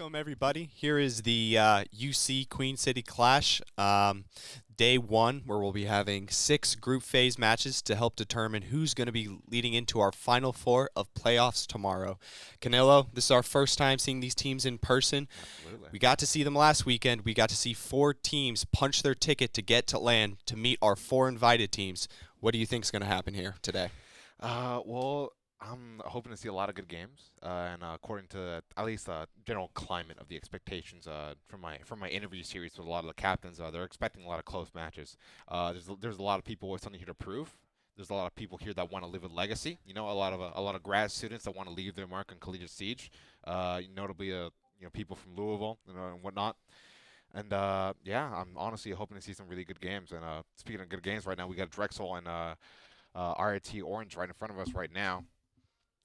Welcome, everybody. Here is the UC Queen City Clash, day one, where we'll be having 6 group phase matches to help determine who's going to be leading into our Final Four of playoffs tomorrow. Canelo, this is our first time seeing these teams in person. Absolutely. We got to see them last weekend. We got to see 4 teams punch their ticket to get to LAN to meet our 4 invited teams. What do you think is going to happen here today? Well, I'm hoping to see a lot of good games, and according to at least the general climate of the expectations from my interview series with a lot of the captains, they're expecting a lot of close matches. There's a lot of people with something here to prove. There's a lot of people here that want to leave a legacy. You know, a lot of grad students that want to leave their mark on collegiate siege. Notably, people from Louisville, and whatnot. And yeah, I'm honestly hoping to see some really good games. And speaking of good games, right now we got Drexel and RIT Orange right in front of us right now.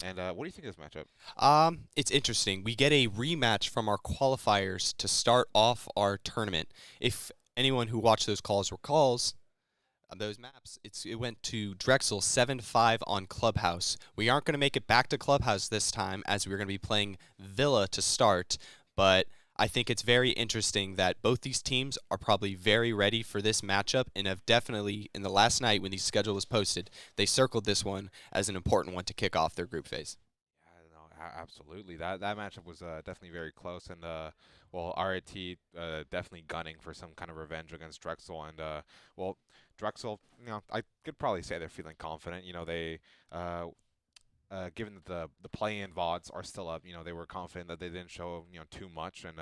And what do you think of this matchup? It's interesting. We get a rematch from our qualifiers to start off our tournament. If anyone who watched those calls recalls, those maps, it went to Drexel 7-5 on Clubhouse. We aren't going to make it back to Clubhouse this time, as we're going to be playing Villa to start, but I think it's very interesting that both these teams are probably very ready for this matchup and have definitely, in the last night when the schedule was posted, they circled this one as an important one to kick off their group phase. Yeah, no, absolutely. That matchup was definitely very close, and well, RIT definitely gunning for some kind of revenge against Drexel, and well, Drexel, I could probably say they're feeling confident. They uh, given that the play-in VODs are still up, they were confident that they didn't show too much, and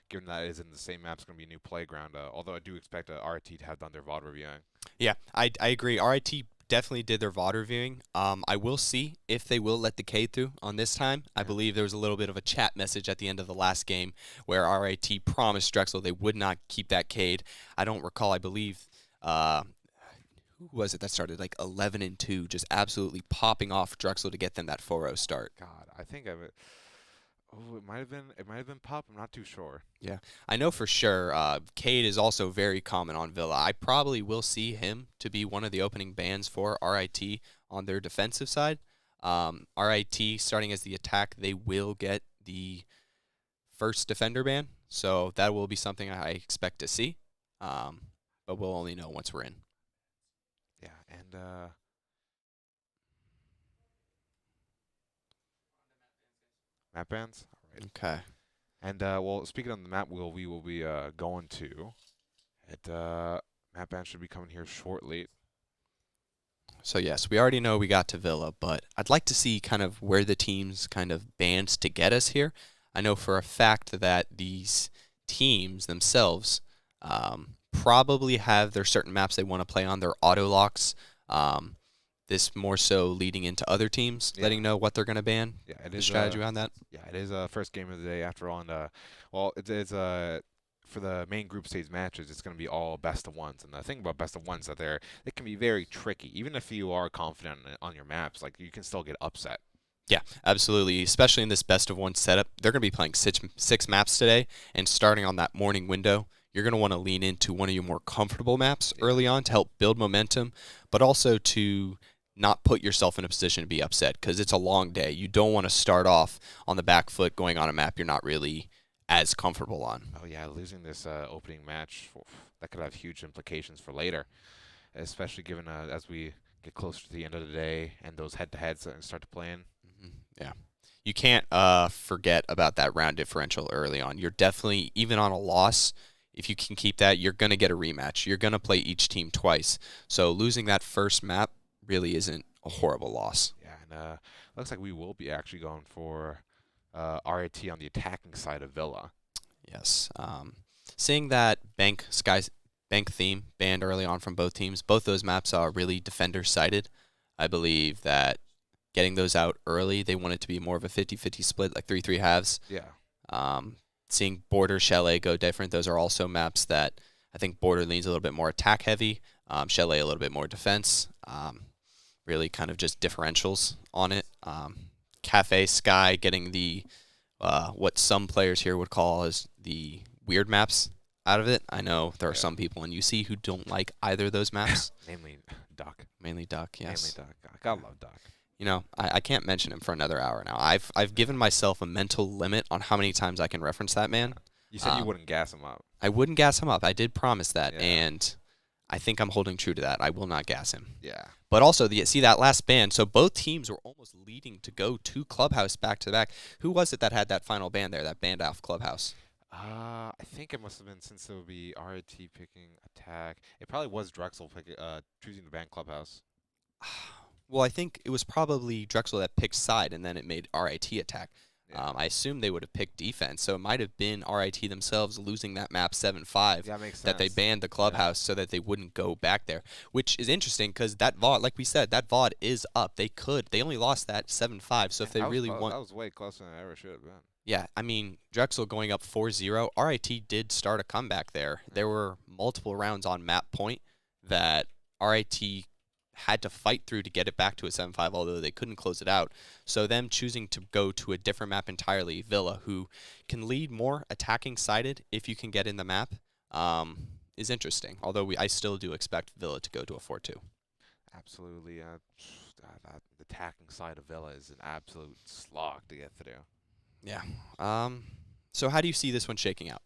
given that it is in the same map, it's going to be a new playground. Although I do expect RT to have done their VOD reviewing. Yeah, I agree. RIT definitely did their VOD reviewing. I will see if they will let the K through on this time. I Yeah. believe there was a little bit of a chat message at the end of the last game where RIT promised Drexel they would not keep that K'd. I don't recall. I believe who was it that started like 11-2, just absolutely popping off Drexel to get them that 4-0 start. God, I think I've. Oh, it might have been Pop. I'm not too sure. Yeah, I know for sure. Cade is also very common on Villa. I probably will see him to be one of the opening bans for RIT on their defensive side. RIT starting as the attack, they will get the first defender ban, so that will be something I expect to see. Um, but we'll only know once we're in. Yeah, and map bans. All right. Okay. And well, speaking of the map, we will be going to it. Map bans should be coming here shortly. So yes, we already know we got to Villa, but I'd like to see kind of where the teams kind of bands to get us here. I know for a fact that these teams themselves probably have their certain maps they want to play on, their auto locks. Um, this more so leading into other teams, Yeah, letting know what they're going to ban. yeah, it The is. strategy around that. Yeah, it is first game of the day after all. And well, it's for the main group stage matches, it's going to be all best of ones. And the thing about best of ones that they can be very tricky. Even if you are confident on your maps, like you can still get upset. Yeah, absolutely. Especially in this best of one setup, they're going to be playing six maps today, and starting on that morning window, you're going to want to lean into one of your more comfortable maps Yeah. early on to help build momentum, but also to not put yourself in a position to be upset because it's a long day. You don't want to start off on the back foot going on a map you're not really as comfortable on. Oh yeah, losing this opening match, oof, that could have huge implications for later, especially given as we get closer to the end of the day and those head-to-heads start to play in. Yeah. You can't forget about that round differential early on. You're definitely, even on a loss, if you can keep that, you're going to get a rematch. You're going to play each team twice. So losing that first map really isn't a horrible loss. Yeah, and looks like we will be actually going for RAT on the attacking side of Villa. Yes. Seeing that bank theme banned early on from both teams, both those maps are really defender sided. I believe that getting those out early, they want it to be more of a 50-50 split, like 3-3 halves. Yeah. Um, Seeing Border, Chalet go different, those are also maps that I think Border leans a little bit more attack heavy, Chalet a little bit more defense. Really kind of just differentials on it. Cafe Sky getting the what some players here would call as the weird maps out of it. I know there are Yeah. some people in UC who don't like either of those maps. Namely Duck. Mainly Duck, yes. Mainly Duck. I gotta love Duck. You know, I can't mention him for another hour now. I've given myself a mental limit on how many times I can reference that man. You said you wouldn't gas him up. I wouldn't gas him up. I did promise that, Yeah. and I think I'm holding true to that. I will not gas him. Yeah. But also, see that last ban. So both teams were almost leading to go to Clubhouse back to back. Who was it that had that final ban there? That banned off Clubhouse. I think it must have been since it would be RIT picking attack. It probably was Drexel choosing the ban Clubhouse. Well, I think it was probably Drexel that picked side, and then it made RIT attack. Yeah. I assume they would have picked defense, so it might have been RIT themselves losing that map 7-5 Yeah, makes sense. that they banned the Clubhouse so that they wouldn't go back there, which is interesting because that VOD, like we said, that VOD is up. They only lost that 7-5, so if they really want... That was way closer than it ever should have been. Yeah, I mean, Drexel going up 4-0, RIT did start a comeback there. There were multiple rounds on map point that RIT had to fight through to get it back to a 7-5, although they couldn't close it out. So them choosing to go to a different map entirely, Villa, who can lead more attacking sided if you can get in the map, is interesting. Although I still do expect Villa to go to a 4-2. Absolutely. That attacking side of Villa is an absolute slog to get through. Yeah. So how do you see this one shaking out?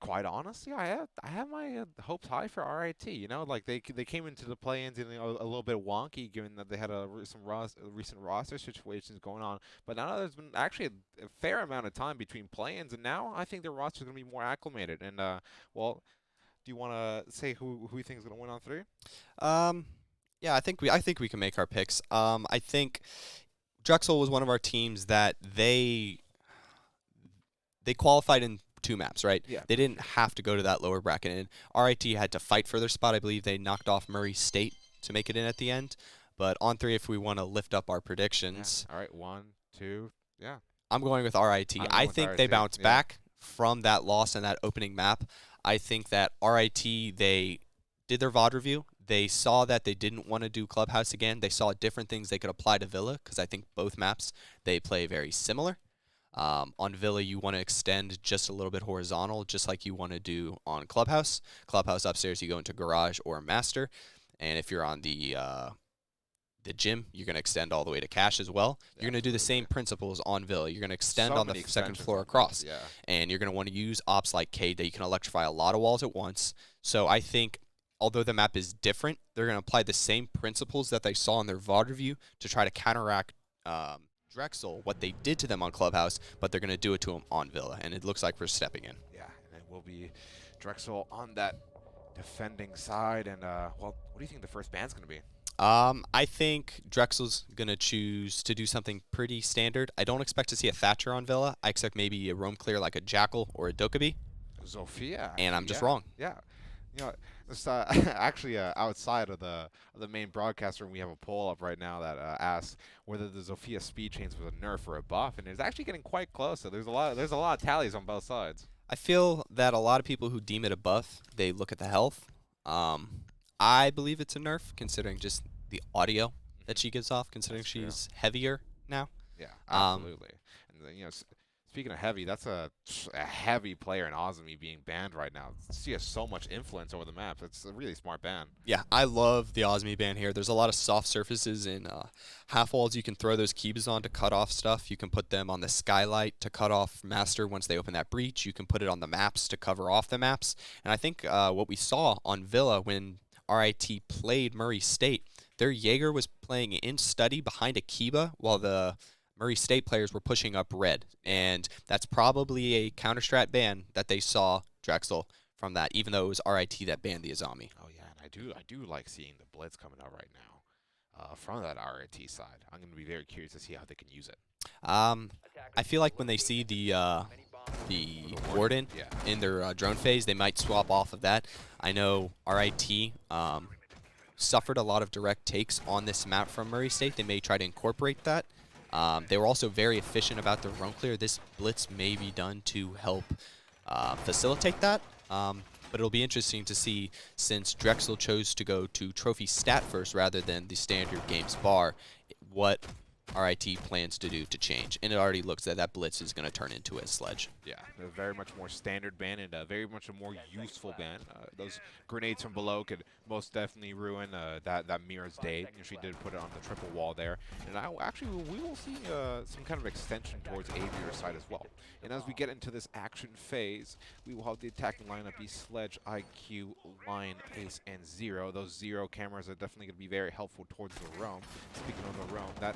Quite honestly, I have my hopes high for RIT. You know, like they came into the play-ins and a little bit wonky, given that they had some recent roster situations going on. But now there's been actually a fair amount of time between play-ins, and now I think their roster is going to be more acclimated. And well, do you want to say who you think is going to win on 3? Yeah, I think we can make our picks. I think Drexel was one of our teams that they qualified in 2 maps, right? Yeah. They didn't have to go to that lower bracket, and RIT had to fight for their spot. I believe they knocked off Murray State to make it in at the end. But on 3, if we want to lift up our predictions. Yeah. All right, 1, 2, yeah. I'm going with RIT. I think they bounce back from that loss in that opening map. I think that RIT, they did their VOD review. They saw that they didn't want to do Clubhouse again. They saw different things they could apply to Villa, because I think both maps, they play very similar. On Villa, you want to extend just a little bit horizontal, just like you want to do on Clubhouse. Clubhouse upstairs, you go into Garage or Master. And if you're on the gym, you're going to extend all the way to Cache as well. You're going to do the same principles on Villa. You're going to extend on the second floor across. Yeah. And you're going to want to use ops like Cade that you can electrify a lot of walls at once. So I think, although the map is different, they're going to apply the same principles that they saw in their VOD review to try to counteract Drexel, what they did to them on Clubhouse, but they're going to do it to them on Villa, and it looks like we're stepping in. Yeah, and it will be Drexel on that defending side, and, well, what do you think the first ban's going to be? I think Drexel's going to choose to do something pretty standard. I don't expect to see a Thatcher on Villa. I expect maybe a roam clear like a Jackal or a Dokkaebi. Zofia. And I'm just wrong. Yeah. You know, this, actually, outside of the main broadcast room, we have a poll up right now that asks whether the Zofia speed change was a nerf or a buff, and it's actually getting quite close. So there's a lot of tallies on both sides. I feel that a lot of people who deem it a buff, they look at the health. I believe it's a nerf, considering just the audio that she gives off, considering she's heavier now. Yeah, absolutely. And you know, speaking of heavy, that's a heavy player in Ozmi being banned right now. She has so much influence over the map. It's a really smart ban. Yeah, I love the Ozmi ban here. There's a lot of soft surfaces in half walls. You can throw those keybs on to cut off stuff. You can put them on the skylight to cut off Master once they open that breach. You can put it on the maps to cover off the maps. And I think what we saw on Villa when RIT played Murray State, their Jaeger was playing in study behind a Kiba while the Murray State players were pushing up red, and that's probably a counter-strat ban that they saw Drexel from that, even though it was RIT that banned the Azami. Oh yeah, and I do like seeing the blitz coming out right now from that RIT side. I'm going to be very curious to see how they can use it. I feel like when they see the Warden in their drone phase, they might swap off of that. I know RIT suffered a lot of direct takes on this map from Murray State. They may try to incorporate that. They were also very efficient about their roam clear. This blitz may be done to help facilitate that. But it'll be interesting to see, since Drexel chose to go to trophy stat first rather than the standard games bar, what RIT plans to do to change. And it already looks that that blitz is going to turn into a sledge. Yeah, a very much more standard ban and very much a more useful ban. Those grenades from below could most definitely ruin that mirror's day. She did put it on the triple wall there. And actually, we will see some kind of extension towards Aviator's side as well. And as we get into this action phase, we will have the attacking lineup be Sledge, IQ, Line, Ace, and Zero. Those Zero cameras are definitely going to be very helpful towards the roam. Speaking of the roam, that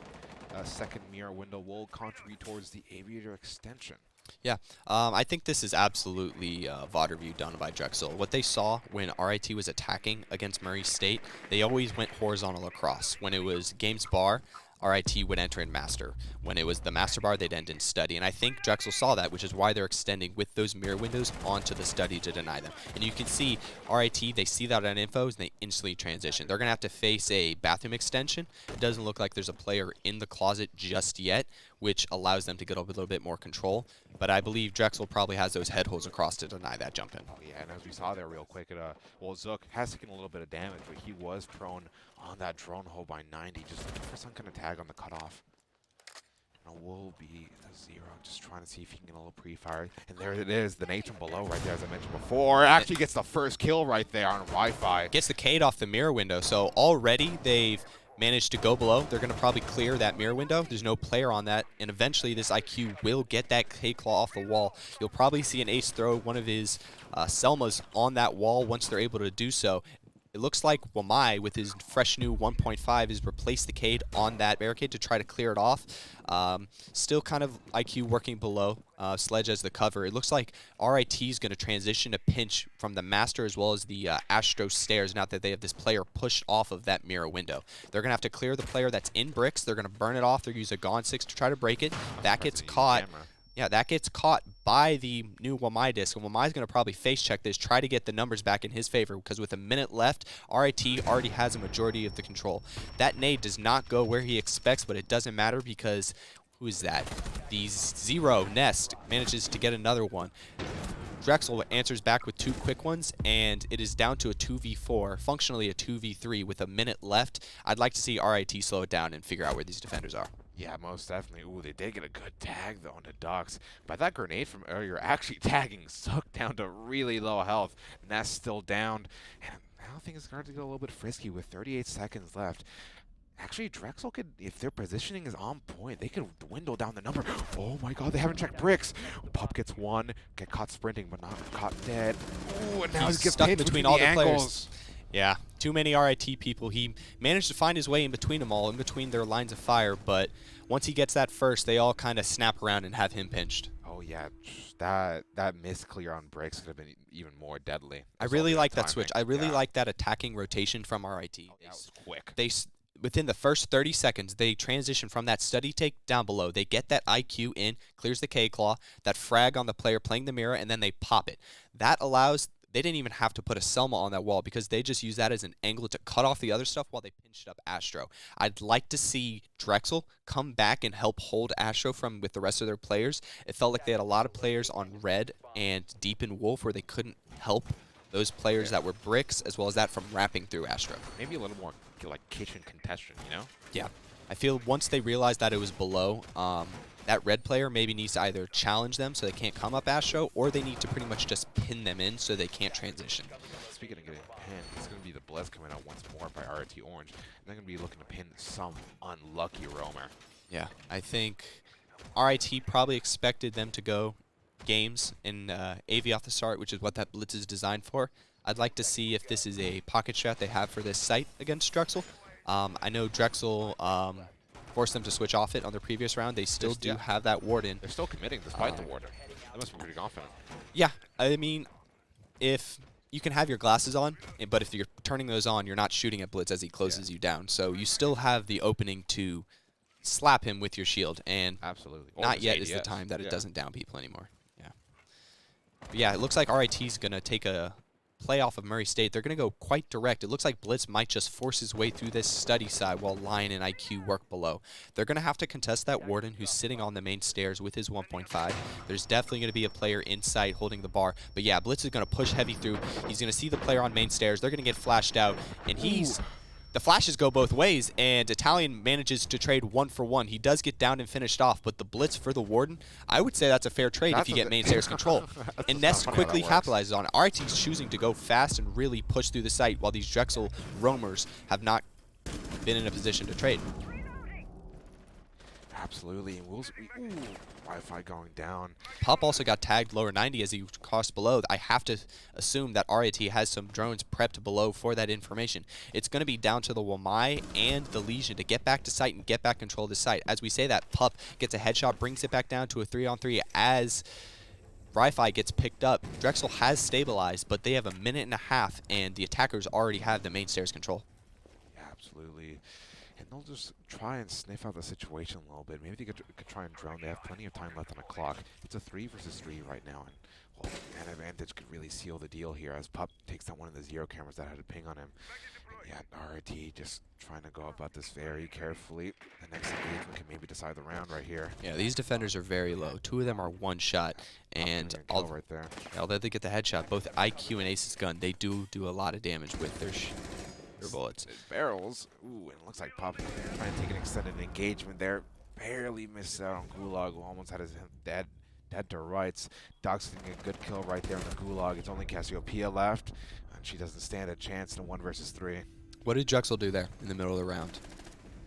second mirror window will contribute towards the Aviator extension. Yeah, I think this is absolutely VOD review done by Drexel. What they saw when RIT was attacking against Murray State, they always went horizontal across. When it was games bar, RIT would enter in master. When it was the master bar, they'd end in study. And I think Drexel saw that, which is why they're extending with those mirror windows onto the study to deny them. And you can see RIT, they see that on infos, and they instantly transition. They're going to have to face a bathroom extension. It doesn't look like there's a player in the closet just yet, which allows them to get a little bit more control. But I believe Drexel probably has those head holes across to deny that jump in. Oh, yeah, and as we saw there real quick, well, Zook has taken a little bit of damage, but he was prone on that drone hole by 90, just looking for some kind of tag on the cutoff. And it will be a Zero, just trying to see if he can get a little pre-fire. And there it is, the nade from below right there, as I mentioned before. Actually gets the first kill right there on Wi-Fi. Gets the Cade off the mirror window, so already they've managed to go below. They're going to probably clear that mirror window. There's no player on that, and eventually this IQ will get that K-Claw off the wall. You'll probably see an Ace throw one of his Selmas on that wall once they're able to do so. It looks like Wamai, with his fresh new 1.5, has replaced the Cade on that barricade to try to clear it off. Still kind of IQ working below, Sledge as the cover. It looks like RIT is going to transition to pinch from the Master as well as the Astro stairs now that they have this player pushed off of that mirror window. They're going to have to clear the player that's in bricks. They're going to burn it off. They're going to use a Gone 6 to try to break it. That gets caught. Yeah, that gets caught by the new Wamai disc, and Wamai's going to probably face check this, try to get the numbers back in his favor, because with a minute left, RIT already has a majority of the control. That nade does not go where he expects, but it doesn't matter because, who is that? The Zero Nest manages to get another one. Drexel answers back with two quick ones, and it is down to a 2v4, functionally a 2v3 with a minute left. I'd like to see RIT slow it down and figure out where these defenders are. Yeah, most definitely. Ooh, they did get a good tag, though, on the Ducks. But that grenade from earlier actually tagging Zook down to really low health. Nest still down. And now things are starting to get a little bit frisky with 38 seconds left. Actually, Drexel could, if their positioning is on point, they could dwindle down the number. Oh my god, they haven't checked bricks. Pup gets one, get caught sprinting, but not caught dead. Ooh, and now he gets stuck pinned between all the angles. players. Yeah, too many RIT people. He managed to find his way in between them all, in between their lines of fire, but once he gets that first, they all kind of snap around and have him pinched. Oh yeah, that miss clear on bricks could have been even more deadly. I really like that switch. I really like that attacking rotation from RIT. Oh, that was quick. Within the first 30 seconds, they transition from that study take down below. They get that IQ in, clears the K-Claw, that frag on the player playing the mirror, and then they pop it. That allows... They didn't even have to put a Selma on that wall because they just used that as an angle to cut off the other stuff while they pinched up Astro. I'd like to see Drexel come back and help hold Astro from with the rest of their players. It felt like they had a lot of players on Red and Deep in Wolf where they couldn't help those players that were bricks as well as that from wrapping through Astro. Maybe a little more like kitchen contestation, you know? Yeah. I feel once they realized that it was below, that Red player maybe needs to either challenge them so they can't come up Astro, or they need to pretty much just pin them in so they can't transition. Speaking of getting pinned, it's going to be the Blitz coming out once more by RIT Orange. And they're going to be looking to pin some unlucky roamer. Yeah, I think RIT probably expected them to go games in AV off the start, which is what that Blitz is designed for. I'd like to see if this is a pocket strat they have for this site against Drexel. I know Drexel forced them to switch off it on their previous round. They still do have that Warden. They're still committing despite the Warden. That must be pretty confident. Yeah, I mean, if you can have your glasses on, but if you're turning those on, you're not shooting at Blitz as he closes you down. So you still have the opening to slap him with your shield, and absolutely not yet is the time that it doesn't down people anymore. Yeah, but yeah, it looks like RIT's gonna take a play off of Murray State. They're going to go quite direct. It looks like Blitz might just force his way through this study side while Lion and IQ work below. They're going to have to contest that Warden who's sitting on the main stairs with his 1.5. There's definitely going to be a player inside holding the bar. But yeah, Blitz is going to push heavy through. He's going to see the player on main stairs. They're going to get flashed out, and he's The flashes go both ways, and Italian manages to trade 1-for-1. He does get down and finished off, but the blitz for the Warden, I would say that's a fair trade if you get main stairs control. And Ness quickly capitalizes on it. RIT's choosing to go fast and really push through the site, while these Drexel roamers have not been in a position to trade. Absolutely. And ooh, Wi-Fi going down. Pup also got tagged lower 90 as he crossed below. I have to assume that RIT has some drones prepped below for that information. It's going to be down to the Wamai and the Legion to get back to site and get back control of the site. As we say that, Pup gets a headshot, brings it back down to a 3-on-3 as Wi-Fi gets picked up. Drexel has stabilized, but they have a minute and a half, and the attackers already have the main stairs control. Yeah, absolutely. And they'll just try and sniff out the situation a little bit. Maybe they could try and drone. They have plenty of time left on the clock. It's a 3 versus 3 right now. And, well, man advantage could really seal the deal here as Pup takes down one of the 0 cameras that had a ping on him. And yeah, RIT just trying to go about this very carefully. The next engagement can maybe decide the round right here. Yeah, these defenders are very low. 2 of them are one shot. And right there. Although they get the headshot, both IQ and Ace's gun, they do a lot of damage with their bullets. Barrels. Ooh, and it looks like Pup trying to take an extended engagement there. Barely missed out on Gulag, who almost had his dead to rights. Doc's getting a good kill right there in the Gulag. It's only Cassiopeia left, and she doesn't stand a chance in a 1 versus 3. What did Drexel do there in the middle of the round?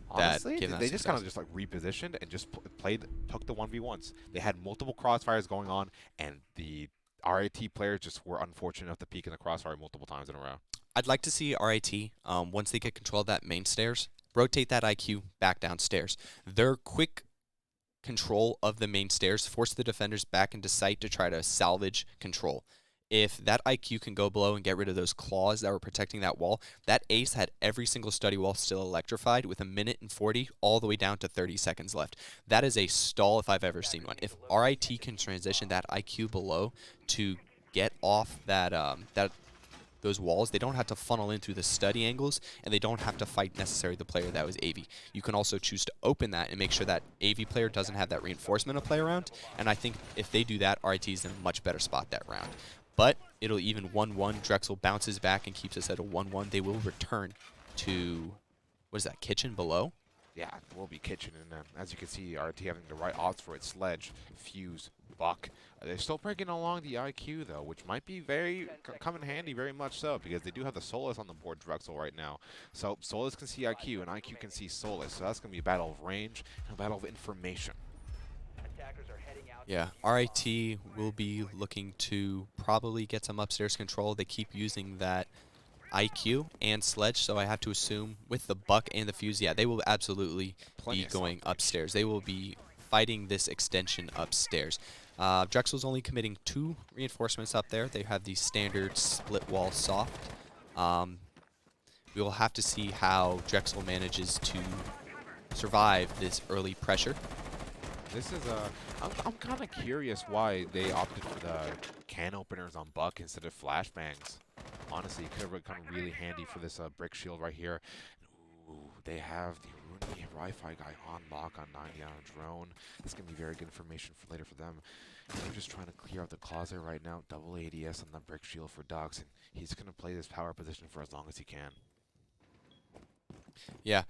Honestly, they just kind of just like repositioned and just took the 1v1s. They had multiple crossfires going on, and the RIT players just were unfortunate enough to peek in the crossfire multiple times in a row. I'd like to see RIT, once they get control of that main stairs, rotate that IQ back downstairs. Their quick control of the main stairs force the defenders back into sight to try to salvage control. If that IQ can go below and get rid of those claws that were protecting that wall, that Ace had every single study wall still electrified with 1:40 all the way down to 30 seconds left. That is a stall if I've ever seen one. If RIT can transition that IQ below to get off that those walls, they don't have to funnel in through the study angles, and they don't have to fight necessarily the player that was AV. You can also choose to open that and make sure that AV player doesn't have that reinforcement to play around, and I think if they do that, RIT is in a much better spot that round. But it'll even 1-1. Drexel bounces back and keeps us at a 1-1. They will return to, what is that, kitchen below? Yeah, it will be kitchen, and as you can see, RIT having the right odds for its Sledge, Fuse, Buck. They're still breaking along the IQ, though, which might be come in handy, very much so, because they do have the Solus on the board, Drexel, right now. So Solus can see IQ, and IQ can see Solus. So that's going to be a battle of range and a battle of information. Yeah, RIT will be looking to probably get some upstairs control. They keep using that IQ and Sledge, so I have to assume with the Buck and the Fuse, yeah, they will absolutely be going upstairs. They will be fighting this extension upstairs. Drexel's only committing 2 reinforcements up there. They have the standard split wall soft. We will have to see how Drexel manages to survive this early pressure. This is I'm kind of curious why they opted for the can openers on Buck instead of flashbangs. Honestly, it could have come really handy for this brick shield right here. Ooh, they have the Rooney Wi-Fi guy on lock on 90 on a drone. That's going to be very good information for later for them. They're just trying to clear out the closet right now. Double ADS on the brick shield for Docs, and he's going to play this power position for as long as he can. Yeah.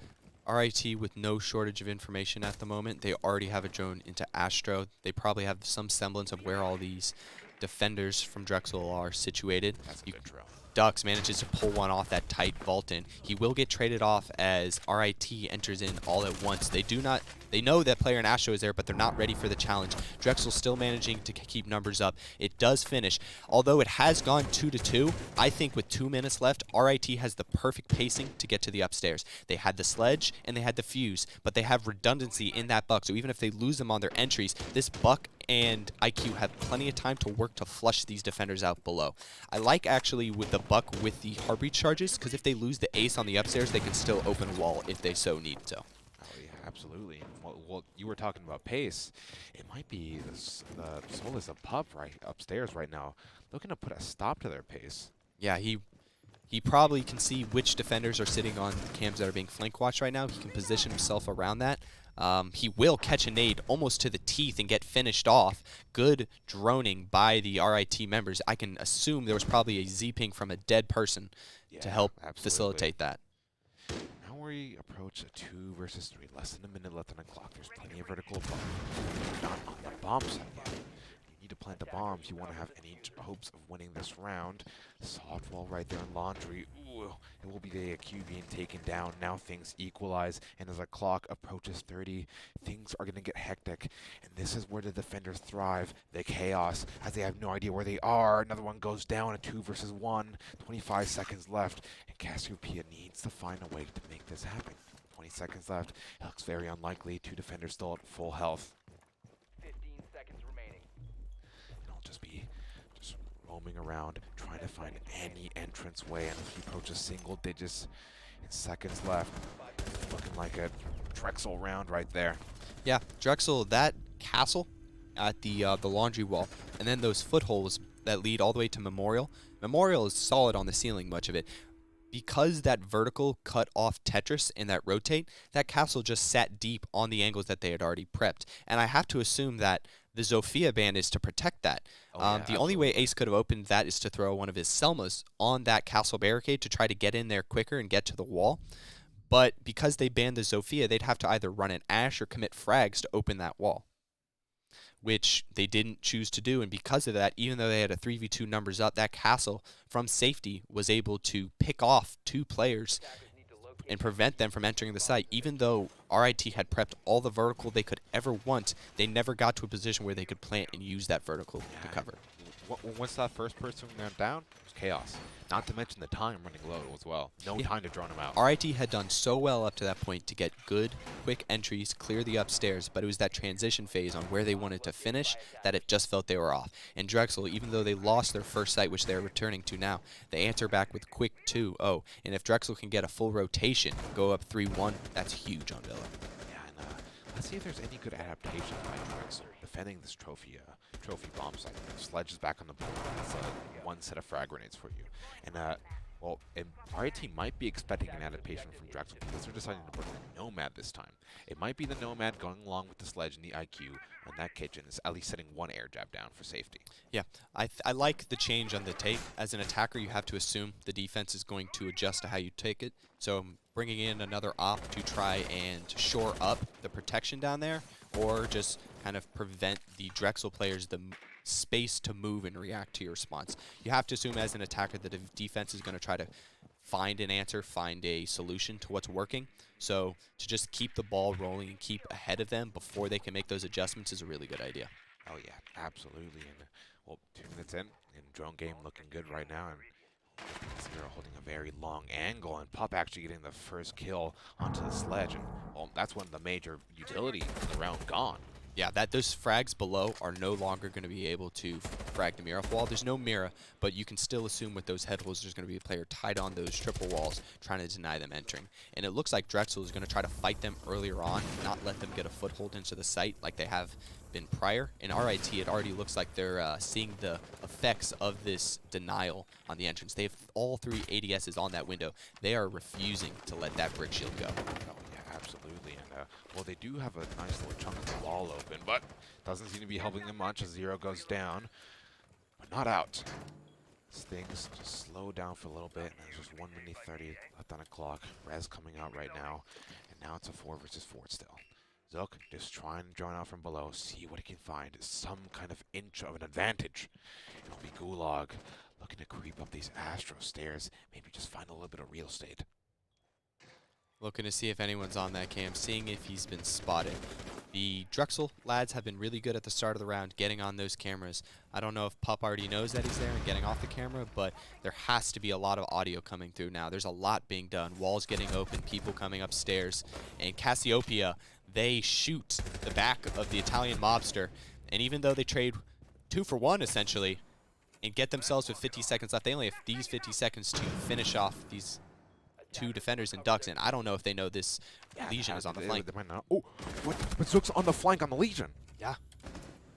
RIT with no shortage of information at the moment. They already have a drone into Astro. They probably have some semblance of where all these defenders from Drexel are situated. That's a good drone. Ducks manages to pull one off that tight vault in. He will get traded off as RIT enters in all at once. They know that player in Astro is there, but they're not ready for the challenge. Drexel still managing to keep numbers up. It does finish. Although it has gone 2-2, I think with 2 minutes left, RIT has the perfect pacing to get to the upstairs. They had the Sledge and they had the Fuse, but they have redundancy in that Buck. So even if they lose them on their entries, this Buck and IQ have plenty of time to work to flush these defenders out below. I like actually with the Buck with the Heartbeat charges, because if they lose the Ace on the upstairs, they can still open wall if they so need to. Oh yeah, absolutely. Well, you were talking about pace. It might be the Solus of Pup right upstairs right now, looking to put a stop to their pace. Yeah, he probably can see which defenders are sitting on cams that are being flank watched right now. He can position himself around that. He will catch a nade almost to the teeth and get finished off. Good droning by the RIT members. I can assume there was probably a Z-ping from a dead person to help facilitate that. we approach a 2 versus 3, less than a minute left on the clock. There's plenty of vertical above. Not on the bomb side yet. You need to plant the bombs. You want to have any hopes of winning this round. Soft wall right there in Laundry. Ooh, it will be the AQ being taken down. Now things equalize, and as the clock approaches 30, things are going to get hectic. And this is where the defenders thrive. The chaos, as they have no idea where they are. Another one goes down, a 2 versus 1. 25 seconds left, and Cassiopeia needs to find a way to make this happen. 20 seconds left. It looks very unlikely. 2 defenders still at full health. 15 seconds remaining. It'll just be roaming around, trying to find any entrance way, and if he approaches single digits in seconds left, looking like a Drexel round right there. Yeah, Drexel, that castle at the laundry wall, and then those footholds that lead all the way to Memorial. Memorial is solid on the ceiling, much of it. Because that vertical cut off Tetris and that rotate, that castle just sat deep on the angles that they had already prepped. And I have to assume that the Zofia ban is to protect that. The only way Ace could have opened that is to throw one of his Selmas on that castle barricade to try to get in there quicker and get to the wall. But because they banned the Zofia, they'd have to either run an Ash or commit frags to open that wall, which they didn't choose to do. And because of that, even though they had a 3v2 numbers up, that castle from safety was able to pick off 2 players and prevent them from entering the site. Even though RIT had prepped all the vertical they could ever want, they never got to a position where they could plant and use that vertical to cover. Once that first person went down, it was chaos. Not to mention the time running low as well. No time to drone him out. RIT had done so well up to that point to get good, quick entries, clear the upstairs, but it was that transition phase on where they wanted to finish that it just felt they were off. And Drexel, even though they lost their first site, which they're returning to now, they answer back with quick 2-0. And if Drexel can get a full rotation, go up 3-1, that's huge on Villa. Yeah, and let's see if there's any good adaptation by Drexel defending this trophy bomb site. Sledge is back on the board. That's one set of frag grenades for you. And well, RIT might be expecting an adaptation from Drexel because they're deciding to put the Nomad this time. It might be the Nomad going along with the Sledge and the IQ, and that kitchen is at least setting one air jab down for safety. Yeah, I like the change on the take. As an attacker, you have to assume the defense is going to adjust to how you take it. So bringing in another op to try and shore up the protection down there, or just kind of prevent the Drexel players the space to move and react to your response. You have to assume as an attacker that the defense is going to try to find an answer, find a solution to what's working. So to just keep the ball rolling and keep ahead of them before they can make those adjustments is a really good idea. Oh yeah, absolutely. And well, 2 minutes in, and drone game looking good right now. And Zero holding a very long angle, and Pup actually getting the first kill onto the Sledge. And well, that's one of the major utility in the round gone. Yeah, those frags below are no longer going to be able to frag the mirror wall. There's no mirror, but you can still assume with those head holes there's going to be a player tied on those triple walls trying to deny them entering. And it looks like Drexel is going to try to fight them earlier on, not let them get a foothold into the site like they have been prior. In RIT, it already looks like they're seeing the effects of this denial on the entrance. They have all 3 ADSs on that window. They are refusing to let that brick shield go. Oh, yeah, absolutely. And well, they do have a nice little chunk of the wall open, but doesn't seem to be helping them much as Zero goes down, but not out. Things just slow down for a little bit, and there's just 1 minute 30 left on the clock. Rez coming out right now, and now it's a 4 versus 4 still. Zook just trying to drone out from below, see what he can find, some kind of inch of an advantage. It'll be Gulag looking to creep up these Astro stairs, maybe just find a little bit of real estate. Looking to see if anyone's on that cam, seeing if he's been spotted. The Drexel lads have been really good at the start of the round getting on those cameras. I don't know if Pup already knows that he's there and getting off the camera, but there has to be a lot of audio coming through now. There's a lot being done. Walls getting open, people coming upstairs. And Cassiopeia, they shoot the back of the Italian mobster. And even though they trade 2 for 1 essentially and get themselves with 50 seconds left, they only have these 50 seconds to finish off these 2 defenders and ducks, and I don't know if they know this Legion is on the flank. They might not. Oh, what? But Zook's on the flank on the Legion. Yeah.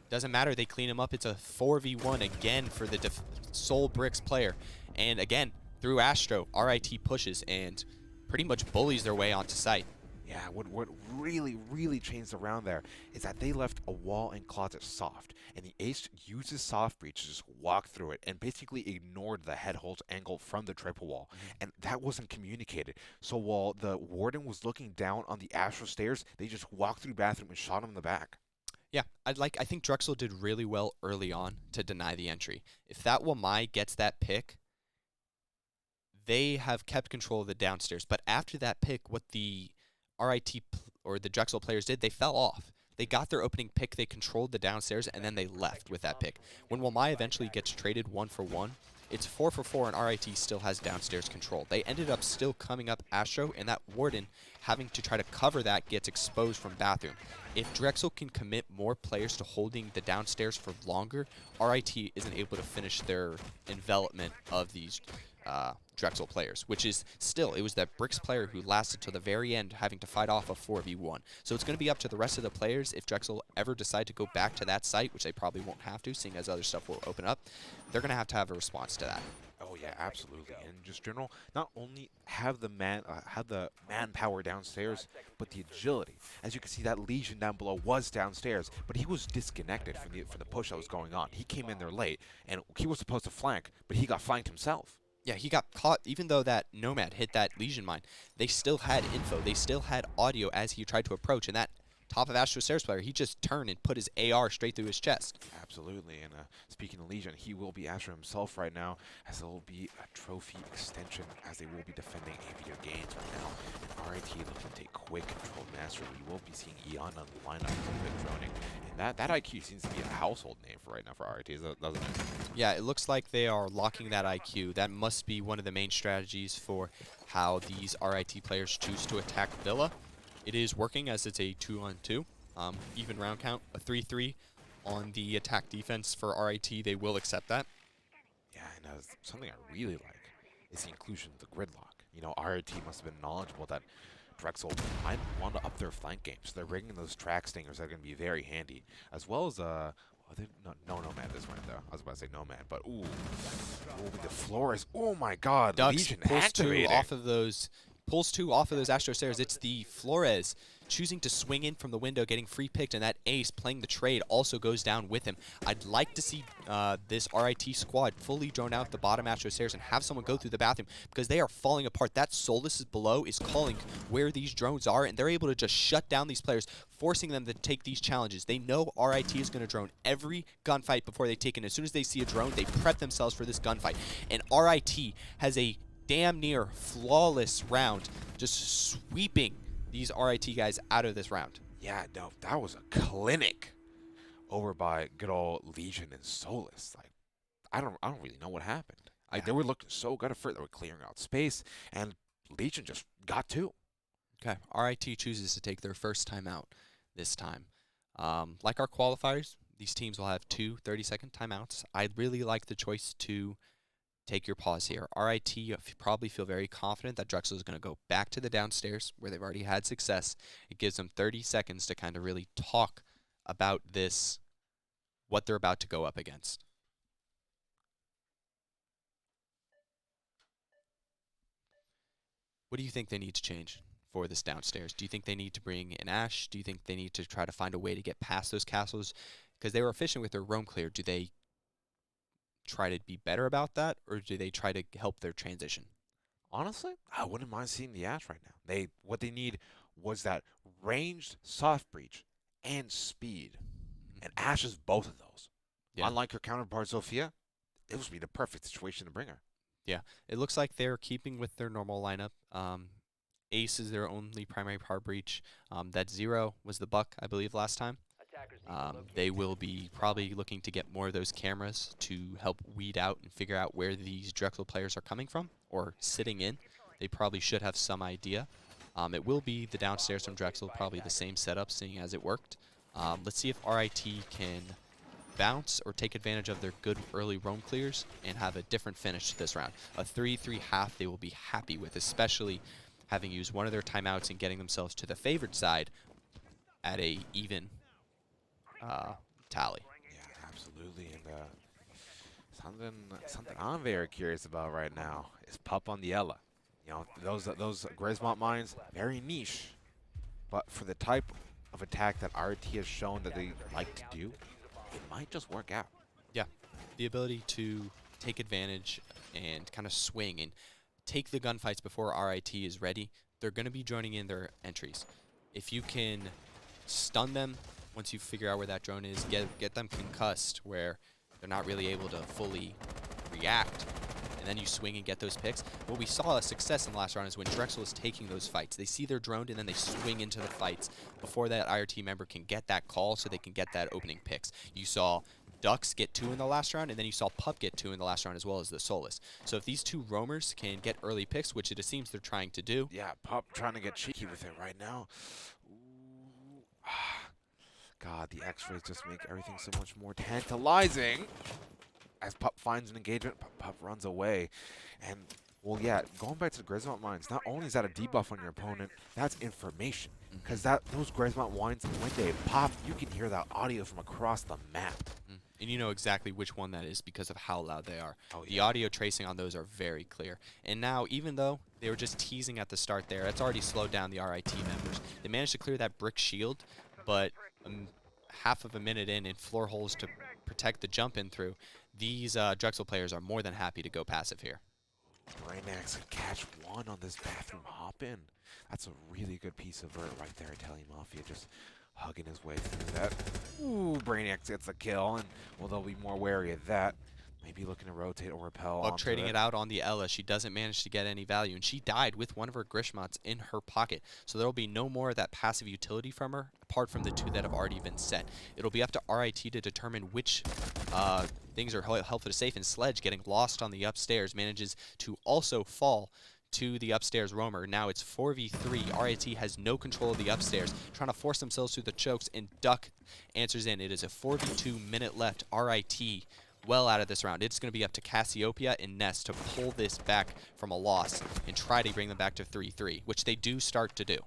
Doesn't matter. They clean him up. It's a 4v1 again for the Soul Bricks player. And again, through Astro, RIT pushes and pretty much bullies their way onto site. Yeah, what really changed around there is that they left a wall and closet soft, and the ace used his soft breach to just walk through it and basically ignored the head holds angle from the triple wall, and that wasn't communicated. So while the warden was looking down on the Astro stairs, they just walked through bathroom and shot him in the back. Yeah, I think Drexel did really well early on to deny the entry. If that Wamai gets that pick, they have kept control of the downstairs. But after that pick, what the or the Drexel players did, they fell off. They got their opening pick, they controlled the downstairs, and then they left with that pick. When Wamai eventually gets traded 1-for-1, it's 4-for-4, and RIT still has downstairs control. They ended up still coming up Astro, and that warden having to try to cover that gets exposed from bathroom. If Drexel can commit more players to holding the downstairs for longer, RIT isn't able to finish their envelopment of these Drexel players, which is still, it was that Bricks player who lasted till the very end having to fight off a 4v1. So it's going to be up to the rest of the players if Drexel ever decide to go back to that site, which they probably won't have to, seeing as other stuff will open up. They're going to have a response to that. Oh yeah, absolutely. And just general, not only have the manpower downstairs, but the agility. As you can see, that Legion down below was downstairs, but he was disconnected from the push that was going on. He came in there late, and he was supposed to flank, but he got flanked himself. Yeah, he got caught, even though that Nomad hit that Legion mine. They still had info. They still had audio as he tried to approach. And that top of Astro Stairs player, he just turned and put his AR straight through his chest. Absolutely. And speaking of Legion, he will be Astro himself right now, as there will be a trophy extension, as they will be defending AVO gains right now. And RIT looking to take quick control of Master. We will be seeing Eon on the lineup a little bit droning. And that IQ seems to be a household name for right now for RIT, doesn't it? Yeah, it looks like they are locking that IQ. That must be one of the main strategies for how these RIT players choose to attack Villa. It is working, as it's a 2-on-2. Even round count, a 3-3 on the attack defense for RIT. They will accept that. Yeah, and something I really like is the inclusion of the gridlock. You know, RIT must have been knowledgeable that Drexel might want to up their flank game, so they're rigging those track stingers that are going to be very handy, as well as no Nomad this round though. I was about to say Nomad, but ooh, the Flores. Oh my God, Dux Legion pulls activating. Pulls two off of those Astro Stairs. It's the Flores choosing to swing in from the window, getting free picked, and that ace playing the trade also goes down with him. I'd like to see this RIT squad fully drone out the bottom Astro Stairs and have someone go through the bathroom, because they are falling apart. That Solus is below is calling where these drones are, and they're able to just shut down these players, forcing them to take these challenges. They know RIT is going to drone every gunfight before they take it. As soon as they see a drone, they prep themselves for this gunfight. And RIT has a damn near flawless round, just sweeping these RIT guys out of this round. Yeah, no, that was a clinic over by good old Legion and Solus. Like, I don't really know what happened. They were looking so good at first. They were clearing out space, and Legion just got two. Okay, RIT chooses to take their first time out this time. Like our qualifiers, these teams will have 2 30-second timeouts. I'd really like the choice to take your pause here. RIT probably feel very confident that Drexel is going to go back to the downstairs where they've already had success. It gives them 30 seconds to kind of really talk about this, what they're about to go up against. What do you think they need to change for this downstairs? Do you think they need to bring an Ash? Do you think they need to try to find a way to get past those castles? Because they were efficient with their roam clear. Do they try to be better about that, or do they try to help their transition? Honestly, I wouldn't mind seeing the Ash right now. What they need was that ranged soft breach and speed. And Ash is both of those. Yeah. Unlike her counterpart Zofia, it would be the perfect situation to bring her. Yeah, it looks like they're keeping with their normal lineup. Ace is their only primary power breach. That Zero was the Buck, I believe, last time. They will be probably looking to get more of those cameras to help weed out and figure out where these Drexel players are coming from or sitting in. They probably should have some idea. It will be the downstairs from Drexel, probably the same setup, seeing as it worked. Let's see if RIT can bounce or take advantage of their good early roam clears and have a different finish to this round. A 3-3 half they will be happy with, especially having used one of their timeouts and getting themselves to the favored side at a even tally. Yeah, absolutely. And something I'm very curious about right now is Pup on the Ella. You know, those Grismont mines, very niche. but for the type of attack that RIT has shown that they like to do, it might just work out. Yeah, the ability to take advantage and kind of swing and take the gunfights before RIT is ready. They're going to be joining in their entries. If you can stun them once you figure out where that drone is, get them concussed where they're not really able to fully react, and then you swing and get those picks. What we saw a success in the last round is when Drexel is taking those fights. They see they're droned, and then they swing into the fights before that IRT member can get that call so they can get that opening picks. You saw Ducks get 2 in the last round, and then you saw Pup get 2 in the last round as well as the Solus. So if these 2 roamers can get early picks, which it seems they're trying to do. Yeah, Pup trying to get cheeky with it right now. Ooh. God, the X-rays just make everything so much more tantalizing. As Pup finds an engagement, Pup runs away. And, well, yeah, going back to the Grismont mines, not only is that a debuff on your opponent, that's information. Because those Grismont mines, when they pop, you can hear that audio from across the map. And you know exactly which one that is because of how loud they are. Oh, the audio tracing on those are very clear. And now, even though they were just teasing at the start there, it's already slowed down the RIT members. They managed to clear that brick shield, but half of a minute in floor holes to protect the jump in through, these Drexel players are more than happy to go passive here. Brainiacs can catch one on this bathroom hop in. That's a really good piece of vert right there. Italian Mafia just hugging his way through that. Ooh, Brainiacs gets the kill, and well, they'll be more wary of that. Maybe looking to rotate or repel. While trading it out on the Ella, she doesn't manage to get any value, and she died with one of her Grishmots in her pocket. So there will be no more of that passive utility from her, apart from the 2 that have already been set. It'll be up to RIT to determine which things are helpful to safe, and Sledge, getting lost on the upstairs, manages to also fall to the upstairs roamer. Now it's 4v3. RIT has no control of the upstairs, trying to force themselves through the chokes, and Duck answers in. It is a 4v2 minute left. RIT well out of this round. It's going to be up to Cassiopeia and Ness to pull this back from a loss and try to bring them back to 3-3, which they do start to do.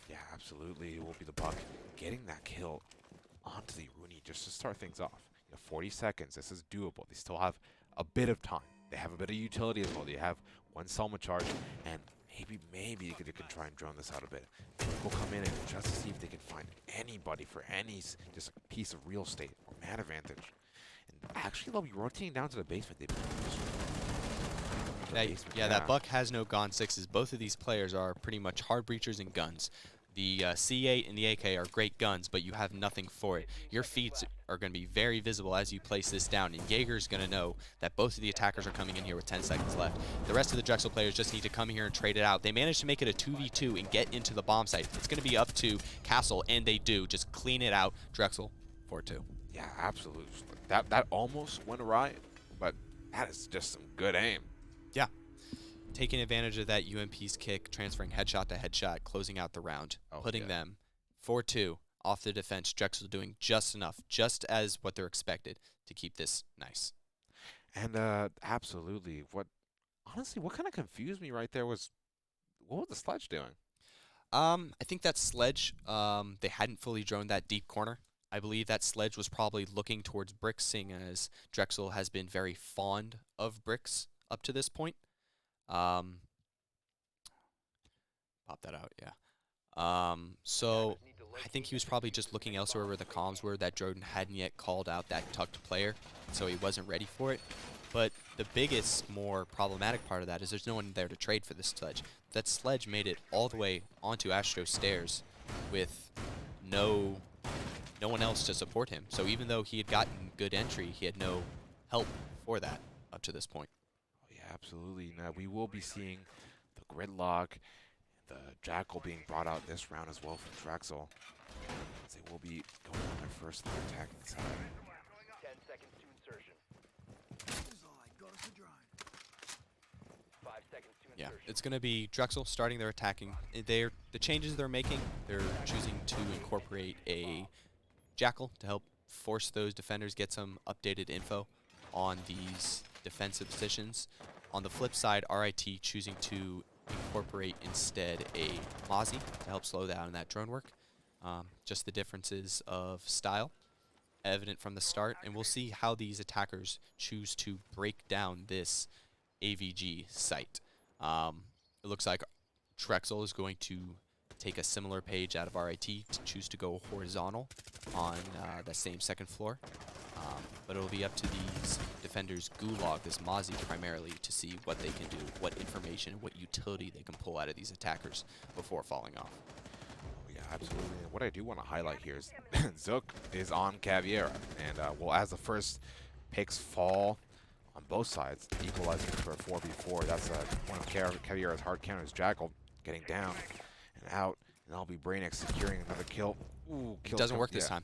Yeah, absolutely. It will be the Buck getting that kill onto the Rooney just to start things off. 40 seconds. This is doable. They still have a bit of time. They have a bit of utility as well. They have 1 Selma charge, and maybe they can try and drone this out a bit. We'll come in and just to see if they can find anybody for any just a piece of real estate or man advantage. And actually, they'll be rotating down to the basement. That Buck has no Gon 6s. Both of these players are pretty much hard breachers and guns. The C8 and the AK are great guns, but you have nothing for it. Your feet are going to be very visible as you place this down, and Jaeger's going to know that both of the attackers are coming in here with 10 seconds left. The rest of the Drexel players just need to come here and trade it out. They managed to make it a 2v2 and get into the bomb site. It's going to be up to Castle, and they do. Just clean it out. Drexel, 4-2. Yeah, absolutely. That almost went awry, but that is just some good aim. Yeah. Taking advantage of that UMP's kick, transferring headshot to headshot, closing out the round, putting them 4-2 off the defense. Drexel doing just enough, just as what they're expected to keep this nice. And absolutely, honestly, what kind of confused me right there was, what was the Sledge doing? I think that Sledge, they hadn't fully droned that deep corner. I believe that Sledge was probably looking towards bricks, seeing as Drexel has been very fond of bricks up to this point. Pop that out, yeah. So I think he was probably just looking elsewhere where the comms were. That Jordan hadn't yet called out that tucked player, so he wasn't ready for it. But the biggest, more problematic part of that is there's no one there to trade for this Sledge. That Sledge made it all the way onto Astro stairs with no one else to support him. So even though he had gotten good entry, he had no help for that up to this point. Absolutely. Now we will be seeing the Gridlock, the Jackal being brought out this round as well from Drexel. As they will be going on their first attacking side. 10 seconds to insertion. 5 seconds to insertion. Yeah, it's going to be Drexel starting their attacking. The changes they're making, they're choosing to incorporate a Jackal to help force those defenders get some updated info on these defensive positions. On the flip side, RIT choosing to incorporate instead a Mozzie to help slow down that drone work. Just the differences of style evident from the start, and we'll see how these attackers choose to break down this AVG site. It looks like Drexel is going to take a similar page out of RIT to choose to go horizontal on the same second floor. But it'll be up to these defenders, Gulag, this Mozzie primarily, to see what they can do, what information, what utility they can pull out of these attackers before falling off. Yeah, absolutely. And what I do want to highlight here is Zook is on Caviera. And, well, as the first picks fall on both sides, equalizing for a 4v4, that's one of Caviera's hard counters. Jackal getting down and out, and that'll be Brainiac securing another kill. Ooh, It doesn't work this time.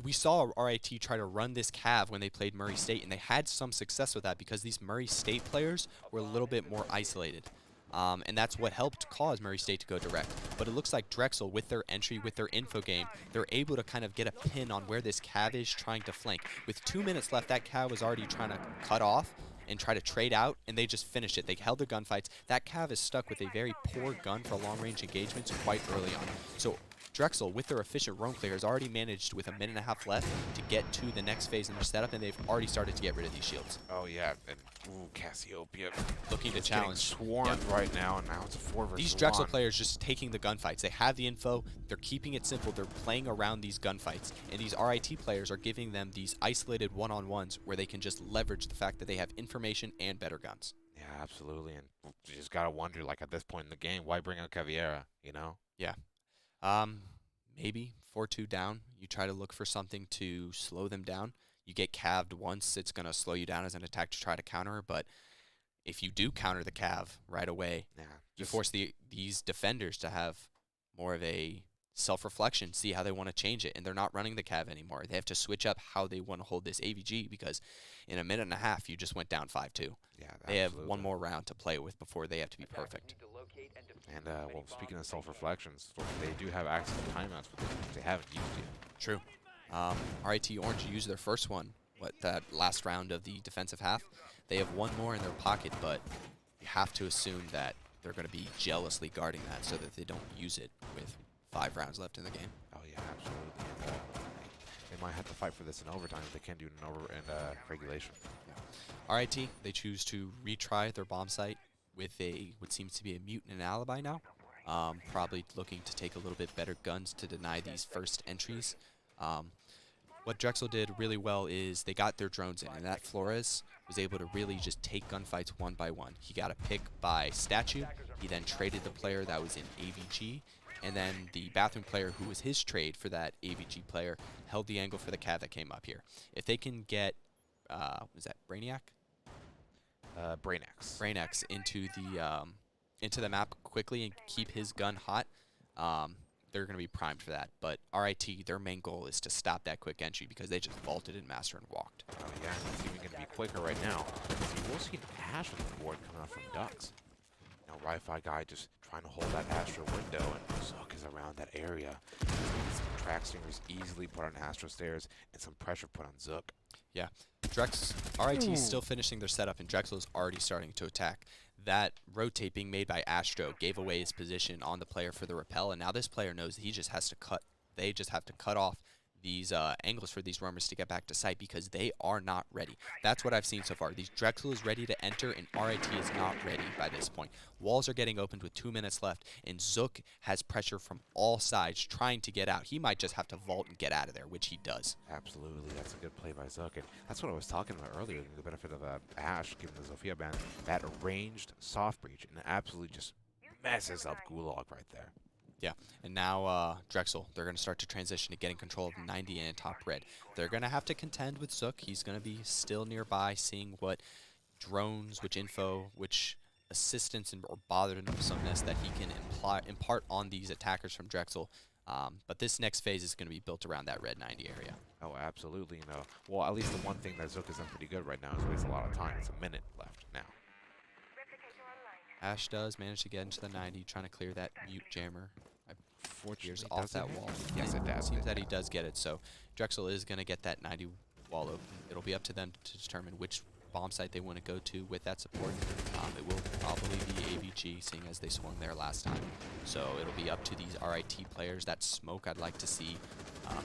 We saw RIT try to run this Cav when they played Murray State, and they had some success with that because these Murray State players were a little bit more isolated. And that's what helped cause Murray State to go direct. But it looks like Drexel, with their entry, with their info game, they're able to kind of get a pin on where this Cav is trying to flank. With 2 minutes left, that Cav was already trying to cut off and try to trade out, and they just finished it. They held their gunfights. That Cav is stuck with a very poor gun for long-range engagements quite early on. So Drexel, with their efficient roam clear, has already managed, with a minute and a half left, to get to the next phase in their setup, and they've already started to get rid of these shields. Oh, yeah. And, ooh, Cassiopeia. Looking to challenge. Swarmed right now, and now it's a 4 versus 1. These Drexel players just taking the gunfights. They have the info. They're keeping it simple. They're playing around these gunfights. And these RIT players are giving them these isolated one-on-ones where they can just leverage the fact that they have information and better guns. Yeah, absolutely. And you just got to wonder, like, at this point in the game, why bring out Caviera, you know? Yeah. Maybe 4-2 down. You try to look for something to slow them down. You get calved once, it's going to slow you down as an attack to try to counter. But if you do counter the cav right away, you force these defenders to have more of a self-reflection, see how they want to change it. And they're not running the cav anymore. They have to switch up how they want to hold this AVG because in a minute and a half, you just went down 5-2. Yeah, they have one more round to play with before they have to be perfect. And, well, speaking of self-reflections, they do have access to timeouts, but they haven't used yet. True. RIT Orange used their first one, that last round of the defensive half. They have one more in their pocket, but you have to assume that they're going to be jealously guarding that so that they don't use it with 5 rounds left in the game. Oh, yeah, absolutely. And, they might have to fight for this in overtime if they can't do it in regulation. Yeah. RIT, they choose to retry their bomb site with what seems to be a mute and an alibi now. Probably looking to take a little bit better guns to deny these first entries. What Drexel did really well is they got their drones in, and that Flores was able to really just take gunfights one by one. He got a pick by statue. He then traded the player that was in AVG, and then the bathroom player who was his trade for that AVG player held the angle for the cav that came up here. If they can get, was that Brainiac? Brainax into the map quickly and keep his gun hot, they're going to be primed for that. But RIT, their main goal is to stop that quick entry because they just vaulted in Master and walked. Oh, yeah, and it's even going to be quicker right now. You will see an Ash on the board coming out from Ducks. Now, Wi-Fi guy just trying to hold that Astro window, and Zook is around that area. Some track stingers easily put on Astro stairs, and some pressure put on Zook. Yeah. RIT is still finishing their setup, and Drexel is already starting to attack. That rotate being made by Astro gave away his position on the player for the repel, and now this player knows that he just has to cut. They just have to cut off these angles for these roamers to get back to site because they are not ready. That's what I've seen so far. These Drexel is ready to enter, and RIT is not ready by this point. Walls are getting opened with 2 minutes left, and Zook has pressure from all sides trying to get out. He might just have to vault and get out of there, which he does. Absolutely. That's a good play by Zook. And that's what I was talking about earlier, the benefit of Ash giving the Zofia band that arranged soft breach, and it absolutely just messes up Gulag right there. Yeah, and now Drexel, they're going to start to transition to getting control of 90 and top red. They're going to have to contend with Zook. He's going to be still nearby, seeing what drones, which info, which assistance or bothersomeness that he can impart on these attackers from Drexel. But this next phase is going to be built around that red 90 area. Oh, absolutely. You know, well, at least the one thing that Zook has done pretty good right now is waste a lot of time. It's a minute left now. Ash does manage to get into the 90, trying to clear that mute jammer. Fortunately, off that wall. Yes, it does. Seems that he does get it. So Drexel is going to get that 90 wall open. It'll be up to them to determine which bomb site they want to go to with that support. It will probably be AVG, seeing as they swung there last time. So it'll be up to these RIT players. That smoke, I'd like to see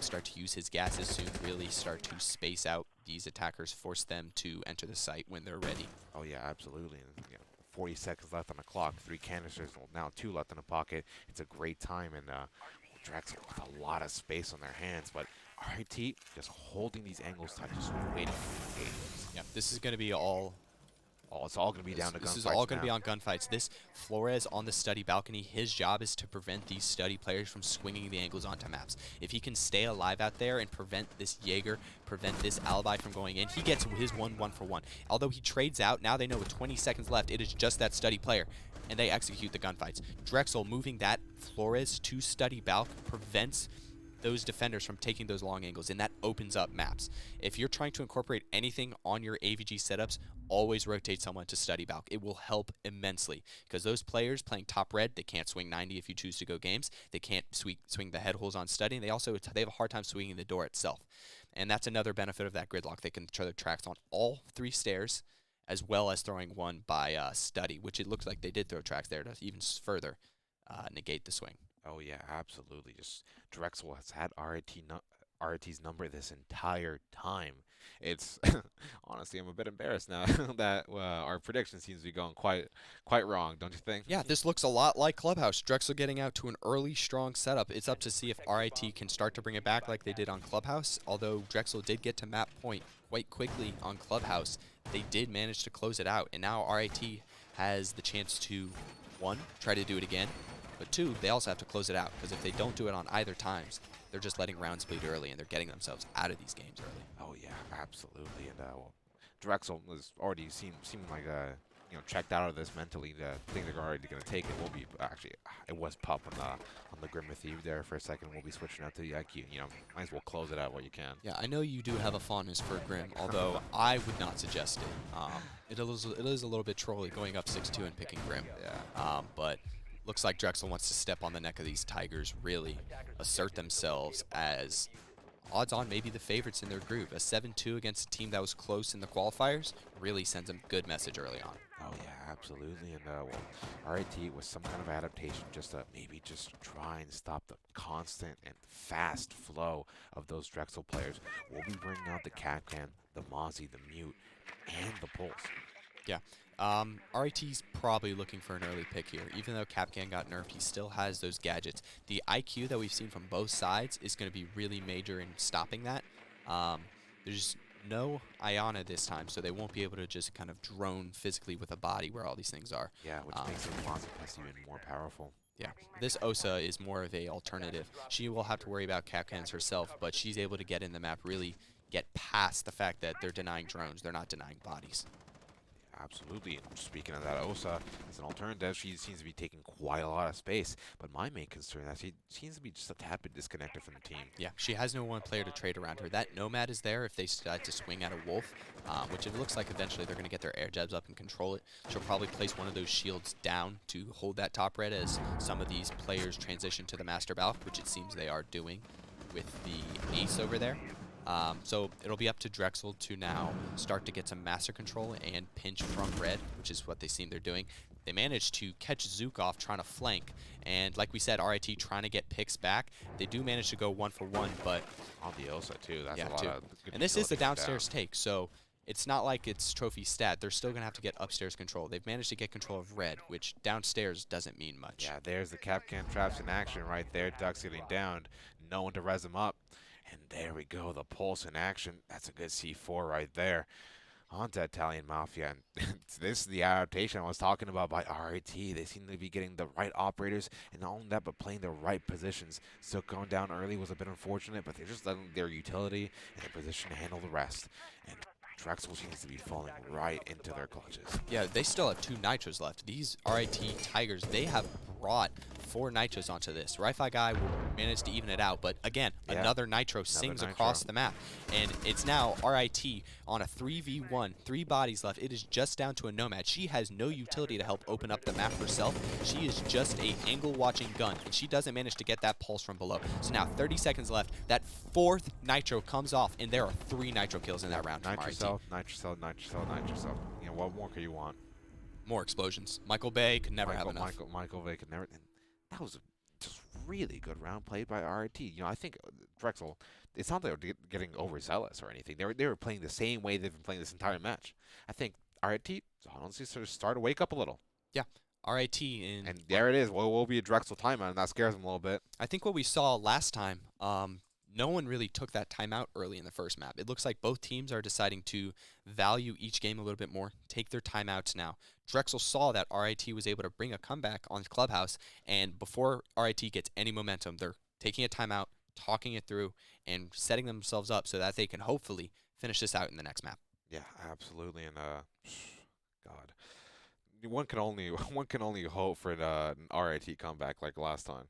start to use his gases soon, really start to space out these attackers, force them to enter the site when they're ready. Oh, yeah, absolutely. And, you know, 40 seconds left on the clock. 3 canisters, well, now 2 left in the pocket. It's a great time, and Drexel with a lot of space on their hands, but RIT just holding these angles tight, just waiting for the engage. Yeah, this is going to be all. Oh, it's all going to be down to gunfights. This is all going to be on gunfights. This Flores on the study balcony, his job is to prevent these study players from swinging the angles onto maps. If he can stay alive out there and prevent this Jaeger, prevent this alibi from going in, he gets his 1-1-for-1. Although he trades out, now they know with 20 seconds left, it is just that study player, and they execute the gunfights. Drexel moving that Flores to study balc prevents those defenders from taking those long angles, and that opens up maps. If you're trying to incorporate anything on your AVG setups, always rotate someone to study balc. It will help immensely, because those players playing top red, they can't swing 90 if you choose to go games. They can't swing the head holes on study, and they have a hard time swinging the door itself. And that's another benefit of that gridlock. They can throw their tracks on all 3 stairs, as well as throwing one by study, which it looks like they did throw tracks there to even further negate the swing. Oh, yeah, absolutely. Just Drexel has had RIT's number this entire time. It's honestly, I'm a bit embarrassed now that our prediction seems to be going quite wrong, don't you think? Yeah, this looks a lot like Clubhouse. Drexel getting out to an early, strong setup. It's up to see if RIT can start to bring it back like they did on Clubhouse. Although Drexel did get to map point quite quickly on Clubhouse, they did manage to close it out. And now RIT has the chance to, 1, try to do it again, but 2, they also have to close it out, because if they don't do it on either times, they're just letting rounds bleed early, and they're getting themselves out of these games early. Oh yeah, absolutely. And well, Drexel was already seemed like checked out of this mentally. The thing they're already going to take it will be actually it was Pup on the Grim with Eve there for a second. We'll be switching out to the IQ. Might as well close it out while you can. Yeah, I know you do have a fondness for Grim, although I would not suggest it. It is a little bit trolly going up 6-2 and picking Grim. Yeah. But looks like Drexel wants to step on the neck of these Tigers, really assert themselves as odds on maybe the favorites in their group. A 7-2 against a team that was close in the qualifiers really sends a good message early on. Oh yeah, absolutely. And well, RIT was some kind of adaptation just to maybe just try and stop the constant and fast flow of those Drexel players. We'll be bringing out the Capcan, the Mozzie, the Mute, and the Pulse. Yeah. RIT's probably looking for an early pick here. Even though Capcan got nerfed, he still has those gadgets. The IQ that we've seen from both sides is going to be really major in stopping that. There's no Iana this time, so they won't be able to just kind of drone physically with a body where all these things are. Yeah, which makes the Mozzie even more powerful. Yeah, this Osa is more of a alternative. She will have to worry about Capcans herself, but she's able to get in the map, really get past the fact that they're denying drones. They're not denying bodies. Absolutely. And speaking of that, Osa, as an alternative, she seems to be taking quite a lot of space. But my main concern is that she seems to be just a tad bit disconnected from the team. Yeah, she has no one player to trade around her. That Nomad is there if they decide to swing at a Wolf, which it looks like eventually they're going to get their air jabs up and control it. She'll probably place one of those shields down to hold that top red as some of these players transition to the Master Balc, which it seems they are doing with the Ace over there. So it'll be up to Drexel to now start to get some master control and pinch from red, which is what they seem they're doing. They managed to catch Zook off trying to flank, and like we said, RIT trying to get picks back. They do manage to go 1-for-1, but on the Osa too. That's yeah, a lot of good. And this is the downstairs take, so it's not like it's trophy stat. They're still going to have to get upstairs control. They've managed to get control of red, which downstairs doesn't mean much. Yeah, there's the Capcan traps in action right there. Ducks getting downed. No one to res him up. And there we go, the Pulse in action. That's a good C4 right there. On to Italian Mafia. And this is the adaptation I was talking about by RIT. They seem to be getting the right operators, and not only that, but playing the right positions. So going down early was a bit unfortunate, but they're just letting their utility and their position to handle the rest. And Drexel seems to be falling right into their clutches. Yeah, they still have 2 nitros left. These RIT Tigers, they have brought 4 nitros onto this. Wi-Fi guy will manage to even it out, but again, another nitro sings across the map. And it's now RIT on a 3v1, 3 bodies left. It is just down to a Nomad. She has no utility to help open up the map herself. She is just a angle-watching gun, and she doesn't manage to get that pulse from below. So now 30 seconds left. That 4th nitro comes off, and there are 3 nitro kills in that round from RIT. Nitrocell. You know, what more could you want? More explosions. Michael Bay could never have enough. Michael Bay could never. And that was a just really good round played by RIT. You know, I think Drexel, it's not that they're getting overzealous or anything. They were playing the same way they've been playing this entire match. I think RIT honestly sort of started to wake up a little. Yeah, RIT in. And there it is. Well, will be a Drexel timeout, and that scares them a little bit. I think what we saw last time, no one really took that timeout early in the first map. It looks like both teams are deciding to value each game a little bit more, take their timeouts now. Drexel saw that RIT was able to bring a comeback on Clubhouse, and before RIT gets any momentum, they're taking a timeout, talking it through, and setting themselves up so that they can hopefully finish this out in the next map. Yeah, absolutely. And God, one can only hope for an RIT comeback like last time.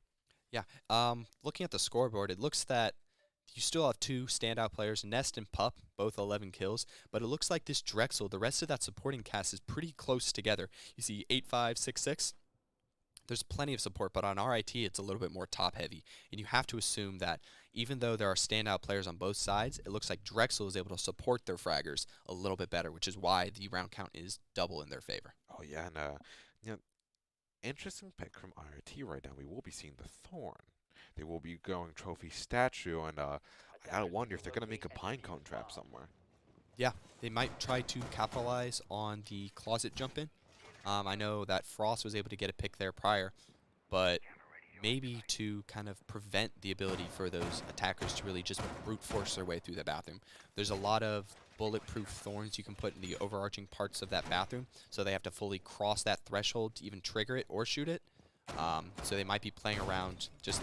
Yeah. Looking at the scoreboard, it looks that you still have two standout players, Nest and Pup, both 11 kills. But it looks like this Drexel, the rest of that supporting cast is pretty close together. You see 8-5-6-6. There's plenty of support, but on RIT, it's a little bit more top-heavy. And you have to assume that even though there are standout players on both sides, it looks like Drexel is able to support their fraggers a little bit better, which is why the round count is double in their favor. Oh yeah, and you know, interesting pick from RIT right now. We will be seeing the Thorn. They will be going trophy statue, and I gotta wonder if they're gonna make a pinecone trap somewhere. Yeah, they might try to capitalize on the closet jump in. I know that Frost was able to get a pick there prior, but maybe to kind of prevent the ability for those attackers to really just brute force their way through the bathroom. There's a lot of bulletproof thorns you can put in the overarching parts of that bathroom, so they have to fully cross that threshold to even trigger it or shoot it. So they might be playing around just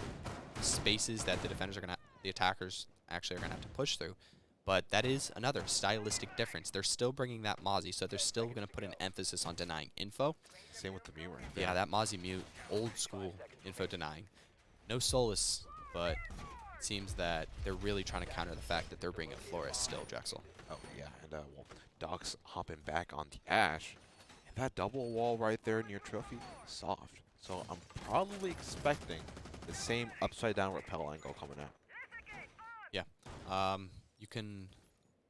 spaces that the attackers actually are gonna have to push through. But that is another stylistic difference. They're still bringing that Mozzie, so they're still going to put an emphasis on denying info. Same with the mute right there. Yeah, that Mozzie mute, old school info denying. No Solus, but it seems that they're really trying to counter the fact that they're bringing Flores still, Drexel. Oh yeah, and well, Doc's hopping back on the Ash, and that double wall right there near Trophy, soft. So I'm probably expecting the same upside down rappel angle coming out. Yeah. You can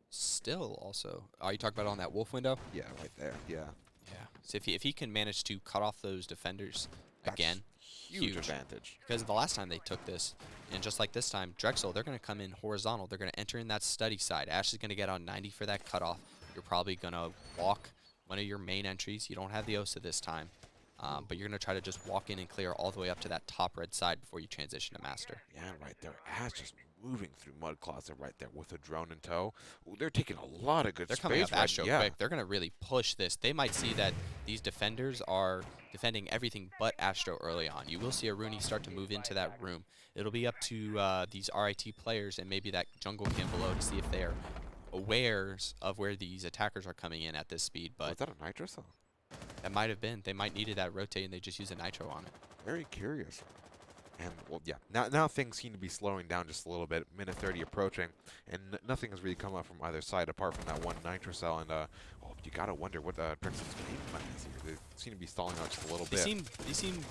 still also. Are you talking about on that wolf window? Yeah, right there. Yeah. Yeah. So if he can manage to cut off those defenders again, huge advantage. Because the last time they took this, and just like this time, Drexel, they're going to come in horizontal. They're going to enter in that study side. Ash is going to get on 90 for that cutoff. You're probably going to walk one of your main entries. You don't have the OSA this time, but you're going to try to just walk in and clear all the way up to that top red side before you transition to master. Yeah, right there. Ash just moving through Mud Closet right there with a drone in tow. Ooh, they're taking a lot of good They're space. coming up right, Astro quick. They're going to really push this. They might see that these defenders are defending everything but Astro early on. You will see a Rooney start to move into that room. It'll be up to these RIT players and maybe that jungle cam below to see if they're aware of where these attackers are coming in at this speed. But was that a nitro cell? That might have been. They might needed that rotate and they just used a nitro on it. Very curious. And, well, yeah, now things seem to be slowing down just a little bit. Minute 30 approaching, and nothing has really come up from either side apart from that one nitro cell. And, you got to wonder what Drexel's game plan is here. They seem to be stalling out just a little bit. They seem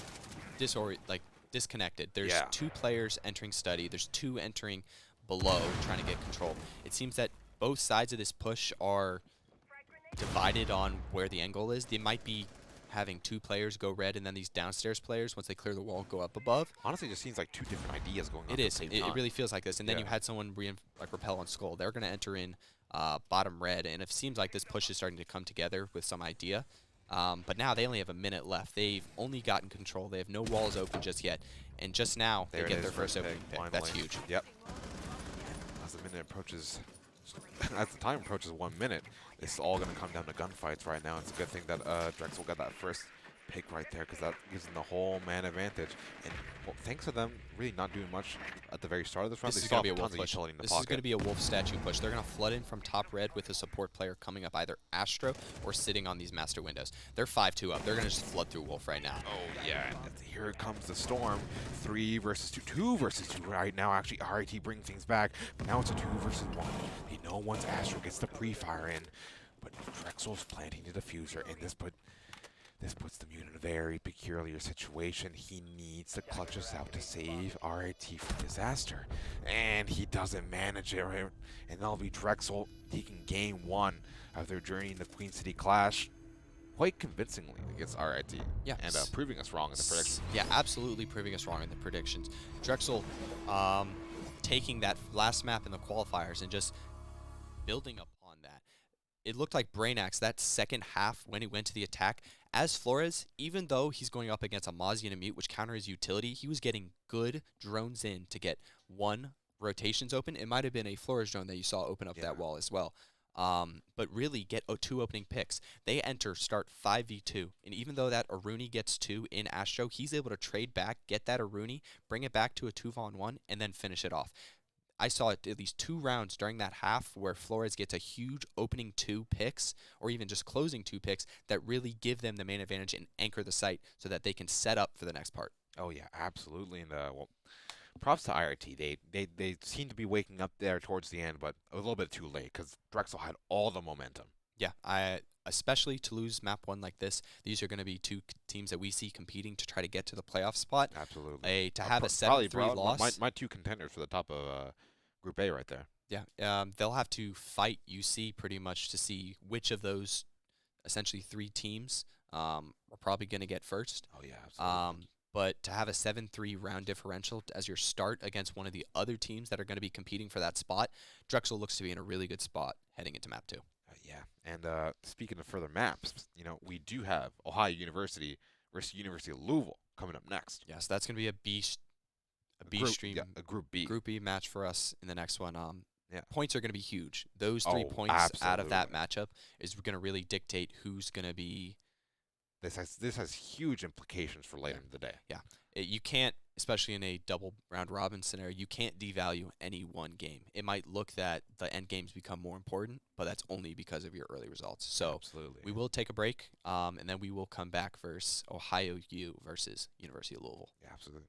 disconnected. There's two players entering study. There's two entering below trying to get control. It seems that both sides of this push are divided on where the end goal is. They might be having two players go red, and then these downstairs players, once they clear the wall, go up above. Honestly, it just seems like two different ideas going on It at is. the same time. It really feels like this. And then you had someone repel on Skull. They're going to enter in bottom red, and it seems like this push is starting to come together with some idea. But now they only have a minute left. They've only gotten control. They have no walls open just yet. And just now, they get their first opening pick. That's huge. Yep. As the minute approaches, as the time approaches 1 minute, it's all going to come down to gunfights right now. It's a good thing that Drexel got that first pick right there, because that gives them the whole man advantage. And well, thanks to them really not doing much at the very start of this round, This they is going saw to be a wolf tons of push. utility in the This pocket. is going to be a wolf statue push. They're going to flood in from top red with a support player coming up either Astro or sitting on these master windows. They're 5-2 up. They're going to just flood through wolf right now. Oh, yeah. And here comes the storm. 3 versus 2. 2 versus 2 right now. Actually, RIT bring things back. But now it's a 2 versus 1. They know once Astro gets the pre-fire in. But Drexel's planting the diffuser, and this puts the mute in a very peculiar situation. He needs to clutch us out to save RIT from disaster. And he doesn't manage it. And that'll be Drexel taking game 1 of their journey in the Queen City Clash quite convincingly against RIT. Yeah. And proving us wrong in the predictions. Yeah, absolutely proving us wrong in the predictions. Drexel taking that last map in the qualifiers and just building upon that. it looked like Brainax that second half when he went to the attack. As Flores, even though he's going up against a Mozzie and a Mute, which counter his utility, he was getting good drones in to get one rotations open. It might have been a Flores drone that you saw open up that wall as well. But really get two opening picks. They start 5v2, and even though that Aruni gets 2 in Astro, he's able to trade back, get that Aruni, bring it back to a 2v1, and then finish it off. I saw at least 2 rounds during that half where Flores gets a huge opening 2 picks, or even just closing 2 picks, that really give them the main advantage and anchor the site so that they can set up for the next part. Oh yeah, absolutely. And well, props to IRT. They seem to be waking up there towards the end, but a little bit too late because Drexel had all the momentum. Yeah, especially to lose map 1 like this, these are going to be 2 teams that we see competing to try to get to the playoff spot. Absolutely. To have a 7-3 loss. My 2 contenders for the top of Group A right there. Yeah, they'll have to fight UC pretty much to see which of those essentially 3 teams are probably going to get first. Oh yeah, absolutely. But to have a 7-3 round differential as your start against one of the other teams that are going to be competing for that spot, Drexel looks to be in a really good spot heading into map 2. Yeah, and speaking of further maps, we do have Ohio University versus University of Louisville coming up next. Yes, that's going to be a Group B. Group B match for us in the next one. Yeah. Points are going to be huge. Those 3 points out of that matchup is going to really dictate who's going to be. This has huge implications for later in the day. Yeah, you can't, especially in a double round robin scenario, you can't devalue any one game. It might look that the end games become more important, but that's only because of your early results. So absolutely, we will take a break, and then we will come back versus Ohio U versus University of Louisville. Yeah, absolutely.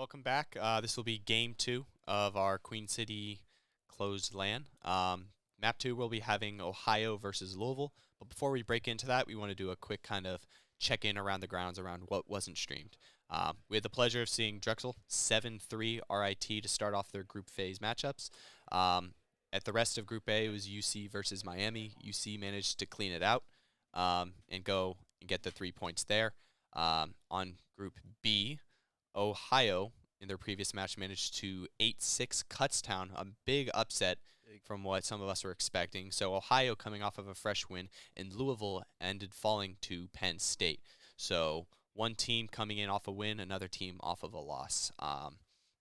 Welcome back. This will be game 2 of our Queen City closed LAN. Map 2 will be having Ohio versus Louisville. But before we break into that, we want to do a quick kind of check-in around the grounds around what wasn't streamed. We had the pleasure of seeing Drexel 7-3 RIT to start off their group phase matchups. At the rest of Group A, it was UC versus Miami. UC managed to clean it out and go and get the 3 points there. On Group B, Ohio, in their previous match, managed to 8-6 Kutztown, a big upset from what some of us were expecting. So Ohio coming off of a fresh win, and Louisville ended falling to Penn State. So one team coming in off a win, another team off of a loss.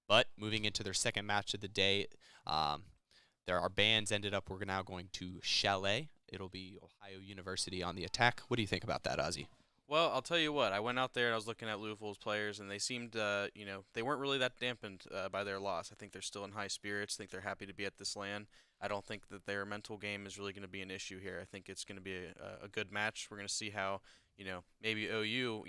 But moving into their second match of the day, our bands ended up, we're now going to Chalet. It'll be Ohio University on the attack. What do you think about that, Ozzy? Well, I'll tell you what. I went out there and I was looking at Louisville's players, and they seemed, they weren't really that dampened by their loss. I think they're still in high spirits. I think they're happy to be at this LAN. I don't think that their mental game is really going to be an issue here. I think it's going to be a good match. We're going to see how, maybe OU,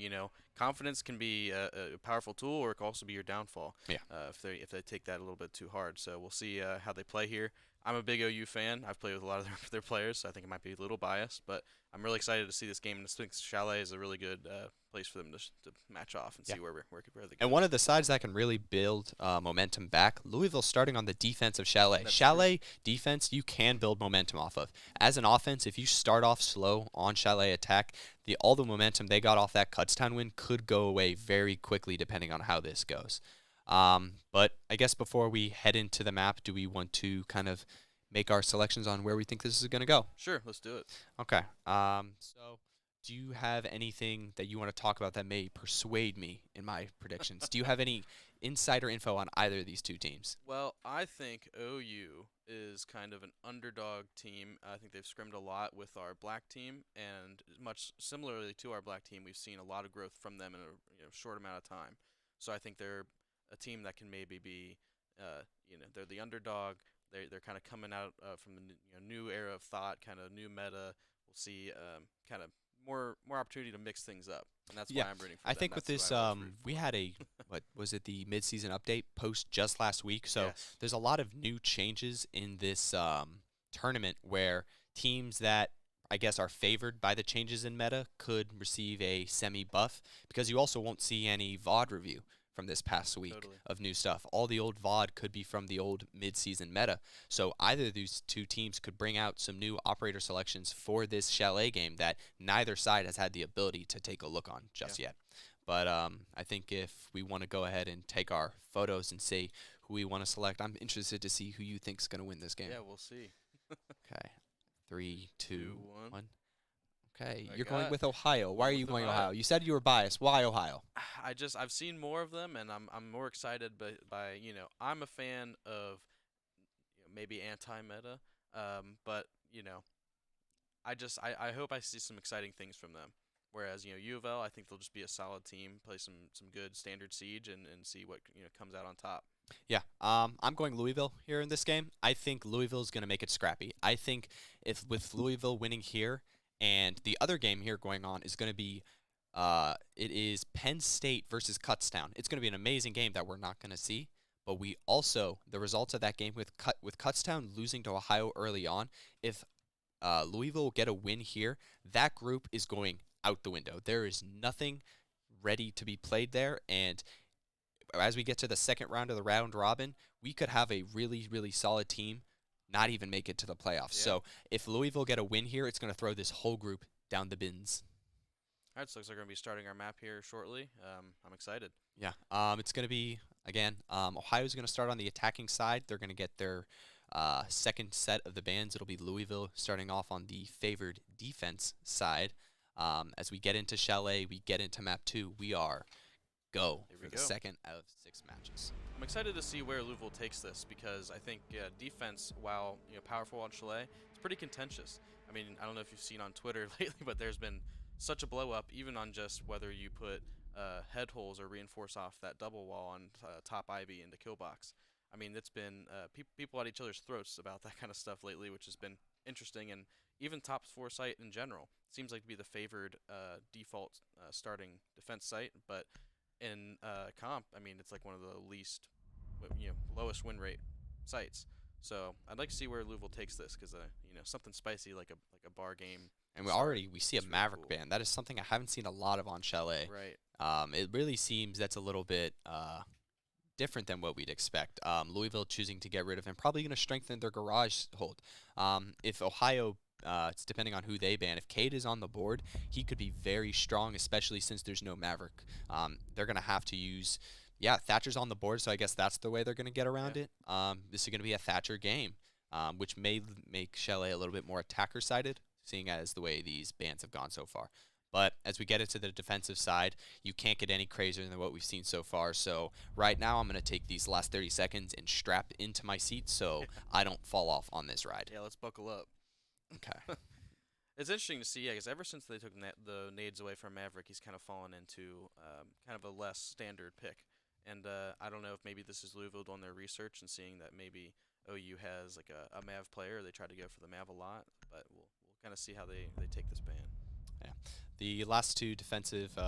confidence can be a powerful tool, or it can also be your downfall. Yeah. If they take that a little bit too hard. So we'll see how they play here. I'm a big OU fan. I've played with a lot of their players, so I think it might be a little biased, but I'm really excited to see this game. And I think Chalet is a really good place for them to match off and see where they go. And one of the sides that can really build momentum back, Louisville starting on the defense of Chalet. That's Chalet defense, you can build momentum off of. As an offense, if you start off slow on Chalet attack, all the momentum they got off that Kutztown win could go away very quickly depending on how this goes. But I guess before we head into the map, do we want to kind of make our selections on where we think this is going to go? Sure, let's do it. Okay. So do you have anything that you want to talk about that may persuade me in my predictions? Do you have any insider info on either of these two teams? Well, I think OU is kind of an underdog team. I think they've scrimmed a lot with our black team, and much similarly to our black team, we've seen a lot of growth from them in a short amount of time. So I think they're a team that can maybe be, they're the underdog. They're kind of coming out from the new era of thought, kind of new meta. We'll see kind of more opportunity to mix things up, and that's why I'm rooting for them. I think with this, we had what was it, the mid-season update post just last week. So Yes. there's a lot of new changes in this tournament where teams that I guess are favored by the changes in meta could receive a semi-buff, because you also won't see any VOD review from this past week of new stuff. All the old VOD could be from the old mid-season meta. So either of these two teams could bring out some new operator selections for this Chalet game that neither side has had the ability to take a look on just yet. But I think if we want to go ahead and take our photos and see who we want to select, I'm interested to see who you think is going to win this game. Yeah, we'll see. Okay. 3, 2, 1. Okay, I you're going got with Ohio. Why are you with going Ohio. Ohio? You said you were biased. Why Ohio? I've seen more of them, and I'm more excited by I'm a fan of maybe anti-meta, but I hope I see some exciting things from them. Whereas UofL, I think they'll just be a solid team, play some good standard siege, and see what comes out on top. Yeah, I'm going Louisville here in this game. I think Louisville's going to make it scrappy. I think if with Louisville winning here, and the other game here going on is going to be, it is Penn State versus Kutztown. It's going to be an amazing game that we're not going to see. But we also, the results of that game with Kutztown losing to Ohio early on, if Louisville will get a win here, that group is going out the window. There is nothing ready to be played there, and as we get to the second round of the round robin, we could have a really, really solid team not even make it to the playoffs. Yeah. So if Louisville get a win here, it's going to throw this whole group down the bins. All right, so looks like we're going to be starting our map here shortly. I'm excited. Yeah, it's going to be, again, Ohio's going to start on the attacking side. They're going to get their second set of the bands. It'll be Louisville starting off on the favored defense side. As we get into Chalet, we get into map 2. We are go Here for we the go. second of 6 matches. I'm excited to see where Louisville takes this, because I think defense, while powerful on Chalet, it's pretty contentious. I mean, I don't know if you've seen on Twitter lately, but there's been such a blow up, even on just whether you put head holes or reinforce off that double wall on top Ivy into kill box. I mean, it's been people at each other's throats about that kind of stuff lately, which has been interesting. And even top 4 site in general seems like to be the favored default starting defense site, but in comp, I mean, it's like one of the least, lowest win rate sites. So I'd like to see where Louisville takes this because something spicy like a bar game. And start we see a is really Maverick cool. ban. That is something I haven't seen a lot of on Chalet. Right. It really seems that's a little bit different than what we'd expect. Louisville choosing to get rid of him, probably going to strengthen their garage hold. If Ohio, it's depending on who they ban. If Cade is on the board, he could be very strong, especially since there's no Maverick. They're going to have to use, Thatcher's on the board, so I guess that's the way they're going to get around it. This is going to be a Thatcher game, which may make Chalet a little bit more attacker-sided, seeing as the way these bans have gone so far. But as we get into the defensive side, you can't get any crazier than what we've seen so far. So right now I'm going to take these last 30 seconds and strap into my seat so I don't fall off on this ride. Yeah, let's buckle up. Okay. It's interesting to see, because ever since they took the nades away from Maverick, he's kind of fallen into kind of a less standard pick. And I don't know if maybe this is Louisville doing their research and seeing that maybe OU has like a Mav player. They try to go for the Mav a lot, but we'll kind of see how they take this ban. Yeah. The last two defensive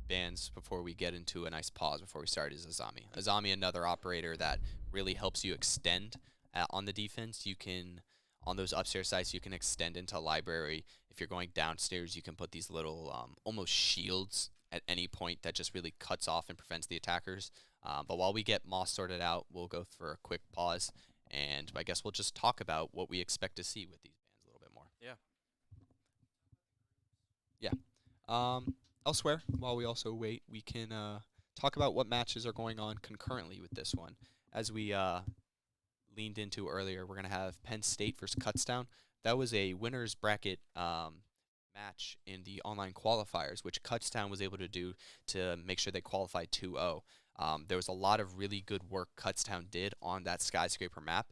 bans before we get into a nice pause before we start is Azami. Azami, another operator that really helps you extend on the defense. You can, on those upstairs sites, you can extend into a library. If you're going downstairs, you can put these little almost shields at any point that just really cuts off and prevents the attackers. But while we get Moss sorted out, we'll go for a quick pause, and I guess we'll just talk about what we expect to see with these bans a little bit more. Yeah. Elsewhere, while we also wait, we can talk about what matches are going on concurrently with this one. As we leaned into earlier, we're going to have Penn State versus Kutztown. That was a winner's bracket match in the online qualifiers, which Kutztown was able to do to make sure they qualified 2-0. There was a lot of really good work Kutztown did on that skyscraper map.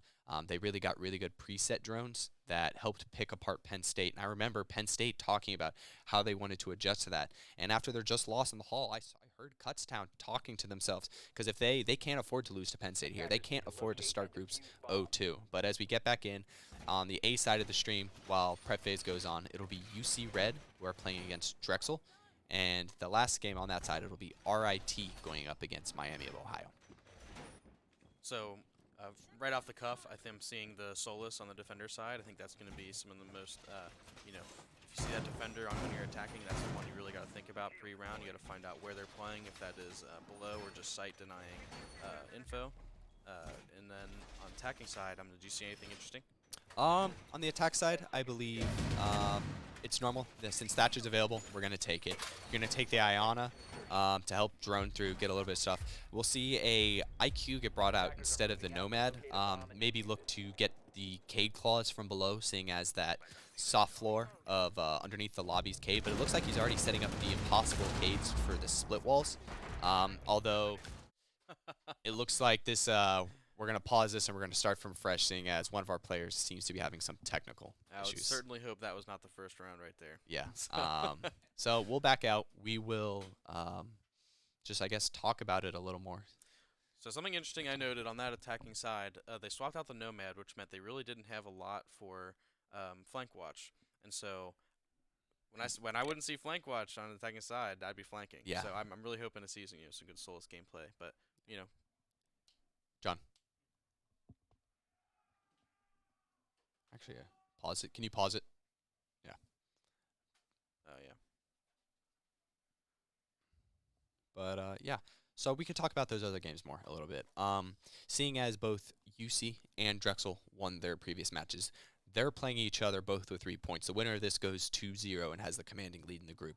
They really got really good preset drones that helped pick apart Penn State. And I remember Penn State talking about how they wanted to adjust to that. And after their just loss in the hall, I heard Kutztown talking to themselves, because if they can't afford to lose to Penn State here. They can't afford to start groups 0-2. But as we get back in, on the A side of the stream, while prep phase goes on, it'll be UC Red, who are playing against Drexel. And the last game on that side, it'll be RIT going up against Miami of Ohio. So right off the cuff, I think I'm seeing the Solus on the defender side. I think that's going to be some of the most, if you see that defender on when you're attacking, that's the one you really got to think about pre-round. You got to find out where they're playing, if that is below or just site denying info. And then on the attacking side, do you see anything interesting? On the attack side, I believe it's normal. Since Thatcher's available, we're going to take it. You're going to take the Iona to help drone through, get a little bit of stuff. We'll see a IQ get brought out instead of the Nomad. Maybe look to get the Cade claws from below, seeing as that soft floor of underneath the lobby's Cade. But it looks like he's already setting up the impossible Cades for the split walls. Although it looks like this... we're going to pause this and we're going to start from fresh, seeing as one of our players seems to be having some technical I would issues. certainly hope that was not the first round right there. Yeah. So we'll back out. We will just, I guess, talk about it a little more. So something interesting I noted on that attacking side, they swapped out the Nomad, which meant they really didn't have a lot for flank watch. And so when I wouldn't see flank watch on the attacking side, I'd be flanking. Yeah. So I'm really hoping to see some good Solus gameplay. But, John. Actually, pause it. Can you pause it? Yeah. yeah. But, yeah. So we could talk about those other games more a little bit. Seeing as both UC and Drexel won their previous matches, they're playing each other both with 3 points. The winner of this goes 2-0 and has the commanding lead in the group.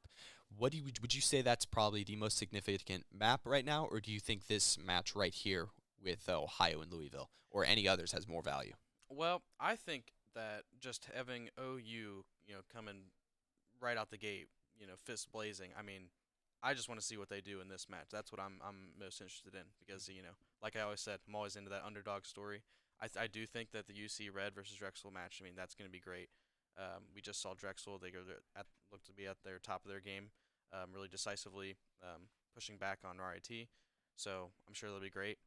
Would you say that's probably the most significant map right now, or do you think this match right here with Ohio and Louisville or any others has more value? Well, I think that just having OU, coming right out the gate, fist blazing. I mean, I just want to see what they do in this match. That's what I'm most interested in because, like I always said, I'm always into that underdog story. I do think that the UC Red versus Drexel match, that's going to be great. We just saw Drexel. They look to be at their top of their game, really decisively pushing back on RIT. So I'm sure they'll be great.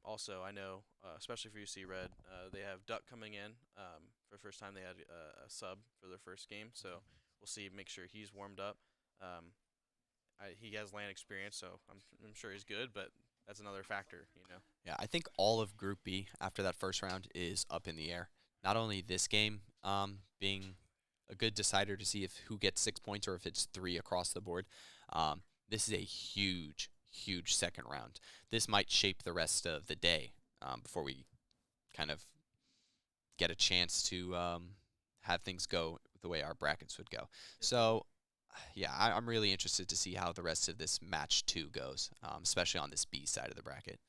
Also, I know, especially for UC Red, they have Duck coming in. For the first time, they had a sub for their first game. So we'll see, make sure he's warmed up. he has LAN experience, so I'm sure he's good, but that's another factor, you know. Yeah, I think all of Group B after that first round is up in the air. Not only this game being a good decider to see if who gets 6 points or if it's 3 across the board. This is a huge, huge second round. This might shape the rest of the day before we kind of get a chance to have things go the way our brackets would go. So, yeah, I'm really interested to see how the rest of this match 2 goes, especially on this B side of the bracket.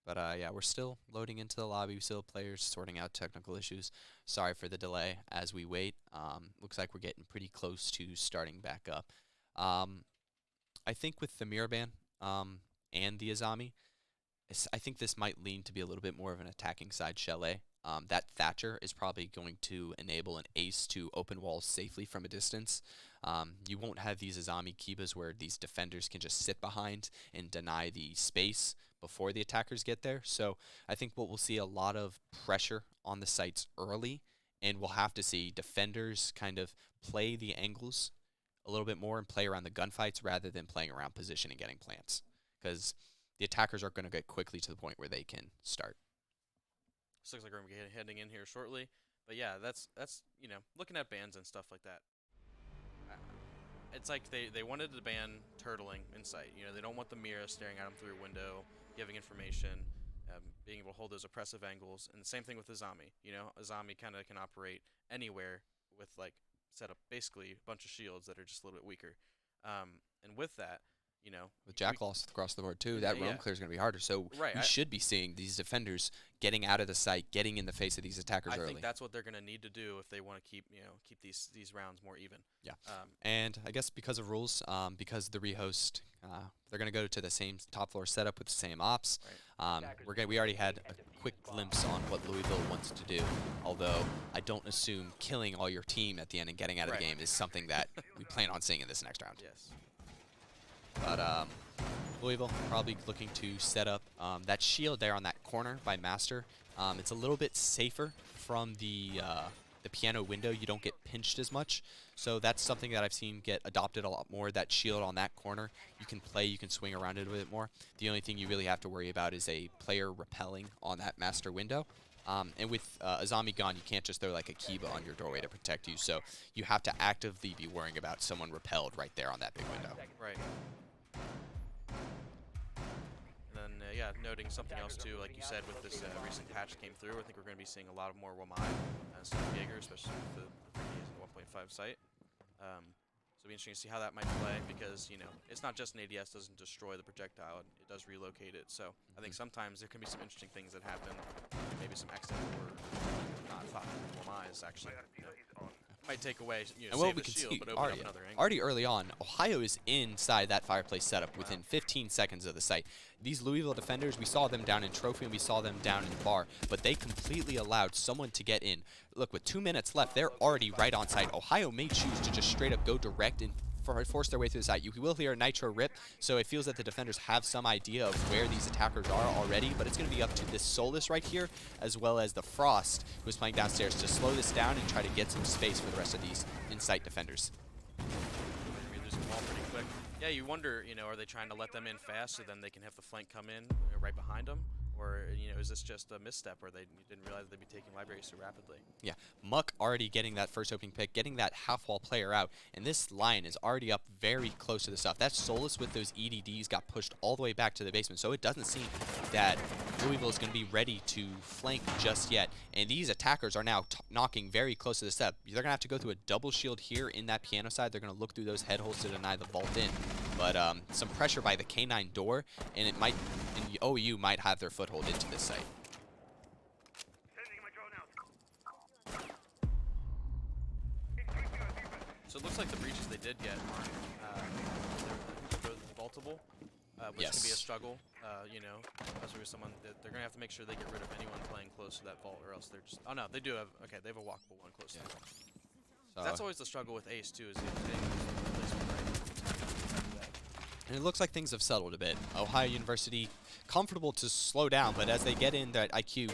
But yeah, we're still loading into the lobby. We still have players sorting out technical issues. Sorry for the delay as we wait. Looks like we're getting pretty close to starting back up. I think with the Miraban and the Azami, I think this might lean to be a little bit more of an attacking side chalet. That Thatcher is probably going to enable an ace to open walls safely from a distance. You won't have these Azami Kibas where these defenders can just sit behind and deny the space before the attackers get there. So I think what we'll see a lot of pressure on the sites early, and we'll have to see defenders kind of play the angles a little bit more and play around the gunfights rather than playing around position and getting plants. Because the attackers are going to get quickly to the point where they can start. So looks like we're going to be heading in here shortly. But yeah, that's you know, looking at bans and stuff like that. It's like they wanted to ban turtling in sight. You know, they don't want the Mira staring at them through a window, giving information, being able to hold those oppressive angles. And the same thing with Azami. You know, Azami kind of can operate anywhere with, like, set up basically a bunch of shields that are just a little bit weaker. And with that, you know, with Jack lost across the board too, that roam clear is going to be harder. So we should be seeing these defenders getting out of the site, getting in the face of these attackers early. I think that's what they're going to need to do if they want to keep these rounds more even. Yeah. And I guess because of rules, because the rehost, they're going to go to the same top floor setup with the same ops. Right. We already had a quick glimpse on what Louisville wants to do. Although I don't assume killing all your team at the end and getting out of the game is something that we plan on seeing in this next round. Yes. But Louisville probably looking to set up that shield there on that corner by Master. It's a little bit safer from the piano window. You don't get pinched as much. So that's something that I've seen get adopted a lot more, that shield on that corner. You can play, you can swing around it a bit more. The only thing you really have to worry about is a player repelling on that Master window. And with Azami gone, you can't just throw like a Kiba on your doorway to protect you. So you have to actively be worrying about someone repelled right there on that big window. Right. Yeah, noting something else too, like you said, with this recent patch came through, I think we're going to be seeing a lot of more Wamai instead of Jaeger, especially with the 1.5 site. So it'll be interesting to see how that might play because, you know, it's not just an ADS doesn't destroy the projectile, it does relocate it. So I think sometimes there can be some interesting things that happen, maybe some accident or not thought Wamai is actually, you know, might take away, you know, and what save we the can shield, see but open up another angle. already early on, Ohio is inside that fireplace setup within 15 seconds of the site. These Louisville defenders, we saw them down in Trophy and we saw them down in Bar, but they completely allowed someone to get in. Look, with 2 minutes left, they're already right on site. Ohio may choose to just straight up go direct and force their way through the site. You will hear a Nitro rip, so it feels that the defenders have some idea of where these attackers are already, but it's going to be up to this Solus right here, as well as the Frost, who's playing downstairs, to slow this down and try to get some space for the rest of these in-site defenders. You're losing the ball pretty quick. Yeah, you wonder, you know, are they trying to let them in fast so then they can have the flank come in right behind them? Or, you know, is this just a misstep where they didn't realize they'd be taking libraries so rapidly? Yeah, Muck already getting that first opening pick, getting that half-wall player out, and this line is already up very close to the stuff. That Solus with those EDDs got pushed all the way back to the basement, so it doesn't seem that Louisville is going to be ready to flank just yet. And these attackers are now knocking very close to the step. They're going to have to go through a double shield here in that piano side. They're going to look through those head holes to deny the vault in. But some pressure by the K9 door, and it might, and the OU might have their foothold into this site. So it looks like the breaches they did get they're vaultable, which can be a struggle. You know, as we were someone that they're gonna have to make sure they get rid of anyone playing close to that vault, or else they're just. Oh no, they do have. Okay, they have a walkable one close to the vault. So that's always the struggle with Ace too, is getting placement right. And it looks like things have settled a bit. Ohio University comfortable to slow down, but as they get in that IQ,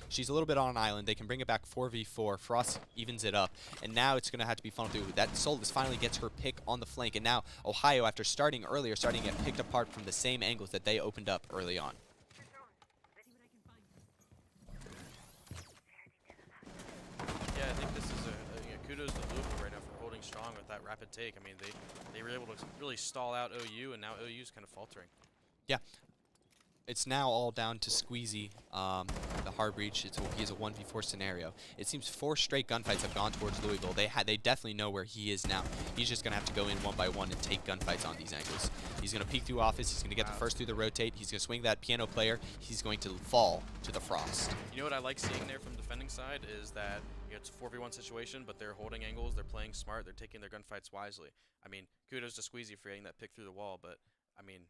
she's a little bit on an island. They can bring it back 4v4. Frost evens it up, and now it's going to have to be funneled through. That Solus finally gets her pick on the flank, and now Ohio, after starting earlier, starting to get picked apart from the same angles that they opened up early on. Yeah, I think this is kudos to Louisville right now for holding strong with that rapid take. I mean, they were able to really stall out OU, and now OU's kind of faltering. Yeah. It's now all down to Squeezy, the hard breach. He's a 1v4 scenario. It seems 4 straight gunfights have gone towards Louisville. They definitely know where he is now. He's just gonna have to go in one by one and take gunfights on these angles. He's gonna peek through office. He's gonna get the first through the rotate. He's gonna swing that piano player. He's going to fall to the Frost. You know what I like seeing there from defending side is that it's a 4v1 situation, but they're holding angles. They're playing smart. They're taking their gunfights wisely. I mean, kudos to Squeezy for getting that pick through the wall, but I mean,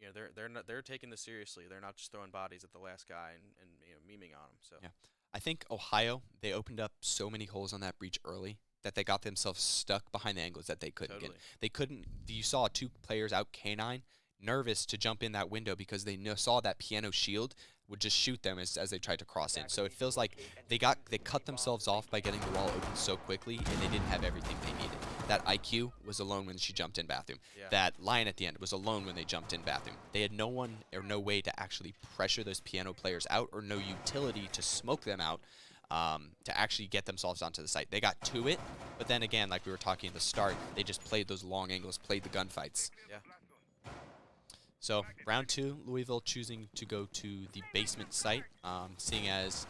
you know, they're taking this seriously. They're not just throwing bodies at the last guy and you know, memeing on him. So yeah, I think Ohio, they opened up so many holes on that breach early that they got themselves stuck behind the angles that they couldn't get. They couldn't. You saw 2 players out K9, nervous to jump in that window because they saw that piano shield would just shoot them as they tried to cross in. So it feels like they cut themselves off by getting the wall open so quickly, and they didn't have everything they needed. That IQ was alone when she jumped in bathroom. Yeah. That Lion at the end was alone when they jumped in bathroom. They had no one or no way to actually pressure those piano players out, or no utility to smoke them out to actually get themselves onto the site. They got to it, but then again, like we were talking at the start, they just played those long angles, played the gunfights. yeah. So round 2, Louisville choosing to go to the basement site, seeing as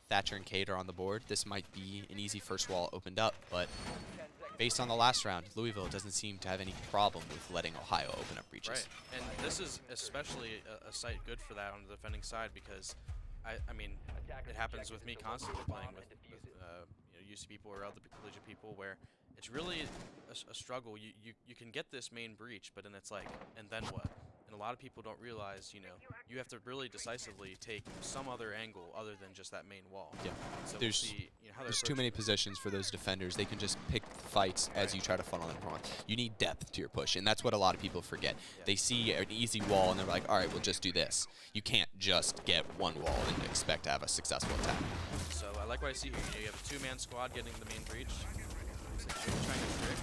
Thatcher and Cade are on the board. This might be an easy first wall opened up, but based on the last round, Louisville doesn't seem to have any problem with letting Ohio open up breaches. Right, and this is especially a site good for that on the defending side because, I mean, it happens with me constantly playing with you know, UC people or other collegiate people where it's really a struggle. You can get this main breach, but then it's like, and then what? And a lot of people don't realize, you know, you have to really decisively take some other angle other than just that main wall. Yeah, So there's we'll see, you know, how too many positions for those defenders. They can just pick fights as you try to funnel them wrong. You need depth to your push, and that's what a lot of people forget. Yeah. They see an easy wall, and they're like, all right, we'll just do this. You can't just get one wall and expect to have a successful attack. So I like what I see here. You have a 2-man squad getting the main breach. Looks like they're trying to trick.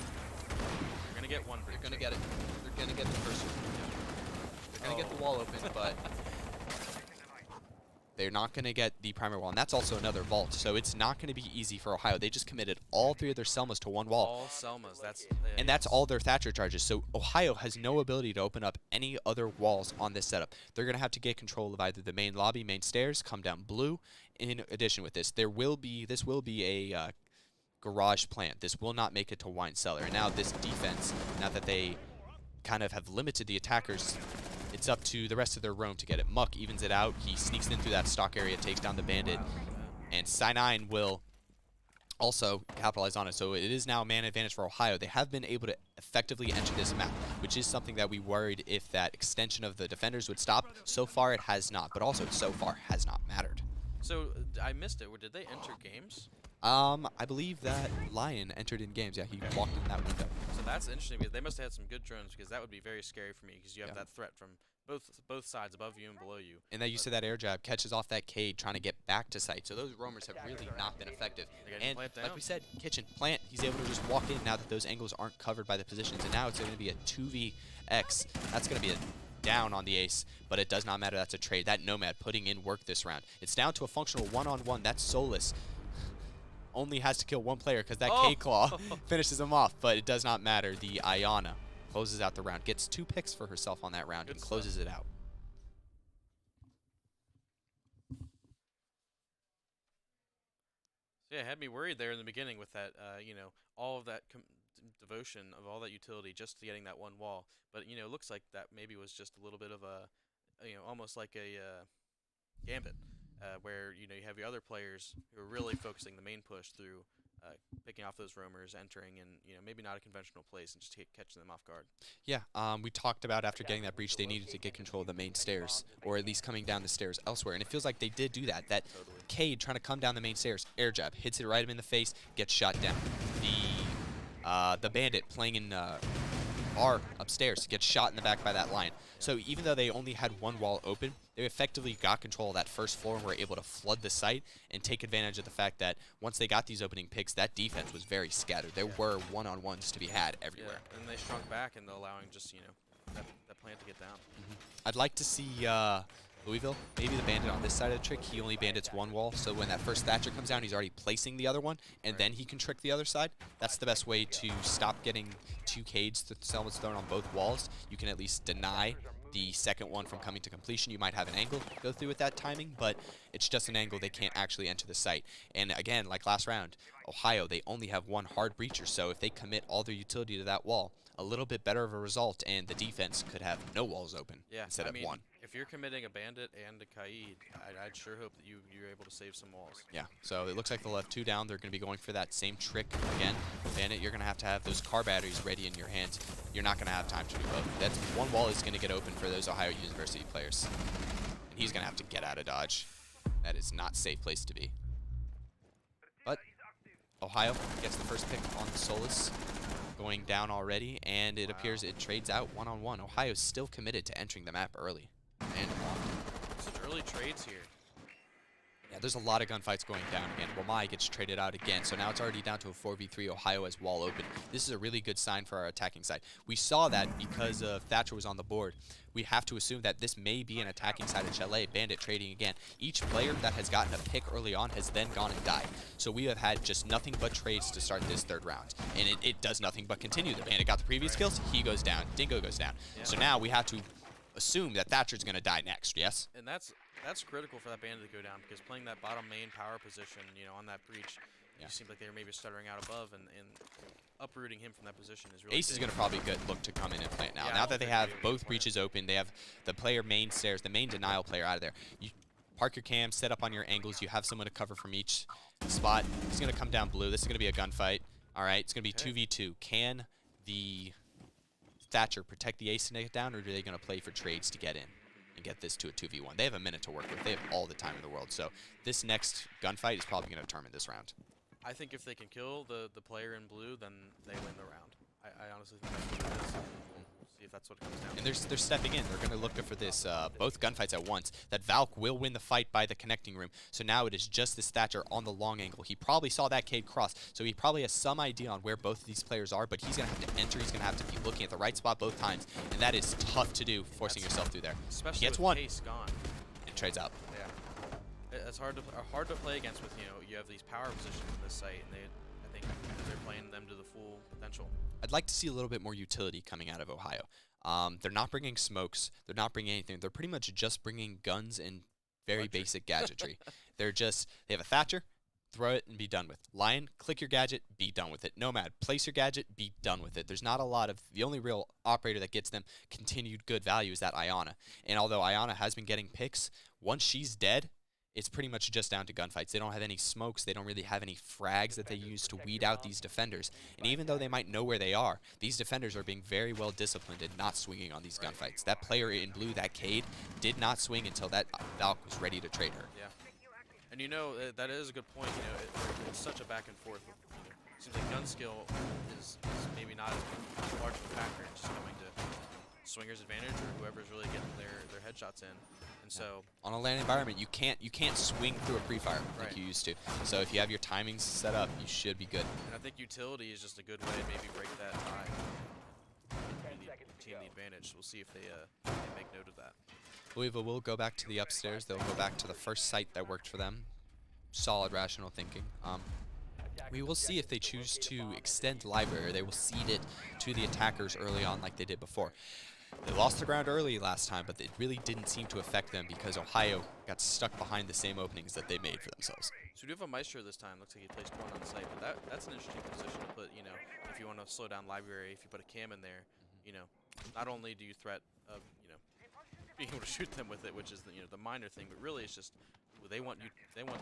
You're gonna get one breach. They're going to get it. They're going to get the first one. They're going to get the wall open, but they're not going to get the primary wall. And that's also another vault, so it's not going to be easy for Ohio. They just committed all 3 of their Selmas to one wall. All Selmas. And that's all their Thatcher charges. So Ohio has no ability to open up any other walls on this setup. They're going to have to get control of either the main lobby, main stairs, come down blue. In addition with this, this will be a garage plant. This will not make it to wine cellar. And now this defense, now that they kind of have limited the attackers, it's up to the rest of their roam to get it. Muck evens it out. He sneaks in through that stock area, takes down the bandit. And Cyanine will also capitalize on it. So it is now a man advantage for Ohio. They have been able to effectively enter this map, which is something that we worried if that extension of the defenders would stop. So far it has not, but also so far has not mattered. So I missed it. Did they enter games? I believe that Lion entered in games. Yeah, he walked in that window. So that's interesting because they must have had some good drones because that would be very scary for me because you have that threat from both sides, above you and below you. And that use of that air jab catches off that Cade trying to get back to site. So those roamers have really not been effective. And like we said, Kitchen, plant, he's able to just walk in now that those angles aren't covered by the positions. And now it's going to be a 2vx. That's going to be a down on the ace, but it does not matter. That's a trade. That Nomad putting in work this round. It's down to a functional one-on-one. That Solus only has to kill one player because that K-Claw finishes him off, but it does not matter. The Ayana closes out the round, gets 2 picks for herself on that round, and closes it out. Yeah, it had me worried there in the beginning with that, you know, all of that devotion of all that utility just to getting that one wall. But, you know, it looks like that maybe was just a little bit of a, you know, almost like a gambit. Where, you know, you have your other players who are really focusing the main push through picking off those roamers, entering in, you know, maybe not a conventional place and just catching them off guard. Yeah, we talked about after getting that breach, they needed to get control of the main stairs, or at least coming down the stairs elsewhere. And it feels like they did do that. That Cade trying to come down the main stairs, air jab, hits it right in the face, gets shot down. The Bandit playing in are upstairs, gets shot in the back by that line. So even though they only had one wall open, they effectively got control of that first floor and were able to flood the site and take advantage of the fact that once they got these opening picks, that defense was very scattered. There were one-on-ones to be had everywhere. Yeah, and they shrunk back and allowing just, that plant to get down. I'd like to see Louisville, maybe the bandit on this side of the trick. He only bandits one wall, so when that first Thatcher comes down, he's already placing the other one, and then he can trick the other side. That's the best way to stop getting 2 Cades helmets thrown on both walls. You can at least deny the second one from coming to completion. You might have an angle go through with that timing, but it's just an angle. They can't actually enter the site. And again, like last round, Ohio, they only have one hard breacher, so if they commit all their utility to that wall, a little bit better of a result, and the defense could have no walls open instead of one. If you're committing a bandit and a Kaid, I'd sure hope that you're able to save some walls. Yeah, so it looks like they'll have 2 down. They're going to be going for that same trick again. Bandit, you're going to have those car batteries ready in your hands. You're not going to have time to do both. That's one wall is going to get open for those Ohio University players. And he's going to have to get out of dodge. That is not a safe place to be. But Ohio gets the first pick on the Solus. Going down already, and it appears it trades out one-on-one. Ohio's still committed to entering the map early. And Such early trades here. yeah, there's a lot of gunfights going down again. Wamai gets traded out again, so now it's already down to a 4v3. Ohio has wall open. This is a really good sign for our attacking side. We saw that because Thatcher was on the board. We have to assume that this may be an attacking side of Chalet. Bandit trading again. Each player that has gotten a pick early on has then gone and died. So we have had just nothing but trades to start this third round. And it does nothing but continue. The Bandit got the previous kills. He goes down. Dingo goes down. Yeah. So now we have to assume that Thatcher's going to die next, yes? And that's critical for that bandit to go down, because playing that bottom main power position, on that breach, it seemed like they were maybe stuttering out above, and uprooting him from that position is really Ace is going to probably look to come in and plant now. Yeah, Now that they have both breaches open, they have the player main stairs, the main denial player out of there. You park your cam, set up on your angles. You have someone to cover from each spot. He's going to come down blue. This is going to be a gunfight. All right, it's going to be 2v2. Can the Thatcher protect the ace and get down, or are they going to play for trades to get in and get this to a 2v1? They have a minute to work with. They have all the time in the world. So this next gunfight is probably going to determine this round. I think if they can kill the player in blue, then they win the round. I honestly think that's what it is. We'll see if that's what it comes down to. And they're stepping in. They're going to look for this, both gunfights at once. That Valk will win the fight by the connecting room. So now it is just this Thatcher on the long angle. He probably saw that Cade cross, so he probably has some idea on where both of these players are, but he's going to have to enter. He's going to have to be looking at the right spot both times, and that is tough to do, forcing yourself through there. Especially He gets with one. Case gone. And trades out. Yeah. It's hard to play against with, you have these power positions in this site, and I think they're playing them to the full potential. I'd like to see a little bit more utility coming out of Ohio. They're not bringing smokes. They're not bringing anything. They're pretty much just bringing guns and very basic gadgetry. They have a Thatcher, throw it and be done with. Lion, click your gadget, be done with it. Nomad, place your gadget, be done with it. There's not a lot of, the only real operator that gets them continued good value is that Iana. And although Iana has been getting picks, once she's dead, it's pretty much just down to gunfights. They don't have any smokes. They don't really have any frags that they use to weed out these defenders. And even though they might know where they are, these defenders are being very well disciplined and not swinging on these gunfights. That player in blue, that Cade, did not swing until that Valk was ready to trade her. Yeah. And that is a good point. It's such a back and forth. It seems like gun skill is maybe not as large of a factor. It's just coming to swinger's advantage or whoever's really getting their headshots in. And so on a LAN environment, you can't swing through a pre-fire like you used to. So if you have your timings set up, you should be good. And I think utility is just a good way to maybe break that tie. Team the advantage. We'll see if they make note of that. Louisville will go back to the upstairs. They'll go back to the first site that worked for them. Solid rational thinking. We will see if they choose to extend library. They will cede it to the attackers early on like they did before. They lost the ground early last time, but it really didn't seem to affect them because Ohio got stuck behind the same openings that they made for themselves. So we do have a Maestro this time. Looks like he placed one on site, but that's an interesting position to put, if you want to slow down library, if you put a cam in there, not only do you threat of, being able to shoot them with it, which is the minor thing, but really it's just they want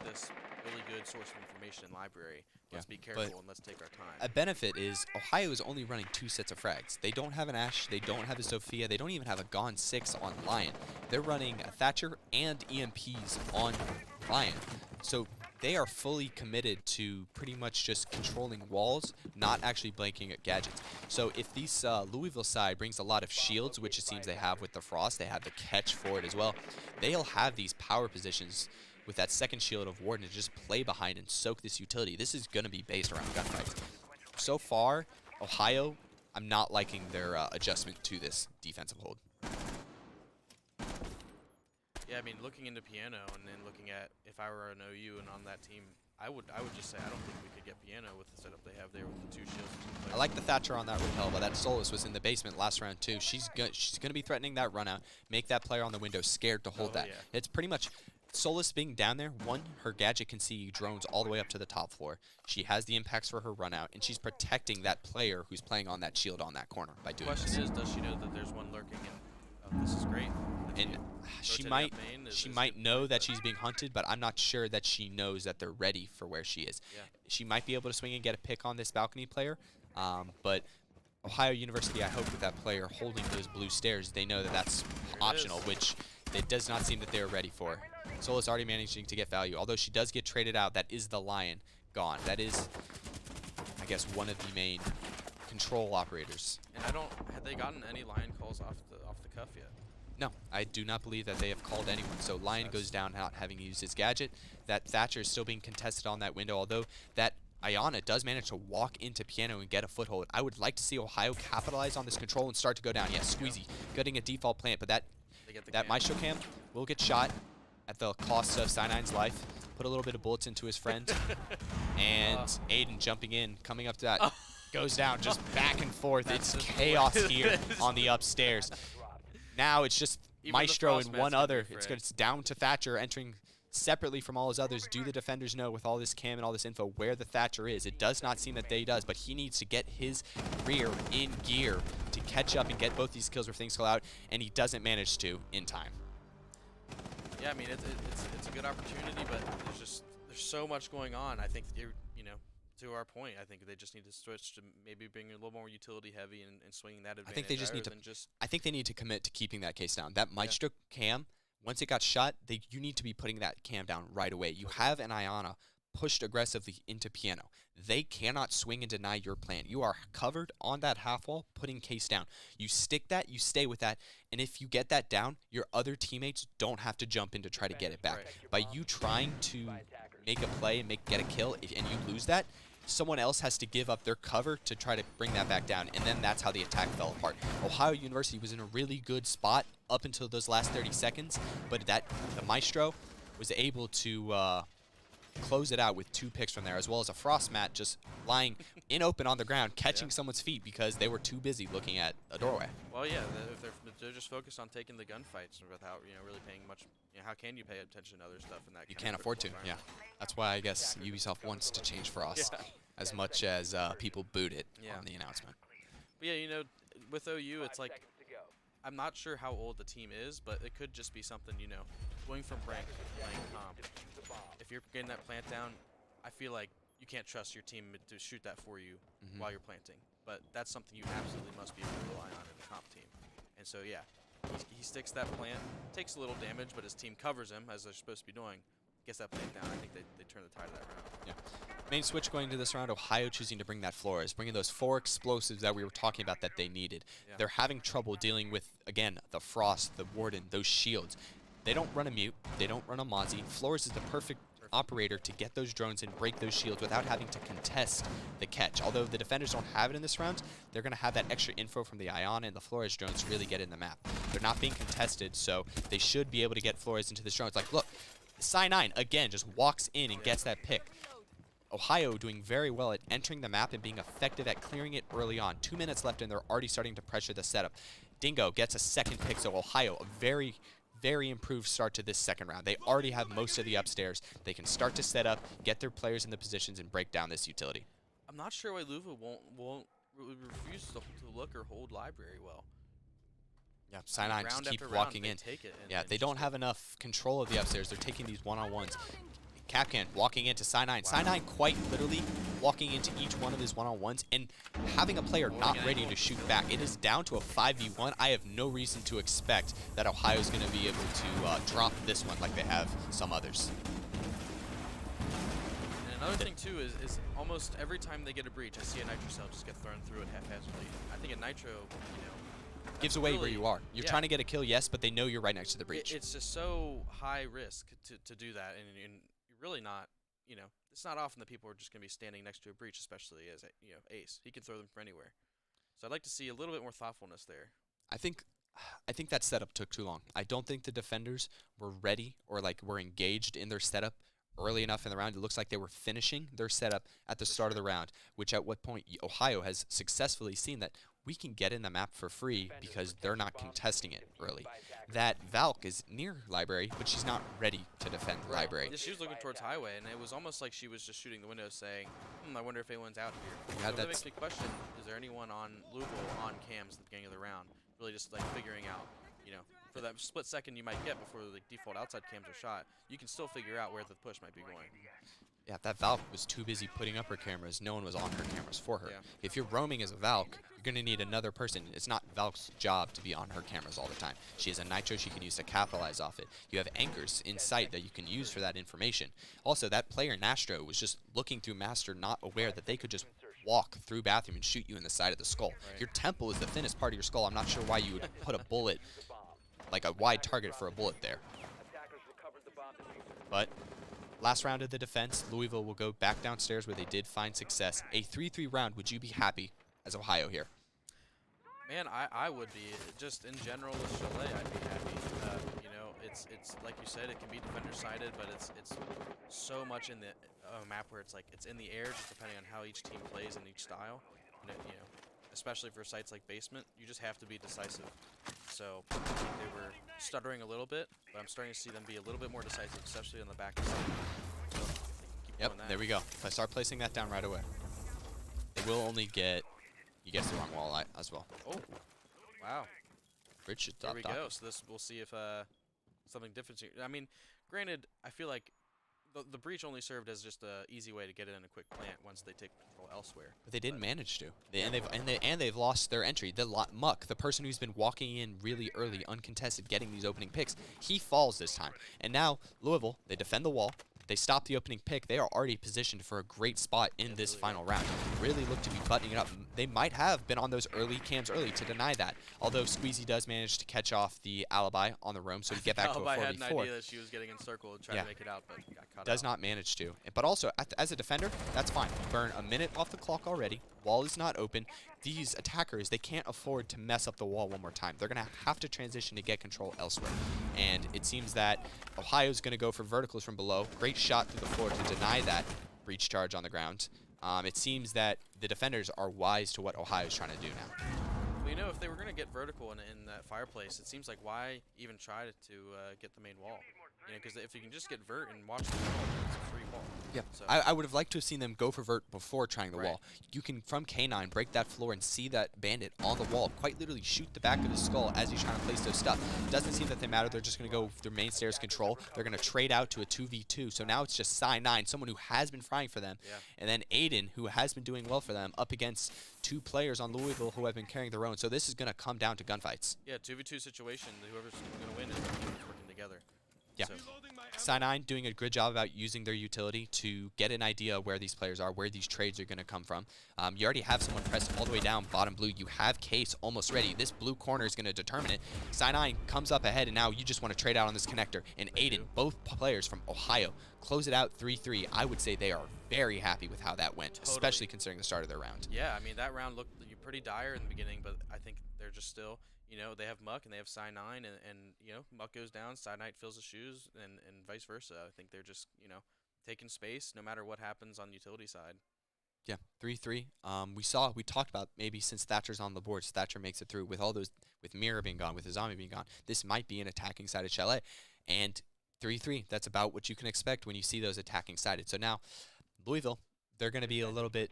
this really good source of information in library. Let's be careful and let's take our time. A benefit is Ohio is only running 2 sets of frags. They don't have an Ash, they don't have a Sophia, they don't even have a Gone 6 on Lion. They're running a Thatcher and EMPs on Lion. So they are fully committed to pretty much just controlling walls, not actually blanking at gadgets. So if these Louisville side brings a lot of shields, which it seems they have with the Frost, they have the catch for it as well, they'll have these power positions with that second shield of Warden to just play behind and soak this utility. This is going to be based around gunfights. So far, Ohio, I'm not liking their adjustment to this defensive hold. Yeah, I mean, looking into Piano and then looking at if I were an OU and on that team, I would just say I don't think we could get Piano with the setup they have there with the 2 shields. I like the Thatcher on that rappel, but that Solus was in the basement last round too. She's going to be threatening that run out, make that player on the window scared to hold that. Yeah. It's pretty much Solus being down there. One, her gadget can see drones all the way up to the top floor. She has the impacts for her run out, and she's protecting that player who's playing on that shield on that corner by doing this. The question is, does she know that there's one lurking? And this is great. And she might know that she's being hunted, but I'm not sure that she knows that they're ready for where she is. Yeah. She might be able to swing and get a pick on this balcony player, but Ohio University, I hope with that player holding those blue stairs, they know that that's optional, which it does not seem that they're ready for. Sola's already managing to get value, although she does get traded out. That is the Lion gone. That is, I guess, one of the main control operators. And have they gotten any Lion calls off the cuff yet? No, I do not believe that they have called anyone. So Lion goes down not having used his gadget. That Thatcher is still being contested on that window, although that Ayana does manage to walk into Piano and get a foothold. I would like to see Ohio capitalize on this control and start to go down. Yeah, Squeezy getting a default plant, but that Maestro cam will get shot at the cost of Cynine's life. Put a little bit of bullets into his friend. And Aiden jumping in, coming up to that. Goes down, just back and forth. It's chaos here on the upstairs. Now it's just Maestro and one other. It's down to Thatcher entering separately from all his others. Do the defenders know with all this cam and all this info where the Thatcher is? It does not seem that they does, but he needs to get his rear in gear to catch up and get both these kills where things go out, and he doesn't manage to in time. Yeah, I mean it's a good opportunity, but there's so much going on. I think to our point, I think they just need to switch to maybe being a little more utility heavy and swinging that advantage. I think they just need to. I think they need to commit to keeping that case down. That Maestro cam, once it got shot, you need to be putting that cam down right away. You have an Ayana pushed aggressively into Piano. They cannot swing and deny your plan. You are covered on that half wall, putting case down. You stick that, you stay with that, and if you get that down, your other teammates don't have to jump in to try to get it back. By you trying to make a play and get a kill, and you lose that, someone else has to give up their cover to try to bring that back down, and then that's how the attack fell apart. Ohio University was in a really good spot up until those last 30 seconds, but the Maestro was able to close it out with 2 picks from there, as well as a Frost mat just lying in open on the ground, catching someone's feet because they were too busy looking at a doorway. Well, yeah, if they're just focused on taking the gunfights without really paying much. How can you pay attention to other stuff in that? You can't afford to. Yeah, that's why I guess Ubisoft wants to change Frost as much as people booed it on the announcement. But yeah, with OU, it's like I'm not sure how old the team is, but it could just be something going from rank playing comp. If you're getting that plant down, I feel like you can't trust your team to shoot that for you while you're planting. But that's something you absolutely must be able to rely on in the comp team. And so, yeah, he sticks that plant, takes a little damage, but his team covers him, as they're supposed to be doing, gets that plant down. I think they turn the tide of that round. Yeah. Main switch going to this round, Ohio choosing to bring that Flores, bringing those 4 explosives that we were talking about that they needed. Yeah. They're having trouble dealing with, again, the Frost, the Warden, those shields. They don't run a Mute. They don't run a Mozzie. Flores is the perfect operator to get those drones and break those shields without having to contest the catch. Although the defenders don't have it in this round, they're going to have that extra info from the Ion and the Flores drones to really get in the map. They're not being contested, so they should be able to get Flores into this drone. It's like, look, Cyanine, again, just walks in and gets that pick. Ohio doing very well at entering the map and being effective at clearing it early on. 2 minutes left, and they're already starting to pressure the setup. Dingo gets a second pick, so Ohio, a very improved start to this second round. They already have most of the upstairs. They can start to set up, get their players in the positions, and break down this utility. I'm not sure why Louisville won't refuse to look or hold library well. Yeah, Cyanine just keep walking in. Yeah, they don't have enough control of the upstairs. They're taking these one-on-ones. Capcan walking into Cyanine. Cyanine quite literally walking into each one of his one-on-ones and having a player not ready to shoot back. It is down to a 5v1. I have no reason to expect that Ohio's going to be able to drop this one like they have some others. Another thing too is almost every time they get a breach, I see a nitro cell just get thrown through it haphazardly. I think a nitro, Gives away where really- you are. You're yeah. trying to get a kill, yes, but they know you're right next to the breach. it's just so high risk to do that, and you're really not, it's not often that people are just going to be standing next to a breach, especially as a, ace. He can throw them from anywhere. So I'd like to see a little bit more thoughtfulness there. I think that setup took too long. I don't think the defenders were ready or were engaged in their setup early enough in the round. It looks like they were finishing their setup at the start of the round, which at what point Ohio has successfully seen that we can get in the map for free because they're not contesting it early. That Valk is near library, but she's not ready to defend the library. Yeah, she was looking towards highway, and it was almost like she was just shooting the window saying, I wonder if anyone's out here. Yeah, So that that's makes me question, is there anyone on Louisville on cams at the beginning of the round? Really just figuring out, for that split second you might get before the default outside cams are shot, you can still figure out where the push might be going. Yeah, that Valk was too busy putting up her cameras. No one was on her cameras for her. Yeah. If you're roaming as a Valk, you're going to need another person. It's not Valk's job to be on her cameras all the time. She has a nitro she can use to capitalize off it. You have anchors in sight that you can use for that information. Also, that player, Nastro, was just looking through Master, not aware that they could just walk through bathroom and shoot you in the side of the skull. Right. Your temple is the thinnest part of your skull. I'm not sure why you would put a bullet, like a wide target for a bullet there. But last round of the defense, Louisville will go back downstairs where they did find success. A 3-3 round, would you be happy as Ohio here? Man, I would be. Just in general with Chalet, I'd be happy. It's like you said, it can be defender-sided, but it's so much in the map where it's in the air, just depending on how each team plays in each style. And especially for sites like basement, you just have to be decisive. So I think they were stuttering a little bit, but I'm starting to see them be a little bit more decisive, especially on the back side. So if they can keep Yep, doing that. there we go. If I start placing that down right away, they will only get, you guessed the wrong wall as well. Oh, wow. Rich should There stop we talking. go. So we'll see if something different. I mean, granted, I feel like the breach only served as just a easy way to get it in a quick plant once they take control elsewhere. But they didn't manage to. They've lost their entry. Muck, the person who's been walking in really early, uncontested, getting these opening picks, he falls this time. And now Louisville, they defend the wall. They stop the opening pick. They are already positioned for a great spot in this final round. Really look to be buttoning it up. They might have been on those early cams early to deny that. Although Squeezy does manage to catch off the alibi on the roam, so we get back to a 4v4. Alibi had an idea that she was getting encircled, trying to make it out, but got caught Does out. not manage to. But also, as a defender, that's fine. You burn a minute off the clock already. Wall is not open. These attackers, they can't afford to mess up the wall one more time. They're going to have to transition to get control elsewhere. And it seems that Ohio's going to go for verticals from below. Great shot through the floor to deny that breach charge on the ground. It seems that the defenders are wise to what Ohio's trying to do now. Well, if they were going to get vertical in that fireplace, it seems like why even try to get the main wall? Because if you can just get vert and watch the wall, it's a free wall. Yeah, So I would have liked to have seen them go for vert before trying the Right. wall. You can, from K9, break that floor and see that bandit on the wall, quite literally shoot the back of his skull as he's trying to place those stuff. Doesn't seem that they matter. They're just going to go their main stairs control. They're going to trade out to a 2v2. So now it's just Psy9, someone who has been frying for them. Yeah. And then Aiden, who has been doing well for them, up against two players on Louisville who have been carrying their own. So this is going to come down to gunfights. Yeah, 2v2 situation, whoever's going to win is working together. Yeah. So, Psy9 doing a good job about using their utility to get an idea of where these players are, where these trades are going to come from. You already have someone pressed all the way down bottom blue. You have Case almost ready. This blue corner is going to determine it. Psy9 comes up ahead, and now you just want to trade out on this connector. And Aiden, both players from Ohio, close it out 3-3. I would say they are very happy with how that went, especially considering the start of their round. yeah, I mean, that round looked pretty dire in the beginning, but I think they're just still, they have Muck and they have Psy9, and Muck goes down, Psy9 fills his shoes, and vice versa. I think they're just, taking space no matter what happens on the utility side. Yeah, 3-3. We talked about maybe since Thatcher's on the board, Thatcher makes it through with all those, with Mirror being gone, with Izami being gone. This might be an attacking sided Chalet. And 3-3, that's about what you can expect when you see those attacking sided. So now, Louisville, they're going to be a little bit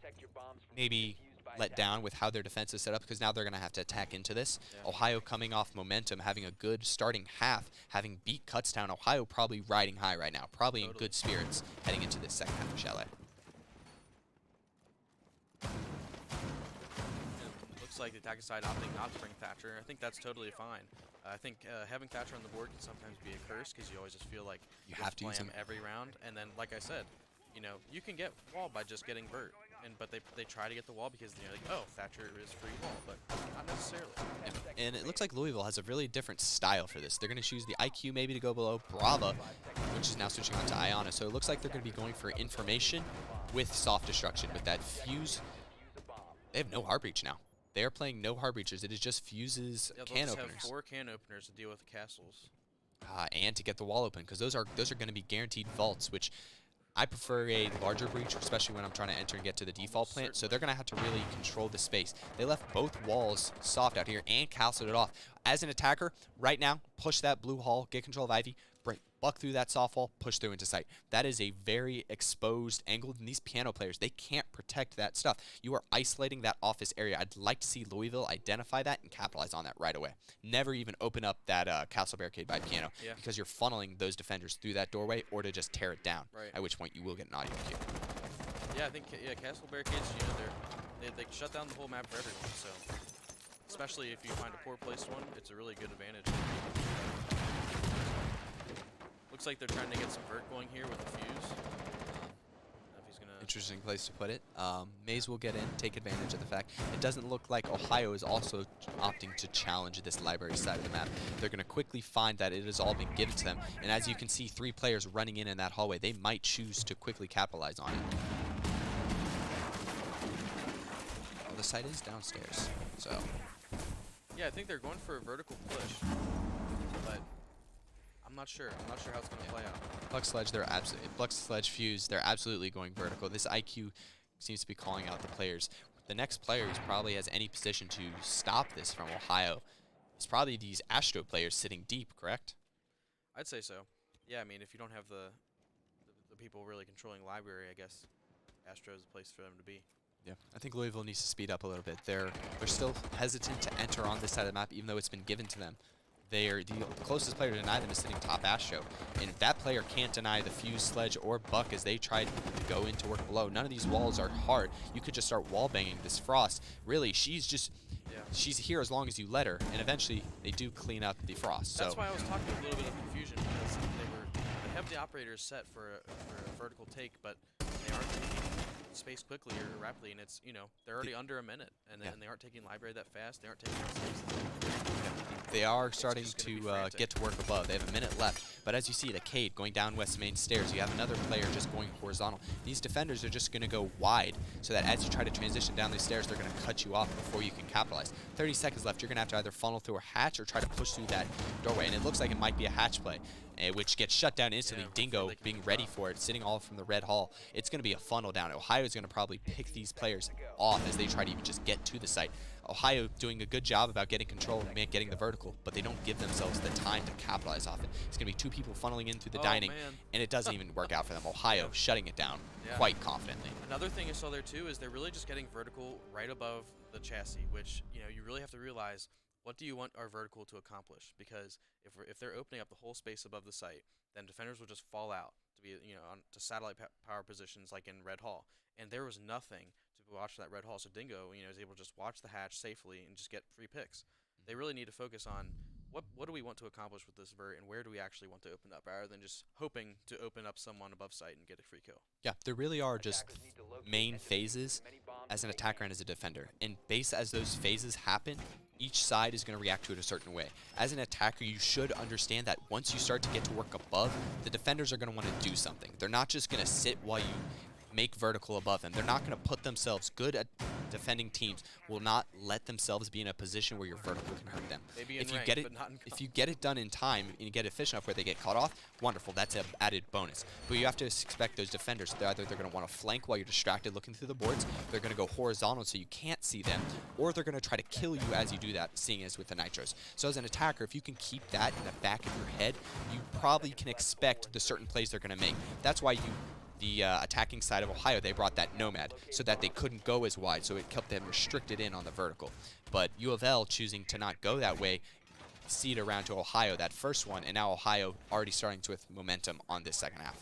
maybe let down with how their defense is set up because now they're going to have to attack into this. Yeah. Ohio coming off momentum, having a good starting half, having beat Kutztown. Ohio probably riding high right now, probably in good spirits heading into this second half of Chalet. It looks like the attacking side opting not to bring Thatcher. I think that's totally fine. I think having Thatcher on the board can sometimes be a curse because you always just feel like You have to play use him him. every round. And then, like I said, you know, you can get wall by just getting vert. But they try to get the wall because they're like, oh, Thatcher is free wall, but not necessarily. And it looks like Louisville has a really different style for this. They're going to choose the IQ maybe to go below Brava, which is now switching on to Iona. So it looks like they're going to be going for information with soft destruction. With that fuse, they have no hard breach now. They are playing no hard breaches. It is just fuses, can openers. Have 4 can openers to deal with the castles. And to get the wall open, because those are going to be guaranteed vaults, which I prefer a larger breach, especially when I'm trying to enter and get to the default plant. So they're going to have to really control the space. They left both walls soft out here and castled it off. As an attacker, right now, push that blue hall, get control of Ivy, buck through that soft wall, push through into sight. That is a very exposed angle, and these piano players, they can't protect that stuff. You are isolating that office area. I'd like to see Louisville identify that and capitalize on that right away. Never even open up that castle barricade by piano, because you're funneling those defenders through that doorway or to just tear it down, at which point you will get an audio cue. Yeah, I think castle barricades, you know, they shut down the whole map for everyone, so especially if you find a poor placed one, it's a really good advantage. Looks like they're trying to get some vert going here with the fuse. If he's gonna Interesting place to put it. Maze will get in, take advantage of the fact. It doesn't look like Ohio is also opting to challenge this library side of the map. They're going to quickly find that it has all been given to them. And as you can see, 3 players running in that hallway. They might choose to quickly capitalize on it. Well, the site is downstairs, so. Yeah, I think they're going for a vertical push, but I'm not sure. I'm not sure how it's going to play out. Flux Sledge Fuse, they're absolutely going vertical. This IQ seems to be calling out the players. The next player who probably has any position to stop this from Ohio is probably these Astro players sitting deep, correct? I'd say so. Yeah, I mean, if you don't have the people really controlling library, I guess Astro is the place for them to be. Yeah, I think Louisville needs to speed up a little bit. They're still hesitant to enter on this side of the map, even though it's been given to them. The closest player to deny them is sitting top Astro. And if that player can't deny the Fuse, Sledge, or Buck as they try to go into work below, none of these walls are hard. You could just start wall banging this Frost. Really, she's here as long as you let her, and eventually they do clean up the Frost. That's why I was talking a little bit of confusion, because they have the operators set for a vertical take, but they aren't taking space quickly or rapidly, and it's, you know, they're already under a minute, and they aren't taking library that fast. They aren't taking They are starting to get to work above. They have a minute left. But as you see, the Cade going down west main stairs, you have another player just going horizontal. These defenders are just going to go wide so that as you try to transition down these stairs, they're going to cut you off before you can capitalize. 30 seconds left. You're going to have to either funnel through a hatch or try to push through that doorway. And it looks like it might be a hatch play, which gets shut down instantly. Dingo being ready for it, sitting all from the red hall. It's going to be a funnel down. Ohio is going to probably pick these players off as they try to even just get to the site. Ohio doing a good job about getting control and getting the vertical, but they don't give themselves the time to capitalize off it. It's going to be 2 people funneling in through the dining, and it doesn't even work out for them. Ohio shutting it down quite confidently. Another thing I saw there too is they're really just getting vertical right above the chassis, which, you know, you really have to realize, what do you want our vertical to accomplish? Because if they're opening up the whole space above the site, then defenders will just fall out to be, you know, to satellite power positions like in Red Hall. And there was nothing to watch that Red Hall, so Dingo, you know, is able to just watch the hatch safely and just get free picks. They really need to focus on what do we want to accomplish with this vert, and where do we actually want to open up, rather than just hoping to open up someone above site and get a free kill. Yeah, there really are just main phases as an attacker and as a defender. And based as those phases happen, each side is going to react to it a certain way. As an attacker, you should understand that once you start to get to work above, the defenders are going to want to do something. They're not just going to sit while you make vertical above them. They're not going to put themselves, good at defending teams will not let themselves be in a position where your vertical can hurt them. Maybe if you get it done in time and you get it efficient enough where they get caught off, wonderful, that's an added bonus. But you have to expect those defenders, they're going to want to flank while you're distracted looking through the boards, they're going to go horizontal so you can't see them, or they're going to try to kill you as you do that, seeing as with the nitros. So as an attacker, if you can keep that in the back of your head, you probably can expect the certain plays they're going to make. That's why the attacking side of Ohio, they brought that Nomad so that they couldn't go as wide, so it kept them restricted in on the vertical. But U of L choosing to not go that way, cede around to Ohio that first one, and now Ohio already starting to with momentum on this second half.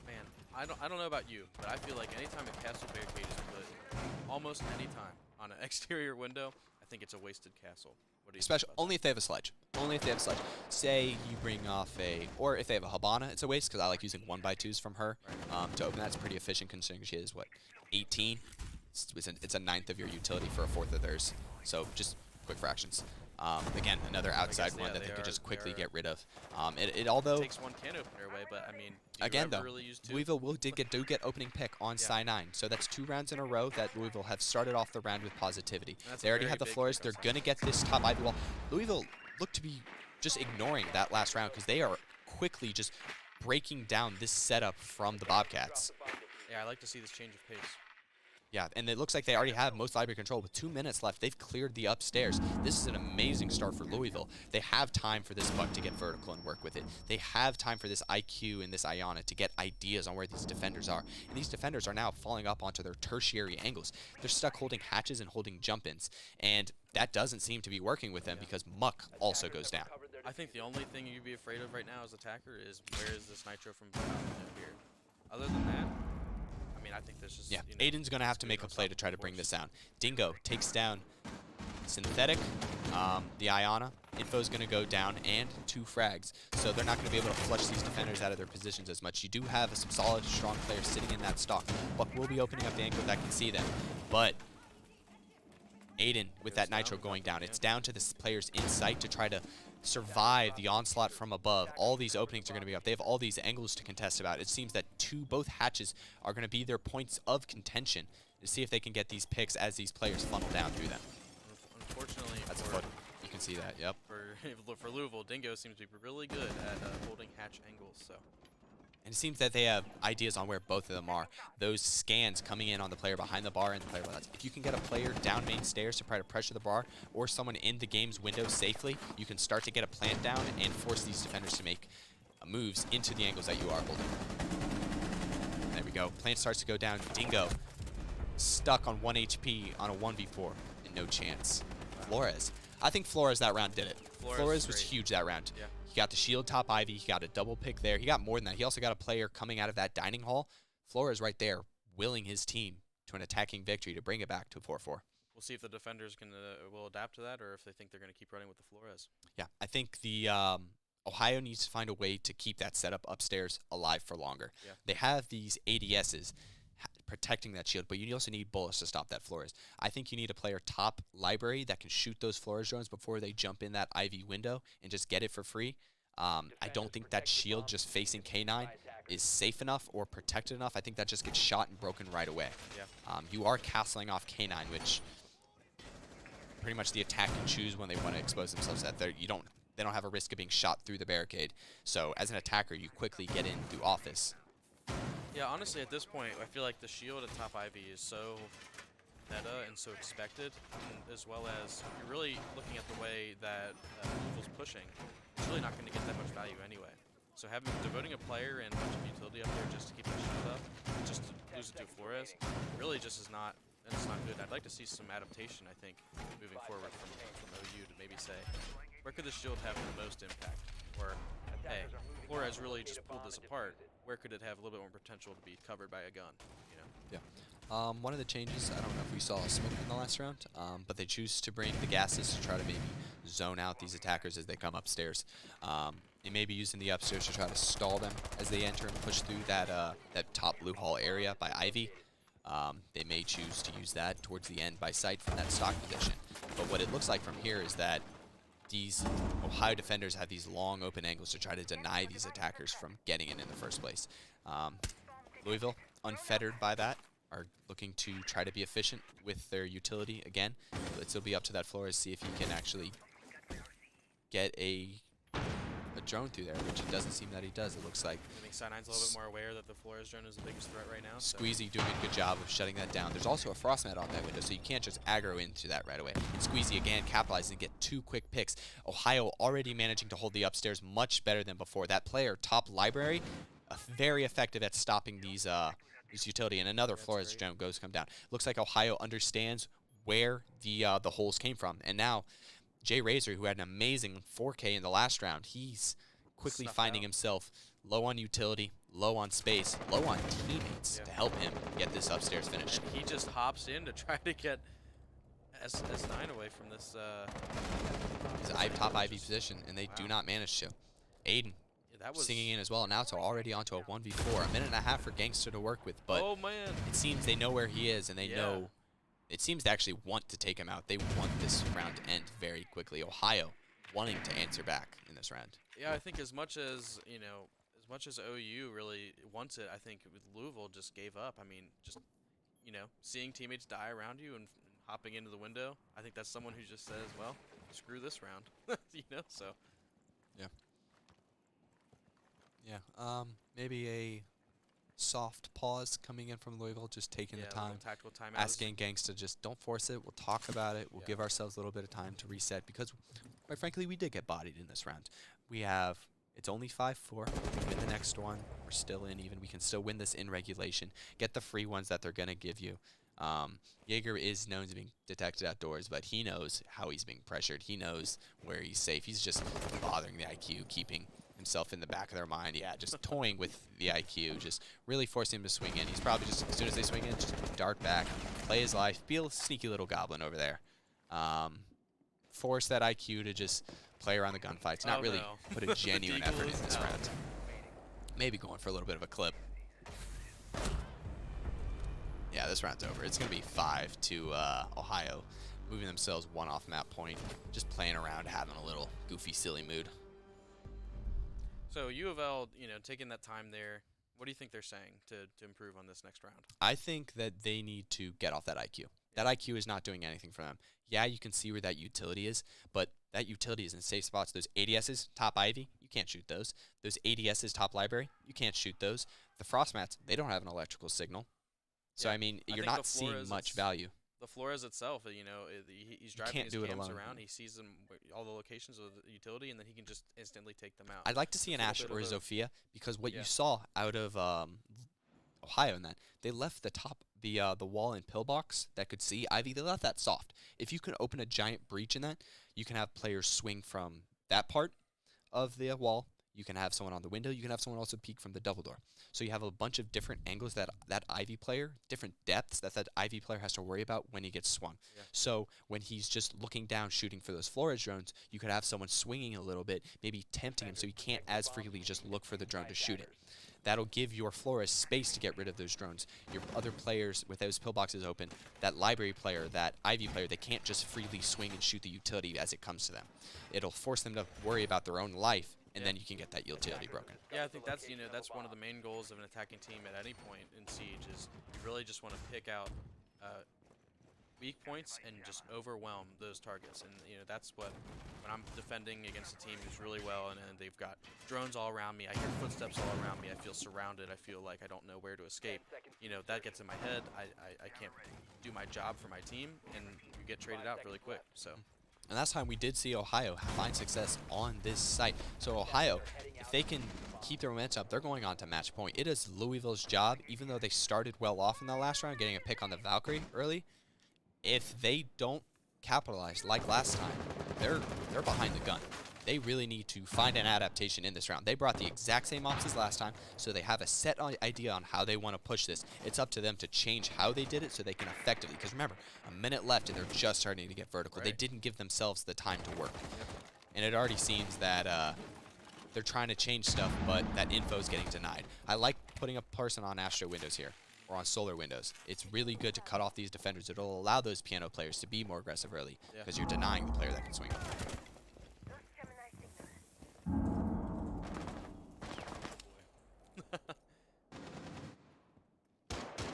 Man, I don't know about you, but I feel like anytime a castle barricade is put, almost any time on an exterior window, I think it's a wasted castle. What do you think Especially about only if they have a sledge. Only if they have a sledge. Say you bring off or if they have a Habana, it's a waste because I like using 1x2s from her to open that. It's pretty efficient considering she is, what, 18? It's a ninth of your utility for a fourth of theirs. So just quick fractions. Again, another outside one that they could just quickly get rid of. Although It takes one can opener away, but I mean, do you again ever though, really use two? Louisville do get opening pick on Yeah. Psy 9, so that's 2 rounds in a row that Louisville have started off the round with positivity. That's They a already very have the big floors. pick They're on gonna get this top Ivy wall. Louisville look to be just ignoring that last round because they are quickly just breaking down this setup from the Bobcats. Yeah, I like to see this change of pace. Yeah, and it looks like they already have most library control. With 2 minutes left, they've cleared the upstairs. This is an amazing start for Louisville. They have time for this buck to get vertical and work with it. They have time for this IQ and this Iona to get ideas on where these defenders are. And these defenders are now falling up onto their tertiary angles. They're stuck holding hatches and holding jump-ins. And that doesn't seem to be working with them because Muck also goes down. I think the only thing you'd be afraid of right now as attacker is where is this nitro from here. Other than that, I mean, I think this is. Yeah, You know, Aiden's going to have to make a play to try to bring this down. Dingo takes down Synthetic, the Iona. Info's going to go down, and 2 frags. So they're not going to be able to flush these defenders out of their positions as much. You do have some solid, strong players sitting in that stock. Buck will be opening up the angle that can see them. But Aiden, with that nitro going down, it's down to the players in sight to try to survive the onslaught from above. All these openings are going to be up. They have all these angles to contest about. It seems that both hatches are going to be their points of contention to see if they can get these picks as these players funnel down through them. Unfortunately, That's a for, foot. You can see that, yep. for Louisville, Dingo seems to be really good at holding hatch angles. So. And it seems that they have ideas on where both of them are. Those scans coming in on the player behind the bar and the player behind. If you can get a player down main stairs to try to pressure the bar, or someone in the game's window safely, you can start to get a plant down and force these defenders to make moves into the angles that you are holding. There we go. Plant starts to go down. Dingo stuck on 1 HP on a 1v4 and no chance. Flores. I think Flores that round did it. Flores was huge that round. Yeah. He got the shield top Ivy. He got a double pick there. He got more than that. He also got a player coming out of that dining hall. Flores right there willing his team to an attacking victory to bring it back to 4-4. We'll see if the defenders will adapt to that, or if they think they're going to keep running with the Flores. Yeah, I think the Ohio needs to find a way to keep that setup upstairs alive for longer. Yeah. They have these ADSs protecting that shield, but you also need bullets to stop that Flores. I think you need a player top library that can shoot those Flores drones before they jump in that Ivy window and just get it for free. I don't think that shield just facing K9 is safe enough or protected enough. I think that just gets shot and broken right away. Yeah. You are castling off K9, which pretty much the attack can choose when they want to expose themselves to that. They don't have a risk of being shot through the barricade. So as an attacker, you quickly get in through office. Yeah, honestly, at this point, I feel like the shield at top Ivy is so meta and so expected, and as well as you're really looking at the way that Louisville's pushing. It's really not going to get that much value anyway. So devoting a player and a bunch of utility up there just to keep the shield up, just to lose it to Flores, really just is not. It's not good. I'd like to see some adaptation, I think, moving forward from OU to maybe say, where could the shield have the most impact? Or, hey, Flores really just pulled this apart. Where could it have a little bit more potential to be covered by a gun? You know? Yeah. One of the changes, I don't know if we saw a smoke in the last round, but they choose to bring the gases to try to maybe zone out these attackers as they come upstairs. They may be using the upstairs to try to stall them as they enter and push through that top blue hall area by Ivy. They may choose to use that towards the end by sight from that stock position. But what it looks like from here is that these Ohio defenders have these long open angles to try to deny these attackers from getting in the first place. Louisville, unfettered by that, are looking to try to be efficient with their utility again. It'll be up to that Flores to see if he can actually get a drone through there, which it doesn't seem that he does, it looks like. I think Cyanide a little bit more aware that the Flores drone is the biggest threat right now. So. Squeezy doing a good job of shutting that down. There's also a frost mat on that window, so you can't just aggro into that right away. And Squeezy again capitalizing to get 2 quick picks. Ohio already managing to hold the upstairs much better than before. That player, top library, very effective at stopping these utility. And another Flores drone goes come down. Looks like Ohio understands where the holes came from. And now Jay Razor, who had an amazing 4K in the last round, he's quickly finding himself low on utility, low on space, low on teammates to help him get this upstairs finished. And he just hops in to try to get S9 away from this. He's top Ivy position, and they do not manage to. Aiden That was singing in as well. Now it's already onto a 1v4. A minute and a half for Gangster to work with, but oh man, it seems they know where he is, and they Yeah. know. It seems they actually want to take him out. They want this round to end very quickly. Ohio wanting to answer back in this round. yeah. I think as much as as much as OU really wants it, I think with Louisville just gave up. I mean, just seeing teammates die around you and hopping into the window. I think that's someone who just says, well, screw this round. So. Yeah. Maybe a soft pause coming in from Louisville, just taking Yeah, the a little time. tactical timeout. Asking Gangsta, just don't force it. We'll talk about it. We'll Yeah. give ourselves a little bit of time to reset because, quite frankly, we did get bodied in this round. It's only 5-4. We win the next one. We're still in even. We can still win this in regulation. Get the free ones that they're going to give you. Jaeger is known to being detected outdoors, but he knows how he's being pressured. He knows where he's safe. He's just bothering the IQ, keeping himself in the back of their mind. Yeah, just toying with the IQ, just really forcing him to swing in. He's probably just, as soon as they swing in, just dart back, play his life, be a sneaky little goblin over there. Force that IQ to just play around the gunfights, not really put a genuine effort in this round. Maybe going for a little bit of a clip. Yeah, this round's over. It's going to be 5 to Ohio, moving themselves one off map point, just playing around, having a little goofy, silly mood. So U of L, taking that time there. What do you think they're saying to improve on this next round? I think that they need to get off that IQ. That IQ is not doing anything for them. Yeah, you can see where that utility is, but that utility is in safe spots. Those ADSs, top Ivy, you can't shoot those. Those ADSs, top library, you can't shoot those. The Frostmats, they don't have an electrical signal. So, Yeah. I mean, I you're think not the seeing Flores, much it's- value. The Flores itself, he's driving can't his do it cams alone. around. He sees them, all the locations of the utility, and then he can just instantly take them out. I'd like to see an It's a Ash little or a bit of Zofia because what Yeah. you saw out of Ohio in that, they left the top, the wall and pillbox that could see Ivy, they left that soft. If you can open a giant breach in that, you can have players swing from that part of the wall. You can have someone on the window. You can have someone also peek from the double door. So you have a bunch of different angles that Ivy player, different depths that Ivy player has to worry about when he gets swung. Yeah. So when he's just looking down shooting for those Flores drones, you could have someone swinging a little bit, maybe tempting him so he can't as freely just look for the drone to shoot it. That'll give your Flores space to get rid of those drones. Your other players with those pillboxes open, that library player, that Ivy player, they can't just freely swing and shoot the utility as it comes to them. It'll force them to worry about their own life, and then you can get that utility broken. Yeah, I think that's that's one of the main goals of an attacking team at any point in Siege is you really just want to pick out weak points and just overwhelm those targets. And that's when I'm defending against a team who's really well and they've got drones all around me. I hear footsteps all around me. I feel surrounded. I feel like I don't know where to escape. That gets in my head. I can't do my job for my team, and you get traded out really quick. So. And last time we did see Ohio find success on this site. So Ohio, if they can keep their momentum up, they're going on to match point. It is Louisville's job, even though they started well off in the last round, getting a pick on the Valkyrie early. If they don't capitalize like last time, they're behind the gun. They really need to find an adaptation in this round. They brought the exact same ops as last time, so they have a set idea on how they want to push this. It's up to them to change how they did it so they can effectively, because remember, a minute left and they're just starting to get vertical. Right. They didn't give themselves the time to work. And it already seems that they're trying to change stuff, but that info is getting denied. I like putting a person on Astro windows here, or on solar windows. It's really good to cut off these defenders. It'll allow those piano players to be more aggressive early, because you're denying the player that can swing.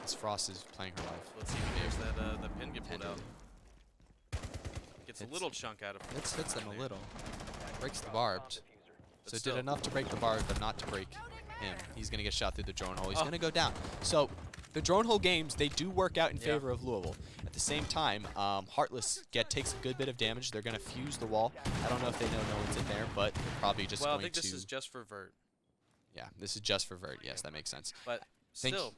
This Frost is playing her life. Let's see if there's that pin get pulled out. Gets a It's- little chunk out of It hits them a there. little. Breaks the barbed. But So it still. did enough to break the barbed, but not to break him. He's going to get shot through the drone hole. He's going to go down. So the drone hole games, they do work out in favor of Louisville. At the same time, Heartless takes a good bit of damage. They're going to fuse the wall. I don't know if they know no one's in there, but they're probably just Well, I going think this to... is just for Vert. Yeah, this is just for Vert. Yes, that makes sense. But Thank still,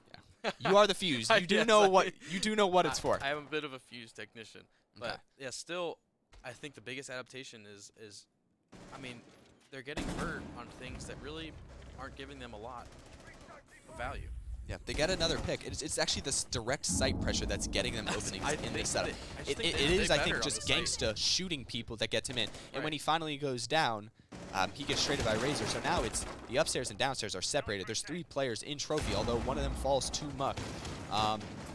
You are the fuse. You do Yes, know what it's for. I am a bit of a fuse technician, but Okay. yeah, still, I think the biggest adaptation is, I mean, they're getting hurt on things that really aren't giving them a lot of value. Yeah, they get another pick. It's actually this direct sight pressure that's getting them openings in this setup. It is, I think, just Gangsta shooting people that gets him in. And when he finally goes down, he gets traded by Razor. So now it's the upstairs and downstairs are separated. There's 3 players in Trophy, although one of them falls to Muck.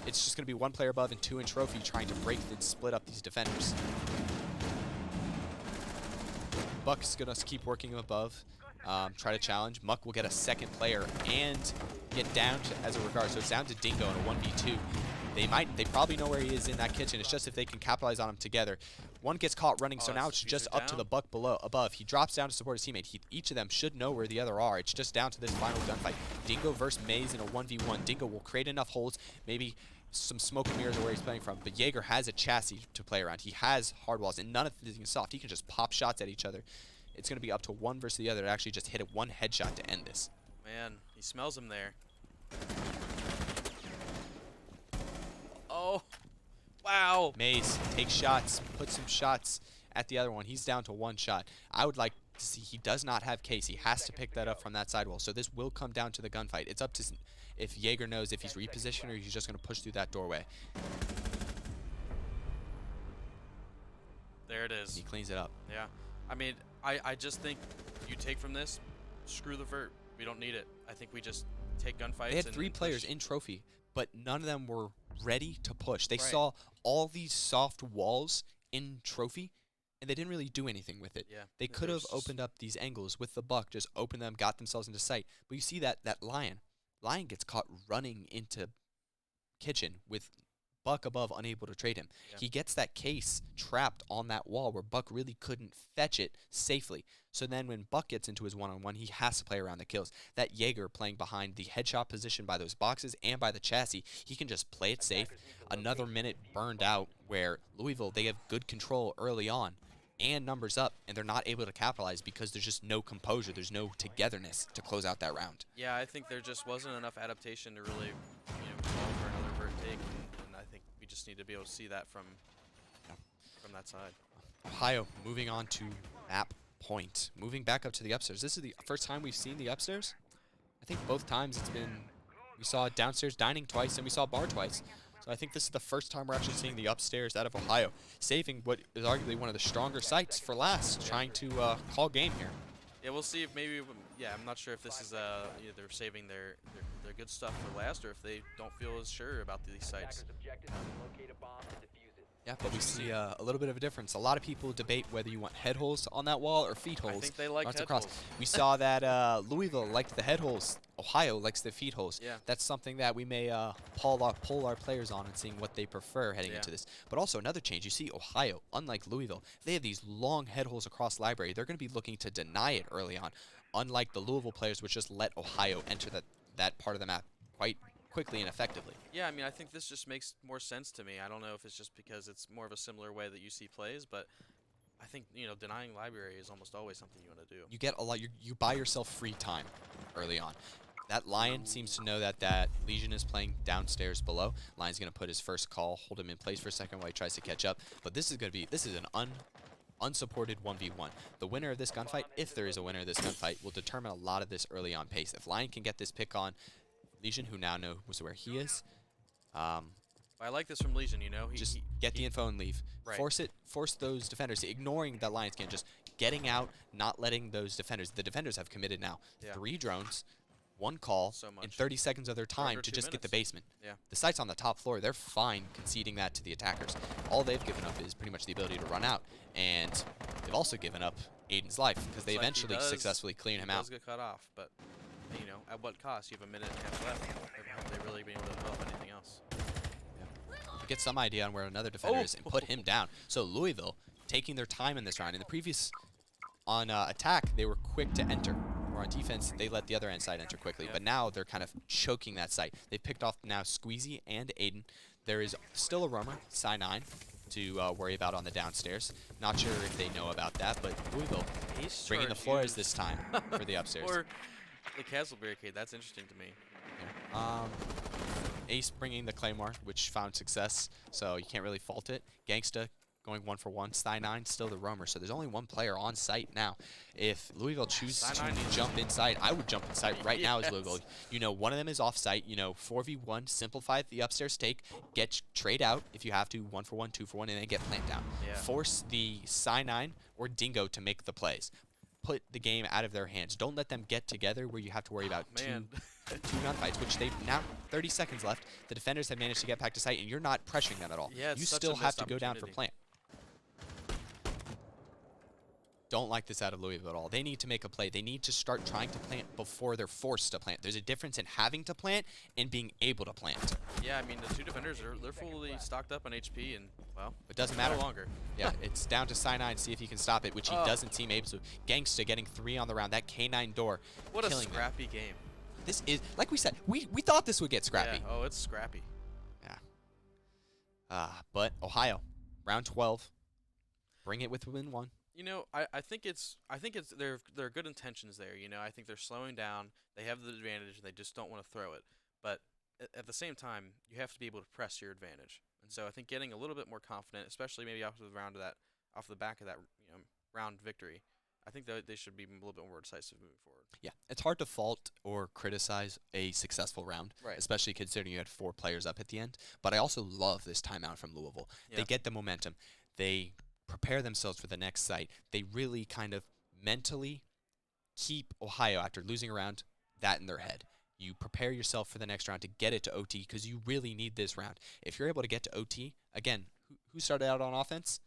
It's just going to be 1 player above and 2 in Trophy trying to break and split up these defenders. Buck's going to keep working him above, try to challenge. Muck will get a second player and get down to, as a regard. So it's down to Dingo in a 1v2. They probably know where he is in that kitchen. It's just if they can capitalize on him together. One gets caught running, so now it's just up to the Buck above. He drops down to support his teammate. Each of them should know where the other are. It's just down to this final gunfight. Dingo versus Maze in a 1v1. Dingo will create enough holes, maybe some smoke and mirrors of where he's playing from. But Jaeger has a chassis to play around. He has hard walls, and none of it is soft. He can just pop shots at each other. It's going to be up to one versus the other to actually just hit it 1 headshot to end this. Man, he smells him there. Oh, wow. Maze takes shots, puts some shots at the other one. He's down to 1 shot. I would like to see, he does not have case. He has to pick that up from that sidewall. So this will come down to the gunfight. It's up to if Jaeger knows if he's repositioned or he's just going to push through that doorway. There it is. He cleans it up. Yeah. I mean, I just think you take from this, screw the vert. We don't need it. I think we just take gunfights. They had 3 players in Trophy, but none of them were ready to push. They Right. saw all these soft walls in Trophy, and they didn't really do anything with it. Yeah. They could have opened up these angles with the Buck, just opened them, got themselves into sight. But you see that Lion. Lion gets caught running into kitchen with Buck above, unable to trade him. Yeah. He gets that case trapped on that wall where Buck really couldn't fetch it safely. So then when Buck gets into his one-on-one, he has to play around the kills. That Jaeger playing behind the headshot position by those boxes and by the chassis, he can just play it safe. Another minute burned out where Louisville, they have good control early on and numbers up, and they're not able to capitalize because there's just no composure. There's no togetherness to close out that round. Yeah, I think there just wasn't enough adaptation to really, call for another vert take, and I think we just need to be able to see that from that side. Ohio moving on to map point. Moving back up to the upstairs. This is the first time we've seen the upstairs. I think both times it's been, we saw downstairs dining twice and we saw bar twice. So I think this is the first time we're actually seeing the upstairs out of Ohio, saving what is arguably one of the stronger sites for last, trying to call game here. Yeah, we'll see if maybe, I'm not sure if this is they're saving their good stuff for last or if they don't feel as sure about these sites. Yeah, but we see a little bit of a difference. A lot of people debate whether you want head holes on that wall or feet holes. I think they like head across. holes. We saw that Louisville liked the head holes. Ohio likes the feet holes. Yeah. That's something that we may poll our players on and seeing what they prefer heading into this. But also another change, you see Ohio, unlike Louisville, they have these long head holes across library. They're going to be looking to deny it early on, unlike the Louisville players, which just let Ohio enter that part of the map quite quickly and effectively. Yeah, I mean, I think this just makes more sense to me. I don't know if it's just because it's more of a similar way that UC plays, but I think, denying library is almost always something you want to do. You get a lot, you buy yourself free time early on. That Lion seems to know that Legion is playing downstairs below. Lion's going to put his first call, hold him in place for a second while he tries to catch up. But this is an unsupported 1v1. The winner of this gunfight, if there is a winner of this gunfight, will determine a lot of this early on pace. If Lion can get this pick on Legion, who now knows where he is, I like this from Legion, just get the info and leave. Right. Force those defenders, ignoring that Lions can, just getting out, not letting those defenders. The defenders have committed now 3 drones, 1 call, in 30 seconds of their time to just get the basement. Yeah. The site's on the top floor. They're fine conceding that to the attackers. All they've given up is pretty much the ability to run out, and they've also given up Aiden's life because they eventually successfully clean him out. He does get cut off, but at what cost? You have a minute and a half left. Have they really been able to develop anything else? Get some idea on where another defender is and put him down. So Louisville taking their time in this round. In the previous on attack, they were quick to enter. Or on defense, they let the other end side enter quickly. Yep. But now they're kind of choking that site. They picked off now Squeezy and Aiden. There is still a roamer, Psy 9, to worry about on the downstairs. Not sure if they know about that, but Louisville bringing the Flores this time for the upstairs. Or the castle barricade. That's interesting to me. Yeah. Ace bringing the Claymore, which found success, so you can't really fault it. Gangsta going 1-for-1. Sty9 still the roamer, so there's only one player on site now. If Louisville chooses to jump inside, I would jump inside right now as Louisville. You know, one of them is off site. You know, 4v1, simplify the upstairs take, trade out if you have to, 1-for-1, 2-for-1, and then get plant down. Yeah. Force the Sty9 or Dingo to make the plays. Put the game out of their hands. Don't let them get together where you have to worry about two gunfights, which they've now 30 seconds left. The defenders have managed to get back to site, and you're not pressuring them at all. Yeah, you still have to go down for plant. Don't like this out of Louisville at all. They need to make a play. They need to start trying to plant before they're forced to plant. There's a difference in having to plant and being able to plant. Yeah, I mean, the two defenders, they're fully stocked up on HP, and, well, it doesn't matter. No longer. Yeah, it's down to Sty9, see if he can stop it, which he doesn't seem able to. Gangsta getting 3 on the round. That K9 door. What a scrappy game. This is, like we said, we thought this would get scrappy. Yeah. Oh, it's scrappy. Yeah. But Ohio, round 12. Bring it with win 1. You know, I think it's there are good intentions there. You know, I think they're slowing down. They have the advantage, and they just don't want to throw it. But at the same time, you have to be able to press your advantage. And so I think getting a little bit more confident, especially maybe off the back of that round victory, I think that they should be a little bit more decisive moving forward. Yeah, it's hard to fault or criticize a successful round, especially considering you had 4 players up at the end. But I also love this timeout from Louisville. Yeah. They get the momentum. They prepare themselves for the next site. They really kind of mentally keep Ohio, after losing a round, that in their head. You prepare yourself for the next round to get it to OT because you really need this round. If you're able to get to OT, again, who started out on offense?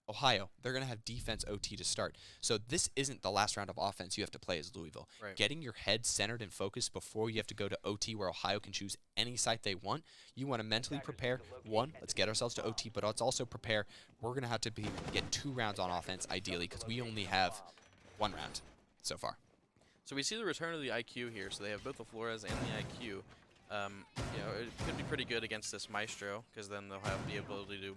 Ohio. They're going to have defense OT to start. So this isn't the last round of offense you have to play as Louisville. Right. Getting your head centered and focused before you have to go to OT where Ohio can choose any site they want. You want to mentally prepare, 1, let's get ourselves to OT, but let's also prepare, we're going to have to get 2 rounds on offense ideally because we only have 1 round so far. So we see the return of the IQ here. So they have both the Flores and the IQ. You know, it could be pretty good against this Maestro because then they'll have the ability to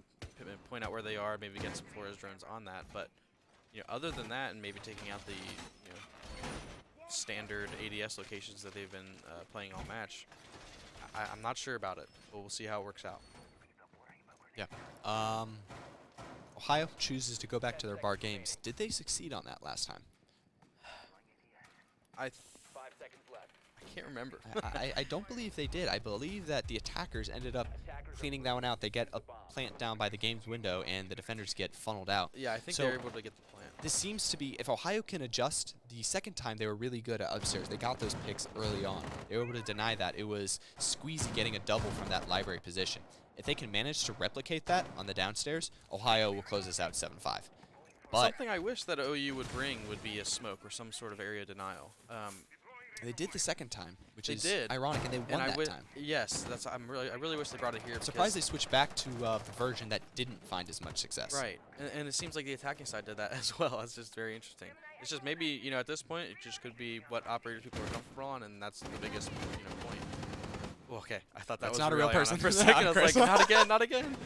point out where they are, maybe get some Flores drones on that. But you know, other than that, and maybe taking out the standard ADS locations that they've been playing all match, I'm not sure about it, but we'll see how it works out. Yeah. Ohio chooses to go back to their bar games. Did they succeed on that last time? 5 seconds left. I can't remember. I don't believe they did. I believe that the attackers ended up cleaning that one out. They get a plant down by the game's window, and the defenders get funneled out. Yeah, I think they're able to get the plant. This seems to be, if Ohio can adjust, the second time they were really good at upstairs. They got those picks early on. They were able to deny that. It was Squeezy getting a double from that library position. If they can manage to replicate that on the downstairs, Ohio will close this out 7-5. But something I wish that OU would bring would be a smoke or some sort of area denial. They did the second time, which is did. ironic, and they won that time. Yes, I really wish they brought it here. I'm surprised they switched back to the version that didn't find as much success. Right, and it seems like the attacking side did that as well. It's just very interesting. It's just maybe at this point it just could be what operators people are comfortable on, and that's the biggest point. Oh, okay, I thought that was not a real person for a second. I was like, not again, not again.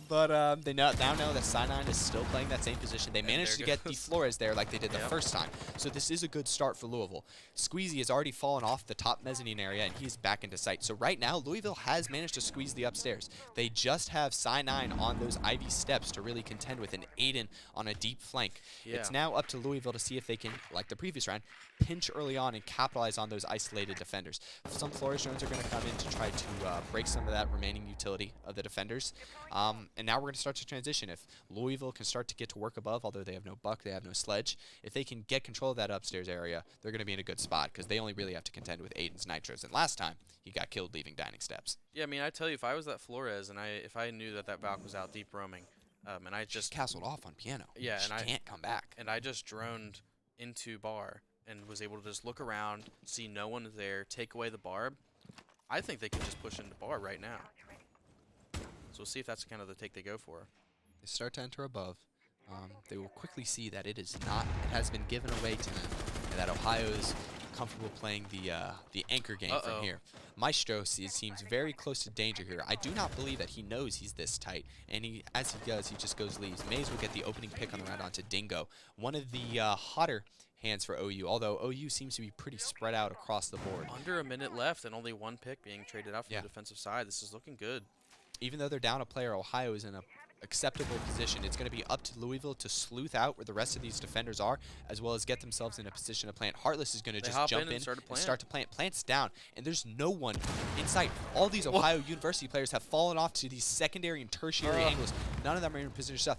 But they now know that Sty9 is still playing that same position. They managed to get the Flores there like they did the first time. So this is a good start for Louisville. Squeezy has already fallen off the top mezzanine area, and he's back into sight. So right now, Louisville has managed to squeeze the upstairs. They just have Sty9 on those Ivy steps to really contend with, and Aiden on a deep flank. Yeah. It's now up to Louisville to see if they can, like the previous round, pinch early on and capitalize on those isolated defenders. Some Flores drones are going to come in to try to break some of that remaining utility of the defenders. And now we're going to start to transition. If Louisville can start to get to work above, although they have no buck, they have no sledge, if they can get control of that upstairs area, they're going to be in a good spot because they only really have to contend with Aiden's nitros. And last time, he got killed leaving dining steps. Yeah, I mean, I tell you, if I was that Flores and if I knew that Valk was out deep roaming, and I just castled off on piano. Yeah, and I can't come back. And I just droned into bar and was able to just look around, see no one there, take away the barb. I think they could just push into bar right now. So we'll see if that's kind of the take they go for. They start to enter above. They will quickly see that it is not. It has been given away to them, and that Ohio is comfortable playing the anchor game from here. Maestro seems very close to danger here. I do not believe that he knows he's this tight, and as he does, he just goes leaves. Mays will get the opening pick on the round onto Dingo. One of the hotter hands for OU, although OU seems to be pretty spread out across the board. Under a minute left and only 1 pick being traded out from the defensive side. This is looking good. Even though they're down a player, Ohio is in a acceptable position. It's going to be up to Louisville to sleuth out where the rest of these defenders are, as well as get themselves in a position to plant. Heartless is going to just jump in and start to plant. Plants down, and there's no one in sight. All these Ohio University players have fallen off to these secondary and tertiary angles. None of them are in position to stuff.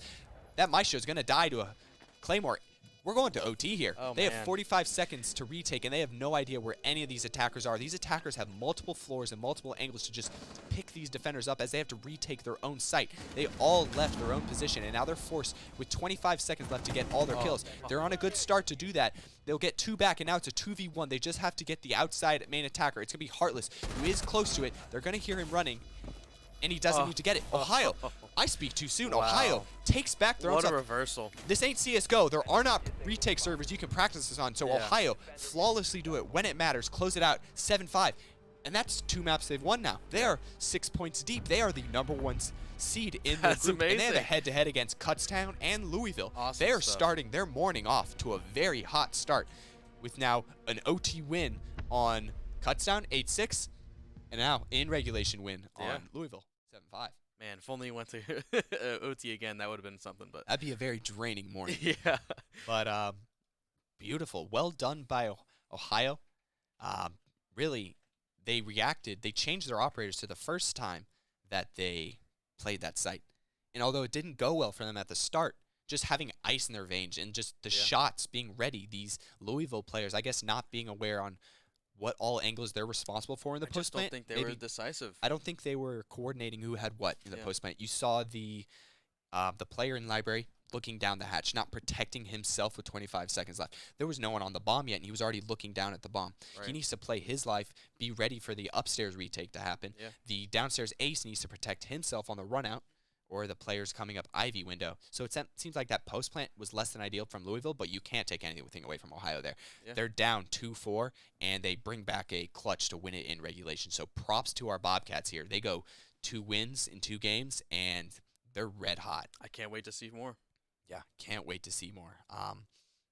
That Maestro is going to die to a Claymore. We're going to OT here. They have 45 seconds to retake, and they have no idea where any of these attackers are. These attackers have multiple floors and multiple angles to just pick these defenders up as they have to retake their own site. They all left their own position, and now they're forced with 25 seconds left to get all their kills. They're on a good start to do that. They'll get 2 back, and now it's a 2v1. They just have to get the outside main attacker. It's going to be Heartless, who is close to it. They're going to hear him running, and he doesn't need to get it. Ohio, I speak too soon. Wow. Ohio takes back their own stuff. What a reversal. This ain't CSGO. There are not retake servers you can practice this on. So Ohio flawlessly do it when it matters. Close it out 7-5. And that's 2 maps they've won now. They are 6 points deep. They are the #1 seed in the group. Amazing. And they have a head-to-head against Kutztown and Louisville. Awesome they are stuff. starting their morning off to a very hot start with now an OT win on Kutztown, 8-6. And now in regulation win on Louisville, 7-5. Man, if only you went to OT again, that would have been something. But That'd be a very draining morning. yeah. But beautiful. Well done by Ohio. Really, they reacted. They changed their operators to the first time that they played that site. And although it didn't go well for them at the start, just having ice in their veins and just the shots being ready, these Louisville players, I guess, not being aware on what all angles they're responsible for in the post plant. I just don't think they were decisive. I don't think they were coordinating who had what in the post plant. You saw the player in library looking down the hatch, not protecting himself with 25 seconds left. There was no one on the bomb yet, and he was already looking down at the bomb. Right. He needs to play his life, be ready for the upstairs retake to happen. Yeah. The downstairs ace needs to protect himself on the run out, or the players coming up Ivy window. So it seems like that post plant was less than ideal from Louisville, but you can't take anything away from Ohio there. Yeah. They're down 2-4, and they bring back a clutch to win it in regulation. So props to our Bobcats here. They go 2 wins in 2 games, and they're red hot. I can't wait to see more. Yeah, can't wait to see more.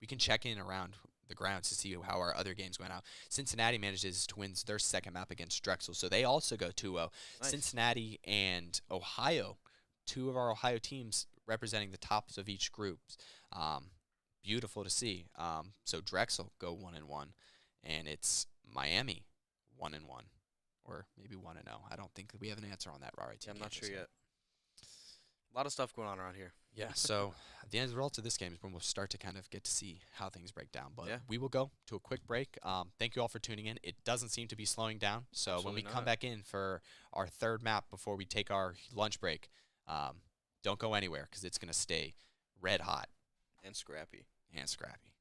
We can check in around the grounds to see how our other games went out. Cincinnati manages to win their second map against Drexel, so they also go 2-0. Nice. Cincinnati and Ohio, 2 of our Ohio teams representing the tops of each group. Beautiful to see. So Drexel go 1-1, and it's Miami 1-1, or maybe 1-0. I don't think we have an answer on that RIT. Yeah, I'm not sure yet. A lot of stuff going on around here. Yeah, so at the end result of this game is when we'll start to kind of get to see how things break down. But Yeah. we will go to a quick break. Thank you all for tuning in. It doesn't seem to be slowing down. So when Absolutely we come not. back in for our 3rd map before we take our lunch break, don't go anywhere because it's going to stay red hot And scrappy. and scrappy.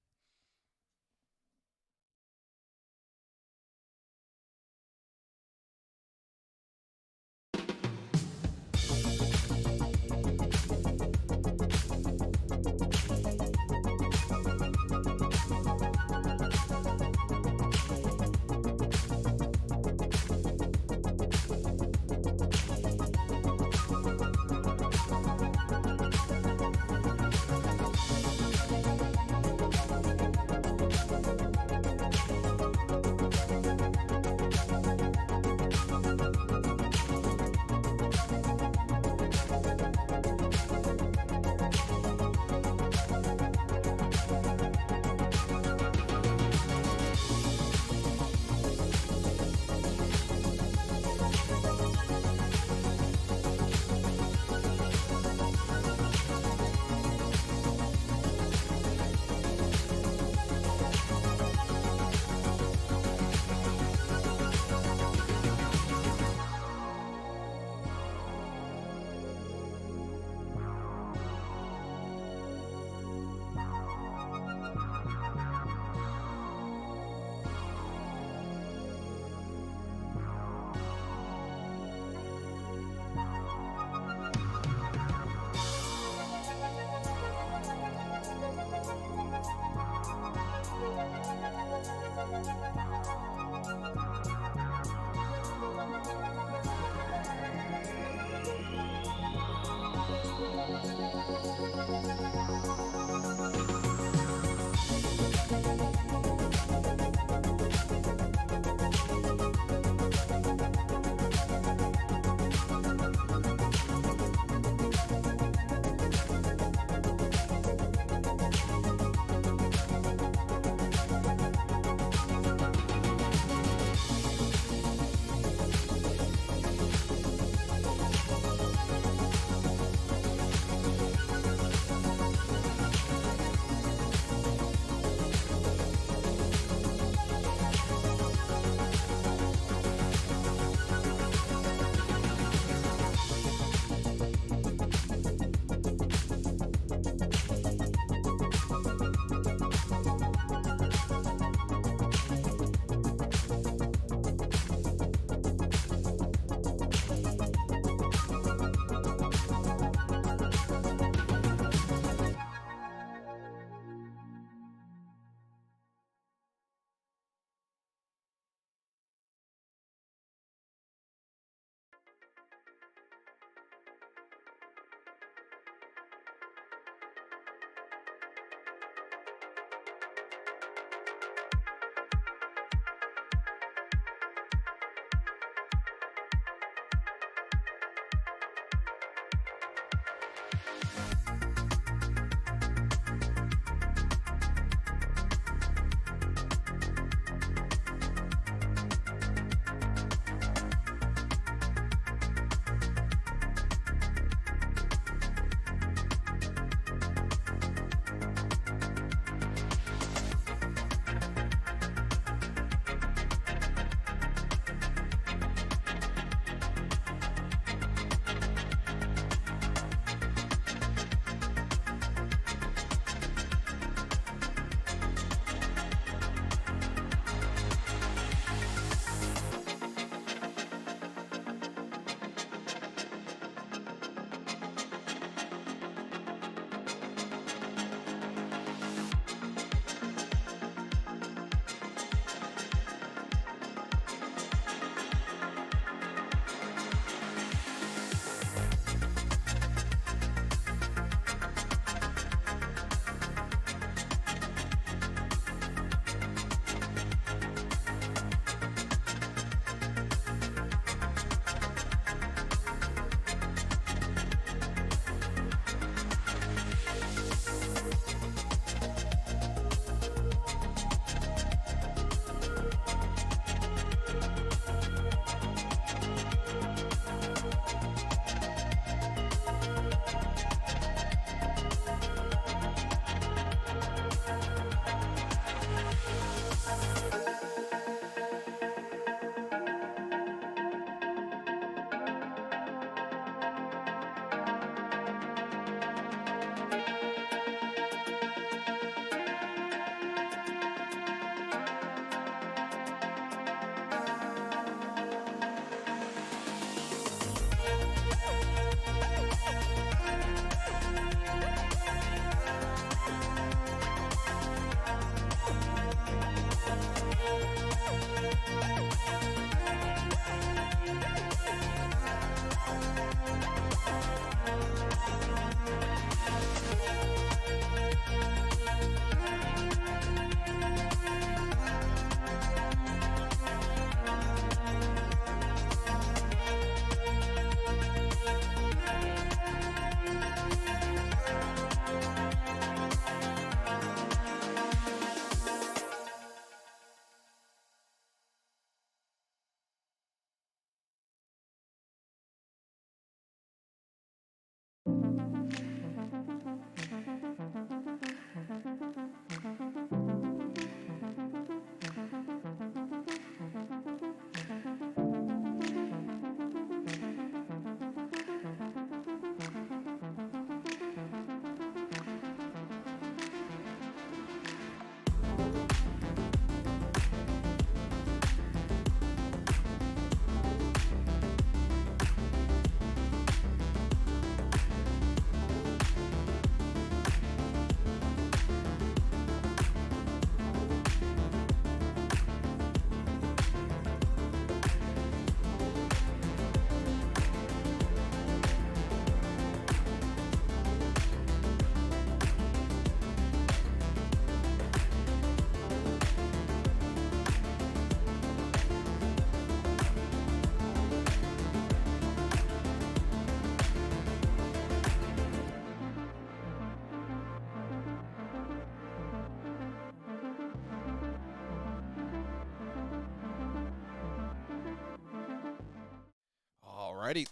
Alrighty,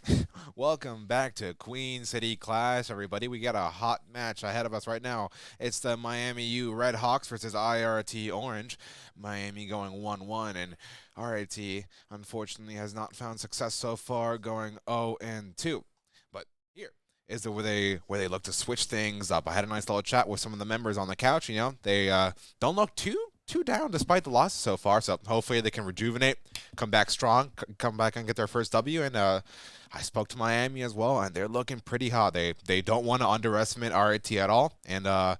welcome back to Queen City Clash, everybody. We got a hot match ahead of us right now. It's the Miami U Redhawks versus RIT Orange. Miami going 1-1, and RIT unfortunately has not found success so far, going 0-2. But here is where they look to switch things up. I had a nice little chat with some of the members on the couch. You know, they don't look too down despite the losses so far. So hopefully they can rejuvenate, come back strong, come back and get their first W. And I spoke to Miami as well, and they're looking pretty hot. They don't want to underestimate RIT at all. And I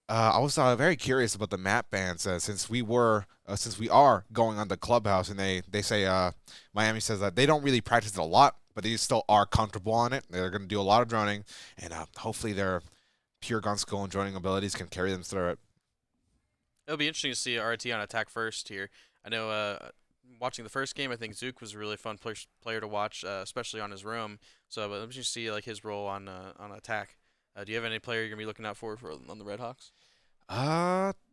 was very curious about the map bans since we are going on the clubhouse, and they say Miami says that they don't really practice it a lot, but they still are comfortable on it. They're going to do a lot of droning, and hopefully their pure gun skill and droning abilities can carry them through it. It'll be interesting to see RT on attack first here. I know watching the first game, I think Zook was a really fun player to watch, especially on his roam. So but let me just see like his role on attack. Do you have any player you're gonna be looking out for on the Redhawks?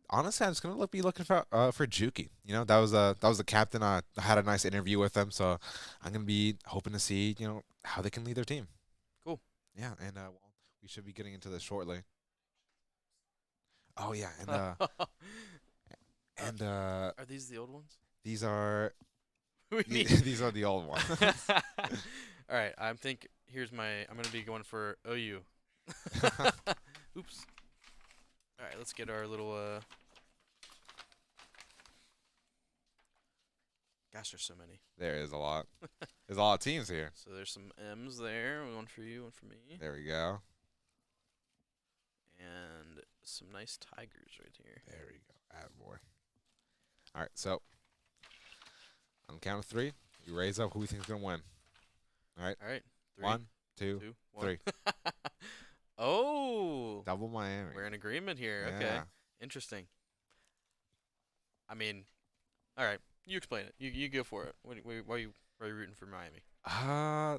Honestly, I'm just gonna be looking for Juki. You know, that was the captain. I had a nice interview with him, so I'm gonna be hoping to see how they can lead their team. Cool. Yeah, and we should be getting into this shortly. Oh yeah, and are these the old ones? these are We need- these are the old ones. All right, I'm gonna be going for OU. Oops. All right, let's get our little. Gosh, there's so many. There is a lot. There's a lot of teams here. So there's some M's there. One for you, one for me. There we go. And some nice tigers right here. There we go. Attaboy. All right, so on the count of 3, you raise up who we think is gonna win. All right. All right. 3, 1, 2, 2, 3. 1. Oh, Double Miami. we're in agreement here. Yeah. Okay, interesting. I mean, all right. You explain it. You go for it. Why are you rooting for Miami? I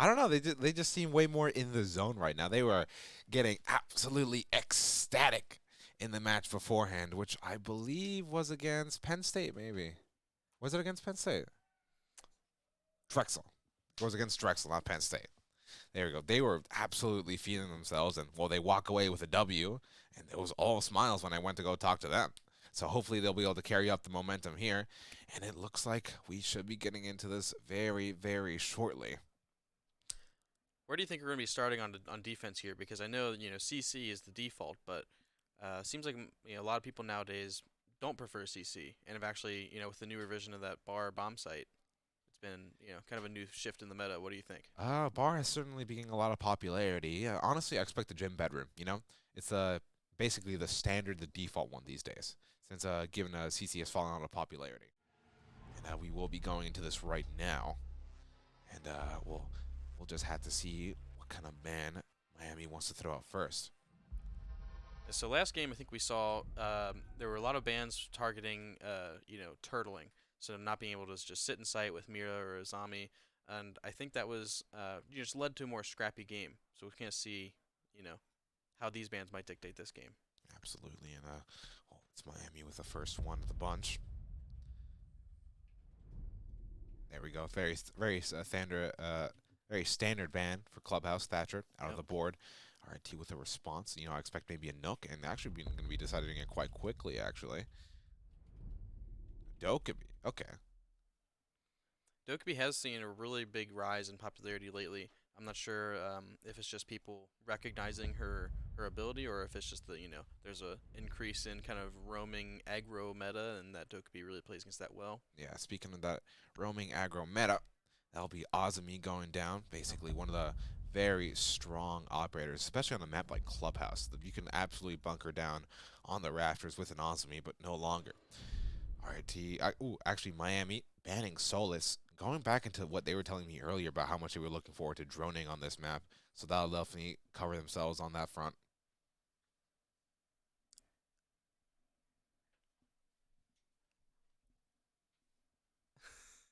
don't know. They just seem way more in the zone right now. They were getting absolutely ecstatic in the match beforehand, which I believe was against Penn State, maybe. Was it against Penn State? Drexel. It was against Drexel, not Penn State. There we go. They were absolutely feeling themselves, and they walk away with a W, and it was all smiles when I went to go talk to them. So hopefully they'll be able to carry up the momentum here, and it looks like we should be getting into this very, very shortly. Where do you think we're going to be starting on defense here? Because I know CC is the default, but seems like a lot of people nowadays don't prefer CC, and have actually with the new revision of that bar bomb site, it's been kind of a new shift in the meta. What do you think? Bar has certainly been getting a lot of popularity. Honestly, I expect the gym bedroom. It's basically the standard, the default one these days, since given CC has fallen out of popularity. And we will be going into this right now, and we'll just have to see what kind of man Miami wants to throw out first. So last game, I think we saw there were a lot of bans targeting, turtling, so not being able to just sit in sight with Mira or Azami, and I think that was just led to a more scrappy game. So we can't see, how these bans might dictate this game. Absolutely, and it's Miami with the first one of the bunch. There we go. Very standard ban for Clubhouse. Thatcher out of the board. RIT with a response. I expect maybe a Nook, and actually going to be deciding it quite quickly, actually. Dokkaebi. Okay. Dokkaebi has seen a really big rise in popularity lately. I'm not sure if it's just people recognizing her ability, or if it's just that there's a increase in kind of roaming aggro meta, and that Dokkaebi really plays against that well. Yeah, speaking of that roaming aggro meta, that'll be Azami going down. Basically, one of the very strong operators, especially on a map like Clubhouse. You can absolutely bunker down on the rafters with an Azami, but no longer. RIT, actually Miami banning Solus. Going back into what they were telling me earlier about how much they were looking forward to droning on this map, so that'll definitely cover themselves on that front.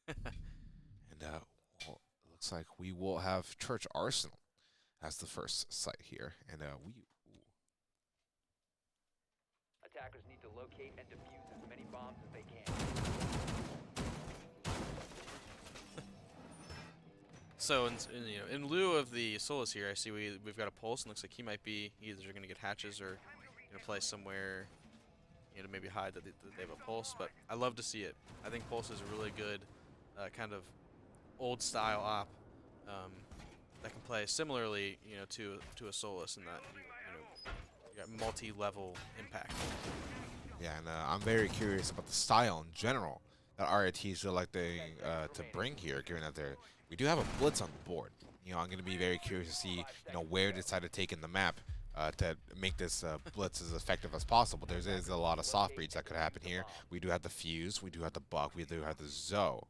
And it looks like we will have Church Arsenal as the first site here, and Attackers need to locate and defuse as many bombs as they can. So in lieu of the Solus here, I see we've got a Pulse, and looks like he might be either going to get hatches or going to play somewhere, to maybe hide that they have a Pulse. But I love to see it. I think Pulse is a really good kind of old style op that can play similarly, to a Solus, in that you got multi-level impact. Yeah, and I'm very curious about the style in general that RIT is electing to bring here, given that we do have a blitz on the board. I'm going to be very curious to see, where they decide to take in the map to make this blitz as effective as possible. There's a lot of soft breeds that could happen here. We do have the Fuse, we do have the Buck, we do have the Zoe.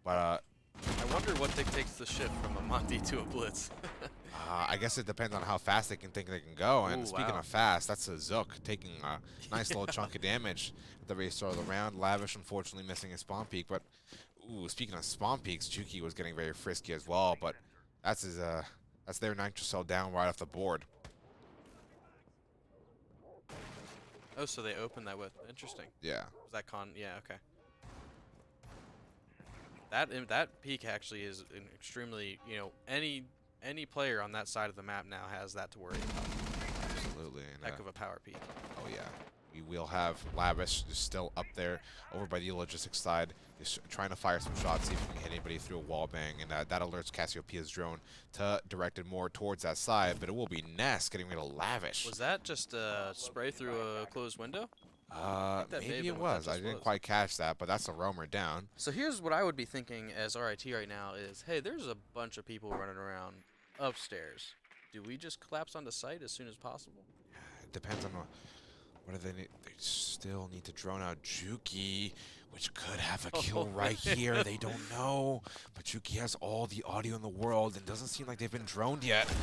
But I wonder what dictates the shift from a Monty to a blitz. I guess it depends on how fast they can go. And Ooh, speaking wow. of fast, that's a Zook taking a nice little chunk of damage at the very start of the round. Lavish, unfortunately, missing his spawn peak. But, speaking of spawn peaks, Juki was getting very frisky as well. But that's their Nitrocell down right off the board. Oh, so they opened that with. Interesting. Yeah. Was that con? Yeah, okay. That peak actually is an extremely, any player on that side of the map now has that to worry about. Absolutely. And, Heck of a power peak. oh, yeah. We will have Lavish just still up there over by the logistics side, just trying to fire some shots, see if we can hit anybody through a wall bang. And that alerts Cassiopeia's drone to direct it more towards that side, but it will be Ness getting rid of Lavish. Was that just a spray through a closed window? that may have Maybe been it what that was. I just didn't was. quite catch that, but that's a roamer down. So here's what I would be thinking as RIT right now is, hey, there's a bunch of people running around upstairs. Do we just collapse onto site as soon as possible? It depends on what do they need. They still need to drone out Juki, which could have a kill right here. They don't know. But Juki has all the audio in the world and doesn't seem like they've been droned yet.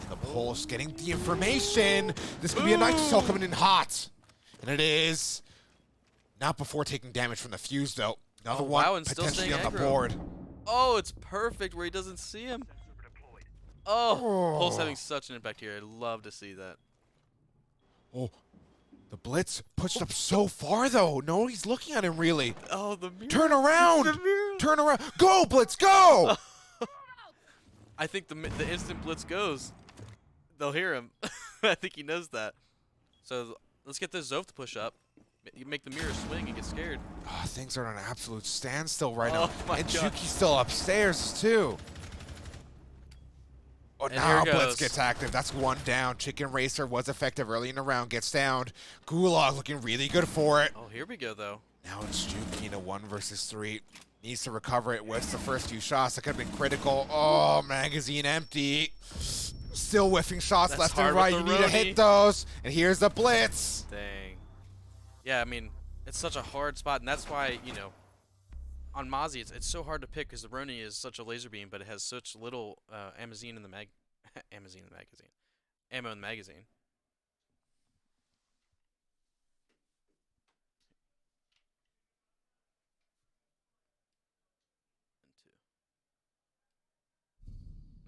And the Pulse getting the information. This could be a Nitrocell coming in hot. And it is. Not before taking damage from the Fuse, though. Another one wow, and still potentially staying on the aggro. board. Oh, it's perfect where he doesn't see him. Oh, Pulse having such an impact here. I'd love to see that. Oh, the Blitz pushed up so far, though. Nobody's looking at him, really. Oh, the mirror. Turn around! The mirror. Turn around! Go, Blitz, go! I think the instant Blitz goes, they'll hear him. I think he knows that. So let's get this Zoth to push up. You make the mirror swing and get scared. Oh, things are at an absolute standstill right Oh now. my And God. Juki's still upstairs, too. Oh, And now here Blitz goes. gets active. That's one down. Chicken Racer was effective early in the round. Gets downed. Gulag looking really good for it. Oh, here we go, though. Now it's Juki in a 1 versus 3. Needs to recover it with the first few shots. That could have been critical. Oh, magazine empty. Still whiffing shots That's left hard and with right. the You need to Roni. hit those. And here's the Blitz. Dang. Yeah, I mean, it's such a hard spot, and that's why, on Mozzie, it's so hard to pick because the Roni is such a laser beam, but it has such little ammo in the magazine.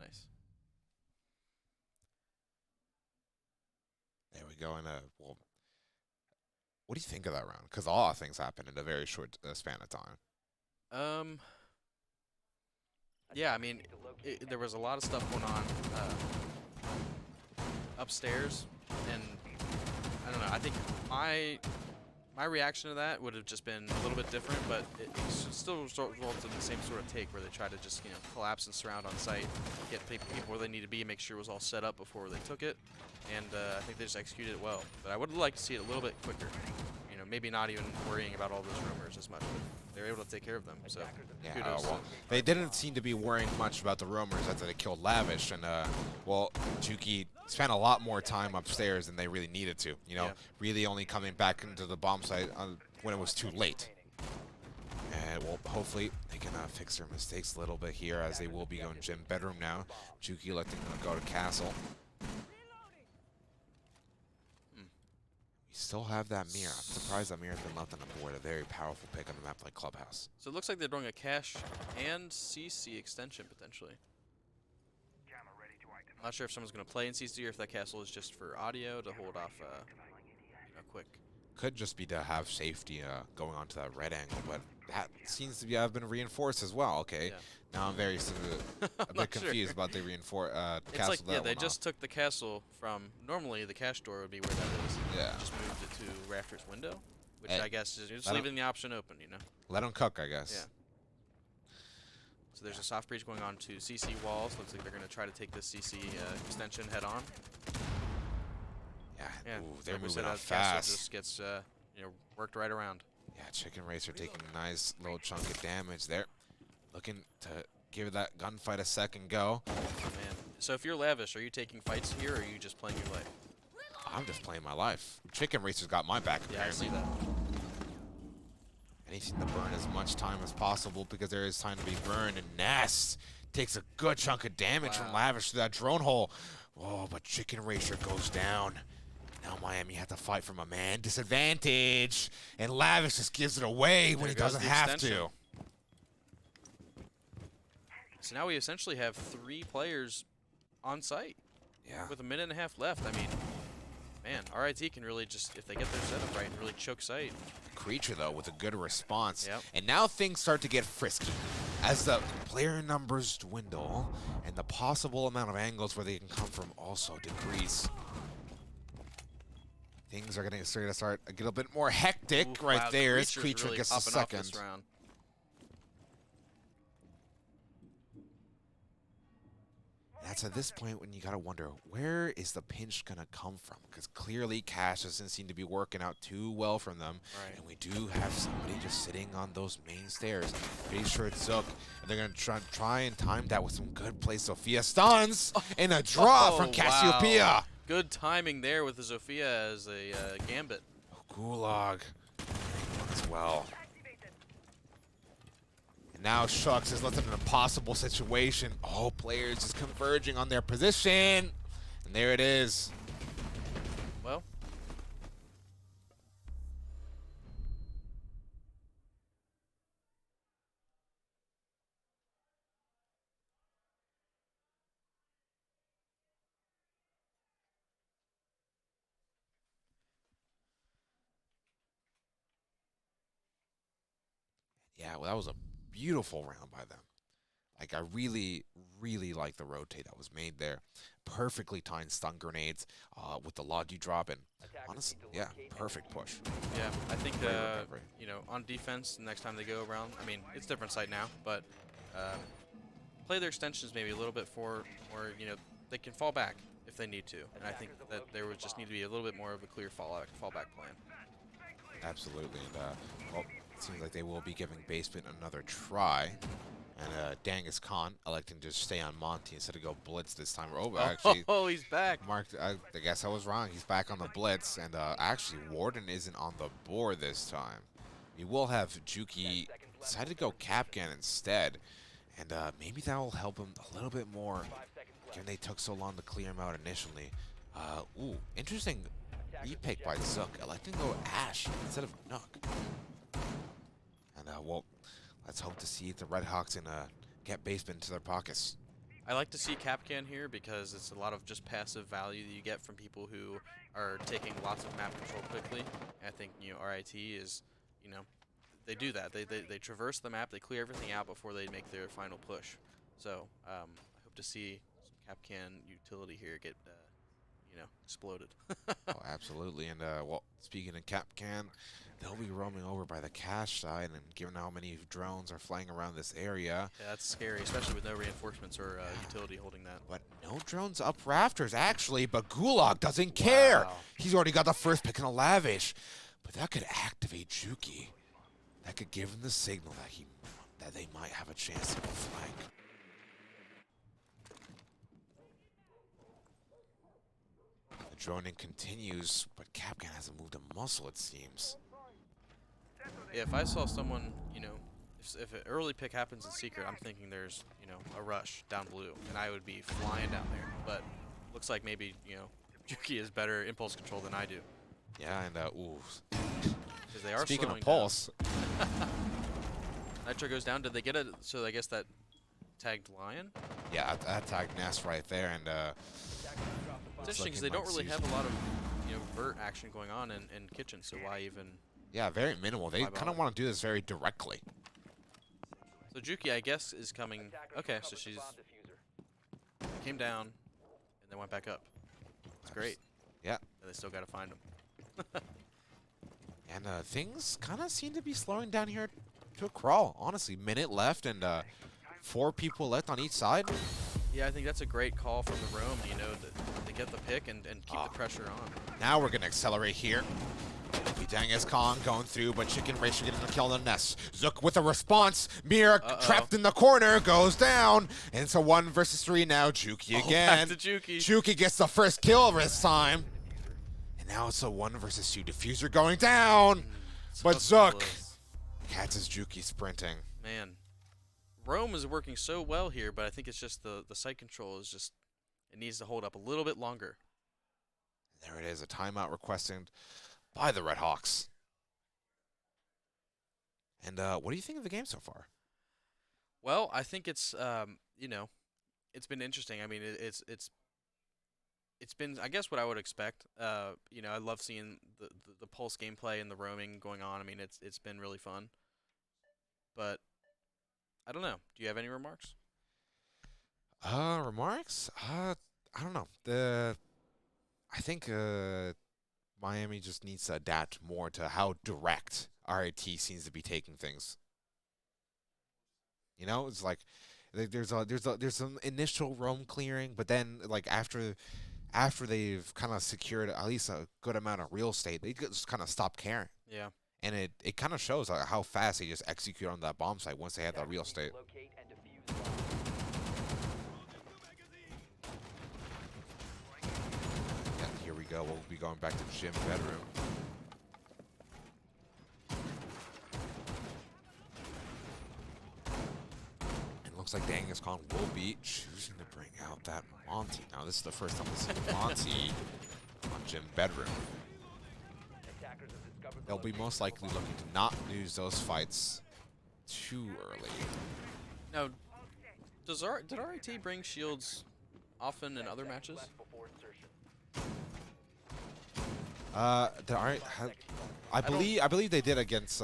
Nice. There we go. And well, what do you think of that round? Because a lot of things happened in a very short span of time. Yeah, I mean, there was a lot of stuff going on upstairs, and I don't know. I think my reaction to that would have just been a little bit different, but it still resulted in the same sort of take where they try to just collapse and surround on site, get people where they need to be, make sure it was all set up before they took it, and I think they just executed it well. But I would like to see it a little bit quicker. Maybe not even worrying about all those rumors as much, but they were able to take care of them. So Yeah, kudos to well, they didn't seem to be worrying much about the rumors after they killed Lavish, and well, Juki spent a lot more time upstairs than they really needed to. Yeah. Really only coming back into the bomb site when it was too late. And well, hopefully they can fix their mistakes a little bit here, as they will be going gym bedroom now. Juki electing to go to castle. We still have that mirror. I'm surprised that mirror's been left on the board. A very powerful pick on a map like Clubhouse. So it looks like they're doing a cache and CC extension potentially. I'm not sure if someone's going to play in CC or if that castle is just for audio to hold off a quick Could just be to have safety going onto that red angle, but that seems to have been reinforced as well. Okay, Yeah. now I'm very a bit confused about the It's castle like, yeah, that they went just off. took the castle from, normally the cash door would be where that is. Yeah. Just moved it to Rafter's window, which Hey, I guess is just let 'em- leaving the option open, you know? Let them cook, I guess. Yeah. So there's a soft breach going on to CC walls. Looks like they're going to try to take this CC extension head on. Yeah, Yeah, ooh, they're like we moving said, up that castle fast. just gets, worked right around. Yeah, Chicken Racer taking a nice little chunk of damage there. Looking to give that gunfight a second go. Oh, man. So if you're Lavish, are you taking fights here, or are you just playing your life? I'm just playing my life. Chicken Racer's got my back, Yeah, I apparently. see that. Anything to burn as much time as possible because there is time to be burned. And Nest takes a good chunk of damage from Wow. Lavish through that drone hole. Oh, but Chicken Racer goes down. Now Miami had to fight from a man disadvantage. And Lavish just gives it away when There he goes doesn't the have extension. to. So now we essentially have 3 players on site Yeah. with a minute and a half left. I mean, man, RIT can really just, if they get their setup right, and really choke sight. Creature, though, with a good response. Yep. And now things start to get frisky as the player numbers dwindle and the possible amount of angles where they can come from also decrease. Things are going to start a little bit more hectic Oof, right wow, there as Creature's Creature really gets the popping off second. this round. That's at this point when you got to wonder, where is the pinch going to come from? Because clearly Cash doesn't seem to be working out too well from them. Right. And we do have somebody just sitting on those main stairs. Pretty sure it's Zook. And they're going to try and time that with some good play. Sophia stuns and a draw from Cassiopeia. Wow. Good timing there with the Zofia as a gambit. Gulag as well. And now Shucks is left in an impossible situation. Oh, players just converging on their position. And there it is. Well, Yeah, well, that was a beautiful round by them. Like, I really, really like the rotate that was made there. Perfectly timed stun grenades with the Logi drop. And honestly, yeah, perfect push. yeah, I think, Great recovery. on defense, the next time they go around, I mean, it's different site now, but play their extensions maybe a little bit more, they can fall back if they need to. And I think that there would just need to be a little bit more of a clear fallback plan. Absolutely. And, well, it seems like they will be giving Basement another try. And Dangus Khan electing to stay on Monty instead of go blitz this time. Oh, actually, Oh, he's back. Mark, I guess I was wrong. He's back on the blitz. And actually, Warden isn't on the board this time. We will have Juki decide to go Capcan instead. And maybe that will help him a little bit more, given they took so long to clear him out initially. Ooh, interesting repick by Zook, electing to go Ash instead of Nook. And, well, let's hope to see if the Redhawks can get Basement into their pockets. I like to see Capcan here because it's a lot of just passive value that you get from people who are taking lots of map control quickly. And I think, RIT is, they do that. They traverse the map, they clear everything out before they make their final push. So I hope to see some Capcan utility here get, exploded. Oh, absolutely. And, well, speaking of Capcan, they'll be roaming over by the cache side, and given how many drones are flying around this area. Yeah, that's scary, especially with no reinforcements or utility holding that. But no drones up rafters, actually, but Gulag doesn't care. Wow. He's already got the first pick in a Lavish. But that could activate Juki. That could give him the signal that they might have a chance to go flank. The droning continues, but Capcan hasn't moved a muscle, it seems. Yeah, if I saw someone, if an early pick happens in secret, I'm thinking there's, a rush down blue, and I would be flying down there. But looks like maybe, Juki has better impulse control than I do. Yeah, and ooh. 'Cause they are Speaking of slowing down. pulse, Nitro goes down. Did they get it? So I guess that tagged Lion. yeah, that tagged Nest right there, and It's interesting because like they it don't might really see- have a lot of, overt action going on in kitchen, so why even? Yeah, very minimal. They kind of want to do this very directly. So Juki, I guess, is coming. Okay, so she's came down and then went back up. It's great. Yeah. And they still got to find him. And things kind of seem to be slowing down here to a crawl. Honestly, minute left and 4 people left on each side. Yeah, I think that's a great call from the roam. You know, to get the pick and keep the pressure on. Now we're gonna accelerate here. Genghis Khan going through, but Chicken Racer getting the kill on the nest. Zook with a response. Mira trapped in the corner, goes down. And it's a 1 versus 3 now. Juki again. Back to Juki. Juki gets the first kill this time. And now it's a 1 versus 2. Diffuser going down. But Zook catches Juki sprinting. Man, Rome is working so well here, but I think it's just the site control is just, it needs to hold up a little bit longer. There it is, a timeout requested by the Redhawks. And what do you think of the game so far? Well, I think it's you know, it's been interesting. I mean, it's been, I guess, what I would expect. You know, I love seeing the pulse gameplay and the roaming going on. I mean, it's been really fun. But I don't know. Do you have any remarks? Remarks? I don't know. I think Miami just needs to adapt more to how direct RIT seems to be taking things. You know, it's like there's some initial roam clearing, but then like after they've kind of secured at least a good amount of real estate, they just kind of stop caring. Yeah. And it kind of shows how fast they just execute on that bomb site once they have that real estate. Yeah, here we go. We'll be going back to Jim's bedroom. It looks like Genghis Khan will be choosing to bring out that Monty. Now, this is the first time we see Monty on Jim's bedroom. They'll be most likely looking to not lose those fights too early. Now, did RIT bring shields often in other matches? I believe they did against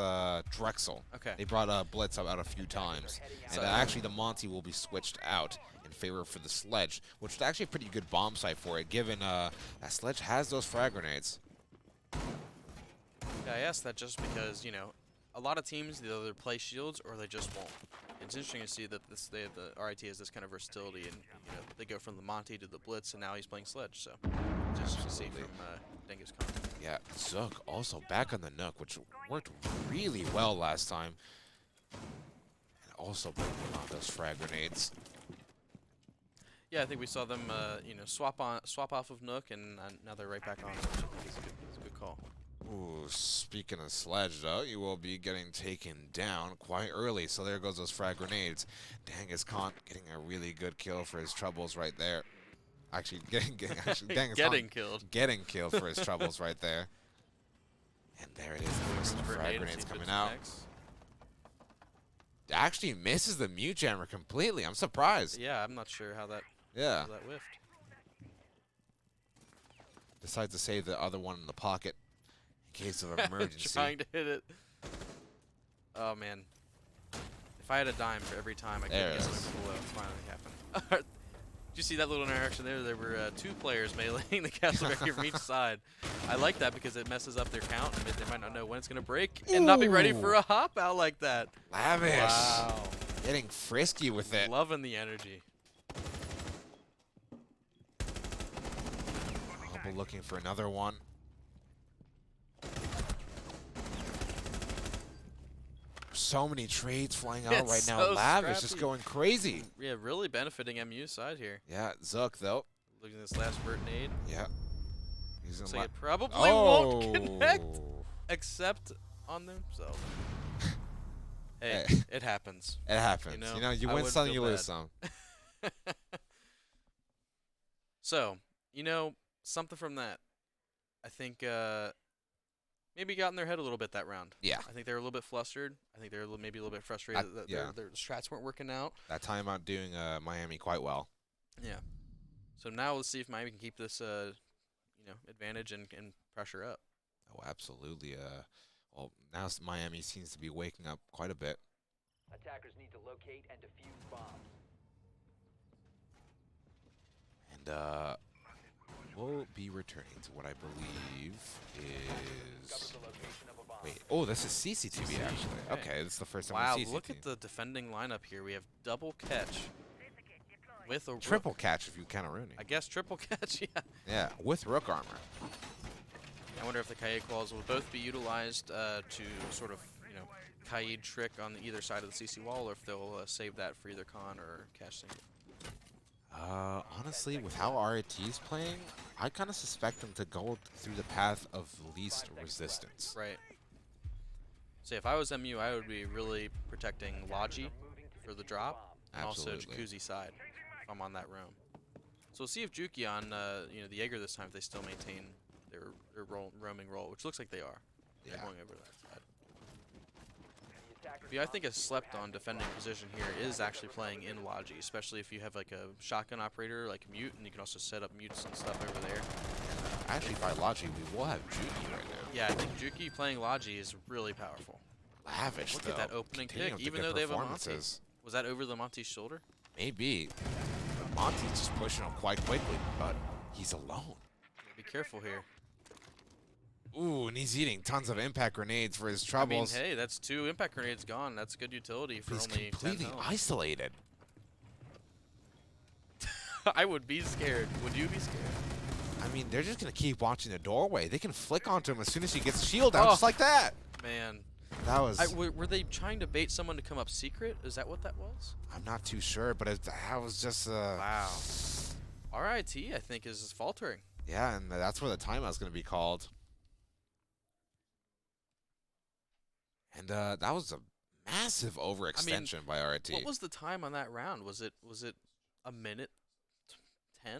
Drexel. Okay. They brought Blitz out a few times, and actually the Monty will be switched out in favor for the Sledge, which is actually a pretty good bomb site for it, given that Sledge has those frag grenades. Yeah, I asked that just because, you know, a lot of teams they either play shields or they just won't. It's interesting to see that the RIT has this kind of versatility, and you know they go from the Monty to the Blitz, and now he's playing Sledge. So just to see from Genghis Khan. Yeah, Zook also back on the Nook, which worked really well last time, and also bringing on those frag grenades. Yeah, I think we saw them, you know, swap off of Nook, and now they're right back on. Which I think is a good call. Ooh, speaking of Sledge, though, you will be getting taken down quite early. So there goes those frag grenades. Genghis Khan getting a really good kill for his troubles right there. Actually, getting killed. Getting killed for his troubles right there. And there it is. There's the frag grenades coming out. Actually misses the mute jammer completely. I'm surprised. Yeah, I'm not sure how that. Yeah. How that whiffed. Decides to save the other one in the pocket in case of emergency. Trying to hit it. Oh man. If I had a dime for every time I could get something cool, that would finally happen. Did you see that little interaction there? There were 2 players meleeing the castle barrier from each side. I like that because it messes up their count, and they might not know when it's going to break and not be ready for a hop out like that. Lavish. Wow. Getting frisky with it. Loving the energy. Humble looking for another one. So many trades flying out right now. So Lavish scrappy. just going crazy. Yeah, really benefiting MU's side here. Yeah, Zook though. Looking at this last vert nade. Yeah. He's Looks gonna like it probably won't connect, except on themselves. Hey, it happens. It happens. You know, you I win would some, feel you lose bad. some. So, you know, something from that. I think maybe got in their head a little bit that round. Yeah. I think they were a little bit flustered. I think they were maybe a little bit frustrated that their strats weren't working out. That timeout doing Miami quite well. Yeah. So now let's see if Miami can keep this, advantage and pressure up. Oh, absolutely. Well, now Miami seems to be waking up quite a bit. Attackers need to locate and defuse bombs. And we'll be returning to what I believe Discover is... the location of a bomb. Wait, oh, this is CCTV actually. Okay. Okay, this is the first time Wow, we see look CCTV. at the defending lineup here. We have double catch with a Triple rook. catch if you count a Rooney. I guess triple catch, yeah. Yeah, with rook armor. I wonder if the Kaid claws will both be utilized to sort of, Kaid trick on either side of the CC wall, or if they'll save that for either con or cash sync. Honestly, with how RIT is playing, I kind of suspect them to go through the path of least resistance. Right. So if I was MU, I would be really protecting Logi for the drop, and also Absolutely. Jacuzzi side if I'm on that roam. So we'll see if Juki on the Jaeger this time, if they still maintain their roaming role, which looks like they are. Yeah. They're going over that side. Yeah, I think a slept-on defending position here is actually playing in Logi, especially if you have like a shotgun operator like Mute, and you can also set up mutes and stuff over there. Actually, by logic, we will have Juki right now. Yeah, I think Juki playing Logi is really powerful. Lavish, Look though. at that opening Continuing pick, with the even good though they have a Monty. performances. Was that over the Monty's shoulder? Maybe. Monty's just pushing him quite quickly, but he's alone. Be careful here. Ooh, and he's eating tons of impact grenades for his I mean, troubles. hey, that's 2 impact grenades gone. That's good utility for He's only 10 completely health. isolated. I would be scared. Would you be scared? I mean, they're just going to keep watching the doorway. They can flick onto him as soon as he gets shield out, Oh. just like that. Man. That was... Were they trying to bait someone to come up secret? Is that what that was? I'm not too sure, but that was just... Wow. RIT, I think, is faltering. Yeah, and that's where the timeout's going to be called. And that was a massive overextension by RIT. What was the time on that round? Was it a minute 10? I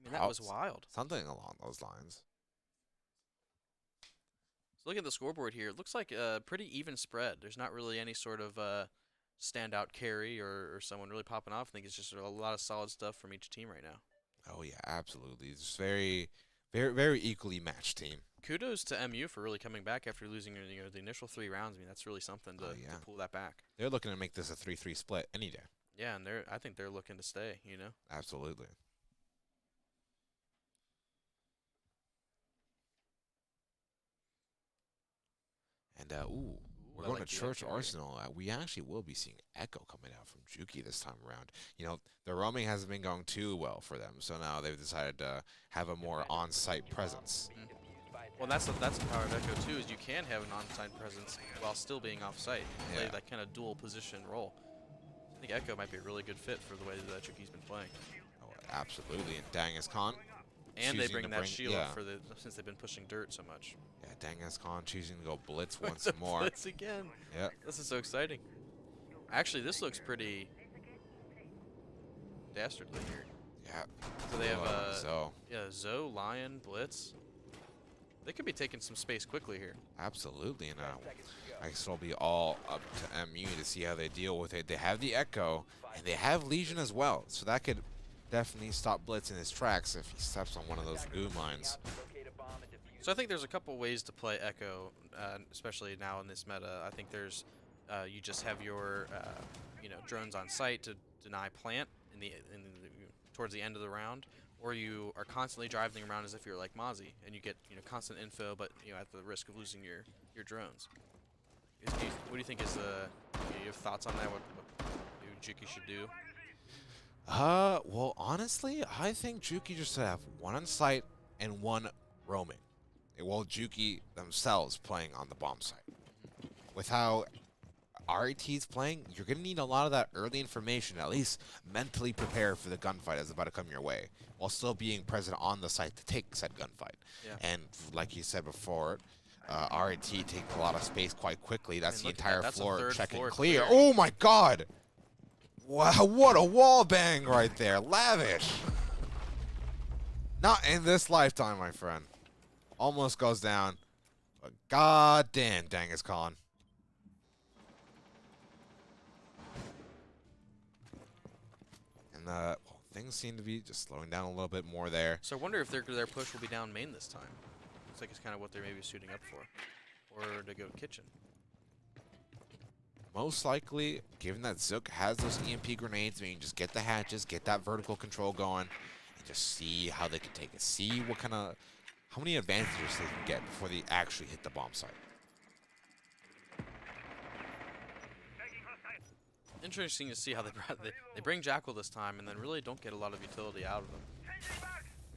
mean, that was wild. Something along those lines. So look at the scoreboard here. It looks like a pretty even spread. There's not really any sort of standout carry or someone really popping off. I think it's just a lot of solid stuff from each team right now. Oh, yeah, absolutely. It's very, very, very equally matched team. Kudos to MU for really coming back after losing the initial 3 rounds. I mean, that's really something to pull that back. They're looking to make this a 3-3 split any day. Yeah, and I think they're looking to stay, Absolutely. And, we're I going like to the Church Echo here. Arsenal. We actually will be seeing Echo coming out from Juki this time around. The roaming hasn't been going too well for them, so now they've decided to have a more on-site presence. Well, that's the power of Echo too, is you can have an on-site presence while still being off-site. Play Yeah. that kind of dual position role. I think Echo might be a really good fit for the way that Chuki's been playing. Oh, absolutely. And Dangus Khan. And they choosing bring to that shield up yeah. since they've been pushing dirt so much. Yeah, Dangus Khan choosing to go blitz once The more. blitz again. Yeah. This is so exciting. Actually, this looks pretty dastardly here. Yeah. So they have so Zoe, Lion, Blitz. They could be taking some space quickly here. absolutely, and I guess it'll be all up to MU to see how they deal with it. They have the Echo, and they have Legion as well, so that could definitely stop Blitz in his tracks if he steps on one of those goo mines. So I think there's a couple ways to play Echo, especially now in this meta. I think there's you just have your drones on site to deny plant towards the end of the round, or you are constantly driving around as if you're like Mozzie and you get constant info, but at the risk of losing your drones. What do you think is you have thoughts on that? What Juki should do? Well, honestly, I think Juki just should have one on site and one roaming. While Juki themselves playing on the bomb site. With how RIT's playing, you're going to need a lot of that early information, at least mentally prepare for the gunfight that's about to come your way, while still being present on the site to take said gunfight. Yeah. And like you said before, RIT take a lot of space quite quickly. That's the look at that. entire That's a floor third check and floor clear. clear. Oh my god! Wow, what a wall bang right there. Lavish. Not in this lifetime, my friend. Almost goes down. But god damn, Dangus Khan. And things seem to be just slowing down a little bit more there. So I wonder if their push will be down main this time. Looks like it's kind of what they're maybe suiting up for. Or to go kitchen. Most likely, given that Zook has those EMP grenades, I mean, just get the hatches, get that vertical control going, and just see how they can take it. See what kind of, how many advantages they can get before they actually hit the bomb site. Interesting to see how they bring Jackal this time and then really don't get a lot of utility out of them.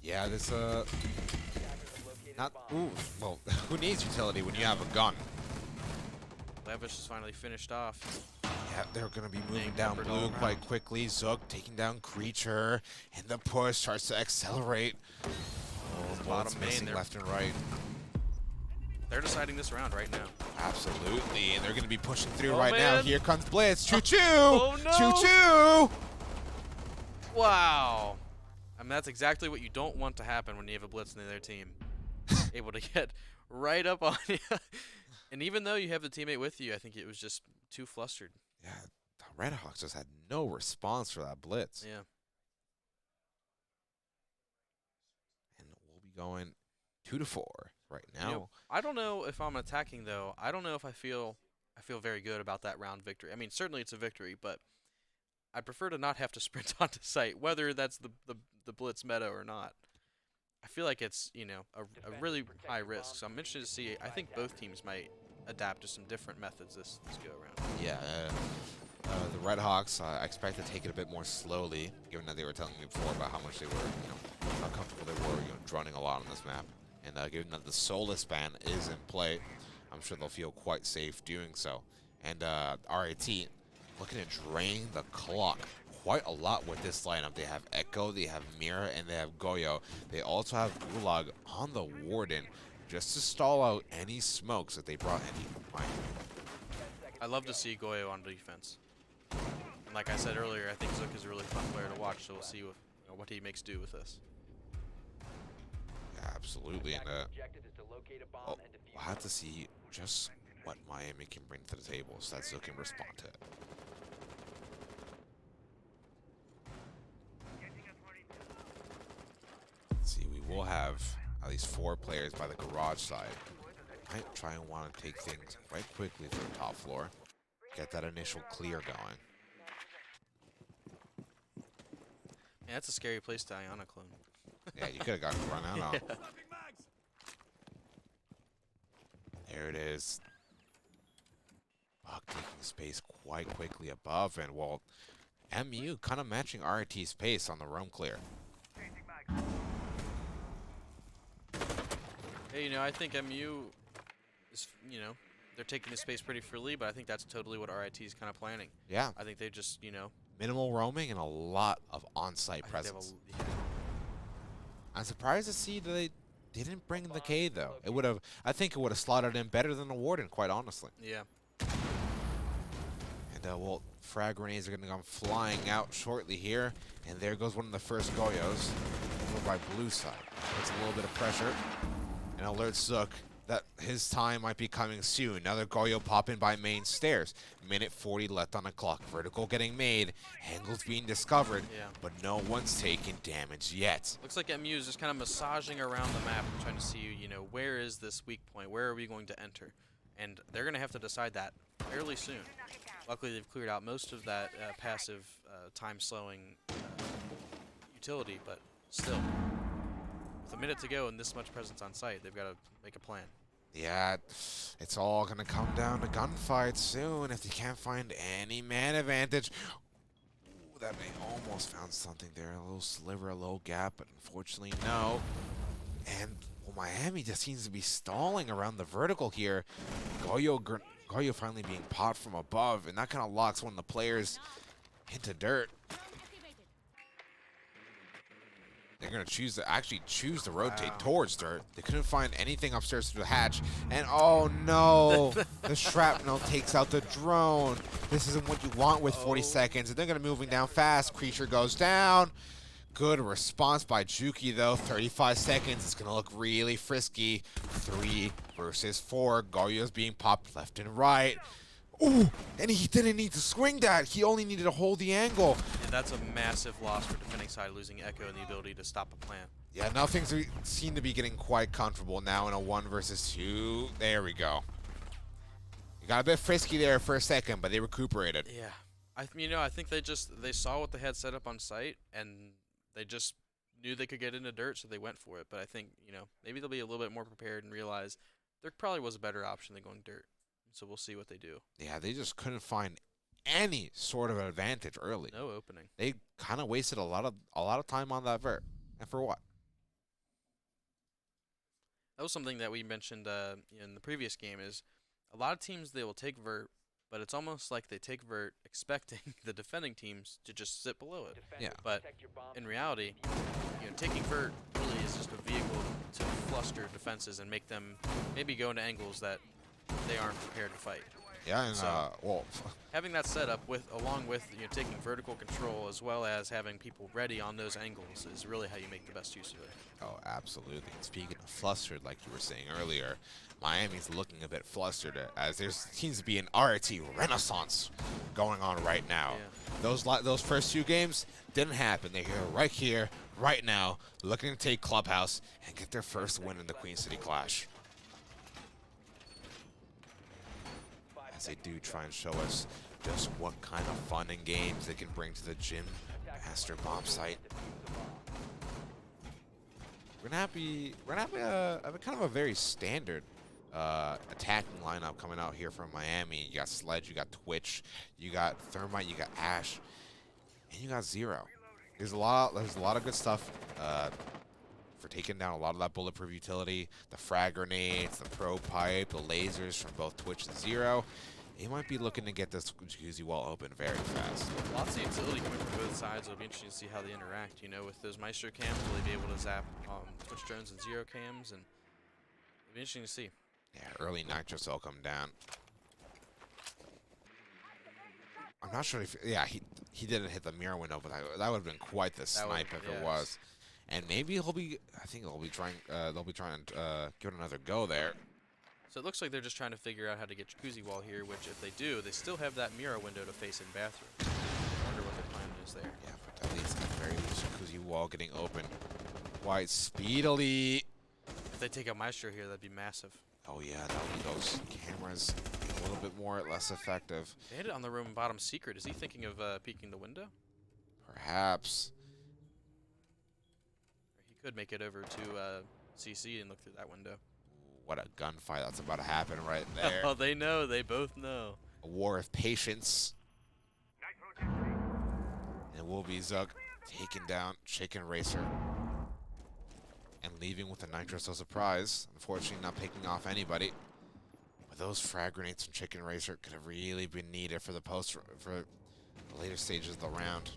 Yeah, this not ooh, well, who needs utility when you have a gun? Levis is finally finished off. Yeah, they're gonna be moving down blue quite quickly. Zook taking down Creature, and the push starts to accelerate. Oh, bottom missing main, left and right. They're deciding this round right now. Absolutely, and they're going to be pushing through Oh, right now. man. Here comes Blitz. Choo-choo! Oh, no. Choo-choo! Wow. I mean, that's exactly what you don't want to happen when you have a blitz in their team. Able to get right up on you. And even though you have the teammate with you, I think it was just too flustered. Yeah, the Redhawks just had no response for that Blitz. Yeah. And we'll be going 2-4 right now. You know, I don't know if I'm attacking though. I don't know if I feel very good about that round victory. I mean, certainly it's a victory, but I'd prefer to not have to sprint onto site, whether that's the blitz meta or not. I feel like it's, you know, a really high risk. So I'm interested to see. I think both teams might adapt to some different methods this go around. Yeah, the Redhawks, I expect to take it a bit more slowly, given that they were telling me before about how much they were, you know, how comfortable they were, you know, droning a lot on this map. And given that the Solus ban is in play, I'm sure they'll feel quite safe doing so. And RIT looking to drain the clock quite a lot with this lineup. They have Echo, they have Mira, and they have Goyo. They also have Gulag on the Warden just to stall out any smokes that they brought any behind. I love to see Goyo on defense. And like I said earlier, I think Zook is a really fun player to watch, so we'll see what he makes do with this. Yeah, absolutely. And we'll have to see just what Miami can bring to the table so that Zook can respond to it. Let's see, we will have at least 4 players by the garage side. Might try and want to take things right quickly to the top floor. Get that initial clear going. Yeah, that's a scary place to Iona clone. Yeah, you could have gotten run out on. Yeah. There it is. Buck taking space quite quickly above, and well, MU kind of matching RIT's pace on the roam clear. Hey, you know, I think MU is, you know, they're taking the space pretty freely, but I think that's totally what RIT is kind of planning. Yeah. I think they just, you know, Minimal roaming and a lot of on-site presence. I'm surprised to see that they didn't bring the K though. It would have, I think it would have slotted in better than the Warden, quite honestly. Yeah. And well, frag grenades are going to come flying out shortly here, and there goes one of the first Goyos over by blue side. Puts a little bit of pressure and alerts Zook that his time might be coming soon. Another Goyo popping by main stairs. Minute 40 left on the clock. Vertical getting made. Angles being discovered, but no one's taking damage yet. Looks like MU is just kind of massaging around the map, trying to see, you know, where is this weak point? Where are we going to enter? And they're going to have to decide that fairly soon. Luckily, they've cleared out most of that passive time-slowing utility, but still, with a minute to go and this much presence on site, they've got to make a plan. Yeah, it's all going to come down to gunfights soon if they can't find any man advantage. Ooh, that may almost found something there. A little sliver, a little gap, but unfortunately no. And well, Miami just seems to be stalling around the vertical here. Goyo finally being popped from above, and that kind of locks one of the players into dirt. They're going to choose to rotate towards dirt. They couldn't find anything upstairs through the hatch. And oh no, the shrapnel takes out the drone. This isn't what you want with 40 seconds. And they're going to be moving down fast. Creature goes down. Good response by Juki though. 35 seconds. It's going to look really frisky. 3 versus 4. Goyo's being popped left and right. Ooh, and he didn't need to swing that. He only needed to hold the angle. And that's a massive loss for defending side, losing Echo and the ability to stop a plant. Yeah, now things seem to be getting quite comfortable now in a 1 versus 2. There we go. You got a bit frisky there for a second, but they recuperated. Yeah. I think they saw what they had set up on site, and they just knew they could get into dirt, so they went for it. But I think, maybe they'll be a little bit more prepared and realize there probably was a better option than going dirt. So we'll see what they do. Yeah, they just couldn't find any sort of advantage early. No opening. They kind of wasted a lot of time on that vert. And for what? That was something that we mentioned in the previous game is a lot of teams, they will take vert, but it's almost like they take vert expecting the defending teams to just sit below it. Yeah. But in reality, taking vert really is just a vehicle to fluster defenses and make them maybe go into angles that they aren't prepared to fight. Yeah, and So- Having that set up along with taking vertical control as well as having people ready on those angles is really how you make the best use of it. oh, absolutely. And speaking of flustered, like you were saying earlier, Miami's looking a bit flustered as there seems to be an RIT renaissance going on right now. Yeah. Those first 2 games didn't happen. They're here, right now, looking to take Clubhouse and get their first win in the Queen City Clash. As they do try and show us just what kind of fun and games they can bring to the Gym Master Bomb site. We're gonna have a kind of a very standard attacking lineup coming out here from Miami. You got Sledge, you got Twitch, you got Thermite, you got Ash, and you got Zero. There's a lot of good stuff for taking down a lot of that bulletproof utility, the frag grenades, the probe pipe, the lasers from both Twitch and Zero. They might be looking to get this jacuzzi wall open very fast. Lots of utility coming from both sides. It'll be interesting to see how they interact. With those Maestro cams, will they be able to zap Twitch drones and Zero cams? And it'll be interesting to see. Yeah, early Nitrous will come down. I'm not sure if he didn't hit the mirror window, but that would have been quite the snipe if it was. And maybe I think they'll be trying to give it another go there. So it looks like they're just trying to figure out how to get jacuzzi wall here, which if they do, they still have that mirror window to face in bathroom. I wonder what their plan is there. Yeah, but at least at the very least, jacuzzi wall getting open quite speedily. If they take out Maestro here, that'd be massive. Oh yeah, that would be those cameras a little bit less effective. They hit it on the room bottom secret. Is he thinking of peeking the window? Perhaps. Or he could make it over to CC and look through that window. What a gunfight that's about to happen right there. Oh, they know. They both know. A war of patience. And will be Zug taking down Chicken Racer. And leaving with a Nitrous surprise. Unfortunately, not picking off anybody. But those frag grenades from Chicken Racer could have really been needed for the later stages of the round.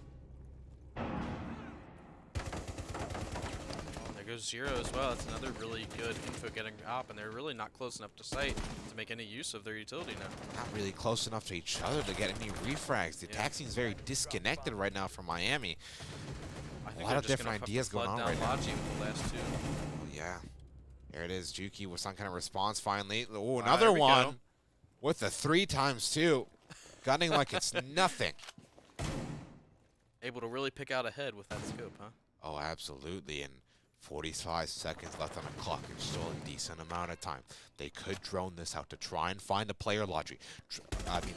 There goes Zero as well. That's another really good info getting up, and they're really not close enough to sight to make any use of their utility now. Not really close enough to each other to get any refrags. The attack seems very disconnected right now from Miami. A lot of different ideas going on right now. With the last 2. Oh, yeah. There it is. Juki with some kind of response finally. Oh, There another we one. go. With the 3 times 2. Gunning like it's nothing. Able to really pick out ahead with that scope, huh? Oh, absolutely. And 45 seconds left on the clock. It's still a decent amount of time. They could drone this out to try and find the player logic,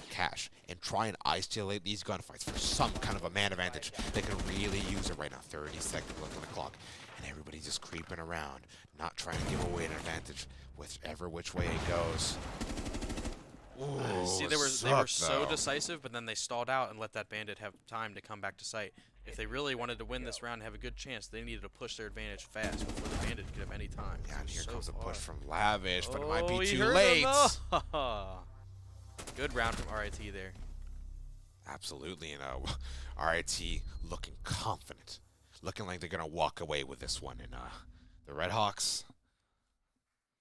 cash, and try and isolate these gunfights for some kind of a man advantage. They can really use it right now. 30 seconds left on the clock. And everybody's just creeping around, not trying to give away an advantage whichever which way it goes. Ooh, See, they were so decisive, but then they stalled out and let that bandit have time to come back to sight. If they really wanted to win this round and have a good chance, they needed to push their advantage fast before the bandit could have any time. Yeah, and here So comes a far. push from Lavish, but it might Oh, be he too heard late. him, though. Good round from RIT there. Absolutely, RIT looking confident, looking like they're gonna walk away with this one. And the Redhawks,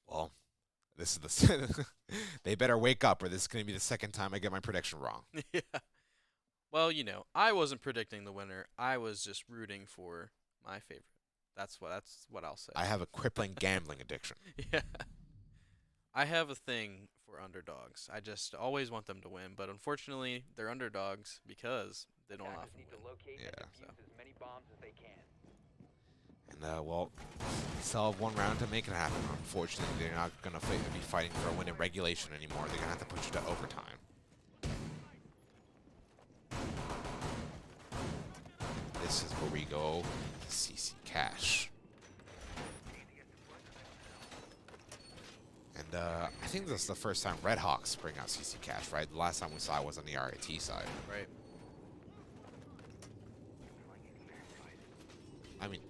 well, this is the they better wake up, or this is gonna be the second time I get my prediction wrong. Yeah. Well, I wasn't predicting the winner. I was just rooting for my favorite. That's what I'll say. I have a crippling gambling addiction. Yeah. I have a thing for we're underdogs. I just always want them to win, but unfortunately, they're underdogs because they don't Attackers often need win. to locate Yeah. and defuse as many bombs as they can. And, well, still have 1 round to make it happen. Unfortunately, they're not going to be fighting for a win in regulation anymore. They're going to have to push it to overtime. This is where we go to CC Cash. And I think this is the first time Redhawks bring out CC Cash, right? The last time we saw it was on the RIT side. Right. I mean,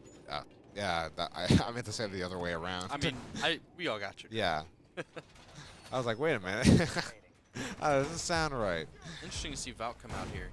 yeah, I meant to say it the other way around. I mean, we all got you. Yeah. I was like, wait a minute. That doesn't sound right. Interesting to see Valk come out here.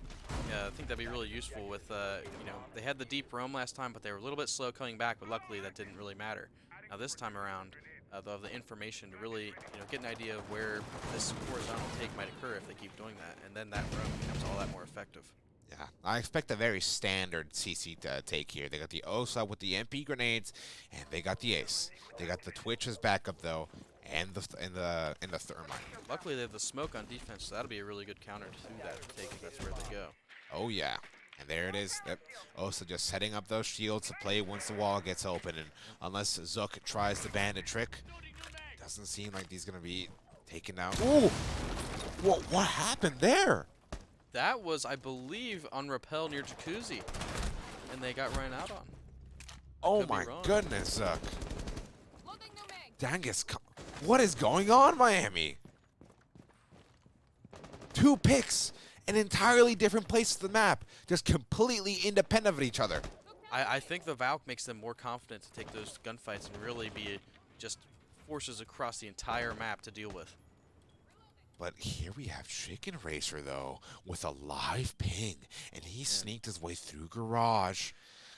Yeah, I think that'd be really useful with, you know, they had the deep roam last time, but they were a little bit slow coming back, but luckily that didn't really matter. Now this time around, they'll have the information to really, you know, get an idea of where this horizontal take might occur if they keep doing that, and then that roam becomes all that more effective. Yeah, I expect a very standard CC take here. They got the OSA with the MP grenades, and they got the Ace. They got the Twitch as backup though, and the Thermite. Luckily they have the smoke on defense, so that'll be a really good counter to that take if that's where they go. Oh yeah, and there it is. That OSA just setting up those shields to play once the wall gets open, and unless Zook tries the bandit trick, doesn't seem like he's gonna be taken out. Ooh, what happened there? That was, I believe, on rappel near Jacuzzi, and they got run out on. Oh could be my wrong. goodness, Zook. Dangus, what is going on, Miami? 2 picks in entirely different places of the map, just completely independent of each other. I think the Valk makes them more confident to take those gunfights and really be just forces across the entire map to deal with. But here we have Chicken Racer, though, with a live ping, and he sneaked his way through garage.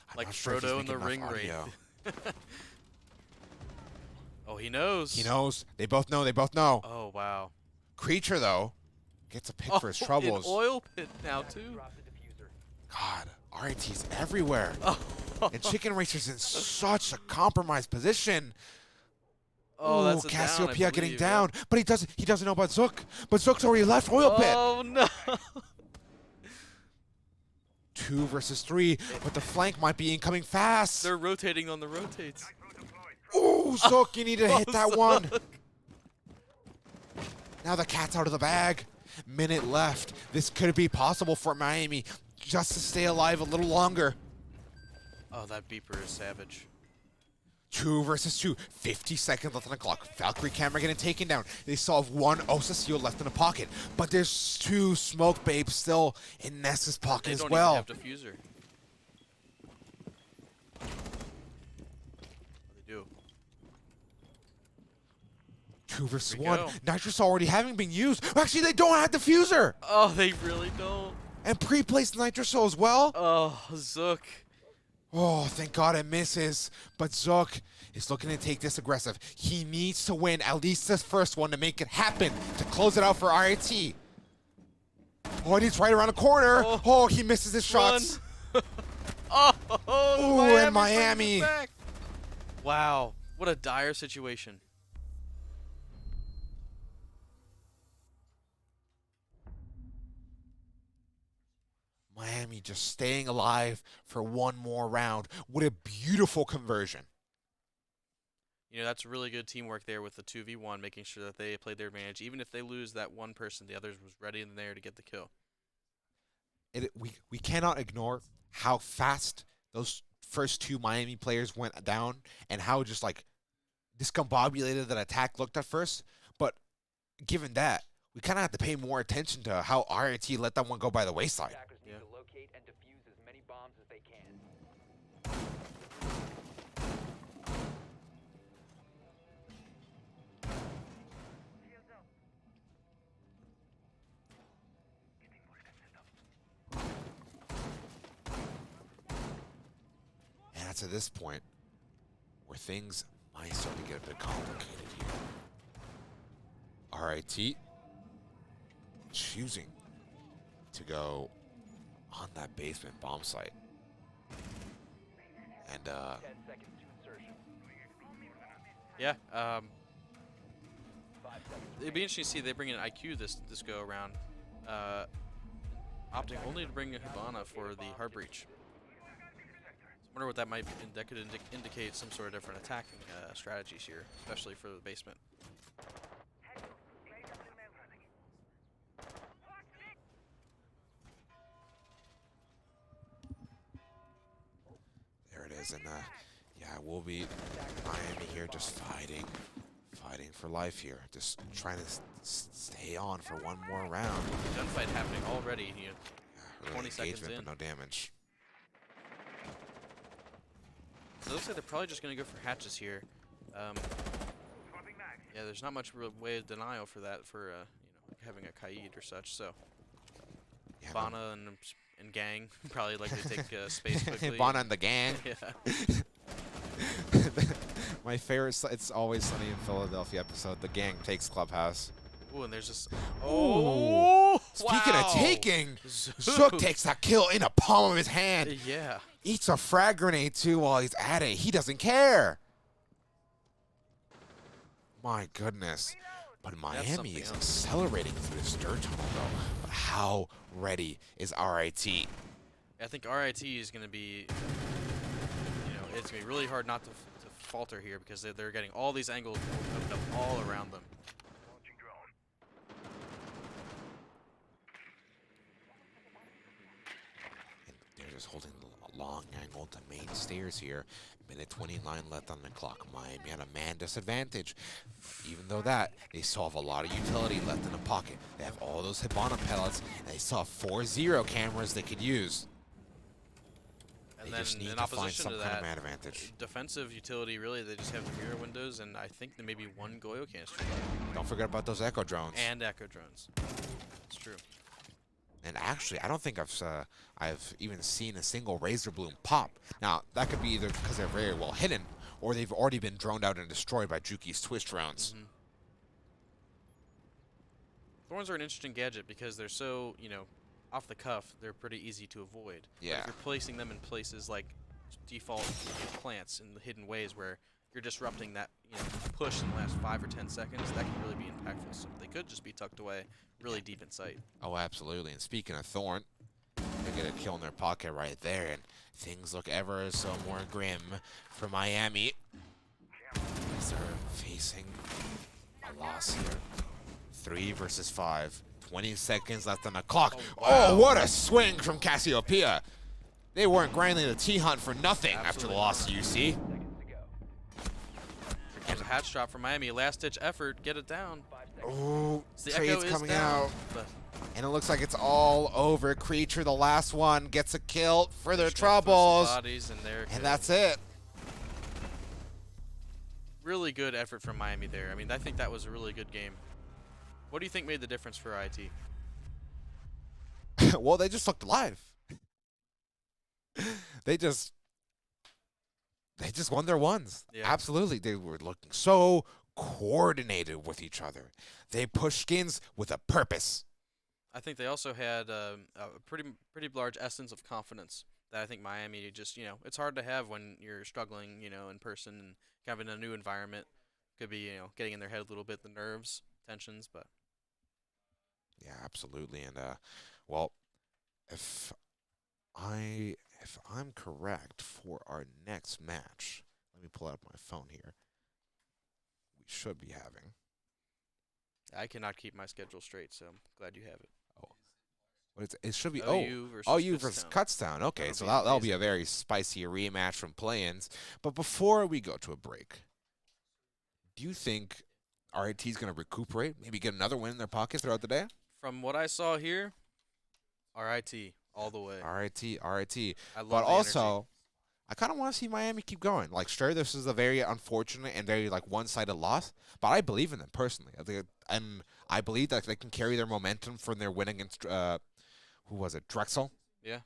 I'm Like not sure if he's Frodo in the making enough ring raid. audio. Oh, he knows. He knows. They both know. They both know. Oh, wow. Creature, though, gets a pick for his troubles. An oil pit now, too. Drop the diffuser. God, RIT's everywhere. Oh, And Chicken Racer's in such a compromised position. oh, that's Ooh, a down, I Cassiopeia getting believe, down, but he doesn't know about Zook. But Zook's already left oil pit. Oh, no. 2 versus 3, but the flank might be incoming fast. They're rotating on the rotates. Ooh, Zook, you need to hit that one. Zook. Now the cat's out of the bag. Minute left. This could be possible for Miami just to stay alive a little longer. Oh, that beeper is savage. 2 versus 2. 50 seconds left on the clock. Valkyrie camera getting taken down. They still have 1 Osa seal left in the pocket. But there's 2 smoke babes still in Ness's pocket They as don't well. even have diffuser. They do. 2 versus Here we 1. go. Nitrous already having been used. Actually, they don't have diffuser. Oh, they really don't. And pre-placed Nitrous as well. Oh, Zook. Oh, thank God it misses. But Zook is looking to take this aggressive. He needs to win at least this first one to make it happen, to close it out for RIT. Oh, and he's right around the corner. Oh. Oh, he misses his shots. Oh, Ooh, and brings Miami. it back. Wow, what a dire situation. Miami just staying alive for 1 more round. What a beautiful conversion. You know, that's really good teamwork there with the 2v1, making sure that they played their advantage. Even if they lose that one person, the others was ready in there to get the kill. We cannot ignore how fast those first 2 Miami players went down and how just like discombobulated that attack looked at first. But given that, we kind of have to pay more attention to how RIT let that one go by the wayside. Attackers need Yeah. to locate and defuse as many bombs as they can. And that's at this point where things might start to get a bit complicated here. RIT choosing to go on that basement bomb site. And 10 seconds to insertion. Yeah, 5 it'd be interesting to see they bring in IQ this go around, opting only to bring Hibana for the hard breach. I wonder what that might be. That could indicate some sort of different attacking strategies here, especially for the basement. There it is, and yeah, we'll be Miami here just fighting for life here, just trying to stay on for one more round. Gunfight happening already. You know, Yeah, 20 seconds in. but no damage. So it looks like they're probably just going to go for hatches here. Yeah, there's not much real way of denial for that for you know, like having a Kaid or such. So Yeah, Bana and gang probably like to take space quickly. Bana and the gang. Yeah. My favorite, It's Always Sunny in Philadelphia episode, the gang takes Clubhouse. Ooh, and there's just Speaking of taking, Zook takes that kill in the palm of his hand. Yeah. Eats a frag grenade too while he's at it. He doesn't care. My goodness. But Miami is accelerating through this dirt tunnel though. But how ready is RIT? I think RIT is going to be, you know, it's going to be really hard not to falter here because they're getting all these angles opened up all around them. And they're just holding the long angle to main stairs here. Minute 29 left on the clock. Miami had a man disadvantage. Even though that, they still have a lot of utility left in the pocket. They have all those Hibana pellets, and they still have 4-0 cameras they could use. And They then just need in to find opposition some to kind of that, man advantage. defensive utility, really, they just have the mirror windows, and I think there may be one Goyo canister. Don't forget about those Echo drones. And Echo drones. It's true. And actually, I don't think I've even seen a single Razor Bloom pop. Now, that could be either because they're very well hidden, or they've already been droned out and destroyed by Juki's Twitch drones. Mm-hmm. Thorns are an interesting gadget because they're so, you know, off the cuff, they're pretty easy to avoid. Yeah. But if you're placing them in places like default plants in the hidden ways where you're disrupting that, you know, push in the last 5 or 10 seconds, that can really be impactful. So they could just be tucked away really deep in sight. Oh, absolutely. And speaking of Thorn, they get a kill in their pocket right there, and things look ever so more grim for Miami. As they're facing a loss here. 3 versus 5. 20 seconds left on the clock. Oh, what a swing from Cassiopeia. They weren't grinding the T-Hunt for nothing after the loss to UC. There's a hatch drop from Miami. Last-ditch effort. Get it down. Oh, The trade's Echo is coming down, out. but And it looks like it's all over. Creature, the last one, gets a kill for their just gonna throw some troubles. bodies and they're And good. that's it. Really good effort from Miami there. I mean, I think that was a really good game. What do you think made the difference for IT? Well, they just looked alive. They just won their ones. Yeah. Absolutely. They were looking so coordinated with each other. They pushed skins with a purpose. I think they also had a pretty large essence of confidence that I think Miami just, you know, it's hard to have when you're struggling, you know, in person and kind of in a new environment. Could be, you know, getting in their head a little bit, the nerves, tensions, but. Yeah, absolutely. And well, if I'm correct for our next match, let me pull out my phone here. We should be having. I cannot keep my schedule straight, so I'm glad you have it. What is it? It should be OU versus OU versus Kutztown. Kutztown. Okay, That'll so be that'll be amazing. a very spicy rematch from play-ins. But before we go to a break, do you think RIT is going to recuperate, maybe get another win in their pocket throughout the day? From what I saw here, RIT all the way. RIT. I love But the also, energy. I kind of want to see Miami keep going. Like, sure, this is a very unfortunate and very like one-sided loss, but I believe in them personally. And I believe that they can carry their momentum from their win against who was it, Drexel. Yeah.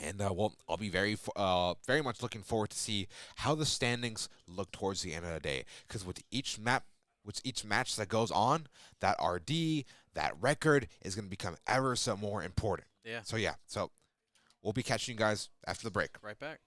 And well, I'll be very much looking forward to see how the standings look towards the end of the day. Because with each match that goes on, that RD, that record is going to become ever so more important. Yeah. So we'll be catching you guys after the break. Right back.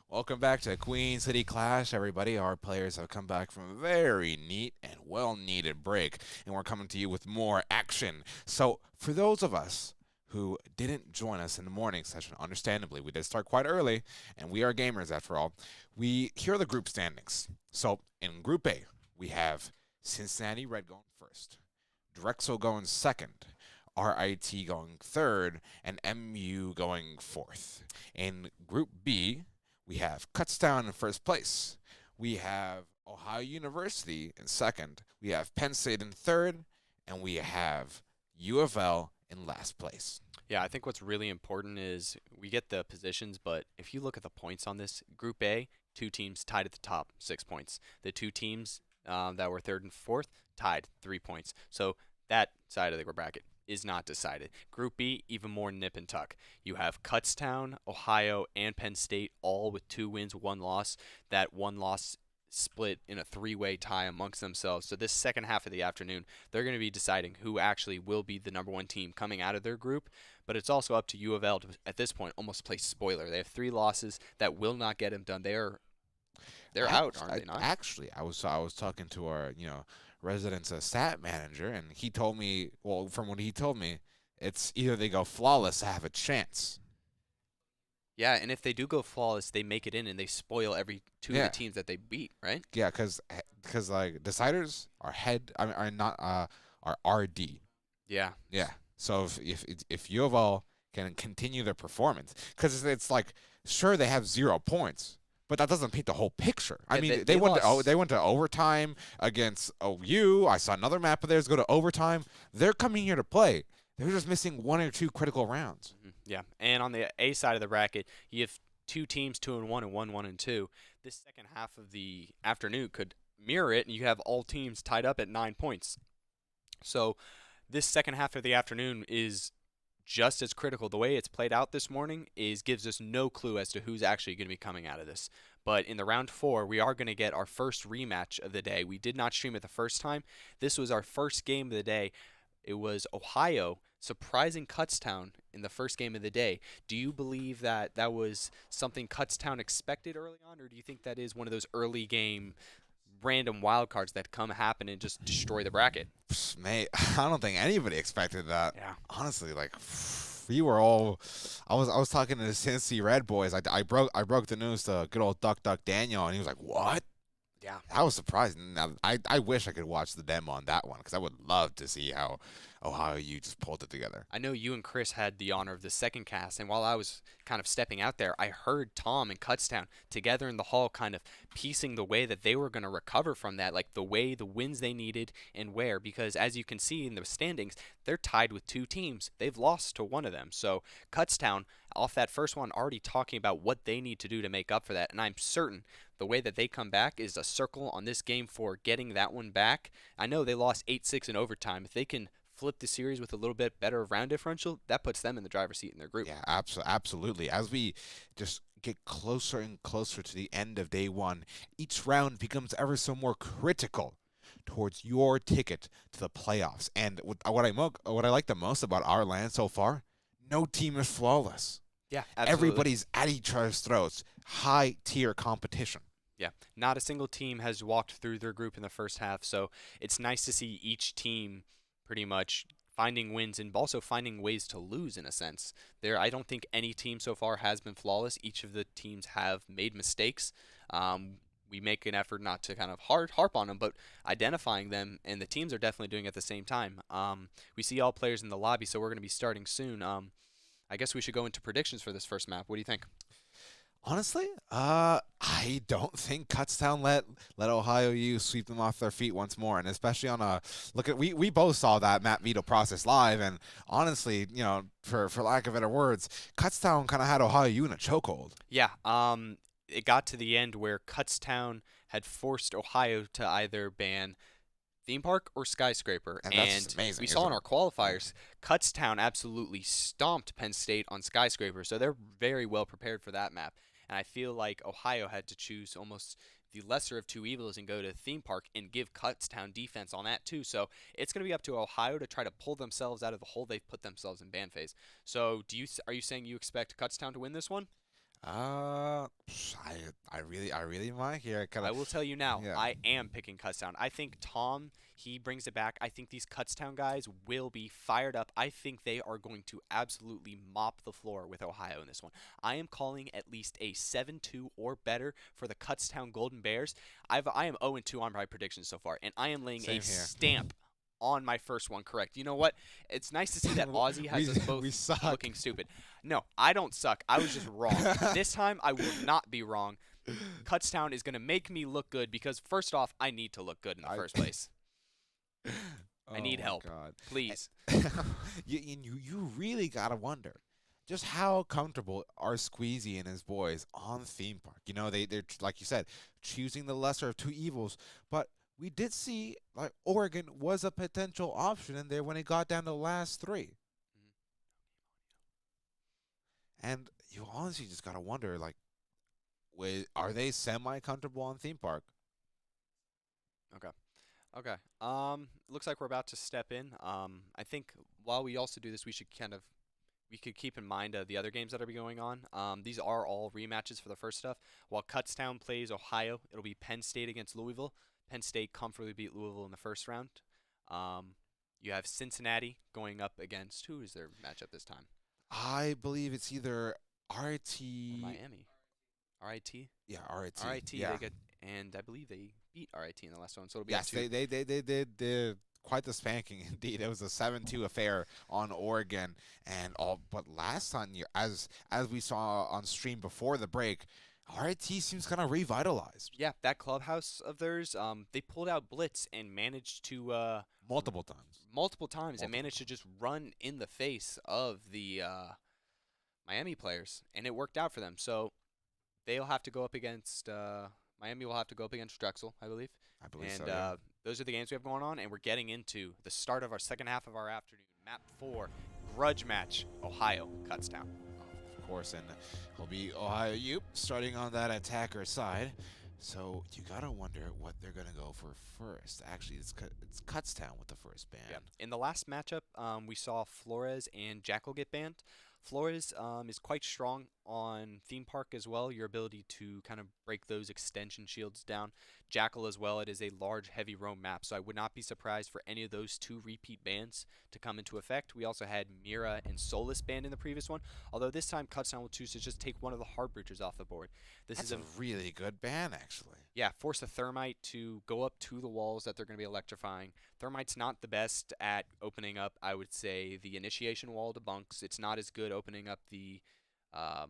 Welcome back to Queen City Clash, everybody. Our players have come back from a very neat and well-needed break, and we're coming to you with more action. So, for those of us who didn't join us in the morning session, understandably, we did start quite early, and we are gamers after all. Here are the group standings. So, in Group A, we have Cincinnati Red going first, Drexel going second, RIT going third, and MU going fourth. In Group B, we have Kutztown in first place. We have Ohio University in second. We have Penn State in third. And we have UofL in last place. Yeah, I think what's really important is we get the positions, but if you look at the points on this, Group A, 2 teams tied at the top, 6 points. The 2 teams that were third and fourth tied, 3 points. So that side of the bracket is not decided. Group B, even more nip and tuck. You have Kutztown, Ohio, and Penn State all with 2 wins, 1 loss. That 1 loss split in a 3-way tie amongst themselves. So this second half of the afternoon, they're going to be deciding who actually will be the number 1 team coming out of their group. But it's also up to UofL to, at this point, almost play spoiler. They have 3 losses that will not get them done. They're out, aren't they not? Actually, I was talking to our residence stat manager, and he told me, well, from what he told me, it's either they go flawless or have a chance. Yeah, and if they do go flawless, they make it in and they spoil every 2 of the teams that they beat, right? Yeah, because like deciders are RD. Yeah. Yeah. So if U of L can continue their performance, because it's like, sure, they have 0 points, but that doesn't paint the whole picture. Yeah, I mean, they went to overtime against OU. I saw another map of theirs go to overtime. They're coming here to play. They're just missing 1 or 2 critical rounds. Mm-hmm. Yeah, and on the A side of the bracket, you have 2 teams, 2-1 and 1-1-2. This second half of the afternoon could mirror it, and you have all teams tied up at 9 points. So this second half of the afternoon is just as critical. The way it's played out this morning gives us no clue as to who's actually going to be coming out of this. But in the round 4, we are going to get our first rematch of the day. We did not stream it the first time. This was our first game of the day. It was Ohio surprising Kutztown in the first game of the day. Do you believe that that was something Kutztown expected early on, or do you think that is one of those early game random wild cards that happen and just destroy the bracket? Mate, I don't think anybody expected that. Yeah. Honestly, like we were all. I was talking to the Cincy Red boys. I broke the news to good old Duck Daniel, and he was like, "What?" Yeah, Yeah. I was surprised. Now, I wish I could watch the demo on that one because I would love to see how Ohio U just pulled it together. I know you and Chris had the honor of the second cast, and while I was kind of stepping out there, I heard Tom and Kutztown together in the hall kind of piecing the way that they were going to recover from that, like the way, the wins they needed and where, because as you can see in the standings, they're tied with 2 teams. They've lost to one of them. So Kutztown, off that first one, already talking about what they need to do to make up for that, and I'm certain the way that they come back is a circle on this game for getting that one back. I know they lost 8-6 in overtime. If they can flip the series with a little bit better round differential, that puts them in the driver's seat in their group. Yeah, absolutely. As we just get closer and closer to the end of day one, each round becomes ever so more critical towards your ticket to the playoffs. And what I like the most about our LAN so far, no team is flawless. Yeah, absolutely. Everybody's at each other's throats. High tier competition. Yeah, not a single team has walked through their group in the first half, so it's nice to see each team pretty much finding wins and also finding ways to lose in a sense. I don't think any team so far has been flawless. Each of the teams have made mistakes. We make an effort not to kind of harp on them, but identifying them, and the teams are definitely doing it at the same time. We see all players in the lobby, so we're going to be starting soon. I guess we should go into predictions for this first map. What do you think? Honestly, I don't think Kutztown let Ohio U sweep them off their feet once more, and especially on a look at we both saw that map veto process live, and honestly, for lack of better words, Kutztown kind of had Ohio U in a chokehold. Yeah, it got to the end where Kutztown had forced Ohio to either ban theme park or skyscraper, And that's just amazing, we saw in isn't our qualifiers, Kutztown absolutely stomped Penn State on skyscraper, so they're very well prepared for that map. And I feel like Ohio had to choose almost the lesser of 2 evils and go to theme park and give Kutztown defense on that too. So it's going to be up to Ohio to try to pull themselves out of the hole they've put themselves in ban phase. So are you saying you expect Kutztown to win this one? I really might here. I will tell you now, Yeah. I am picking Kutztown. I think Tom, he brings it back. I think these Kutztown guys will be fired up. I think they are going to absolutely mop the floor with Ohio in this one. I am calling at least a 7-2 or better for the Kutztown Golden Bears. I am 0-2 on my predictions so far, and I am laying Same a here. stamp on my first one correct. You know what? It's nice to see that Aussie has us both looking stupid. No, I don't suck. I was just wrong. This time, I will not be wrong. Kutztown is going to make me look good because, first off, I need to look good in the first place. I need help. God. Please. You really gotta wonder just how comfortable are Squeezy and his boys on theme park. They're like you said, choosing the lesser of 2 evils, but we did see like Oregon was a potential option in there when it got down to the last 3. And you honestly just gotta wonder, like, are they semi-comfortable on theme park? Okay. Looks like we're about to step in. I think while we also do this, we could keep in mind the other games that are going on. These are all rematches for the first stuff. While Kutztown plays Ohio, it'll be Penn State against Louisville. Penn State comfortably beat Louisville in the first round. You have Cincinnati going up against, who is their matchup this time? I believe it's either RIT Or Miami. RIT? Yeah, RIT. RIT, yeah. and I believe they beat RIT in the last one, so it'll be Yes, they did quite the spanking indeed. It was a 7-2 affair on Oregon and all. But last time, as we saw on stream before the break, RIT seems kind of revitalized. Yeah, that clubhouse of theirs, they pulled out blitz and managed to Multiple times. and managed to just run in the face of the Miami players, and it worked out for them. So they'll have to go up against Miami. Will have to go up against Drexel, I believe. I believe And so. Yeah. those are the games we have going on, and we're getting into the start of our second half of our afternoon. Map 4, grudge match, Ohio, Kutztown. Of course, and it'll be Ohio U starting on that attacker side. So you gotta wonder what they're gonna go for first. Actually, it's Kutztown with the first ban. Yeah. In the last matchup, we saw Flores and Jackal get banned. Flores is quite strong on theme park as well, your ability to kind of break those extension shields down. Jackal as well, it is a large, heavy roam map, so I would not be surprised for any of those 2 repeat bans to come into effect. We also had Mira and Solus banned in the previous one, although this time Kutztown will choose to just take one of the hard breachers off the board. That's a really good ban, actually. Yeah, force a Thermite to go up to the walls that they're going to be electrifying. Thermite's not the best at opening up, I would say, the initiation wall to bunks. It's not as good opening up um,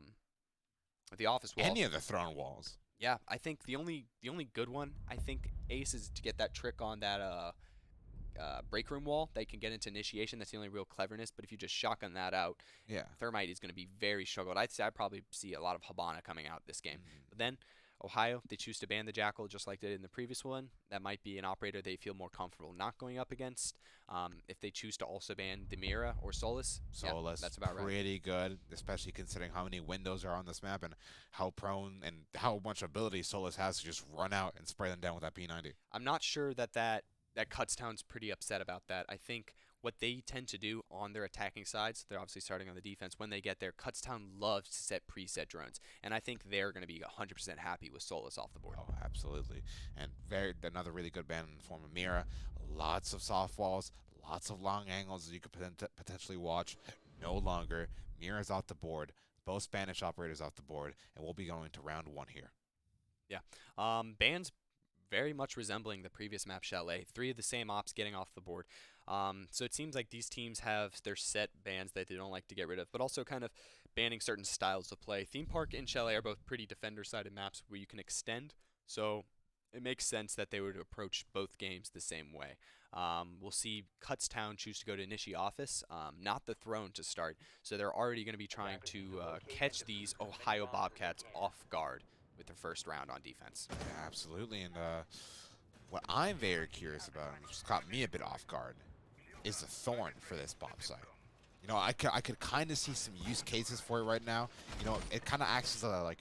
the office wall. Any of the thrown walls. Yeah, I think the only good one, I think, Ace, is to get that trick on that break room wall. They can get into initiation. That's the only real cleverness. But if you just shotgun that out, Yeah. Thermite is going to be very struggled. I'd say I'd probably see a lot of Habana coming out this game. But then Ohio, they choose to ban the Jackal just like they did in the previous one. That might be an operator they feel more comfortable not going up against. If they choose to also ban the Mira or Solus, yeah, that's about right. Pretty good, especially considering how many windows are on this map and how prone and how much ability Solus has to just run out and spray them down with that P90. I'm not sure that Kutztown's pretty upset about that. I think what they tend to do on their attacking sides, they're obviously starting on the defense. When they get there, Kutztown loves to set preset drones, and I think they're going to be 100% happy with Solus off the board. Oh, absolutely. And another really good ban in the form of Mira. Lots of soft walls, lots of long angles that you could potentially watch. No longer. Mira's off the board. Both Spanish operators off the board, and we'll be going to round 1 here. Yeah. Bans very much resembling the previous map, Chalet. 3 of the same ops getting off the board. So it seems like these teams have their set bans that they don't like to get rid of, but also kind of banning certain styles of play. Theme Park and Chalet are both pretty defender-sided maps where you can extend, so it makes sense that they would approach both games the same way. We'll see Kutztown choose to go to Initi Office, not the Throne to start, so they're already going to be trying to catch these Ohio Bobcats off guard with their first round on defense. Yeah, absolutely. And what I'm very curious about, and just caught me a bit off guard, is the Thorn for this Bob site. You know, I could kind of see some use cases for it right now. You know, it kind of acts as a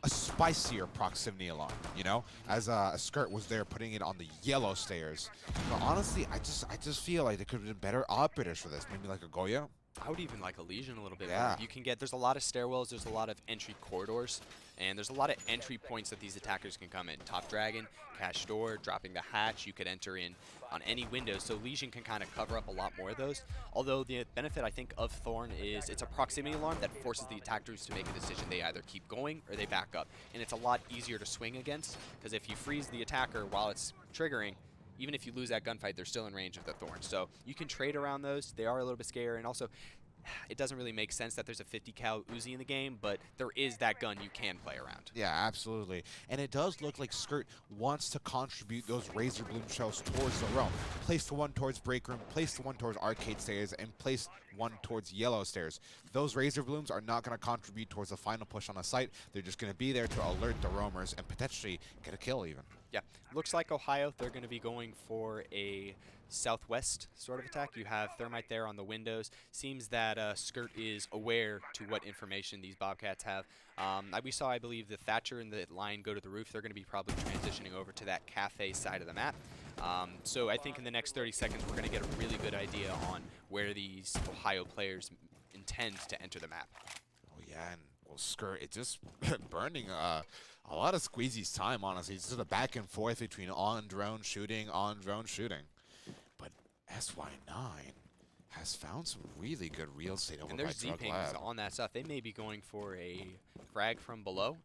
spicier proximity alarm, you know, as a Skirt was there putting it on the yellow stairs. But honestly, I just feel like there could have been better operators for this, maybe like a Goya. I would even like a Legion a little bit Yeah. more. You can get, there's a lot of stairwells, there's a lot of entry corridors, and there's a lot of entry points that these attackers can come in. Top Dragon, Cash Door, dropping the hatch, you could enter in on any window, so Legion can kind of cover up a lot more of those. Although the benefit, I think, of Thorn is it's a proximity alarm that forces the attackers to make a decision. They either keep going or they back up, and it's a lot easier to swing against, because if you freeze the attacker while it's triggering, even if you lose that gunfight, they're still in range of the Thorn. So you can trade around those. They are a little bit scary, and also it doesn't really make sense that there's a 50 cal Uzi in the game, but there is that gun you can play around. Yeah, absolutely. And it does look like Skirt wants to contribute those Razor Bloom shells towards the realm. Place the one towards Break Room, place the one towards Arcade Stairs, and place one towards Yellow Stairs. Those Razor Blooms are not going to contribute towards the final push on the site. They're just going to be there to alert the roamers and potentially get a kill even. Yeah, looks like Ohio, they're going to be going for a southwest sort of attack. You have Thermite there on the windows. Seems that Skirt is aware to what information these Bobcats have. We saw, I believe, the Thatcher and the line go to the roof. They're going to be probably transitioning over to that cafe side of the map. So I think in the next 30 seconds, we're going to get a really good idea on where these Ohio players intend to enter the map. Oh, yeah, and well, Skirt, it's just burning a lot of Squeezy's time, honestly. It's just a back and forth between on-drone shooting, on-drone shooting. But SY9 has found some really good real estate over and by there's Z-pings on that stuff. They may be going for a frag from below.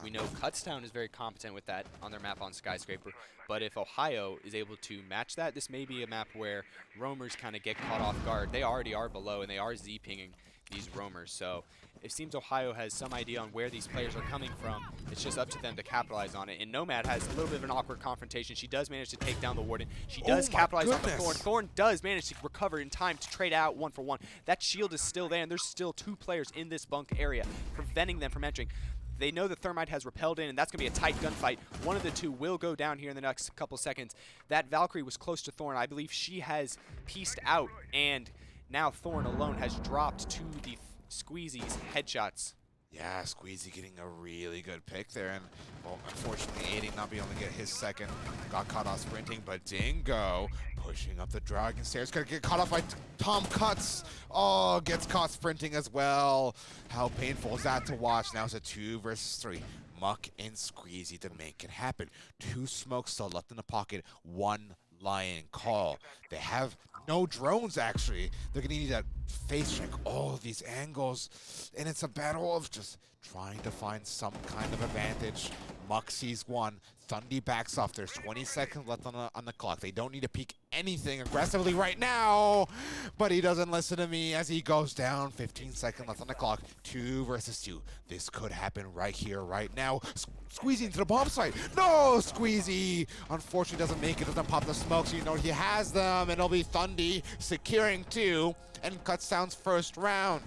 We know Kutztown is very competent with that on their map on Skyscraper. But if Ohio is able to match that, this may be a map where roamers kind of get caught off guard. They already are below, and they are Z-pinging these roamers. So it seems Ohio has some idea on where these players are coming from. It's just up to them to capitalize on it. And Nomad has a little bit of an awkward confrontation. She does manage to take down the Warden. She does capitalize on the Thorn. Thorn does manage to recover in time to trade out 1-for-1. That shield is still there, and there's still 2 players in this bunk area, preventing them from entering. They know the Thermite has repelled in, and that's going to be a tight gunfight. One of the 2 will go down here in the next couple seconds. That Valkyrie was close to Thorn. I believe she has pieced out, and now Thorn alone has dropped to the Squeezy's headshots. Yeah, Squeezy getting a really good pick there, and well, unfortunately, Aiding not being able to get his second. Got caught off sprinting, but Dingo pushing up the Dragon Stairs. Gonna get caught off by Tom Cutts. Oh, gets caught sprinting as well. How painful is that to watch? Now it's a 2 versus 3. Muck and Squeezy to make it happen. 2 smokes still left in the pocket. 1 Lion Call. They have no drones, actually. They're going to need a face check all of these angles, and it's a battle of just trying to find some kind of advantage. Muck sees one. Thundy backs off. There's 20 seconds left on the clock. They don't need to peek anything aggressively right now, but he doesn't listen to me as he goes down. 15 seconds left on the clock. 2 versus 2. This could happen right here, right now. Squeezy into the bomb site. No, Squeezy unfortunately doesn't make it, doesn't pop the smoke, so you know he has them, and it'll be Thundy securing 2 and Kutztown's first round.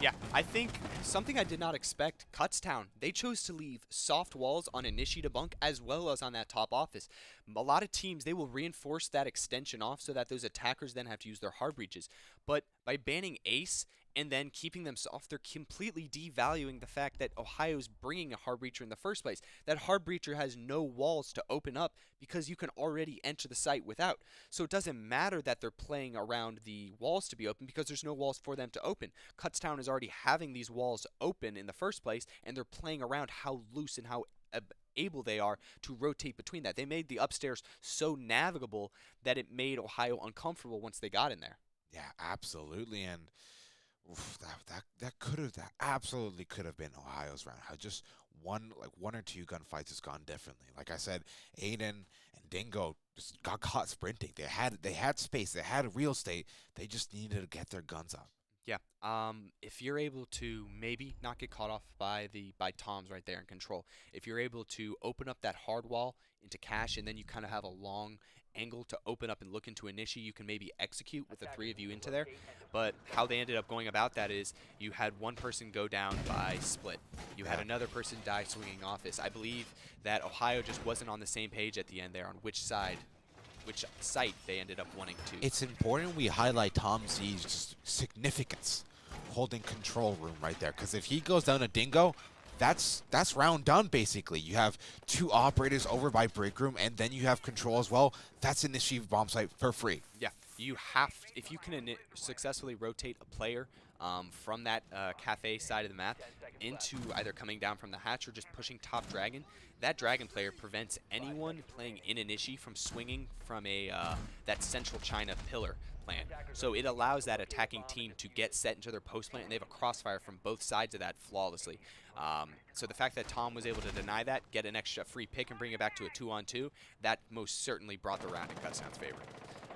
Yeah, I think something I did not expect, Kutztown, they chose to leave soft walls on Inishi to bunk as well as on that top office. A lot of teams, they will reinforce that extension off so that those attackers then have to use their hard breaches. But by banning Ace and then keeping them soft, they're completely devaluing the fact that Ohio's bringing a hard breacher in the first place. That hard breacher has no walls to open up because you can already enter the site without. So it doesn't matter that they're playing around the walls to be open because there's no walls for them to open. Kutztown is already having these walls open in the first place, and they're playing around how loose and how able they are to rotate between that. They made the upstairs so navigable that it made Ohio uncomfortable once they got in there. Yeah, absolutely, and that absolutely could have been Ohio's round. How just one or two gunfights has gone differently. Like I said, Aiden and Dingo just got caught sprinting. They had space, they had real estate. They just needed to get their guns up. Yeah. If you're able to maybe not get caught off by Tom's right there in control, if you're able to open up that hard wall into cash and then you kind of have a long angle to open up and look into Inishi, you can maybe execute with the 3 of you into there. But how they ended up going about that is you had one person go down by split. You had another person die swinging office. I believe that Ohio just wasn't on the same page at the end there on which site they ended up wanting to. It's important we highlight Tom Z's significance holding control room right there, because if he goes down to Dingo, that's round done basically. You have 2 operators over by break room, and then you have control as well. That's an issue bomb site for free. Yeah, you have, if you can successfully rotate a player from that cafe side of the map into either coming down from the hatch or just pushing top dragon, that dragon player prevents anyone playing in Inishi from swinging from that central China pillar plan. So it allows that attacking team to get set into their post plan, and they have a crossfire from both sides of that flawlessly. So the fact that Tom was able to deny that, get an extra free pick, and bring it back to a 2-on-2, that most certainly brought the round in Kutztown's favor.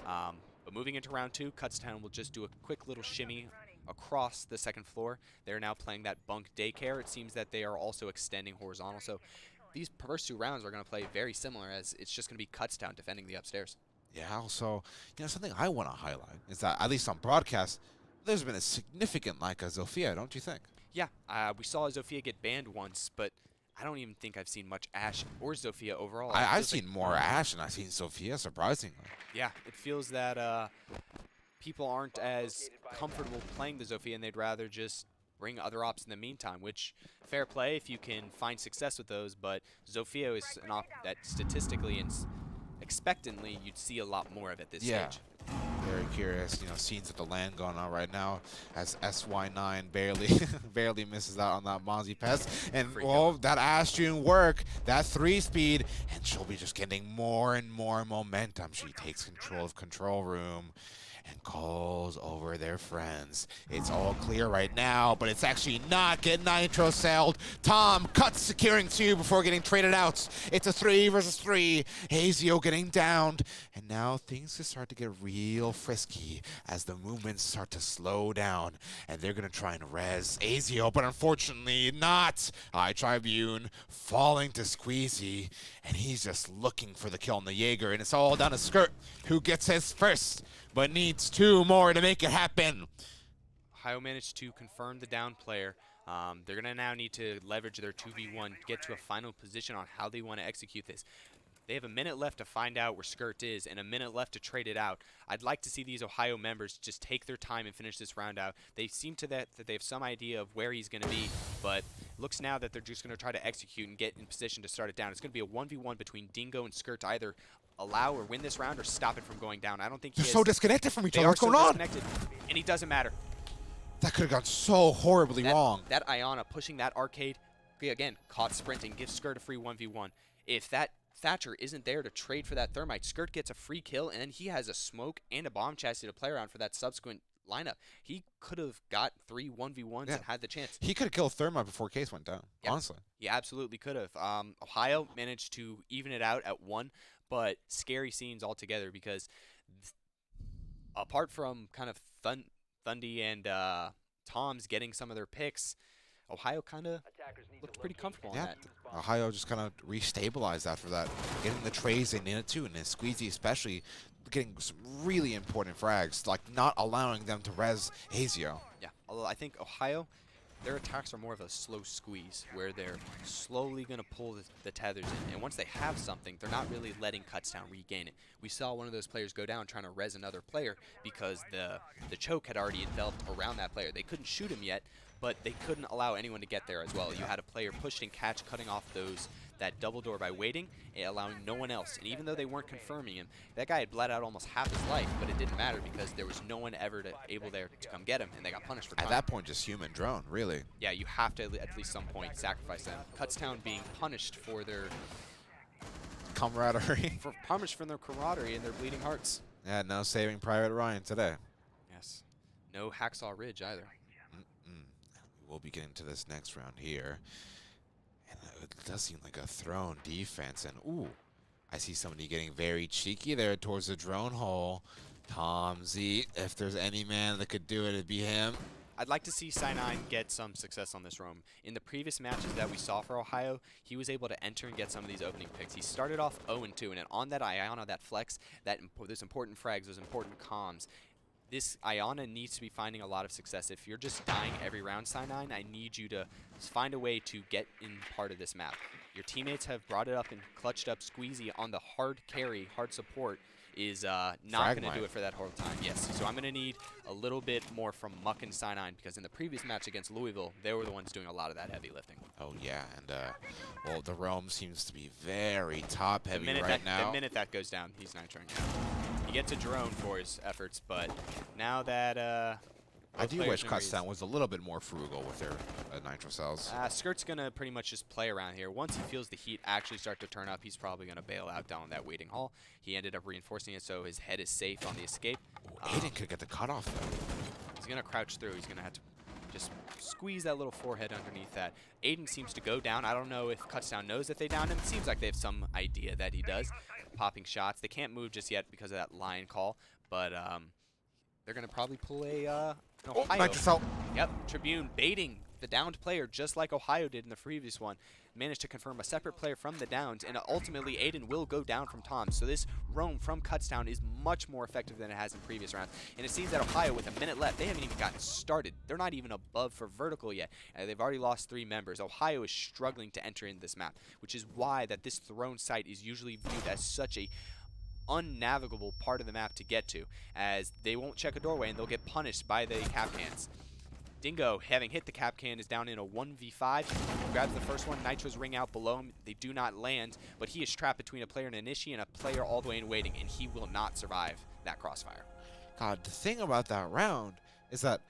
But moving into round 2, Kutztown will just do a quick little shimmy across the second floor. They're now playing that bunk daycare. It seems that they are also extending horizontal. So these first 2 rounds are going to play very similar, as it's just going to be Kutztown defending the upstairs. Yeah, also, something I want to highlight is that, at least on broadcast, there's been a significant lack of Zofia, don't you think? Yeah, we saw Zofia get banned once, but I don't even think I've seen much Ash or Zofia overall. I've seen more Ash than I've seen Zofia, surprisingly. Yeah, it feels that people aren't as comfortable playing the Zofia, and they'd rather just bring other ops in the meantime, which, fair play if you can find success with those, but Zofia is an op that statistically and expectantly you'd see a lot more of at this stage. Very curious, scenes at the LAN going on right now as SY9 barely misses out on that Mozzie Pest. And that Ash June work, that 3-speed, and she'll be just getting more and more momentum. She takes control of control room and calls over their friends. It's all clear right now, but it's actually not. Get Nitro sailed. Tom cuts securing 2 before getting traded out. It's a 3 versus 3. Hazio getting downed. And now things just start to get real frisky as the movements start to slow down. And they're going to try and res Hazio, but unfortunately not. Tribune falling to Squeezy. And he's just looking for the kill on the Jaeger. And it's all down to Skirt, who gets his first, but needs 2 more to make it happen. Ohio managed to confirm the down player. They're going to now need to leverage their 2v1, get to a final position on how they want to execute this. They have a minute left to find out where Skirt is and a minute left to trade it out. I'd like to see these Ohio members just take their time and finish this round out. They seem to that they have some idea of where he's going to be, but it looks now that they're just going to try to execute and get in position to start it down. It's going to be a 1v1 between Dingo and Skirt to either allow or win this round or stop it from going down. I don't think they're so disconnected from each other. What's going on? And he doesn't matter. That could have gone so horribly wrong. That Iana pushing that arcade, again, caught sprinting, gives Skirt a free 1v1. If that Thatcher isn't there to trade for that thermite, Skirt gets a free kill, and then he has a smoke and a bomb chassis to play around for that subsequent lineup. He could have got 3 1v1s Yeah. and had the chance. He could have killed Thermite before Case went down, Yeah. honestly. He absolutely could have. Ohio managed to even it out at 1, but scary scenes altogether because apart from kind of Thundy and Tom's getting some of their picks, Ohio kind of looked pretty comfortable on Yeah. that. Ohio just kind of restabilized after that, getting the trades they needed to, and then Squeezy especially getting some really important frags, like not allowing them to res Hazio. Yeah, although I think Ohio, their attacks are more of a slow squeeze where they're slowly going to pull the tethers in. And once they have something, they're not really letting Kutztown regain it. We saw one of those players go down trying to res another player because the choke had already enveloped around that player. They couldn't shoot him yet, but they couldn't allow anyone to get there as well. You had a player pushed and catch, cutting off that double door by waiting, and allowing no one else. And even though they weren't confirming him, that guy had bled out almost half his life, but it didn't matter because there was no one ever able there to come get him, and they got punished for time. At that point, just human drone, really. Yeah, you have to at least some point sacrifice them. Kutztown being punished for their Camaraderie. punished for their camaraderie and their bleeding hearts. Yeah, no saving Private Ryan today. Yes. No Hacksaw Ridge either. We'll be getting to this next round here. And it does seem like a thrown defense. And, ooh, I see somebody getting very cheeky there towards the drone hole. Tom Z, if there's any man that could do it, it'd be him. I'd like to see Sinine get some success on this roam. In the previous matches that we saw for Ohio, he was able to enter and get some of these opening picks. He started off 0-2, and then on that Iona, that flex, those important frags, those important comms, this Iona needs to be finding a lot of success. If you're just dying every round, Sinine, I need you to find a way to get in part of this map. Your teammates have brought it up and clutched up Squeezy on the hard carry, hard support is not going to do it for that whole time. Yes, so I'm going to need a little bit more from Muck and Sinine because in the previous match against Louisville, they were the ones doing a lot of that heavy lifting. Oh, yeah, and, well, the Rome seems to be very top-heavy right now. The minute that goes down, he's nitroing. He gets a drone for his efforts, but now that I do wish Kutztown was a little bit more frugal with their nitro cells. Skirt's going to pretty much just play around here. Once he feels the heat actually start to turn up, he's probably going to bail out down that waiting hall. He ended up reinforcing it so his head is safe on the escape. Aiden could get the cutoff, though. He's going to crouch through. He's going to have to just squeeze that little forehead underneath that. Aiden seems to go down. I don't know if Kutztown knows that they downed him. It seems like they have some idea that he does. Popping shots. They can't move just yet because of that lion call, but they're going to probably pull a Ohio. Nitro cell. Yep, Tribune baiting the downed player just like Ohio did in the previous one. Managed to confirm a separate player from the downs, and ultimately Aiden will go down from Tom. So this roam from Kutztown is much more effective than it has in previous rounds. And it seems that Ohio, with a minute left, they haven't even gotten started. They're not even above for vertical yet. They've already lost 3 members. Ohio is struggling to enter in this map, which is why that this thrown site is usually viewed as such a unnavigable part of the map to get to, as they won't check a doorway and they'll get punished by the cap cans. Dingo, having hit the cap can, is down in a 1v5. Grabs the first one. Nitros ring out below him. They do not land, but he is trapped between a player in Inishi and a player all the way in waiting, and he will not survive that crossfire. God, the thing about that round is that,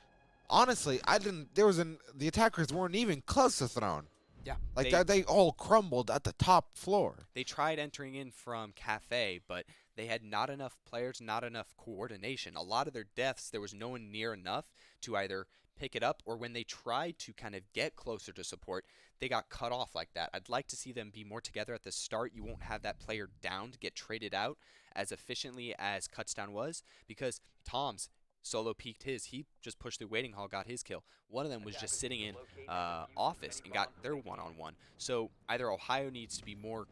honestly, the attackers weren't even close to thrown. Yeah. Like, they all crumbled at the top floor. They tried entering in from Cafe, but they had not enough players, not enough coordination. A lot of their deaths, there was no one near enough to either pick it up, or when they tried to kind of get closer to support, they got cut off like that. I'd like to see them be more together at the start. You won't have that player down to get traded out as efficiently as Kutztown was, because Tom's solo peaked his. He just pushed through waiting hall, got his kill. One of them was just sitting in office and got their one-on-one. So either Ohio needs to be more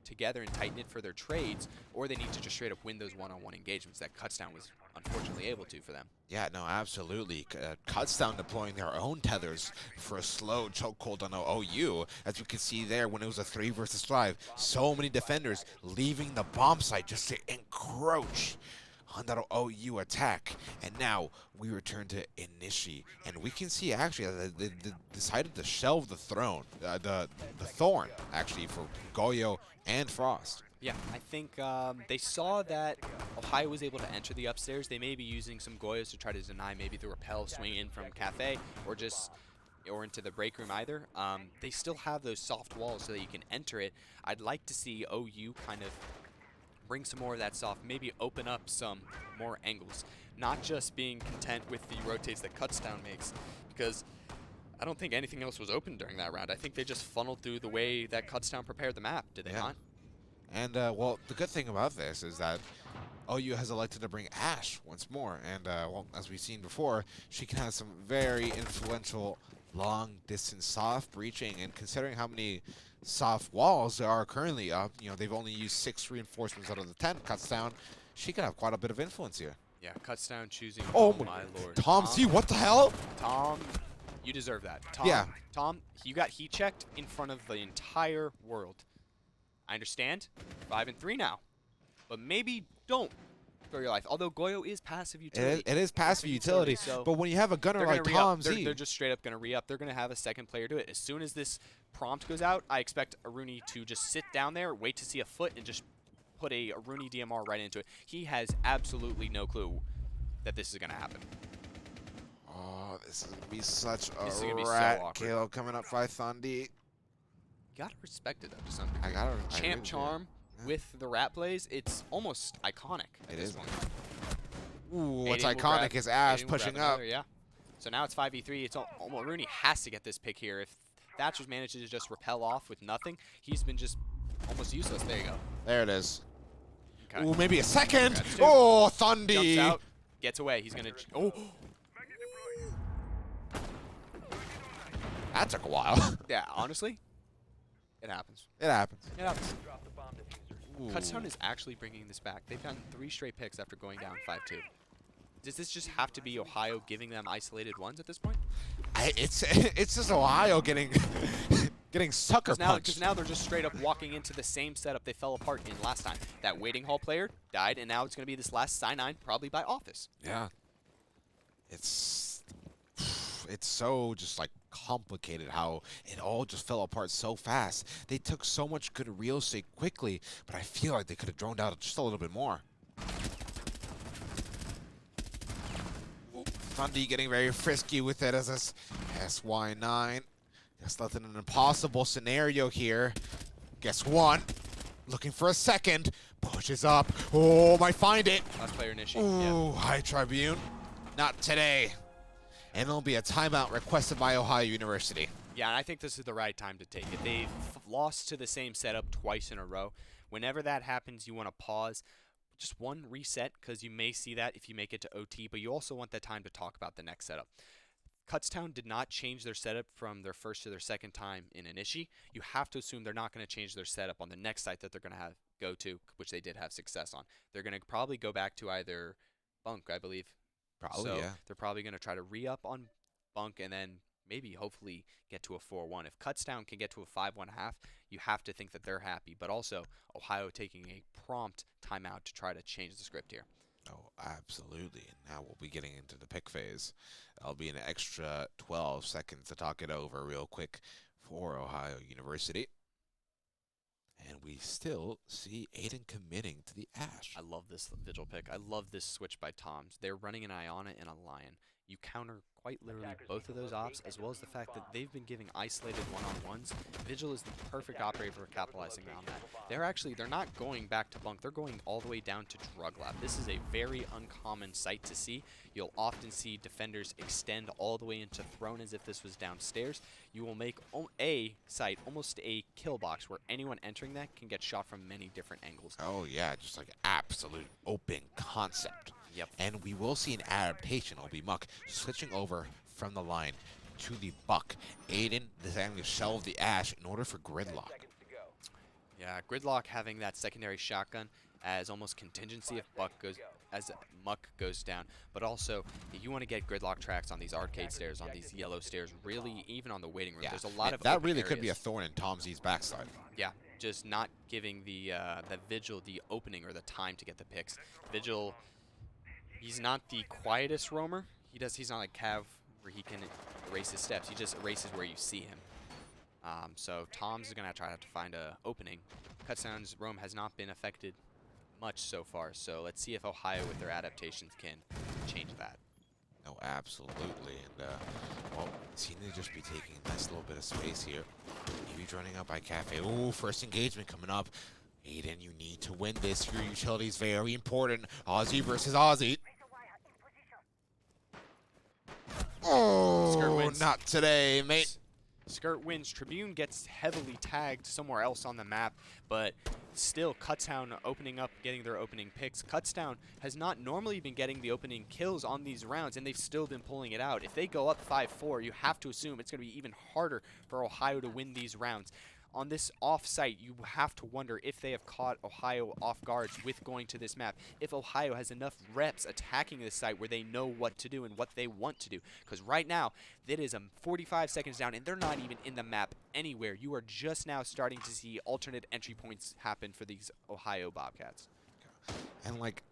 together and tight-knit for their trades, or they need to just straight up win those one-on-one engagements that Kutztown was unfortunately able to for them. Yeah, no, absolutely. Kutztown deploying their own tethers for a slow chokehold on OU, as you can see there when it was a 3 versus 5. So many defenders leaving the bomb site just to encroach on that OU attack. And now we return to Inishi, and we can see actually they decided to shelve the throne, the thorn actually, for Goyo and Frost. Yeah, I think they saw that Ohio was able to enter the upstairs. They may be using some Goyos to try to deny maybe the rappel swing in from Cafe, or into the break room either. They still have those soft walls so that you can enter it. I'd like to see OU kind of bring some more of that soft, maybe open up some more angles. Not just being content with the rotates that Kutztown makes, because I don't think anything else was open during that round. I think they just funneled through the way that Kutztown prepared the map, did they not? And, well, the good thing about this is that OU has elected to bring Ash once more. And, well, as we've seen before, she can have some very influential long-distance soft breaching. And considering how many soft walls there are currently up, you know, they've only used 6 reinforcements out of the 10 Kutztown. She can have quite a bit of influence here. Yeah, Kutztown choosing. Oh my lord. Tom C, what the hell? Tom, you deserve that. Tom, Yeah. Tom, you got heat checked in front of the entire world. I understand. 5 and 3 now, but maybe don't for your life. Although Goyo is passive utility. It is passive utility, so but when you have a gunner like Tom Z, they're just straight up going to re-up. They're going to have a second player do it. As soon as this prompt goes out, I expect Aruni to just sit down there, wait to see a foot, and just put a Aruni DMR right into it. He has absolutely no clue that this is going to happen. oh, this is going to be such This is gonna a be so rat awkward. kill coming up by Thundi. You got to respect it, though, to some degree. I gotta I Champ really do. Charm Yeah. with the rat plays, it's almost iconic at It this is. point. Ooh, what's Aiden will iconic grab- is Ash Aiden will grab pushing up. another, yeah. So now it's 5v3. It's almost Rooney has to get this pick here. If Thatcher's manages to just repel off with nothing, he's been just almost useless. There you go. There it is. Okay. Ooh, maybe a second. Grabs two. Oh, Jumps Thundi. out, gets away. He's gonna. Oh, That took a while. yeah. Honestly, it happens. It happens. It happens. Drop the bomb diffuser. Ooh. Kutztown is actually bringing this back. They've gotten 3 straight picks after going down 5-2. Does this just have to be Ohio giving them isolated ones at this point? It's just Ohio getting getting sucker Because punched. now they're just straight up walking into the same setup they fell apart in last time. That waiting hall player died, and now it's going to be this last Cyanide, probably by Office. Yeah. It's so just like complicated how it all just fell apart so fast. They took so much good real estate quickly, but I feel like they could have droned out just a little bit more. Thundi getting very frisky with it as this SY9. Just left in an impossible scenario here. Guess one. Looking for a second. Pushes up. Oh, might find it. Last player initiate. Yeah. Ooh, High Tribune. Not today. And it'll be a timeout requested by Ohio University. Yeah, and I think this is the right time to take it. They've lost to the same setup twice in a row. Whenever that happens, you want to pause. Just one reset, because you may see that if you make it to OT, but you also want that time to talk about the next setup. Kutztown did not change their setup from their first to their second time in Inishi. You have to assume they're not going to change their setup on the next site that they're going to go to, which they did have success on. They're going to probably go back to either Bunk, I believe. Probably, So yeah. they're probably going to try to re-up on Bunk and then maybe hopefully get to a 4-1. If Kutztown can get to a 5-1 half, you have to think that they're happy. But also, Ohio taking a prompt timeout to try to change the script here. Oh, absolutely. And now we'll be getting into the pick phase. That'll be an extra 12 seconds to talk it over real quick for Ohio University. And we still see Aiden committing to the Ash. I love this Vigil pick. I love this switch by Toms. They're running an Iona and a Lion. You counter quite literally both of those ops, as well as the fact that they've been giving isolated one-on-ones. Vigil is the perfect operator for capitalizing on that. They're not going back to Bunk. They're going all the way down to Drug Lab. This is a very uncommon sight to see. You'll often see defenders extend all the way into Throne as if this was downstairs. You will make a site almost a kill box where anyone entering that can get shot from many different angles. Oh, yeah, just like absolute open concept. Yep. And we will see an adaptation. It'll be Muck switching over from the line to the Buck. Aiden deciding to shelve the Ash in order for Gridlock. Seconds to go. Yeah, Gridlock having that secondary shotgun as almost contingency if Muck goes down. But also, if you want to get Gridlock tracks on these arcade stairs, on these yellow stairs, really even on the waiting room, Yeah, there's a lot of that open really could be a areas. thorn in Tom Z's backside. Yeah, just not giving the Vigil the opening or the time to get the picks. Vigil, he's not the quietest roamer. He's not like Cav where he can erase his steps. He just erases where you see him. So Tom's is gonna try to find a opening. Kutztown's roam has not been affected much so far. So let's see if Ohio with their adaptations can change that. No, absolutely. And, well, seem to just be taking a nice little bit of space here. Maybe joining up by Cafe. Ooh, first engagement coming up. Aiden, you need to win this. Your utility is very important. Aussie versus Aussie. Skirt Oh, wins. not today, mate. Skirt wins. Tribune gets heavily tagged somewhere else on the map, but still Kutztown opening up, getting their opening picks. Kutztown has not normally been getting the opening kills on these rounds, and they've still been pulling it out. If they go up 5-4, you have to assume it's going to be even harder for Ohio to win these rounds. On this off-site, you have to wonder if they have caught Ohio off guards with going to this map. If Ohio has enough reps attacking this site where they know what to do and what they want to do. Because right now, it is 45 seconds down, and they're not even in the map anywhere. You are just now starting to see alternate entry points happen for these Ohio Bobcats. And, like,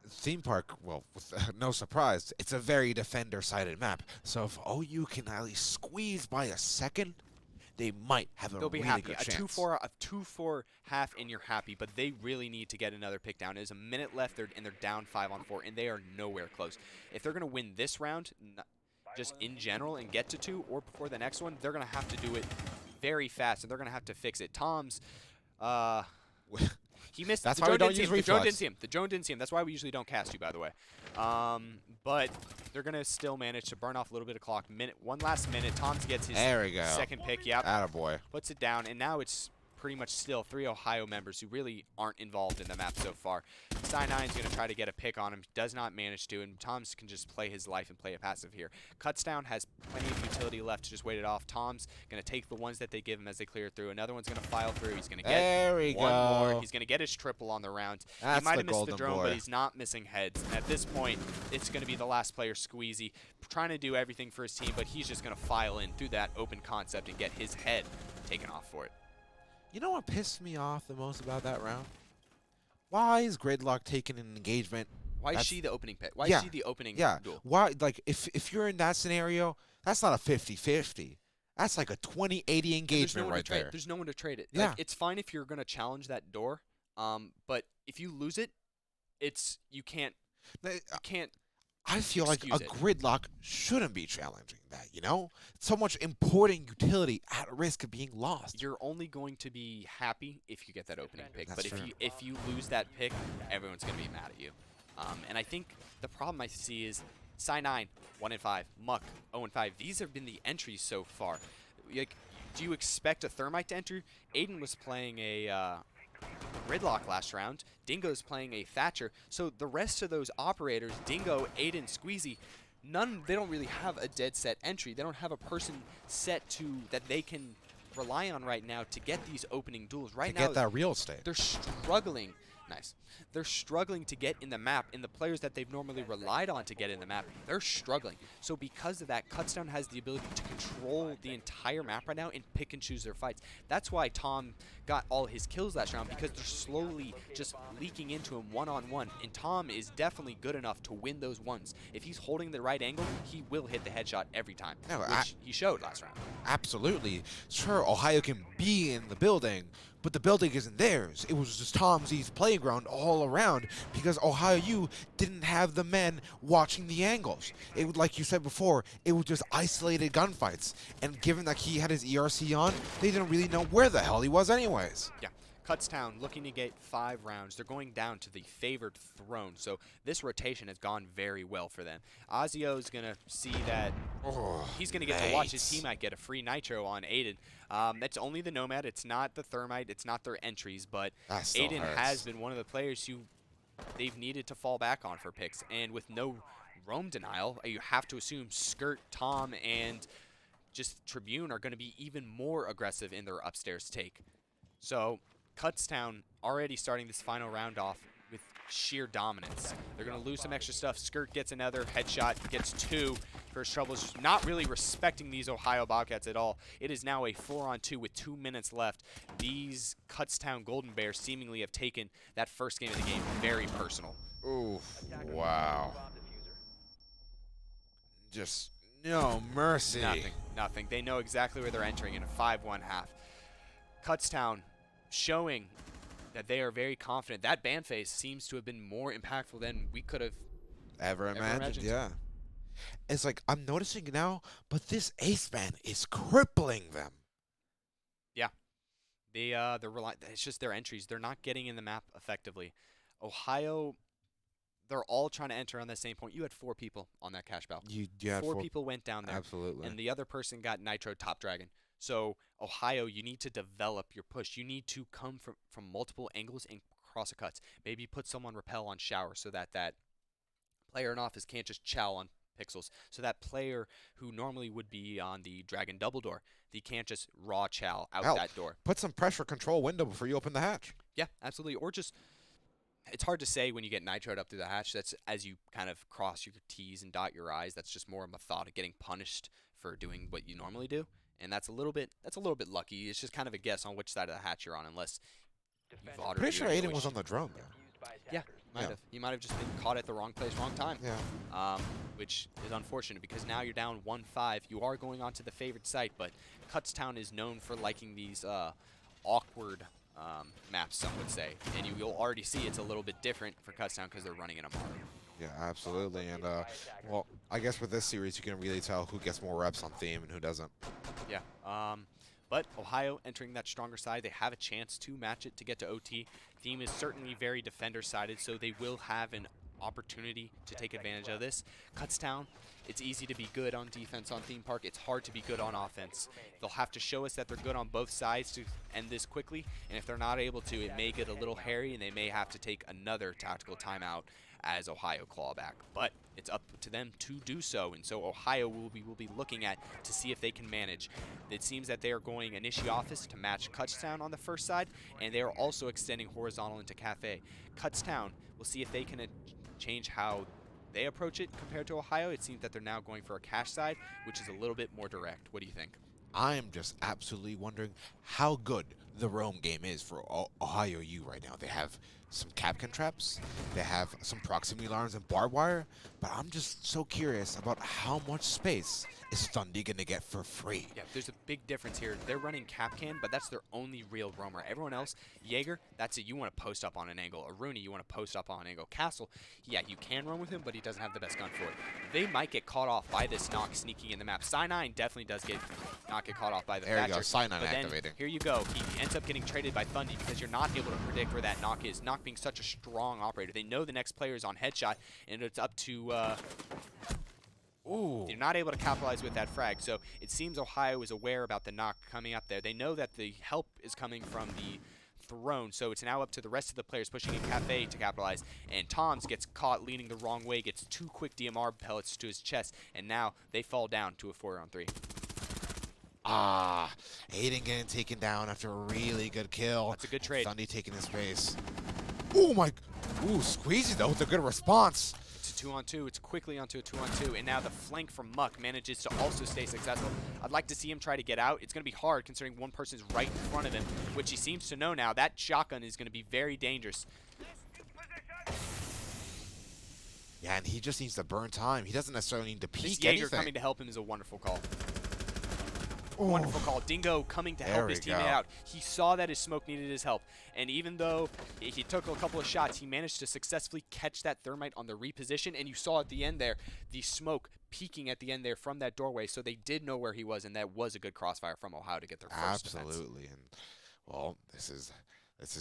theme park, well, with no surprise, it's a very defender-sided map. So if OU can at least squeeze by a second, they might have a They'll be really happy. good A chance. 2-4 half, and you're happy. But they really need to get another pick down. There's a minute left, and they're down 5-on-4, and they are nowhere close. If they're going to win this round, just in general, and get to 2, or before the next one, they're going to have to do it very fast, and they're going to have to fix it. Tom's, he missed. That's the why we drone don't didn't see use him. The drone reflex. didn't see him. The drone didn't see him. That's why we usually don't cast you, by the way. But they're going to still manage to burn off a little bit of clock. One last minute. Tom's gets his There we go. second pick. Yep. Attaboy. Puts it down, and now it's pretty much still 3 Ohio members who really aren't involved in the map so far. Sy9's going to try to get a pick on him, does not manage to, and Tom's can just play his life and play a passive here. Kutztown has plenty of utility left to just wait it off. Tom's going to take the ones that they give him as they clear through. Another one's going to file through. He's going to get There we one go. more. He's going to get his triple on the round. That's He might the have missed the golden drone, boy. but he's not missing heads. And at this point, it's going to be the last player, Squeezy, trying to do everything for his team, but he's just going to file in through that open concept and get his head taken off for it. You know what pissed me off the most about that round? Why is Gridlock taking an engagement? Why is That's- she the opening pick? Why Yeah, is she the opening Yeah. duel? Why? Like, if you're in that scenario, that's not a 50-50. That's like a 20-80 There's no engagement one to right trade. there. There's no one to trade it. Yeah. Like, it's fine if you're going to challenge that door, but if you lose it, you can't I feel like a excuse it. Gridlock shouldn't be challenging that, you know? So much important utility at risk of being lost. You're only going to be happy if you get that opening pick. That's But true. if you lose that pick, everyone's going to be mad at you. And I think the problem I see is Sy9, 1-5, Muck, 0-5. These have been the entries so far. Like, do you expect a Thermite to enter? Aiden was playing a Gridlock last round. Dingo's playing a Thatcher. So the rest of those operators, Dingo, Aiden, Squeezy, they don't really have a dead set entry. They don't have a person set that they can rely on right now to get these opening duels. Right To now, get that real estate. they're struggling. Nice. They're struggling to get in the map, and the players that they've normally relied on to get in the map, they're struggling. So because of that, Kutztown has the ability to control the entire map right now and pick and choose their fights. That's why Tom got all his kills last round, because they're slowly just leaking into him one-on-one. And Tom is definitely good enough to win those ones. If he's holding the right angle, he will hit the headshot every time, No, which he showed last round. Absolutely. Sure, Ohio can be in the building, but the building isn't theirs. It was just Tom's playground all around because Ohio U didn't have the men watching the angles. It was, like you said before, it was just isolated gunfights. And given that he had his ERC on, they didn't really know where the hell he was anyways. Yeah. Kutztown looking to get 5 rounds. They're going down to the favored throne. So this rotation has gone very well for them. Ozio's going to see that Oh, he's going to get to watch his mates. team might get a free nitro on Aiden. That's only the Nomad. It's not the Thermite. It's not their entries. But That still Aiden hurts. has been one of the players who they've needed to fall back on for picks. And with no roam denial, you have to assume Skirt, Tom, and just Tribune are going to be even more aggressive in their upstairs take. So Kutztown already starting this final round off with sheer dominance. They're going to lose some extra stuff. Skirt gets another headshot, gets 2 for his troubles. Just not really respecting these Ohio Bobcats at all. It is now a 4-on-2 with 2 minutes left. These Kutztown Golden Bears seemingly have taken that first game of the game very personal. Oof, wow. Just no mercy. Nothing. They know exactly where they're entering in a 5-1 half. Kutztown showing that they are very confident. That ban phase seems to have been more impactful than we could have Ever imagined, yeah. It's like, I'm noticing now, but this ace ban is crippling them. It's just their entries. They're not getting in the map effectively. Ohio, they're all trying to enter on the same point. You had 4 people on that cash battle. You had 4 people went down there. Absolutely. And the other person got Nitro Top Dragon. So Ohio, you need to develop your push. You need to come from multiple angles and cross a cuts. Maybe put someone repel on shower so that player in office can't just chow on pixels. So that player who normally would be on the Dragon Double Door, they can't just raw chow out that door. Put some pressure control window before you open the hatch. Yeah, absolutely. Or just, it's hard to say when you get nitroed up through the hatch. That's as you kind of cross your T's and dot your I's. That's just more of a thought of getting punished for doing what you normally do. And that's a little bit lucky. It's just kind of a guess on which side of the hatch you're on, unless you've auto. Pretty sure Aiden was on the drone there. Yeah, might have. He might have just been caught at the wrong place, wrong time. Yeah. Which is unfortunate because now you're down 1-5. You are going on to the favorite site, but Kutztown is known for liking these awkward maps, some would say. And you'll already see it's a little bit different for Kutztown because they're running an Amaro. Yeah, absolutely. And, well, I guess with this series, you can really tell who gets more reps on theme and who doesn't. Yeah. But Ohio entering that stronger side, they have a chance to match it to get to OT. Theme is certainly very defender-sided, so they will have an opportunity to take advantage of this. Kutztown, it's easy to be good on defense on Theme Park. It's hard to be good on offense. They'll have to show us that they're good on both sides to end this quickly, and if they're not able to, it may get a little hairy, and they may have to take another tactical timeout as Ohio claw back. But it's up to them to do so, and so Ohio will be looking at to see if they can manage. It seems that they are going Initi Office to match Kutztown on the first side, and they are also extending horizontal into Cafe. Kutztown, we'll see if they can change how they approach it compared to Ohio. It seems that they're now going for a cash side, which is a little bit more direct. What do you think? I am just absolutely wondering how good the roam game is for Ohio U right now. They have some Capcan traps, they have some proximity alarms and barbed wire, but I'm just so curious about how much space is Thundy going to get for free. Yeah, there's a big difference here. They're running Capcan, but that's their only real roamer. Everyone else, Jaeger, that's it. You want to post up on an angle. Aruni, you want to post up on an angle. Castle, yeah, you can run with him, but he doesn't have the best gun for it. They might get caught off by this knock sneaking in the map. Psy9 definitely does not get caught off by the There you Thatcher. go, Psy9 but activating. Then, here you go. He ends up getting traded by Thundy because you're not able to predict where that knock is. Knock being such a strong operator. They know the next player is on headshot, and it's up to... Ooh. You're not able to capitalize with that frag, so it seems Ohio is aware about the knock coming up there. They know that the help is coming from the throne, so it's now up to the rest of the players pushing in Cafe to capitalize. And Toms gets caught leaning the wrong way, gets 2 quick DMR pellets to his chest, and now they fall down to a 4-on-3. Ah, Aiden getting taken down after a really good kill. That's a good trade. Thundy taking his space. Oh my, ooh, Squeezy though with a good response. It's a 2-on-2. It's quickly onto a 2-on-2, and now the flank from Muck manages to also stay successful. I'd like to see him try to get out. It's going to be hard considering one person's right in front of him, which he seems to know now. That shotgun is going to be very dangerous. Yeah, and he just needs to burn time. He doesn't necessarily need to This peek Jaeger anything. coming to help him is a wonderful call. Ooh. Wonderful call. Dingo coming to help There his we teammate go. out. He saw that his smoke needed his help. And even though he took a couple of shots, he managed to successfully catch that thermite on the reposition. And you saw at the end there, the smoke peeking at the end there from that doorway. So they did know where he was, and that was a good crossfire from Ohio to get their first defense. Absolutely. And, well, this is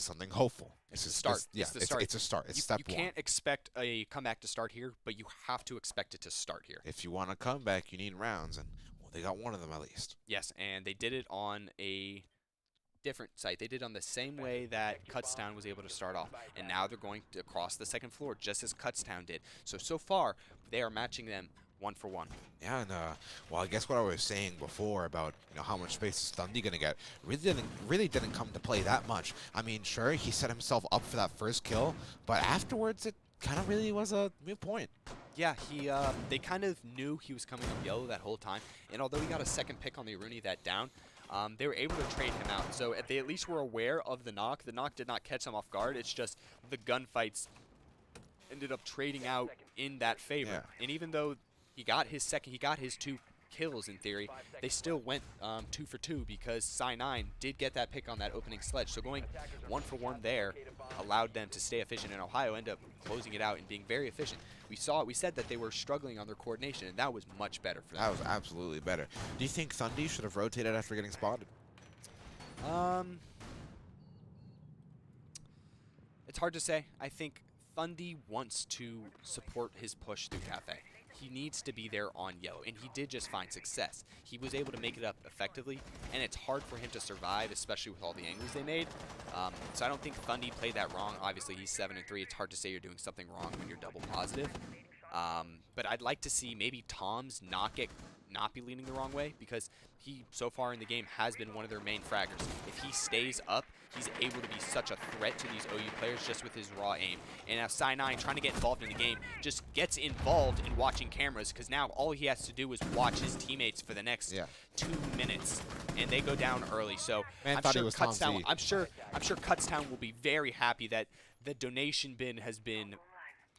something hopeful. It's a start. It's a start. It's step one. You can't expect a comeback to start here, but you have to expect it to start here. If you want a comeback, you need rounds, and well, they got one of them at least. Yes, and they did it on a different site. They did it on the same way that Kutztown was able to start off, and now they're going to cross the second floor just as Kutztown did. So far, they are matching them 1 for 1. Yeah, and well, I guess what I was saying before about how much space is Thundy gonna get really didn't come to play that much. I mean, sure, he set himself up for that first kill, but afterwards it kind of really was a moot point. Yeah, they kind of knew he was coming up yellow that whole time, and although he got a second pick on the Aruni that down, they were able to trade him out. So they at least were aware of the knock. The knock did not catch them off guard. It's just the gunfights ended up trading out in that favor. Yeah. And even though he got his 2 kills in theory, they still went 2 for 2 because Psy9 did get that pick on that opening sledge. So going 1 for 1 there allowed them to stay efficient, and Ohio ended up closing it out and being very efficient. We said that they were struggling on their coordination, and that was much better for them. That was absolutely better. Do you think Thundy should have rotated after getting spotted? It's hard to say. I think Fundy wants to support his push through Cafe. He needs to be there on yellow, and he did just find success. He was able to make it up effectively, and it's hard for him to survive, especially with all the angles they made. So I don't think Fundy played that wrong. Obviously, he's 7-3. It's hard to say you're doing something wrong when you're double positive. But I'd like to see maybe Tom's not be leaning the wrong way, because he, so far in the game, has been one of their main fraggers. If he stays up, he's able to be such a threat to these OU players just with his raw aim. And now Sai9, trying to get involved in the game, just gets involved in watching cameras, because now all he has to do is watch his teammates for the next 2 minutes, and they go down early. So I'm sure Kutztown will be very happy that the donation bin has been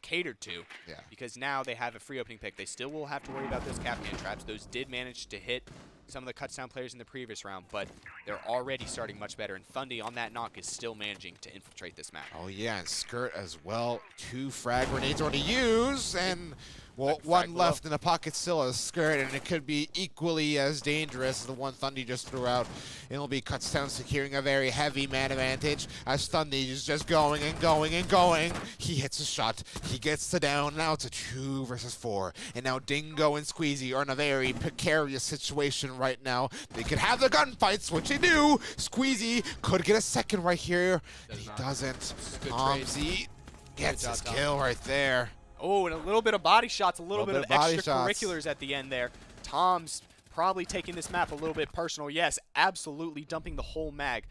catered to, because now they have a free opening pick. They still will have to worry about those Capcan traps. Those did manage to hit some of the Kutztown players in the previous round, but they're already starting much better, and Fundy on that knock is still managing to infiltrate this map. Oh yeah, and Skirt as well. 2 frag grenades already used, and well, one left in the pocket still as Skirt, and it could be equally as dangerous as the one Thundy just threw out. It'll be Kutztown securing a very heavy man advantage as Thundy is just going and going and going. He hits a shot, he gets the down, now it's a 2 versus 4. And now Dingo and Squeezy are in a very precarious situation right now. They could have the gunfights, which they do. Squeezy could get a second right here, and he doesn't. Tomzy gets his kill right there. Oh, and a little bit of body shots, a little bit of extracurriculars at the end there. Tom's probably taking this map a little bit personal. Yes, absolutely dumping the whole mag.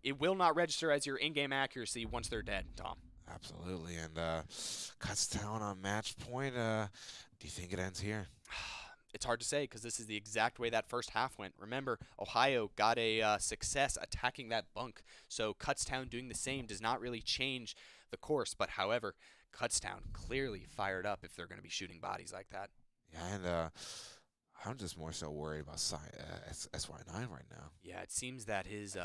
It will not register as your in-game accuracy once they're dead, Tom. Absolutely, and Kutztown on match point. Do you think it ends here? It's hard to say, because this is the exact way that first half went. Remember, Ohio got a success attacking that bunk, so Kutztown doing the same does not really change the course. But however, Kutztown clearly fired up if they're going to be shooting bodies like that. Yeah, and I'm just more so worried about SY9 right now. Yeah, it seems that his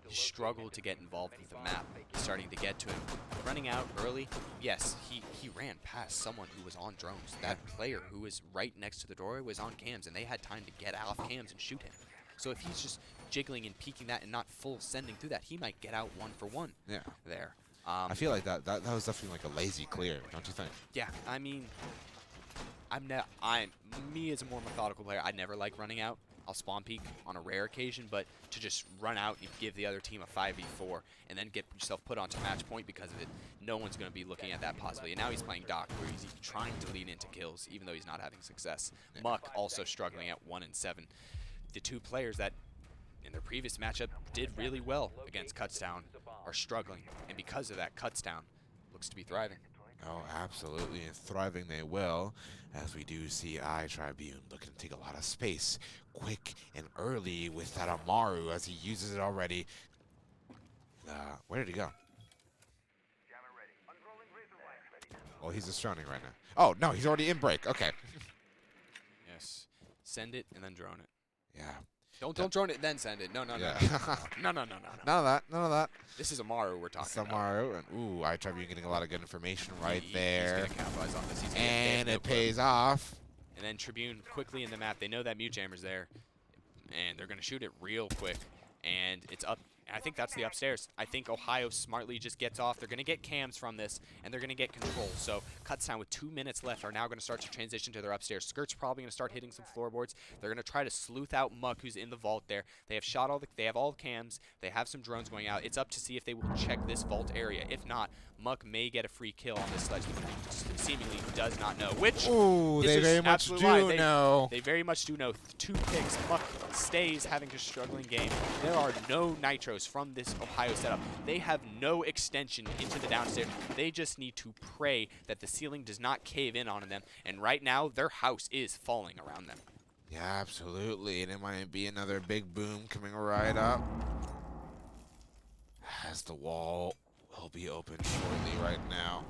struggle to get involved with the map is starting to get to him. Running out early, yes, he ran past someone who was on drones. That player who was right next to the doorway was on cams, and they had time to get off cams and shoot him. So if he's just jiggling and peeking that and not full sending through that, he might get out 1 for 1 there. I feel like that was definitely like a lazy clear, don't you think? Yeah, I mean, me as a more methodical player, I never like running out. I'll spawn peek on a rare occasion, but to just run out and give the other team a 5v4 and then get yourself put onto match point because of it, no one's going to be looking at that possibly. And now he's playing Doc, where he's trying to lean into kills, even though he's not having success. Muck also struggling at 1 and 7. The 2 players that in their previous matchup did really well against Kutztown are struggling, and because of that, Kutztown looks to be thriving. Oh, absolutely, and thriving they will, as we do see Tribune looking to take a lot of space, quick and early with that Amaru as he uses it already. Where did he go? Oh, he's just droning right now. Oh, no, he's already in break. Okay. Yes. Send it and then drone it. Yeah. Don't drone it, then send it. No. No. No. None of that. This is Amaru we're talking about. Amaru, and ooh, Tribune getting a lot of good information right there. He's gonna capitalize on this. And it pays off. And then Tribune quickly in the map. They know that Mute Jammer's there, and they're gonna shoot it real quick. And it's up. I think that's the upstairs. I think Ohio smartly just gets off. They're going to get cams from this, and they're going to get control. So Kutztown with 2 minutes left are now going to start to transition to their upstairs. Skirt's probably going to start hitting some floorboards. They're going to try to sleuth out Muck, who's in the vault there. They have shot they have all the cams. They have some drones going out. It's up to see if they will check this vault area. If not, Muck may get a free kill on this sledge that he seemingly does not know. Which they very much do know. They very much do know. 2 picks. Muck stays having a struggling game. There are no nitros from this Ohio setup. They have no extension into the downstairs. They just need to pray that the ceiling does not cave in on them. And right now, their house is falling around them. Yeah, absolutely. And it might be another big boom coming right up. As the wall will be open shortly right now.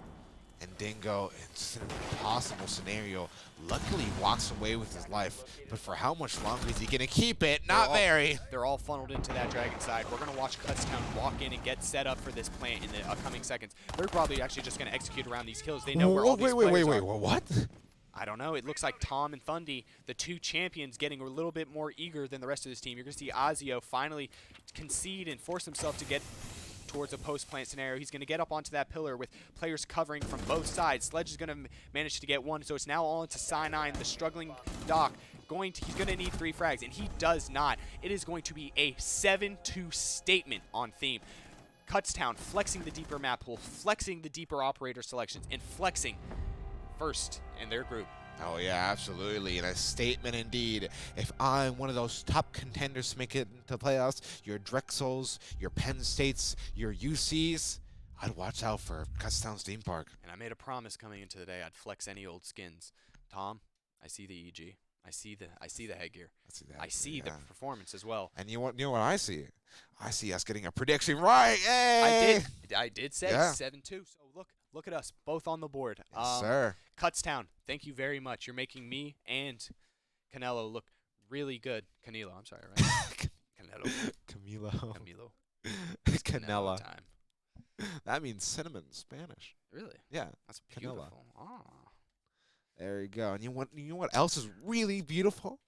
And Dingo, it's an impossible scenario. Luckily, walks away with his life. But for how much longer is he going to keep it? Not very. They're all funneled into that Dragon side. We're going to watch Kutztown walk in and get set up for this plant in the upcoming seconds. They're probably actually just going to execute around these kills. They know where all these players are. What? I don't know. It looks like Tom and Thundy, the 2 champions, getting a little bit more eager than the rest of this team. You're going to see Azio finally concede and force himself to get towards a post plant scenario. He's going to get up onto that pillar with players covering from both sides. Sledge is going to manage to get one, so it's now all into Cyanide, the struggling Doc. He's going to need 3 frags, and he does not. It is going to be a 7-2 statement on theme. Kutztown flexing the deeper map pool, flexing the deeper operator selections, and flexing first in their group. Oh, yeah, absolutely. And a statement indeed. If I'm one of those top contenders to make it into playoffs, your Drexels, your Penn States, your UCs, I'd watch out for Kutztown's theme park. And I made a promise coming into the day I'd flex any old skins. Tom, I see the EG. I see the headgear. I see the performance as well. And you know what I see? I see us getting a prediction right. Hey! I did say 7-2. So look at us both on the board. Yes, sir. Kutztown, thank you very much. You're making me and Canelo look really good. Canelo, I'm sorry, right? Camilo. Canelo time. That means cinnamon in Spanish. Really? Yeah. That's Canela. beautiful. Ah. There you go. And you know what else is really beautiful?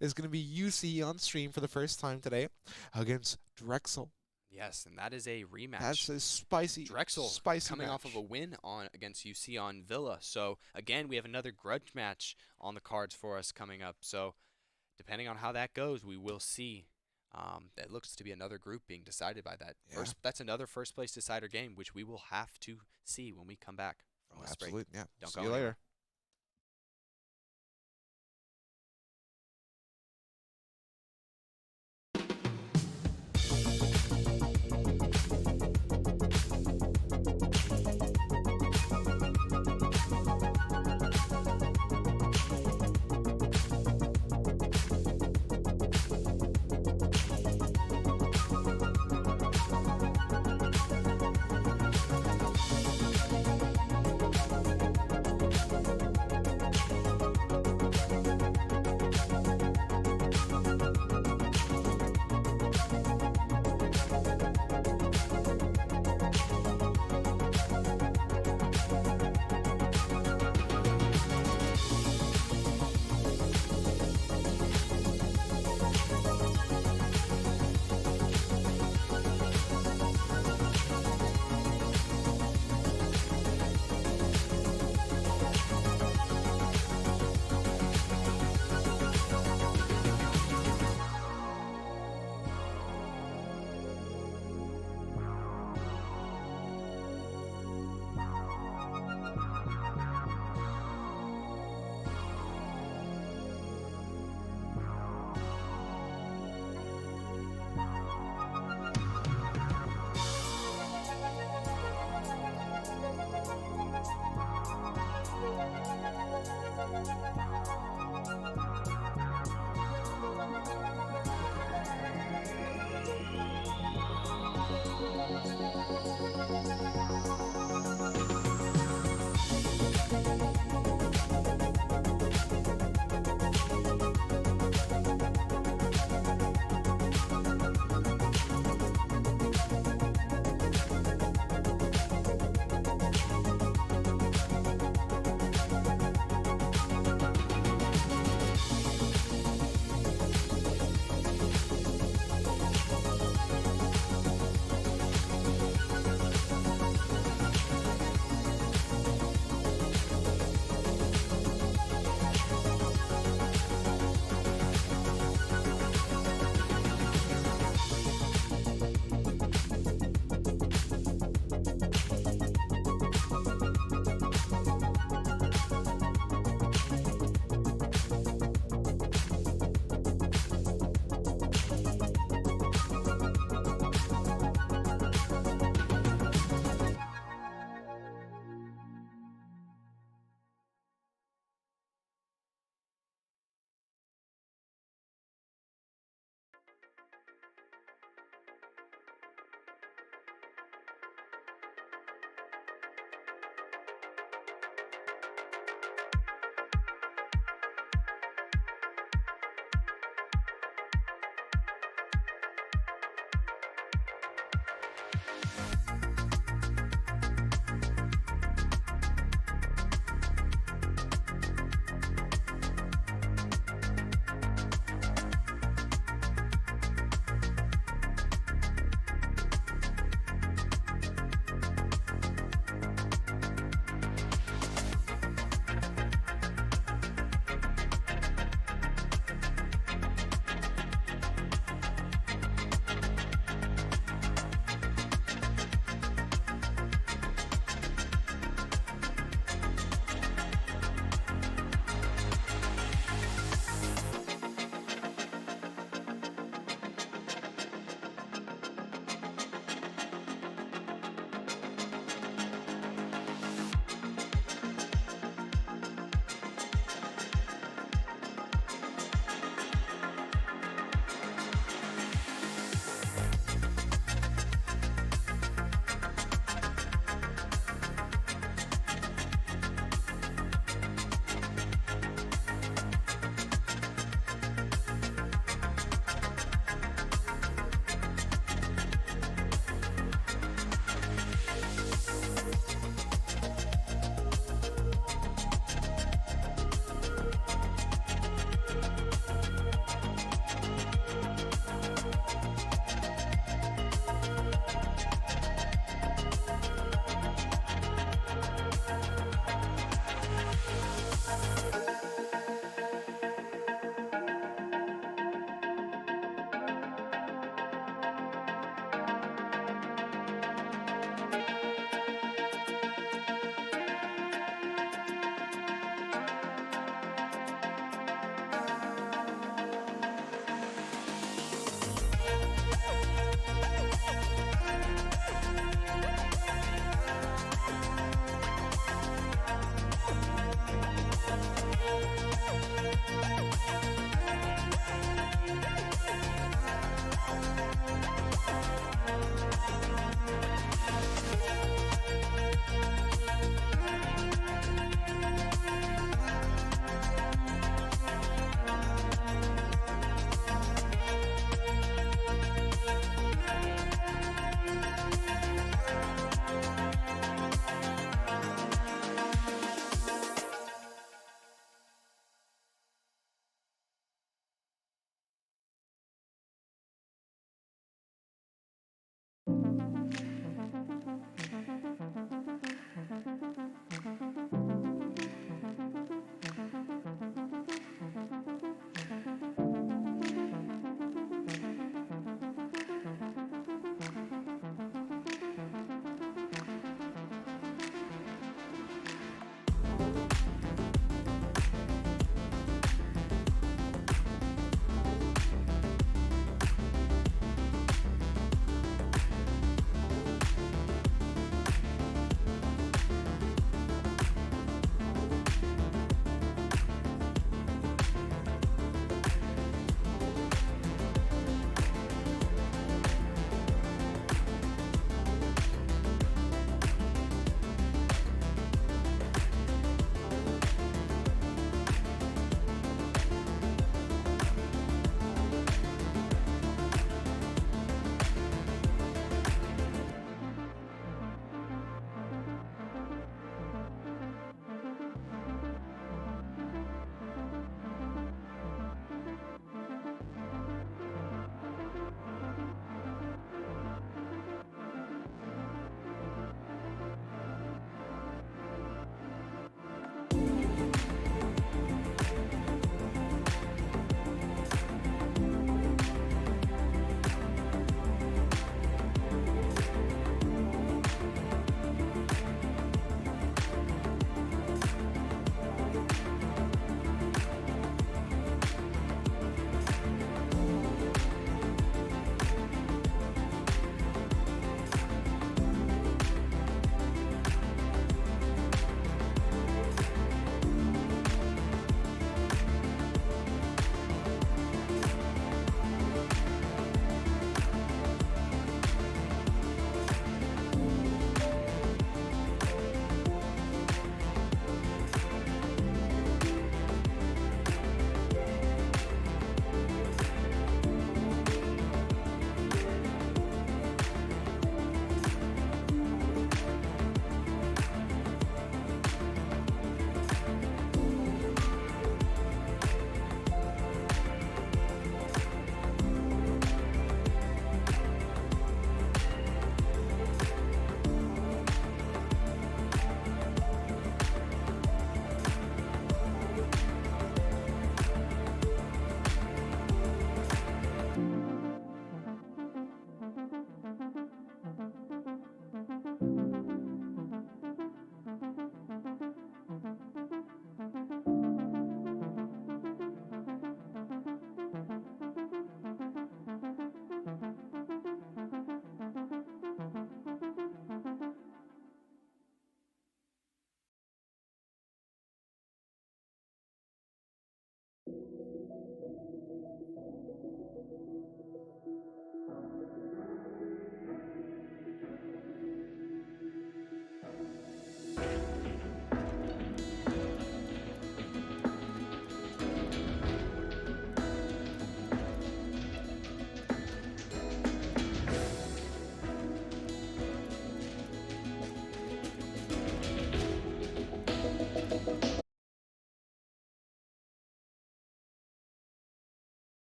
It's going to be UC on stream for the first time today against Drexel. Yes, and that is a rematch. That's a spicy coming match. off of a win against UC on Villa. So again, we have another grudge match on the cards for us coming up. So depending on how that goes, we will see. That looks to be another group being decided by that. Yeah. That's another first place decider game, which we will have to see when we come back from this break. Absolutely. Yeah. Don't See go you later. anywhere.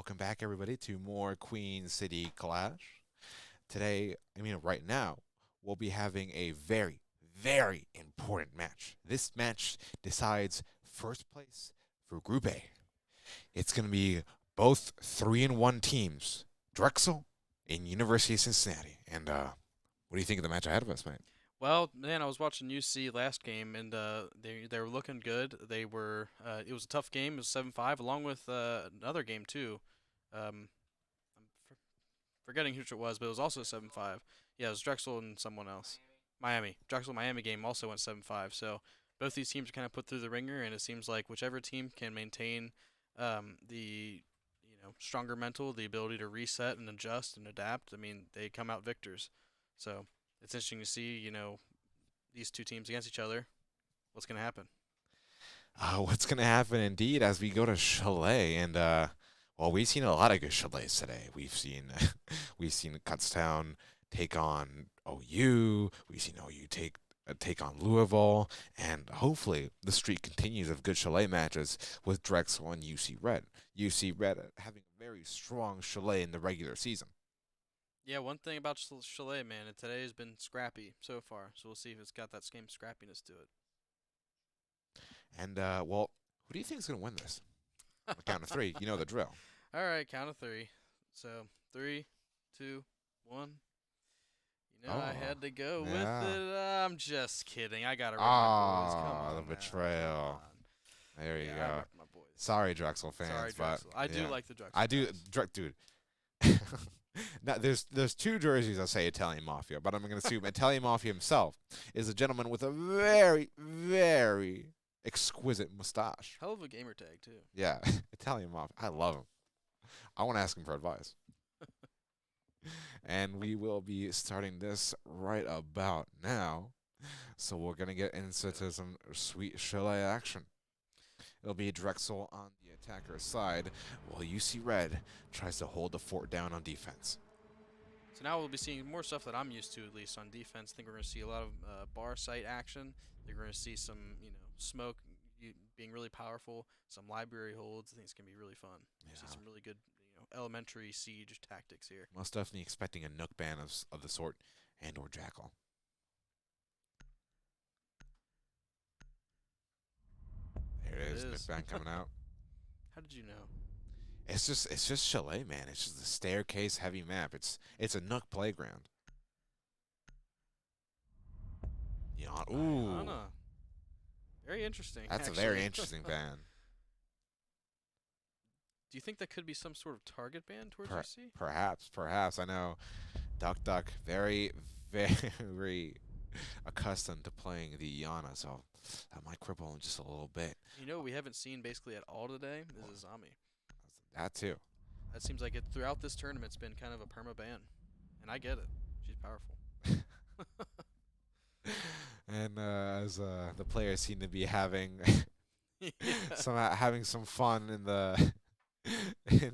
Welcome back, everybody, to more Queen City Clash. Today, right now, we'll be having a very, very important match. This match decides first place for Group A. It's going to be both 3-1 teams, Drexel and University of Cincinnati. And what do you think of the match ahead of us, mate? Well, man, I was watching UC last game, and they were looking good. They were it was a tough game. It was 7-5, along with another game too. I'm forgetting who it was, but it was also 7-5. Yeah, it was Drexel and someone else. Miami. Drexel-Miami game also went 7-5. So both these teams are kind of put through the ringer, and it seems like whichever team can maintain the stronger mental, the ability to reset and adjust and adapt. I mean, they come out victors. So it's interesting to see, these two teams against each other. What's going to happen? What's going to happen indeed as we go to Chalet. And, we've seen a lot of good Chalets today. We've seen Kutztown take on OU. We've seen OU take on Louisville. And hopefully the streak continues of good Chalet matches with Drexel and UC Red. UC Red having a very strong Chalet in the regular season. Yeah, one thing about Chalet, man, today has been scrappy so far. So we'll see if it's got that same scrappiness to it. And, who do you think is going to win this? On the count of three, you know the drill. All right, count of three. So 3, 2, 1. I had to go with it. I'm just kidding. I got to rip my boys. Come on, the betrayal. There you go. I ripped my boys. Sorry, Drexel fans. Sorry, Drexel. But I do like the Drexel. I do, dude. Now, there's two jerseys that say Italian Mafia, but I'm going to assume Italian Mafia himself is a gentleman with a very, very exquisite mustache. Hell of a gamer tag, too. Yeah, Italian Mafia. I love him. I want to ask him for advice. And we will be starting this right about now. So we're going to get into some sweet Chalet action. It'll be Drexel on the attacker's side, while UC Red tries to hold the fort down on defense. So now we'll be seeing more stuff that I'm used to, at least on defense. I think we're going to see a lot of bar site action. You're going to see some, smoke being really powerful, some library holds. I think it's going to be really fun. Yeah. See some really good, elementary siege tactics here. Most definitely expecting a Nook ban of the sort and or Jackal. There it is. Nook ban coming out. How did you know? It's just Chalet, man. It's just a staircase heavy map. It's a Nook playground. Ooh. Very interesting. That's actually. a very interesting ban. Do you think that could be some sort of target ban towards UC? Perhaps. I know Duck very, very accustomed to playing the Iana, so that might cripple him just a little bit. We haven't seen basically at all today is Azami. That too. That seems like it throughout this tournament. It's been kind of a perma ban, and I get it. She's powerful. And as the players seem to be having some fun in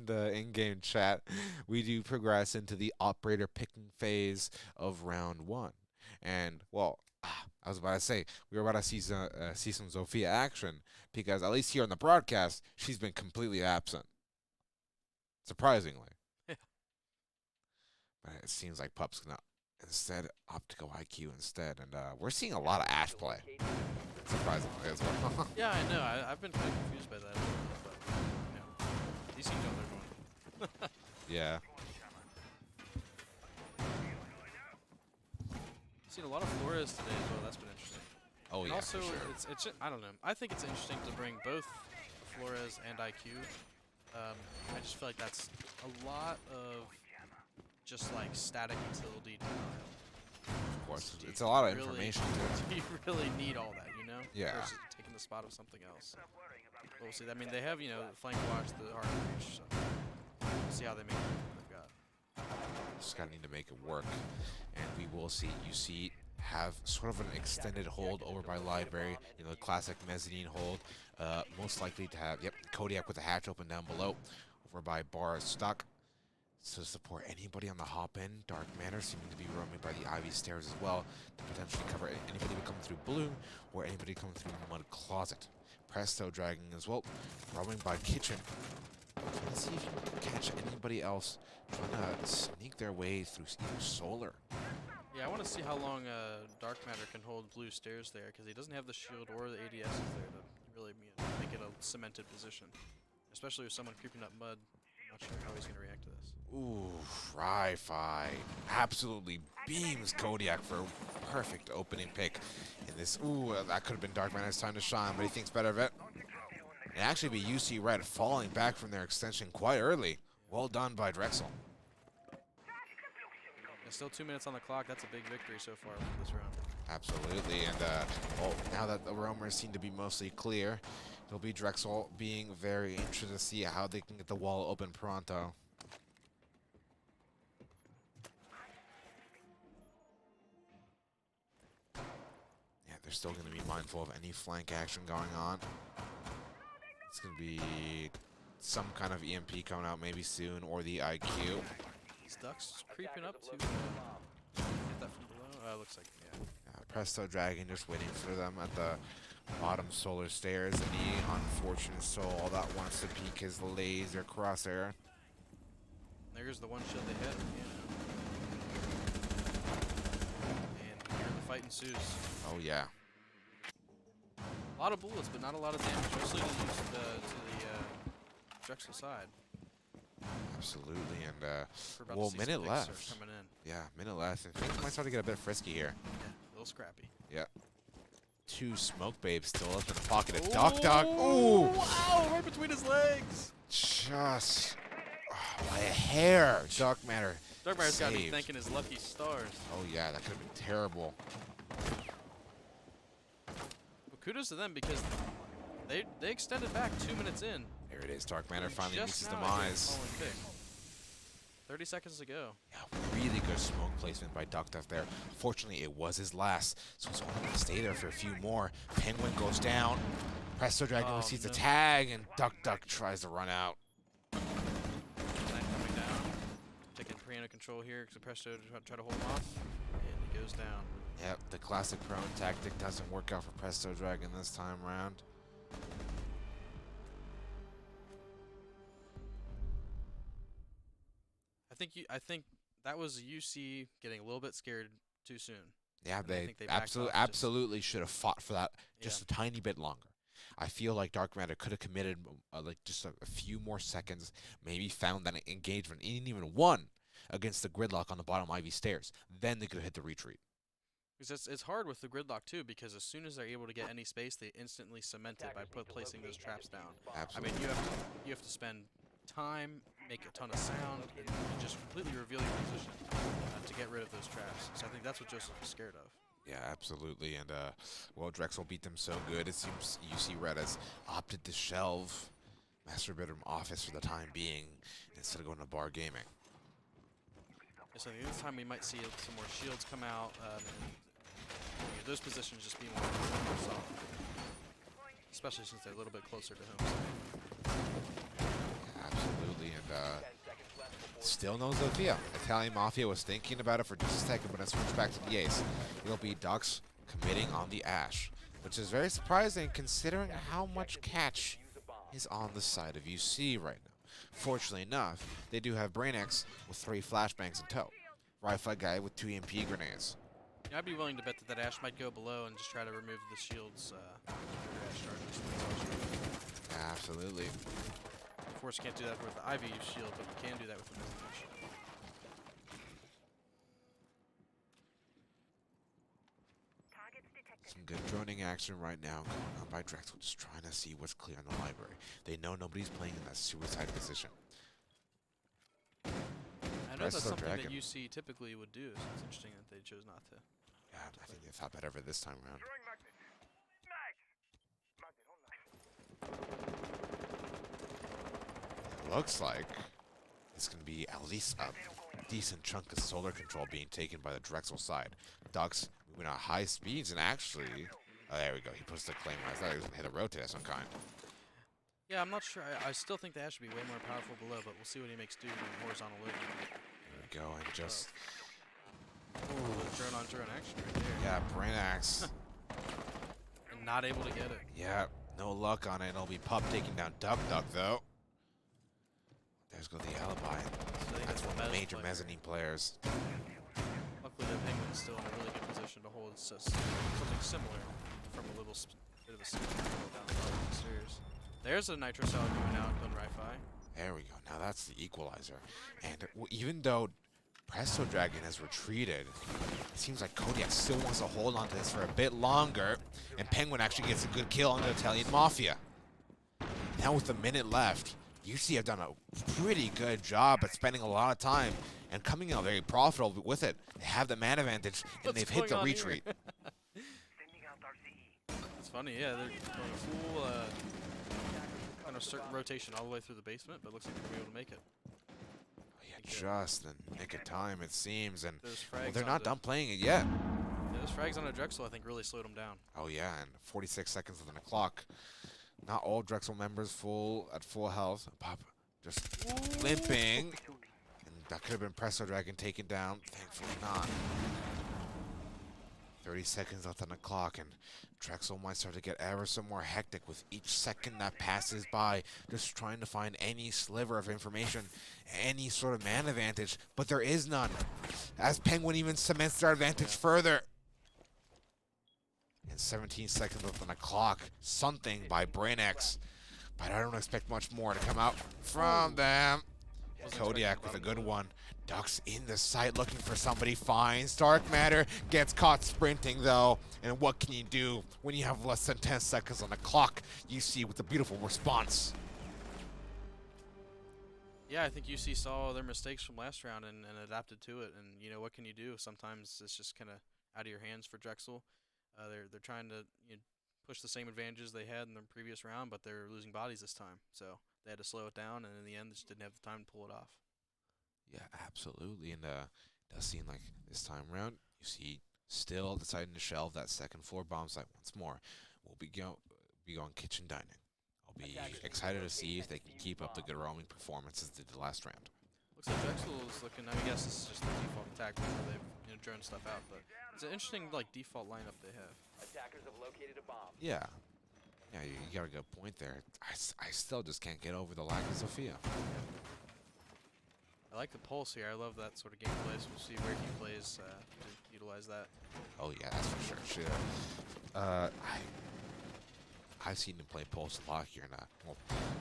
the in-game chat, we do progress into the operator picking phase of round 1. And I was about to say we were about to see some Zofia action, because at least here on the broadcast she's been completely absent, surprisingly. Yeah. But it seems like Pup's gonna instead optical IQ instead, and we're seeing a lot of Ash play, surprisingly as well. Yeah, I know. I've been kind of confused by that, but these teams know what they're doing. Yeah. Seen a lot of Flores today as well. That's been interesting. Oh, and yeah, also, for sure. it's I don't know. I think it's interesting to bring both Flores and IQ. I just feel like that's a lot of just like static utility denial. Of course, it's a lot of information too. You really need all that, Yeah. versus taking the spot of something else. But we'll see. I mean, they have flank watch, the hard reach. So we'll see how they make it. They've got. Just gotta need to make it work, and we will see. You see, have sort of an extended hold over by library. The classic mezzanine hold. Most likely to have Kodiak with the hatch open down below. Over by bar stuck. To support anybody on the hop in. Dark Manor seeming to be roaming by the Ivy Stairs as well, to potentially cover anybody coming through Blue or anybody coming through Mud Closet. Presto dragging as well, roaming by Kitchen. Let's see if you can catch anybody else trying to sneak their way through either Solar. Yeah, I want to see how long Dark Matter can hold blue stairs there, because he doesn't have the shield or the ADSs there to really make it a cemented position. Especially with someone creeping up mud. I'm not sure how he's going to react to this. Ooh, Ri-Fi absolutely beams Kodiak for a perfect opening pick in this. Ooh, that could have been Dark Matter's time to shine, but he thinks better of it. And actually be UC Red falling back from their extension quite early. Well done by Drexel. There's still 2 minutes on the clock. That's a big victory so far for this round. Absolutely, and well, now that the roamers seem to be mostly clear, it'll be Drexel being very interested to see how they can get the wall open pronto. Yeah, they're still going to be mindful of any flank action going on. It's going to be some kind of EMP coming out maybe soon, or the IQ. Is Ducks creeping up to hit that from below? Looks like, yeah. Presto Dragon just waiting for them at the bottom Solar stairs, and the unfortunate soul that wants to peek his laser crosshair. There's the one shot they hit. And here the fight ensues. Oh yeah. A lot of bullets, but not a lot of damage, mostly to the Drexel side. Absolutely, and We're about well, to see minute some picks left. start coming in. Yeah, minute left, and things might start to get a bit frisky here. Yeah, a little scrappy. Yeah. Two smoke babes still up in the pocket of Doc Doc. Ooh! Wow, right between his legs. Just by a hair, Dark Matter. Dark Matter's got to be saved. thanking his lucky stars. Oh yeah, that could have been terrible. Well, kudos to them because they extended back 2 minutes in. There it is, Dark Matter and finally just meets his now it gets demise. fallen pick. 30 seconds to go. Yeah, really good smoke placement by Duck Duck there. Fortunately, it was his last, so he's only going to stay there for a few more. Penguin goes down. Presto Dragon receives the tag, and Duck Duck tries to run out. Knight coming down. Taking Piano control here because Presto try to hold him off. And he goes down. Yep, the classic prone tactic doesn't work out for Presto Dragon this time around. I think that was UC getting a little bit scared too soon. Yeah, And I they think they backed off absolutely should have fought for that just Yeah. a tiny bit longer. I feel like Dark Matter could have committed like just a few more seconds, maybe found that engagement, and even won against the gridlock on the bottom Ivy stairs. Then they could have hit the retreat. Because it's hard with the gridlock too, because as soon as they're able to get any space, they instantly cement it by placing those traps down. Absolutely. I mean, you have to spend time, make a ton of sound, and just completely reveal your position to get rid of those traps. So I think that's what Joseph was scared of. Yeah, absolutely. And, well, Drexel beat them so good, it seems UC Red has opted to shelve Master Bedroom Office for the time being instead of going to bar gaming. So I think this time we might see some more shields come out, and those positions just be more solid. Especially since they're a little bit closer to home. Yeah, absolutely. And, still no Zofia. Italian Mafia was thinking about it for just a second, but it switched back to the ace. It'll be Ducks committing on the Ash, which is very surprising considering how much catch is on the side of UC right now. Fortunately enough, they do have Brainiacs with 3 flashbangs in tow. Rifle guy with 2 EMP grenades. Yeah, I'd be willing to bet that Ash might go below and just try to remove the shields after Ash charges. Yeah, absolutely. Of course, can't do that with the Ivy shield, but we can do that with the Messenger shield. Some good droning action right now going on by Drexel, just trying to see what's clear in the library. They know nobody's playing in that suicide position. I know that's Drexel something Dragon. that UC typically would do, so it's interesting that they chose not to. Yeah, I think they thought better of it this time around. It looks like it's going to be at least a decent chunk of solar control being taken by the Drexel side. Ducks moving at high speeds, and actually, oh, there we go. He puts the claim. I thought he was going to hit a rotate of some kind. Yeah, I'm not sure. I still think the Ash should be way more powerful below, but we'll see what he makes do in horizontal loading. There we go, and just Drone on drone action right there. yeah, brain axe. And not able to get it. Yeah, no luck on it. It'll be Pup taking down Duck Duck though. There's go the alibi. So they That's get one of the Mez major player. mezzanine players. Luckily, the Penguins still in a really good position to hold something similar from a little bit of a steep down the stairs. There's a nitro cell going out on Wi-Fi. There we go. Now that's the equalizer. And even though Presto Dragon has retreated, it seems like Kodiak still wants to hold on to this for a bit longer. And Penguin actually gets a good kill on the Italian Mafia. Now with a minute left, UC have done a pretty good job at spending a lot of time and coming out very profitable with it. They have the man advantage, and What's they've hit the going on here? retreat. It's funny, yeah, they're going full kind of certain rotation all the way through the basement, but it looks like they're going to be able to make it. Yeah, just in the nick of time, it seems. And Those well, frags they're on not the- done playing it yet. Yeah, those frags on a Drexel, I think, really slowed them down. Oh, yeah, and 46 seconds on the clock. Not all Drexel members at full health. Pop just limping. And that could have been Presto Dragon taken down. Thankfully not. 30 seconds left on the clock, and Drexel might start to get ever so more hectic with each second that passes by, just trying to find any sliver of information, any sort of man advantage, but there is none, as Penguin even cements their advantage further. And 17 seconds left on the clock, something by BrainX, but I don't expect much more to come out from them. Kodiak with a good one. Ducks in the site looking for somebody, finds Dark Matter, gets caught sprinting though. And what can you do when you have less than 10 seconds on the clock? UC with a beautiful response. Yeah, I think UC saw their mistakes from last round and adapted to it. And, you know, what can you do? Sometimes it's just kind of out of your hands for Drexel. They're trying to push the same advantages they had in the previous round, but they're losing bodies this time. So they had to slow it down, and in the end, they just didn't have the time to pull it off. Yeah, absolutely. And it does seem like this time around, UC still deciding to shelve that second floor bomb site once more. We'll be going kitchen dining. I'll be excited to see if they can keep up the good roaming performances they did the last round. Looks like Drexel is looking. I guess this is just the default attack where they've drone stuff out, but it's an interesting default lineup they have. Attackers have located a bomb. Yeah. Yeah, you got a good point there. I still just can't get over the lack of Sophia. I like the pulse here. I love that sort of gameplay. So we'll see where he plays to utilize that. Oh yeah, that's for sure. I've seen him play Pulse a lot here, and well,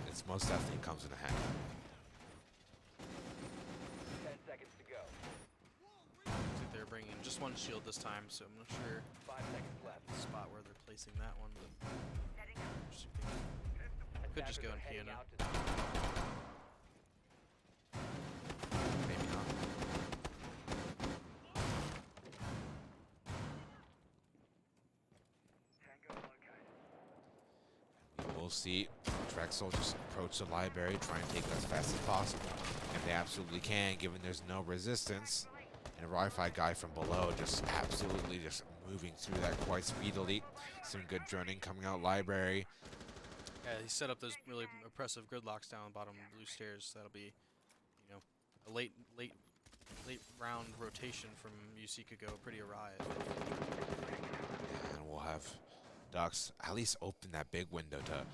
it's most definitely comes in handy. 10 seconds to go. Looks like they're bringing just one shield this time, so I'm not sure 5 seconds left. the spot where they're placing that one. But interesting thing. Could just go in Attackers are heading piano. out to Maybe not. We'll see. Drexel just approach the library, try and take it as fast as possible. And they absolutely can, given there's no resistance. And a Wi-Fi guy from below just absolutely just moving through that quite speedily. Some good droning coming out library. Yeah, he set up those really impressive gridlocks down the bottom blue stairs. That'll be, a late round rotation from UC could go pretty awry. And we'll have Ducks at least open that big window to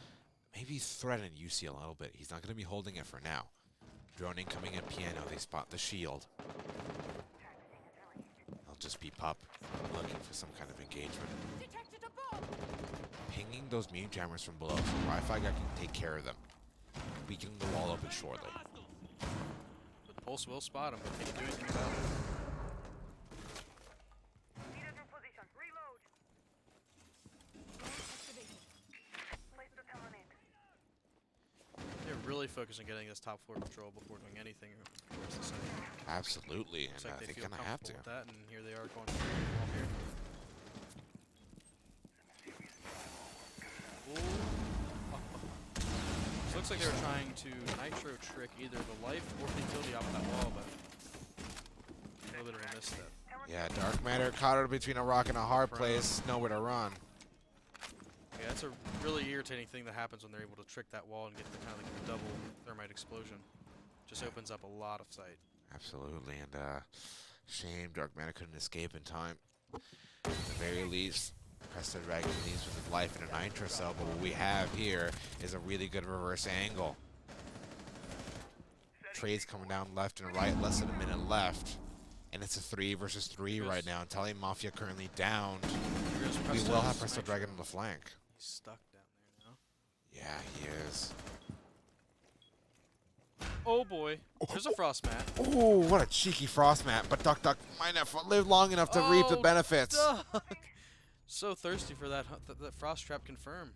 maybe threaten UC a little bit. He's not going to be holding it for now. Droning coming in piano, they spot the shield. They'll just be Pup looking for some kind of engagement. Pinging those meme jammers from below so Wi-Fi guy can take care of them. Weakening the wall open shortly. But Pulse will spot him, but can he do anything about it? They're really focused on getting this top floor control before doing anything towards the site. Absolutely, Looks and like they they're feel going to have to. comfortable with that, and here they are going for the wall here. So looks like they were trying to nitro trick either the life or the utility off that wall, but a little bit of a misstep. Yeah, Dark Matter caught her between a rock and a hard place, nowhere to run. Yeah, that's a really irritating thing that happens when they're able to trick that wall and get the kind of like the double thermite explosion. Just opens up a lot of sight. Absolutely, and shame Dark Matter couldn't escape in time. At the very least, Presto Dragon leaves with his life in a nitro cell, but what we have here is a really good reverse angle. Trades coming down left and right, less than a minute left. And it's a 3 versus 3 right now. Italian Mafia currently down. We will have Presto Dragon on the flank. He's stuck down there now. Yeah, he is. Oh boy, there's a frost mat. Oh, what a cheeky frost mat. But Duck Duck might not live long enough to reap the benefits. Duck. So thirsty for that frost trap confirm.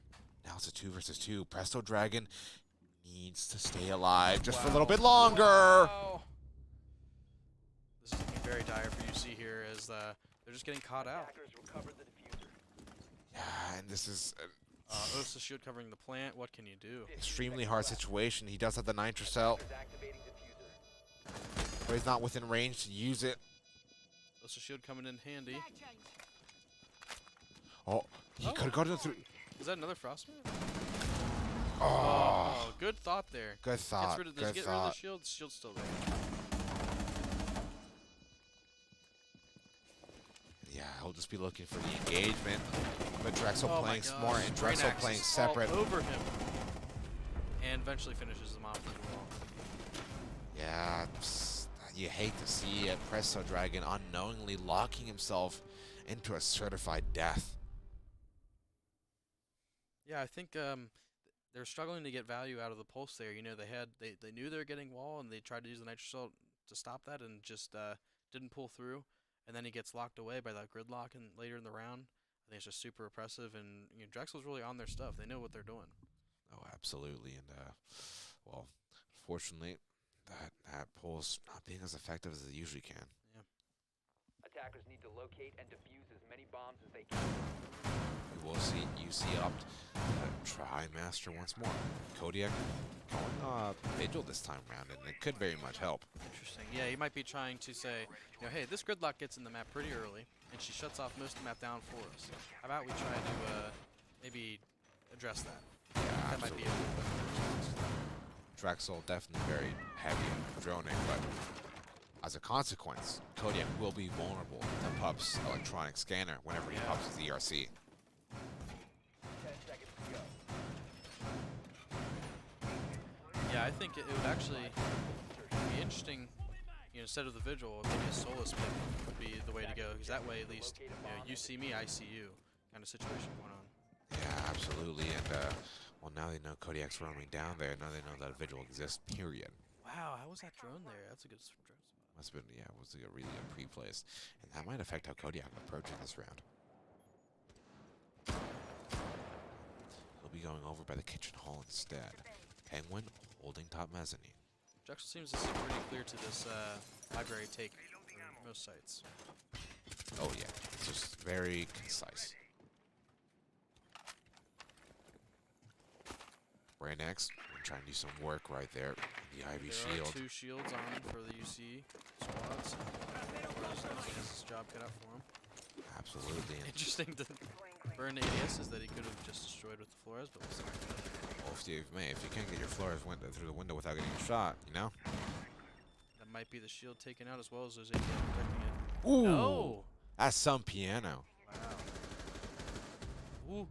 Now it's a 2 versus 2. Presto Dragon needs to stay alive just for a little bit longer. Wow. This is looking very dire for UC here as they're just getting caught out. Yeah, and this is Osa shield covering the plant. What can you do? extremely hard situation. He does have the Nitro Cell, but he's not within range to use it. Osa shield coming in handy. Oh, he could have gone to the 3. Is that another frost mat? Oh, Good thought there. good thought. Does Good he get rid of the thought. shield? The shield's still there. Yeah, he'll just be looking for the engagement. But Drexel Oh my playing gosh. smart and Drexel Brainax playing is separate. all over him. And eventually finishes him off as well. Yeah, you hate to see a Presto Dragon unknowingly locking himself into a certified death. Yeah, I think they're struggling to get value out of the pulse there. You know, they knew they were getting wall and they tried to use the Nitro Cell to stop that and just didn't pull through. And then he gets locked away by that gridlock and later in the round. I think it's just super oppressive, and Drexel's really on their stuff. They know what they're doing. Oh, absolutely. And, well, fortunately, that pull's not being as effective as it usually can. Yeah. Attackers need to locate and defuse as many bombs as they can. We will see UC opt try Master once more. Kodiak going Vigil this time around, and it could very much help. Interesting. Yeah, he might be trying to say, hey, this gridlock gets in the map pretty early, and she shuts off most of the map down for us. How about we try to maybe address that? Yeah, That might be absolutely. Drexel definitely very heavy on droning, but as a consequence, Kodiak will be vulnerable to Pup's electronic scanner whenever he pops his ERC. 10 seconds to go. Yeah, I think it would actually be interesting, instead of the Vigil, maybe a Solus pick would be the way to go, because that way at least, you see me, I see you kind of situation going on. Yeah, absolutely, and well, now they know Kodiak's roaming down there. Now they know that a Vigil exists, period. Wow, how was that drone there? That's a good drone spot. Must have been, yeah, it was a really good pre-place. And that might affect how Kodiak approaches this round. He'll be going over by the kitchen hall instead. Penguin holding top mezzanine. Drexel seems to see pretty clear to this library take for most sites. Oh yeah, it's just very concise. Brainax, trying to do some work right there. The Ivy There shield. are 2 shields on for the UC squads. He has his job cut out for him. Absolutely. And Interesting to burn ADS is that he could have just destroyed with the Flores, but we'll see. well, Steve May, if you can't get your Flores through the window without getting a shot, you know? That might be the shield taken out as well as those ADS protecting it. Ooh, No! that's some piano. Wow. Ooh.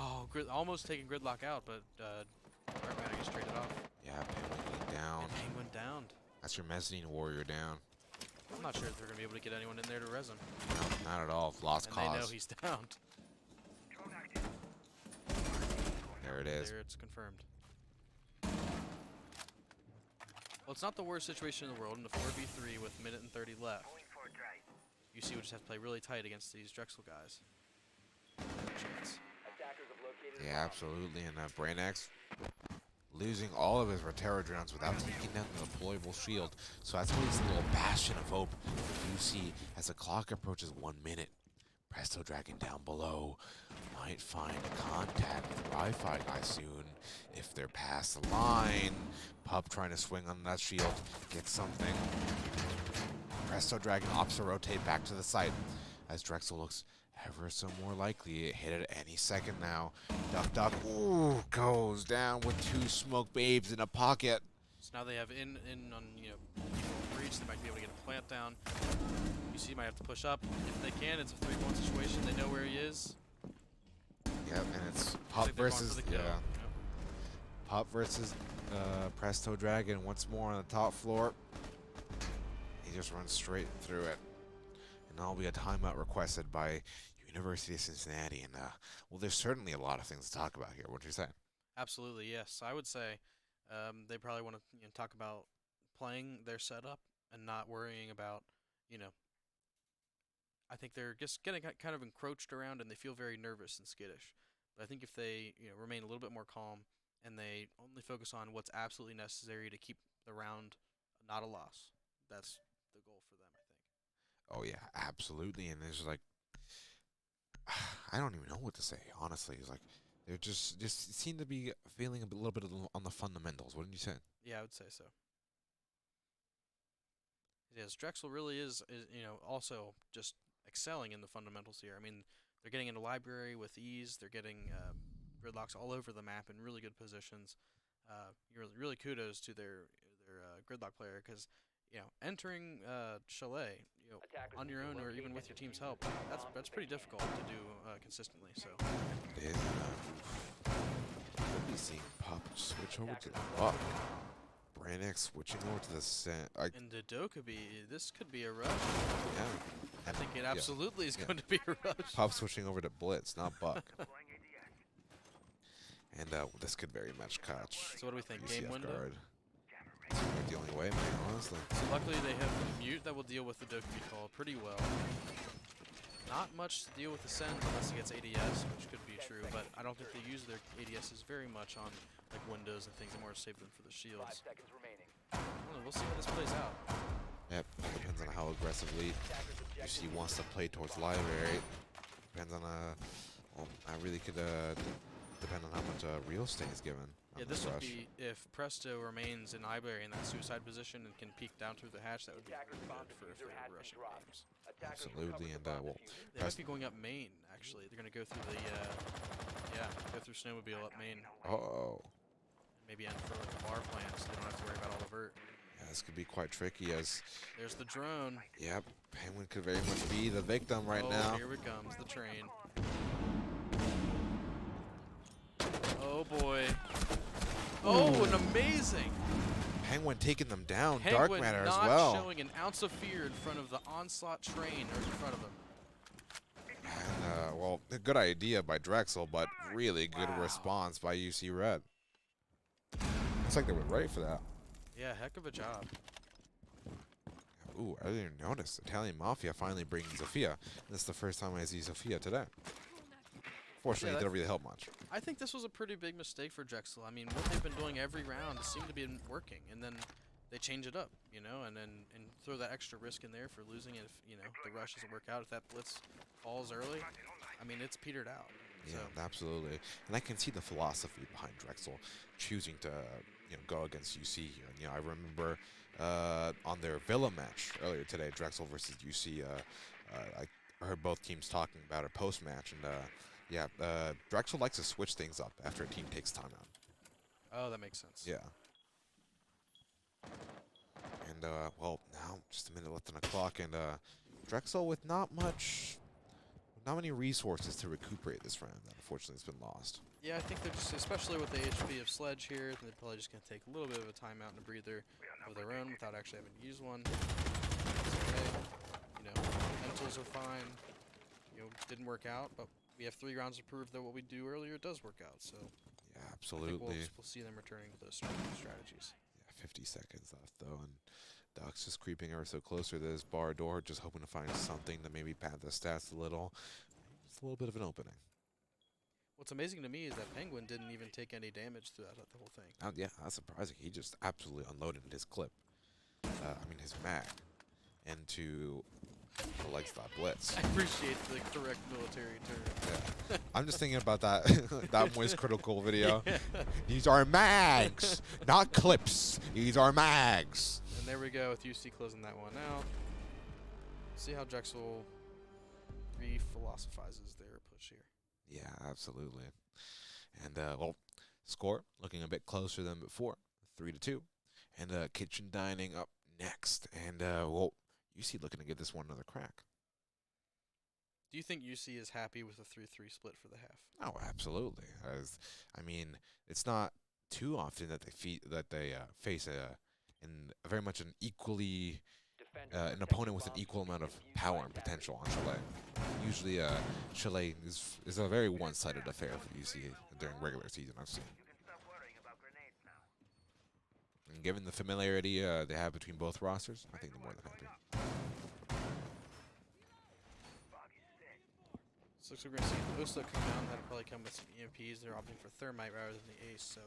Oh, almost taking gridlock out, but Darkman gets traded off. Yeah, Penguin getting down. And Penguin downed. That's your mezzanine warrior down. I'm not sure if they're going to be able to get anyone in there to res him. No, not at all. Lost And cause. they know he's downed. There it is. There, it's confirmed. Well, it's not the worst situation in the world in a 4v3 with a minute and 30 left. UC would just have to play really tight against these Drexel guys. Chance. Attackers have located Yeah, absolutely. And Brainax losing all of his Rotero drones without taking down the deployable shield. So that's always a little bastion of hope for UC as the clock approaches 1 minute. Presto Dragon down below might find a contact with Wi-Fi guy soon if they're past the line. Pup trying to swing on that shield, get something. Presto Dragon opts to rotate back to the site as Drexel looks ever so more likely to hit it any second now. Duck Duck, ooh, goes down with 2 smoke babes in a pocket. So now they have in on breach. They might be able to get a plant down. UC might have to push up if they can. It's a 3-1 situation. They know where he is. Yep, and it's Looks Pup like they're going for versus the kill. yeah. Yep. Pop versus Presto Dragon once more on the top floor. He just runs straight through it. And that'll be a timeout requested by University of Cincinnati. And, well, there's certainly a lot of things to talk about here. What do you say? Absolutely, yes. I would say they probably want to talk about playing their setup and not worrying about, I think they're just getting kind of encroached around and they feel very nervous and skittish. But I think if they remain a little bit more calm and they only focus on what's absolutely necessary to keep the round not a loss, that's the goal for them, I think. Oh, yeah, absolutely. And there's like, I don't even know what to say, honestly. It's like, they're just seem to be failing a little bit on the fundamentals. Wouldn't you say? Yeah, I would say so. Yes, Drexel really is also just excelling in the fundamentals here. I mean, they're getting into library with ease. They're getting gridlocks all over the map in really good positions. Really kudos to their gridlock player because entering Chalet on your own or even with your team's help, that's pretty difficult to do consistently. So It is. We'll be seeing Pop switch over to the Buck. Brannick switching over to the center. and the this could be a rush. Yeah. I think it absolutely is going to be a rush. Pop switching over to Blitz, not Buck. And this could very much catch. So what do we think? UCF Game window? guard. Seems like the only way, man, honestly. So luckily they have the mute that will deal with the Dokkaebi call pretty well. Not much to deal with the send unless it gets ADS, which could be true, but I don't think they use their ADSs very much on like windows and things. They more save them for the 5 shields. seconds remaining. I don't know, we'll see how this plays out. Yep, depends on how aggressively UC wants to play towards library. Depends on well, I really could depend on how much real estate is given. Yeah, this would be if Presto remains in library in that suicide position and can peek down through the hatch. That would be really good for if they were rushing games. Absolutely, and well, They might be going up main. Actually, they're gonna go through the go through snowmobile up main. oh, Maybe end for like a bar plant, so they don't have to worry about all the vert. yeah, this could be quite tricky. As There's the drone. yep, Penguin could very much be the victim right Oh, now. here it comes, the train. Oh boy. Oh, an amazing. Penguin taking them down. Penguin Dark Matter as not well. showing an ounce of fear in front of the onslaught train right in front of him. And well, a good idea by Drexel, but really good response by UC Red. Looks like they were ready for that. Yeah, heck of a job. Ooh, I didn't even notice. Italian Mafia finally bringing Zofia. This is the first time I see Zofia today. Fortunately, it didn't really help much. I think this was a pretty big mistake for Drexel. I mean, what they've been doing every round seemed to be working, and then they change it up, and throw that extra risk in there for losing it if the rush doesn't work out. If that blitz falls early, I mean, it's petered out. Yeah, So absolutely. And I can see the philosophy behind Drexel choosing to go against UC here. And, I remember on their Villa match earlier today, Drexel versus UC. I heard both teams talking about it post match, and Drexel likes to switch things up after a team takes time out. oh, that makes sense. Yeah. And well, now just a minute left on the clock, and Drexel with not many resources to recuperate this round. That unfortunately has been lost. Yeah, I think they're just, especially with the HP of Sledge here, they're probably just going to take a little bit of a timeout and a breather of their own without actually having to use one. It's okay. Mentals are fine. Didn't work out, but we have 3 rounds to prove that what we do earlier does work out. So Yeah, I think absolutely. we'll see them returning to those strategies. Yeah, 50 seconds left though, and Doc's just creeping ever so closer to this bar door, just hoping to find something to maybe pad the stats a little. Just a little bit of an opening. What's amazing to me is that Penguin didn't even take any damage throughout the whole thing. Yeah, that's surprising. He just absolutely unloaded his clip. His mag into the legs that blitz. I appreciate the correct military term. Yeah. I'm just thinking about that that Moist Critical video. Yeah. These are mags, not clips. These are mags. And there we go with UC closing that one out. See how Drexel re-philosophizes their push here. Yeah, absolutely. And well, score looking a bit closer than before, 3-2. And Kitchen Dining up next. And well, UC looking to give this one another crack. Do you think UC is happy with a 3-3 split for the half? Oh, absolutely. I mean, it's not too often that they face in very much an equally an opponent with an equal amount of power and potential on Chile. Usually, Chile is a very one-sided affair for UC during regular season, I've seen. And given the familiarity they have between both rosters, I think they're more than happy. So looks like we're going to see Osa come down. That'll probably come with some EMPs. They're opting for Thermite rather than the Ace, so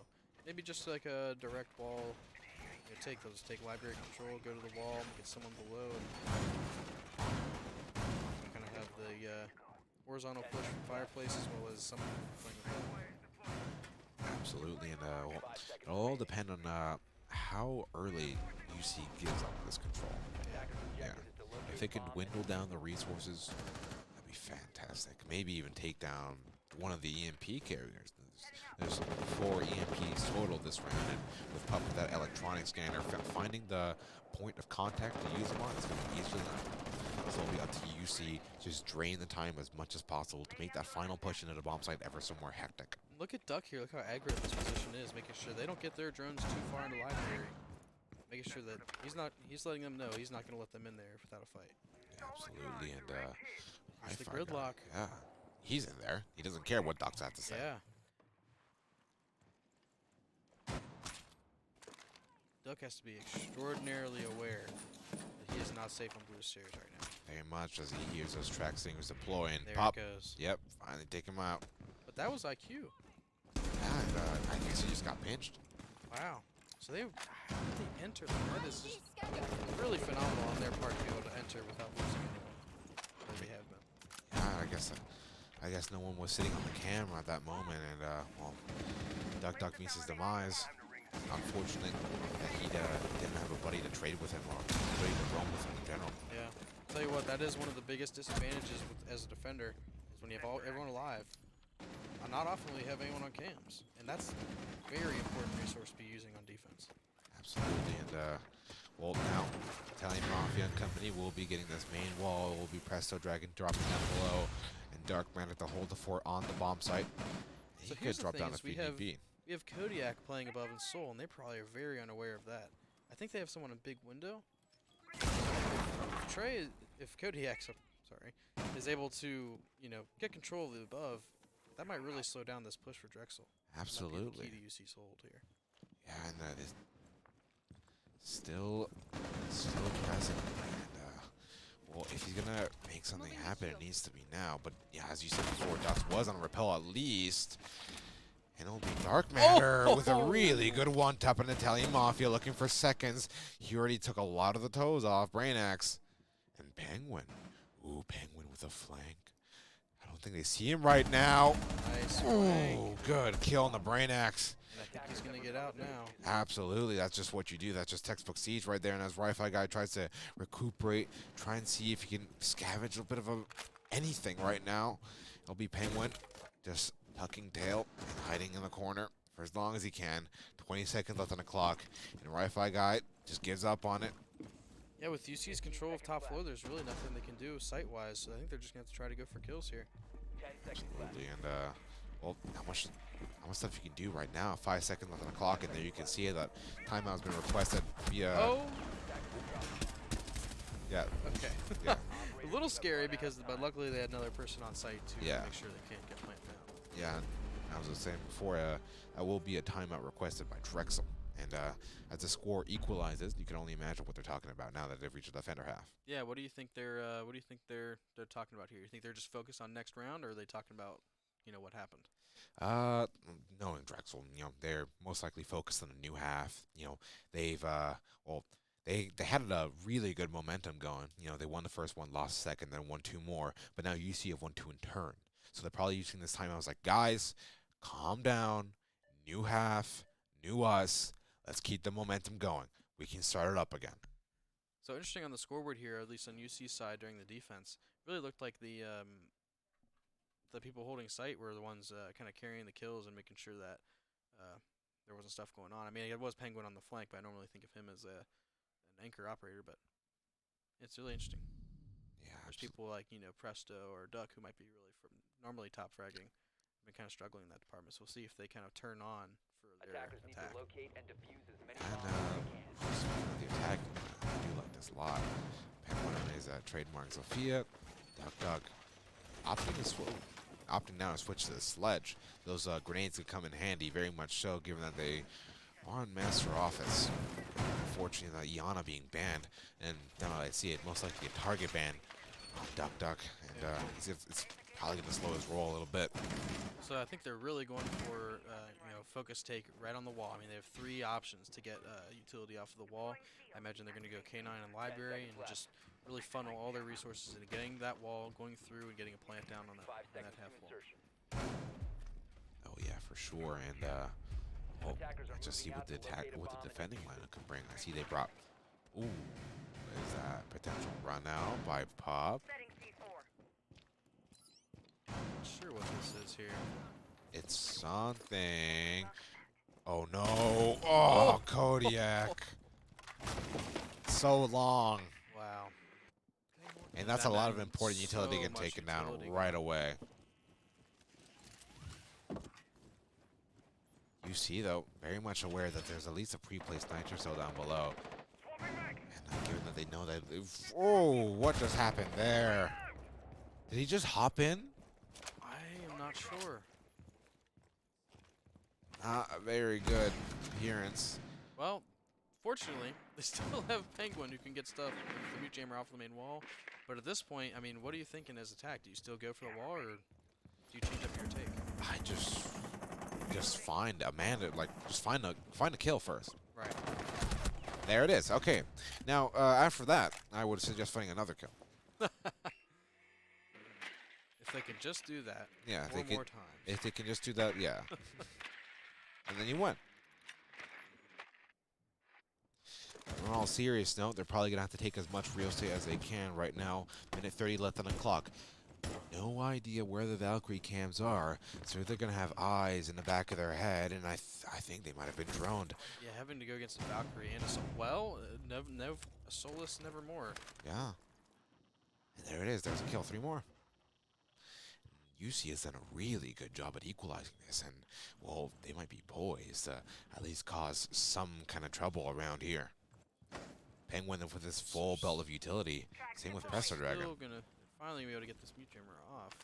maybe just like a direct ball. Take library control, go to the wall, get someone below, and kind of have the horizontal push from Fireplace as well as someone playing with that. Absolutely, and well, it'll all depend on how early UC gives up this control. Yeah, if they can dwindle down the resources, that'd be fantastic. Maybe even take down one of the EMP carriers. There's 4 EMPs total this round, and with Pup with that electronic scanner, finding the point of contact to use them on is going to be easily enough. So it'll be up to UC, just drain the time as much as possible to make that final push into the bomb site ever so more hectic. Look at Duck here. Look how aggro this position is, making sure they don't get their drones too far into library. Making sure that he's letting them know he's not going to let them in there without a fight. Yeah, absolutely, and Here's the gridlock. Yeah, he's in there. He doesn't care what Ducks have to say. Yeah. Duck has to be extraordinarily aware that he is not safe on blue stairs right now. Very much as he hears those track singers deploying. There Pop. it goes. Yep, finally take him out. But that was IQ. And I guess he just got pinched. Wow. So how did they enter? That is just really phenomenal on their part to be able to enter without losing anyone. Where we have been. Yeah, I guess no one was sitting on the camera at that moment, and well, Duck meets his demise. Unfortunate that he didn't have a buddy to trade with him or buddy to roam with him in general. Yeah. I'll tell you what, that is one of the biggest disadvantages as a defender, is when you have everyone alive. Not often will you have anyone on cams, and that's a very important resource to be using on defense. Absolutely, and well, now Italian Mafia and company will be getting this main wall. Will be Presto Dragon dropping down below, and Dark managed to hold the fort on the bomb site. He could drop down a VDP. We have Kodiak playing above in Soul, and they probably are very unaware of that. I think they have someone in big window. If Kodiak, is able to, get control of the above, that might really slow down this push for Drexel. Absolutely. That might be the key to UC's hold here. Yeah, and that is still present. And well, if he's gonna make something happen, it needs to be now. But yeah, as you said before, Dux was on a repel at least. And it'll be Dark Matter with a really good one-tap on Italian Mafia looking for seconds. He already took a lot of the toes off. Brainax. And Penguin. Ooh, Penguin with a flank. I don't think they see him right now. Nice. Ooh, good kill on the Brainax. And I think he's going to get out now. Absolutely. That's just what you do. That's just textbook siege right there. And as Wi-Fi guy tries to recuperate, try and see if he can scavenge a bit of anything right now. It'll be Penguin just tucking tail and hiding in the corner for as long as he can. 20 seconds left on the clock. And Wi-Fi guy just gives up on it. Yeah, with UC's control of top floor, there's really nothing they can do site-wise. So I think they're just going to have to try to go for kills here. Absolutely. And, well, how much stuff you can do right now. 5 seconds left on the clock, and there you can see that timeout has been requested via. Oh. Yeah. Okay. Yeah. A little scary but luckily they had another person on site to make sure they can't get planted down. Yeah. And I was saying before, that will be a timeout requested by Drexel. And as the score equalizes, you can only imagine what they're talking about now that they've reached the defender half. Yeah. What do you think they're talking about here? You think they're just focused on next round, or are they talking about what happened? Knowing Drexel, they're most likely focused on a new half. They've they had a really good momentum going. They won the first one, lost the second, then won 2 more. But now UC have won 2 in turn. So they're probably using this time. I was like, guys, calm down. New half, new us. Let's keep the momentum going. We can start it up again. So interesting on the scoreboard here, at least on UC's side during the defense, really looked like the people holding site were the ones kind of carrying the kills and making sure that there wasn't stuff going on. I mean, it was Penguin on the flank, but I normally think of him as an anchor operator, but it's really interesting. Yeah, there's people like Presto or Duck who might be really normally top fragging, been kind of struggling in that department. So we'll see if they kind of turn on for their Attackers need attack. to locate and defuse as many And bombs as they can. speaking of the attack, I do like this a lot. Penguin is trademark Sophia. Duck. Opting now to switch to the sledge. Those grenades could come in handy, very much so, given that they are on Master Office. Unfortunately, Iana being banned, and now I see it, most likely a target ban on Duck. And it's probably going to slow his roll a little bit. So I think they're really going for focus take right on the wall. I mean, they have 3 options to get utility off of the wall. I imagine they're going to go K9 and library and just really funnel all their resources into getting that wall, going through and getting a plant down on 5 that seconds half to wall. insertion. Oh yeah, for sure. And Attackers are I just see moving what out the to locate a what the bomb and defending defuse lineup it. can bring. I see they brought. Ooh, is that potential run out by Pop? Not sure what this is here. It's something. Oh no! Oh, Kodiak. So long, Wow. and that's a lot of That important utility so getting much taken down utility right gone. away. You see, though, very much aware that there's at least a pre-placed nitro cell down below. And given that they know that... Oh, what just happened there? Did he just hop in? I am not sure. Not a very good appearance. Well, fortunately, they still have Penguin who can get stuff with the mute jammer off the main wall. But at this point, I mean, what are you thinking as attack? Do you still go for the wall, or do you change up your take? I just find a man to, like, just find a kill first. Right. There it is. Okay. Now, after that, I would suggest finding another kill. If they could just do that Yeah, if 4 they could, more times. if they can just do that, yeah. And then you win. On all serious note, they're probably going to have to take as much real estate as they can right now. Minute 30 left on the clock. No idea where the Valkyrie cams are, so they're going to have eyes in the back of their head, and I think they might have been droned. Yeah, having to go against a Valkyrie and a a Solus nevermore. Yeah. And there it is. There's a kill. 3 more. UC has done a really good job at equalizing this, and, well, they might be poised to at least cause some kind of trouble around here. Penguin with this full belt of utility. Same with Presto Dragon. Still gonna finally be able to get this mute jammer off.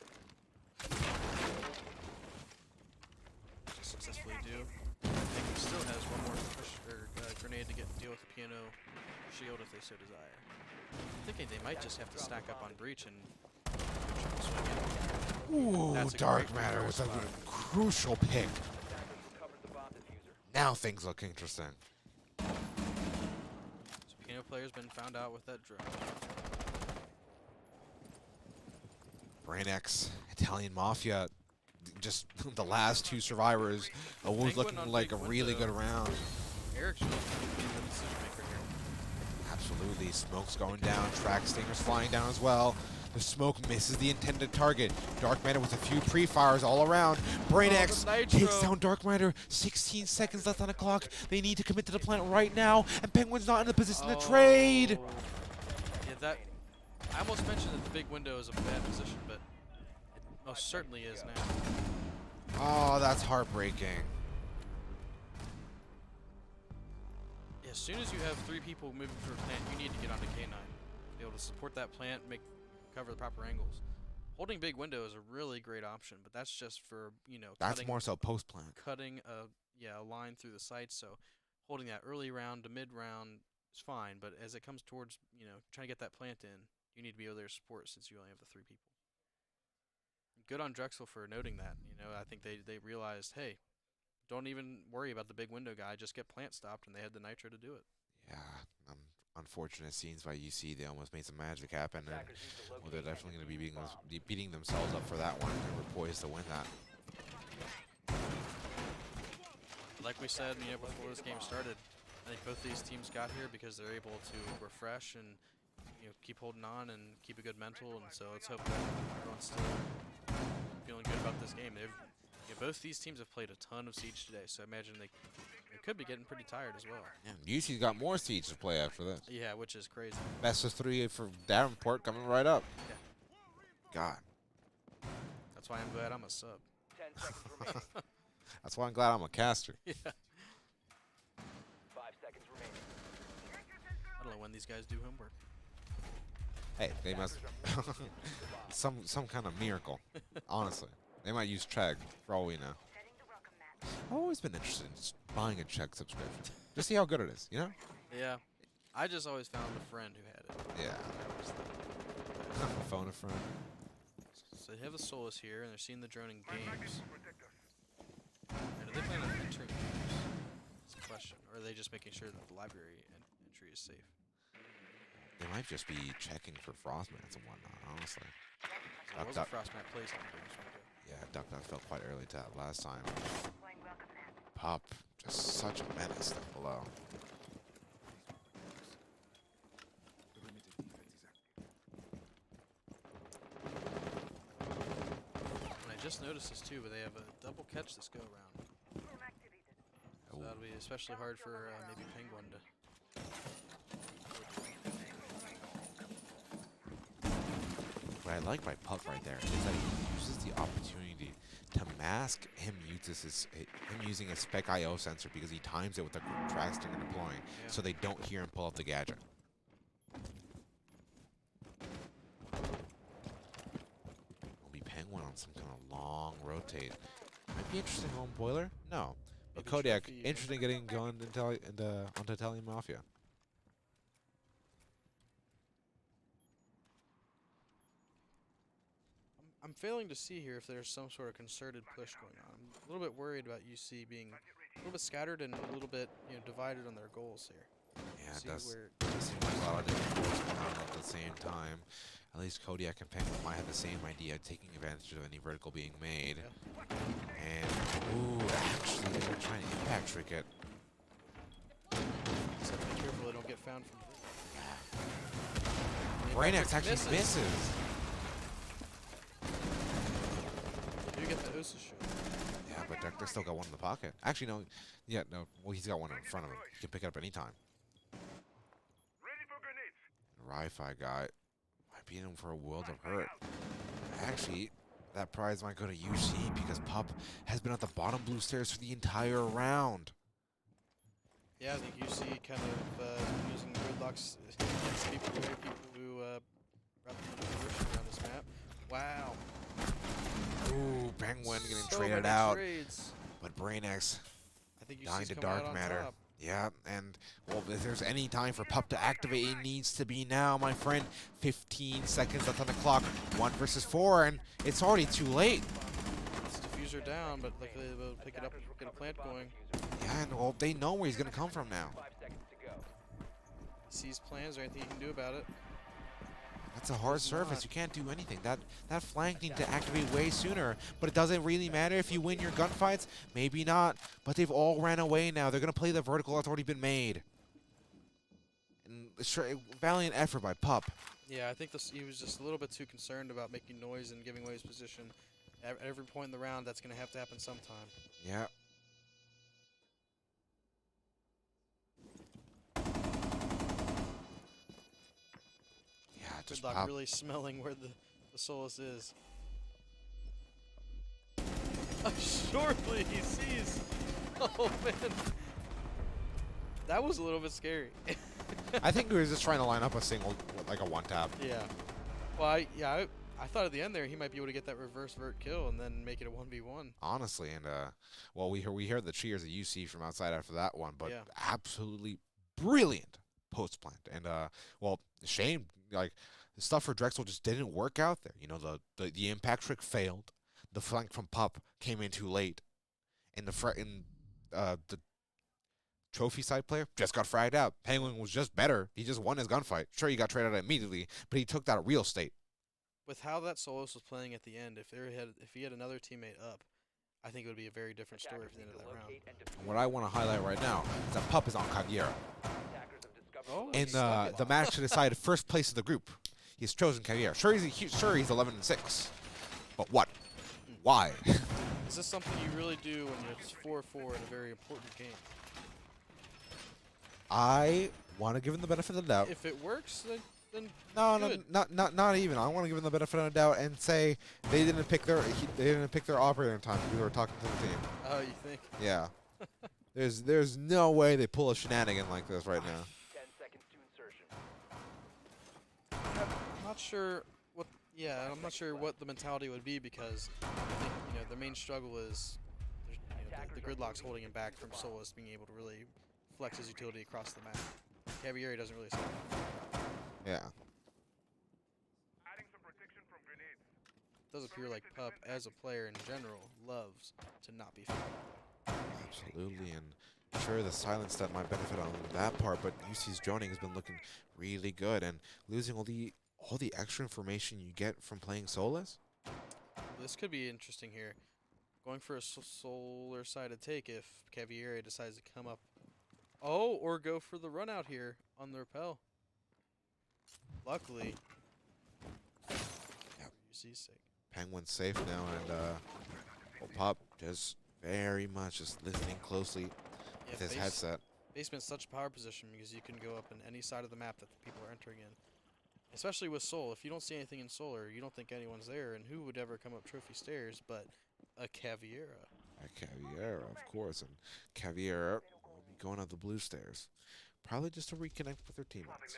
Successfully do. Penguin still has one more push or grenade to deal with the piano shield if they so desire. I'm thinking they might just have to stack up on breach and swing it. Ooh, That's a Dark great Matter reverse with a spot. crucial pick. Attackers recovered the bomb diffuser. Now things look interesting. So piano player's been found out with that drone. Brain-X, Italian Mafia, just the last 2 survivors. Was Penguin looking on like big a really window. good round. Eric's really the decision maker here. Absolutely. Smoke's going down. Track Stinger's flying down as well. The smoke misses the intended target. Dark Matter with a few pre-fires all around. Brain-X the nitro. takes down Dark Matter. 16 seconds left on the clock. They need to commit to the plant right now, and Penguin's not in the position to trade. Yeah, that. I almost mentioned that the big window is a bad position, but it most certainly is now. Oh, that's heartbreaking. Yeah, as soon as you have 3 people moving through a plant, you need to get onto K9. Be able to support that plant, cover the proper angles. Holding big window is a really great option, but that's just for, That's cutting, more so post-plant. cutting a line through the sights. So holding that early round to mid round is fine, but as it comes towards, trying to get that plant in, you need to be able to support since you only have the 3 people. Good on Drexel for noting that. I think they realized, hey, don't even worry about the big window guy. Just get plant stopped, and they had the nitro to do it. Yeah, unfortunate scenes by UC. They almost made some magic happen, and Attackers need to well, they're locate definitely and going to be defuse the bomb. beating themselves up for that one. They were poised to win that. Like we said, before this game started, I think both these teams got here because they're able to refresh and keep holding on and keep a good mental. And so let's hope that everyone's still feeling good about this game. Both these teams have played a ton of Siege today, so I imagine they could be getting pretty tired as well. Yeah, UC's got more Siege to play after this. Yeah, which is crazy. Best of 3 for Davenport coming right up. Yeah. God. That's why I'm glad I'm a sub. 10 seconds remaining. That's why I'm glad I'm a caster. Yeah. know when these guys do homework. Hey, they must some kind of miracle. Honestly, they might use Chegg for all we know. I've always been interested in just buying a Chegg subscription, just see how good it is. You know? Yeah. I just always found a friend who had it. Yeah. That was the- Phone a friend. So they have the Solus here, and they're seeing the droning games. And are they planning on entering games? That's the question. Or are they just making sure that the library entry is safe? They might just be checking for frostmats and whatnot. Honestly. There was a Frostmat place on games right there. Yeah, Duck felt quite early to that last time. Pop, just such a menace down below. And I just noticed this too, but they have a double catch this go around. So that'll be especially hard for maybe Penguin to. What I like by Pup right there is that he uses the opportunity to mask him using a spec IO sensor because he times it with the track string and deploying, so they don't hear him pull up the gadget. Will be Penguin on some kind of long rotate. Might be interesting on Boiler? No. But Maybe Kodiak, Trophy, interested in getting going onto Italian Mafia. I'm failing to see here if there's some sort of concerted push going on. I'm a little bit worried about UC being a little bit scattered and a little bit, divided on their goals here. Yeah, it See does where seem like a lot of different goals going on at the same time. At least Kodiak and Penguin might have the same idea, taking advantage of any vertical being made. And, ooh, actually, they're trying to impact trick it. Just have to be careful they don't get found from. Brainax actually misses. You get the Osa shot. Yeah, but Dector still got one in the pocket. Actually, no. Yeah, no. Well, he's got one in front of him. He can pick it up anytime. Ri-Fi guy might be in for a world of hurt. Actually, that prize might go to UC because Pup has been at the bottom blue stairs for the entire round. Yeah, I think UC kind of using gridlocks against people who wrap the universe around this map. Wow. Ooh, Penguin getting So traded many out. trades. But Brainax I think dying UC's to coming out dark on matter. top. Yeah, and well, if there's any time for Pup to activate, it needs to be now, my friend. 15 seconds left on the clock. 1 versus 4, and it's already too late. It's diffuser down, but luckily they'll pick it up and get a plant going. Yeah, and well, they know where he's going to come from now. He sees plans, or anything you can do about it. That's a hard Does surface. not. You can't do anything. That flank needs to activate way sooner. But it doesn't really matter if you win your gunfights. Maybe not. But they've all ran away now. They're going to play the vertical that's already been made. And valiant effort by Pup. Yeah, I think he was just a little bit too concerned about making noise and giving away his position. At every point in the round, that's going to have to happen sometime. Yeah. Yeah, just Gridlock Pup. really smelling where the Solus is. Shortly, he sees. Oh, man. That was a little bit scary. I think he was just trying to line up a single, like a one-tap. Yeah. Well, I thought at the end there he might be able to get that reverse vert kill and then make it a 1v1. Honestly, and well, we heard the cheers of UC from outside after that one, but Yeah. absolutely brilliant post plant. And well, shame, like the stuff for Drexel just didn't work out there. You know, the impact trick failed. The flank from Pup came in too late, and the trophy side player just got fragged out. Penguin was just better. He just won his gunfight. Sure, he got traded out immediately, but he took that real state. With how that Solus was playing at the end, if he had another teammate up, I think it would be a very different story for the end of that round. What I want to highlight right now is that Pup is on Caviera. Oh, In he stuck it. the match to decide first place of the group, he's chosen Caviera. Sure, he's 11-6, but what? Why? Is this something you really do when it's 4-4 in a very important game? I want to give him the benefit of the doubt. If it works, then No, good. not even. I want to give them the benefit of the doubt and say they didn't pick their operator in time because we were talking to the team. Oh, you think? Yeah. There's no way they pull a shenanigan like this right now. 10 seconds to insertion. not sure what. Yeah, I'm not sure what the mentality would be because I think their main struggle is the gridlock's holding him back from Solus being able to really flex his utility across the map. Cavieri doesn't really solve that. Yeah. It does appear like Pup, as a player in general, loves to not be found. Absolutely, and sure, the silence that might benefit on that part, but UC's droning has been looking really good, and losing all the extra information you get from playing Solus. This could be interesting here. Going for a solar-sided take if Cavieri decides to come up. Oh, or go for the run out here on the rappel. Luckily, Yep. for UC's sake. Penguin's safe now, and Pop just very much just listening closely with his headset. Basement's such a power position because you can go up in any side of the map that the people are entering in. Especially with Sol. If you don't see anything in Solar, you don't think anyone's there, and who would ever come up trophy stairs but a Caviera? A Caviera, of course, and Caviera will be going up the blue stairs. Probably just to reconnect with her teammates.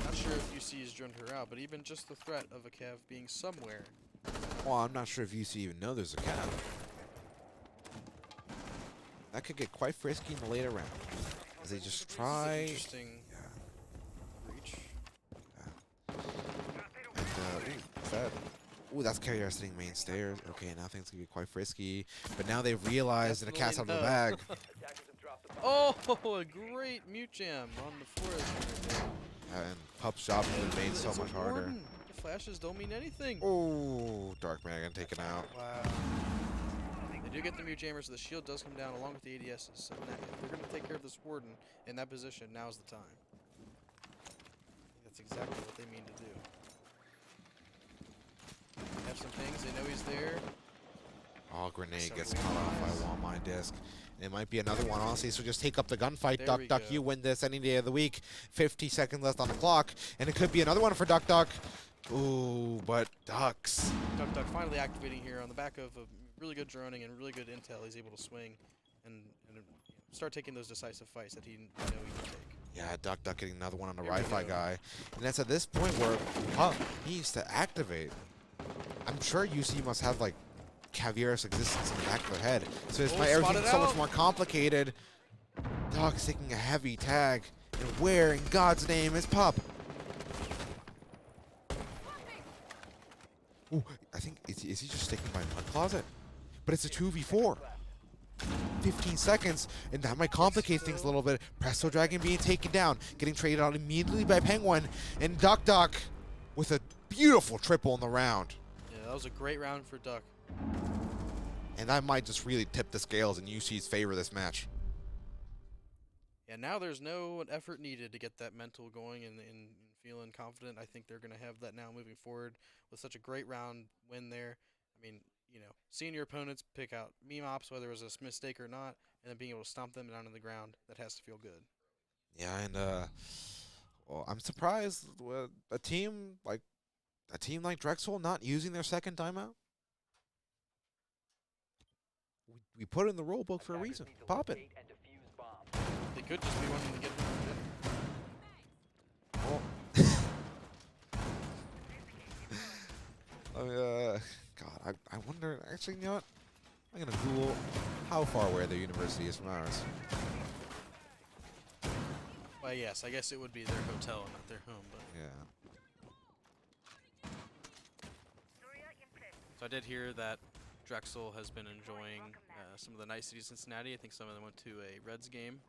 Not sure if UC has droned her out, but even just the threat of a Cav being somewhere. Well, I'm not sure if UC even know there's a Cav. That could get quite frisky in the later round. As they just try. Interesting reach. And, ooh, that's Caviera sitting main stairs. Okay, now things can get quite frisky. But now they've realized in a cast out of the bag. Oh, a great mute jam on the forest. And Pup's job would have made so much harder. The flashes don't mean anything. Oh, Dark Dragon taken out. Wow. They do get the mute jammers, so the shield does come down along with the ADSs. So now, if they're going to take care of this Warden in that position, now's the time. I think that's exactly what they mean to do. Have some things, they know he's there. Oh, grenade So gets cut off. I want my disc. It might be another one, honestly, so just take up the gunfight. There Duck we Duck, go. you win this any day of the week. 50 seconds left on the clock, and it could be another one for Duck Duck. Ooh, but Ducks. Duck Duck finally activating here on the back of a really good droning and really good intel. He's able to swing and start taking those decisive fights that he know he can take. Yeah, Duck Duck getting another one on the There we Wi-Fi go. guy. And that's at this point where Pup needs to activate. I'm sure UC must have, like, Caviera's existence in the back of their head. So it's Oh, my everything's spotted so much out. more complicated. Duck's taking a heavy tag. And where in God's name is Pup? Ooh, I think, is he just sticking by mud closet? But it's a 2v4. 15 seconds, and that might complicate things a little bit. Presto Dragon being taken down, getting traded out immediately by Penguin, and Duck Duck with a beautiful triple in the round. Yeah, that was a great round for Duck. And that might just really tip the scales in UC's favor this match. Yeah, now there's no effort needed to get that mental going and feeling confident. I think they're going to have that now moving forward with such a great round win there. I mean, seeing your opponents pick out meme ops, whether it was a mistake or not, and then being able to stomp them down on the ground, that has to feel good. Yeah, and well, I'm surprised with a team like Drexel not using their second timeout. We put it in the rule book for a reason. Pop it. They could just be wanting to get Well, God, I wonder. Actually, you know what? I'm gonna Google how far away the university is from ours. Well, yes, I guess it would be their hotel and not their home, but Yeah. so I did hear that Drexel has been enjoying some of the night cities in Cincinnati. I think some of them went to a Reds game,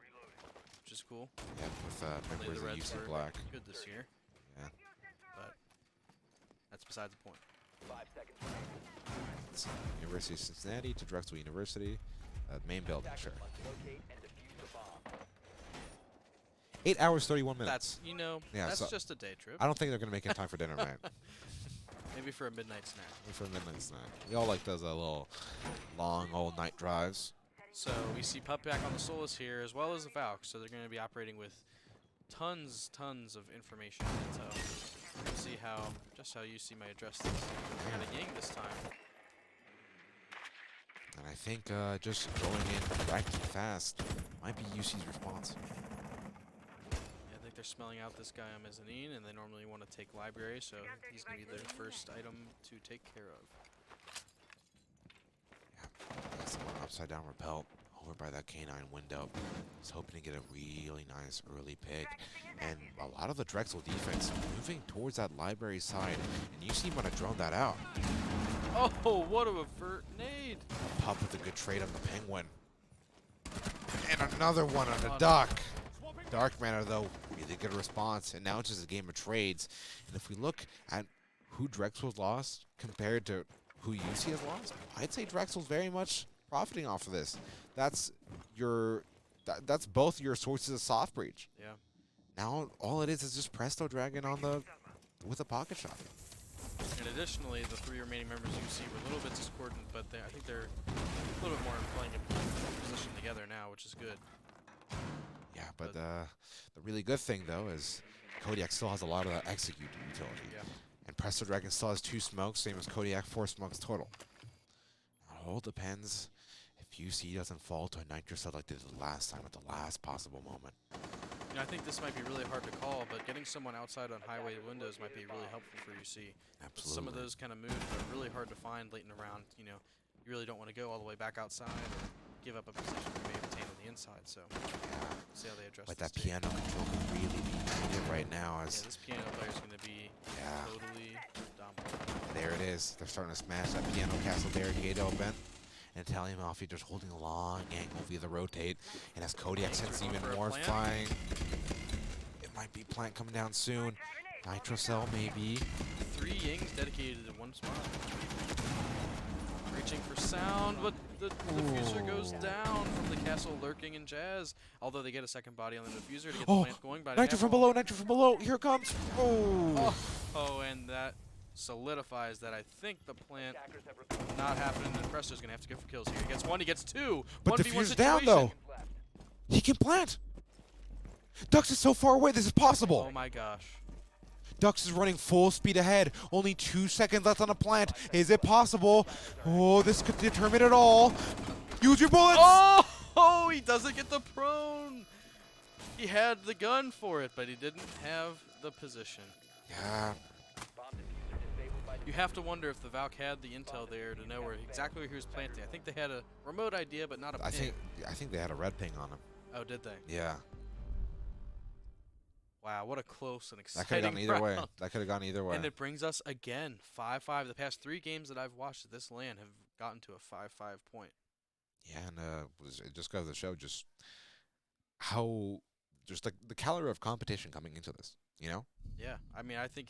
which is cool. Yeah, with Only members the of Reds UC were Black. good this year, Yeah. but that's besides the point. 5 seconds. It's University of Cincinnati to Drexel University, main building. Sure. Attackers must locate and defuse the bomb. 8 hours 31 minutes. That's Yeah, that's so just a day trip. I don't think they're gonna make it in time for dinner, man. Maybe for a midnight snack. For a midnight snack. We all like those little long old night drives. So we see Pup back on the Solus here, as well as the Valk. So they're going to be operating with tons of information and intel. We'll see how UC might address this. They're going to Yang this time. And I think just going in right fast might be UC's response. Yeah, I think they're smelling out this guy on mezzanine, and they normally want to take library, so he's going to be their first item to take care of. That's the one upside down repel over by that canine window. He's hoping to get a really nice early pick. And a lot of the Drexel defense moving towards that library side. And you see him want to drone that out. Oh, what a revert nade! Pup with a good trade on the Penguin. And another one on the Duck. Dark Matter, though, really good response. And now it's just a game of trades. And if we look at who Drexel's lost compared to who UC has lost, I'd say Drexel's very much profiting off of this. That's that's both your sources of soft breach. Yeah. Now all it is just Presto Dragon on the with a pocket shot. And additionally, the 3 remaining members you see were a little bit discordant, but I think they're a little bit more playing in position together now, which is good. Yeah, but the really good thing though is Kodiak still has a lot of that execute utility. Yeah. And Presto Dragon still has 2 smokes, same as Kodiak, 4 smokes total. It all depends if UC doesn't fall to a nitro set like they did last time at the last possible moment. You know, I think this might be really hard to call, but getting someone outside on highway windows might be really helpful for UC. Absolutely. But some of those kind of moves are really hard to find late in the round. You know, you really don't want to go all the way back outside or give up a position you may obtain on the inside. So, see how they address But this that tape. piano control can really be needed right now. As Yeah, this piano player is going to be totally dominant. there it is. They're starting to smash that piano castle barricade open. And telling him off, he's just holding a long angle via the rotate. And as Kodiak sends even more flying, it might be plant coming down soon. Nitro cell maybe. 3 Yings dedicated to one spot. Reaching for sound, but the diffuser goes down from the castle lurking in Jazz. Although they get a second body on the diffuser to get the plant going. But Nitro from below, Nitro from below. Here it comes. Oh, and that solidifies that I think the plant not happening, and Presto's going to have to go for kills here. He gets 1, he gets 2. But 1v1 diffuser's down though. He can plant. Dux is so far away, this is possible. Oh my gosh. Dux is running full speed ahead. Only 2 seconds left on the plant. Is it possible? Oh, this could determine it all. Use your bullets. Oh, he doesn't get the prone. He had the gun for it, but he didn't have the position. Yeah. You have to wonder if the Valk had the intel there to know where exactly where he was planting. I think they had a remote idea, but not a ping. I think they had a red ping on him. Oh, did they? Yeah. Wow, what a close and That could have exciting gone either way. round. That could have gone either way. And it brings us again 5-5. The past 3 games that I've watched at this LAN have gotten to a 5-5 point. Yeah, and it just goes to show just how just the caliber of competition coming into this. You know? Yeah, I mean, I think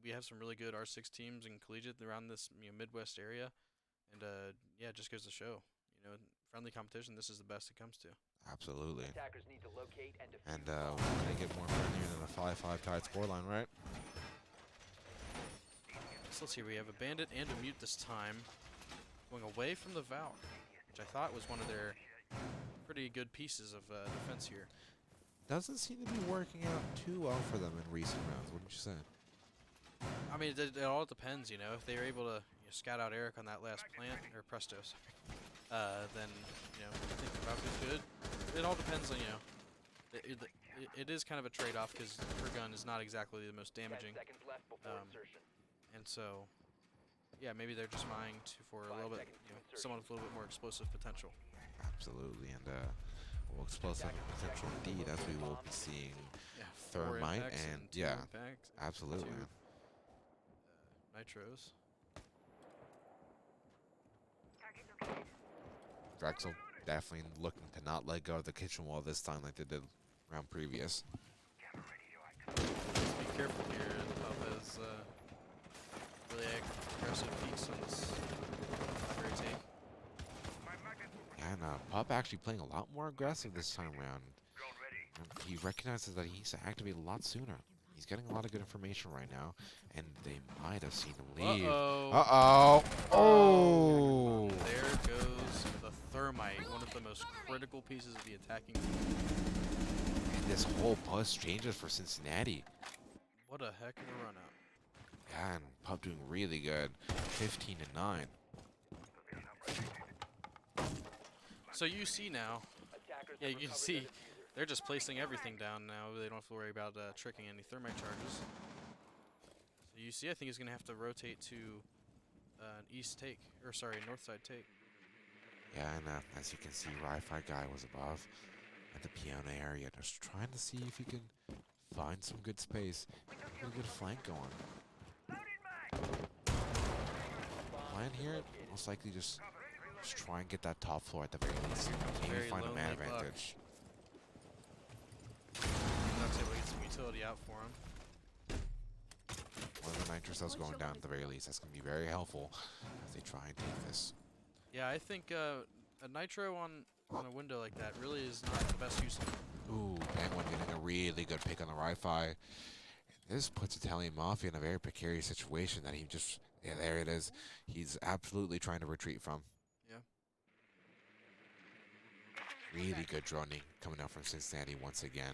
we have some really good R6 teams in collegiate around this Midwest area, and yeah, it just goes to show, friendly competition. This is the best it comes to. Absolutely. Attackers need to locate and defuse And we're gonna get more friendlier than a 5-5 tied scoreline, right? So let's see, we have a bandit and a mute this time, going away from the Valk, which I thought was one of their pretty good pieces of defense here. Doesn't seem to be working out too well for them in recent rounds, wouldn't you say? I mean, it all depends, if they were able to scout out Eric on that last plant, or Presto, sorry, then, I think the Valk is good. It all depends on, it is kind of a trade-off because her gun is not exactly the most 10 damaging. seconds left before insertion. And so, yeah, maybe they're just vying for a little bit, someone with a little bit more explosive potential. Absolutely, and well, explosive potential indeed, as we will be seeing Yeah, 4 Thermite impacts and 2 yeah, impacts, absolutely. 2 nitros. Drexel definitely looking to not let go of the kitchen wall this time like they did round previous. Be careful here. The Pub has really aggressive peaks on this library take. And Pup actually playing a lot more aggressive this time around. And he recognizes that he needs to activate a lot sooner. He's getting a lot of good information right now, and they might have seen him leave. Uh-oh. Oh! There goes the Thermite, one of the most critical pieces of the attacking team. And this whole bus changes for Cincinnati. What a heck of a run out. Yeah, and Pup doing really good. 15-9. So you see now, yeah, you can see They're just placing everything down now. They don't have to worry about tricking any thermite charges. So UC, I think, is going to have to rotate to an east take, or sorry, north side take. Yeah, and as you can see, Wi-Fi guy was above at the piano area, just trying to see if he can find some good space, get a good flank going. Plan here, most likely just try and get that top floor at the very least. Maybe Very find a man lonely buck. advantage. Duck's able to get some utility out for him. One of the nitro cells going down at the very least. That's going to be very helpful as they try and take this. Yeah, I think a nitro on a window like that really is not the best use of it. Ooh, Penguin getting a really good pick on the Wi-Fi. This puts Italian Mafia in a very precarious situation that he just, yeah, there it is. He's absolutely trying to retreat from. Yeah. Really good droning coming out from Cincinnati once again.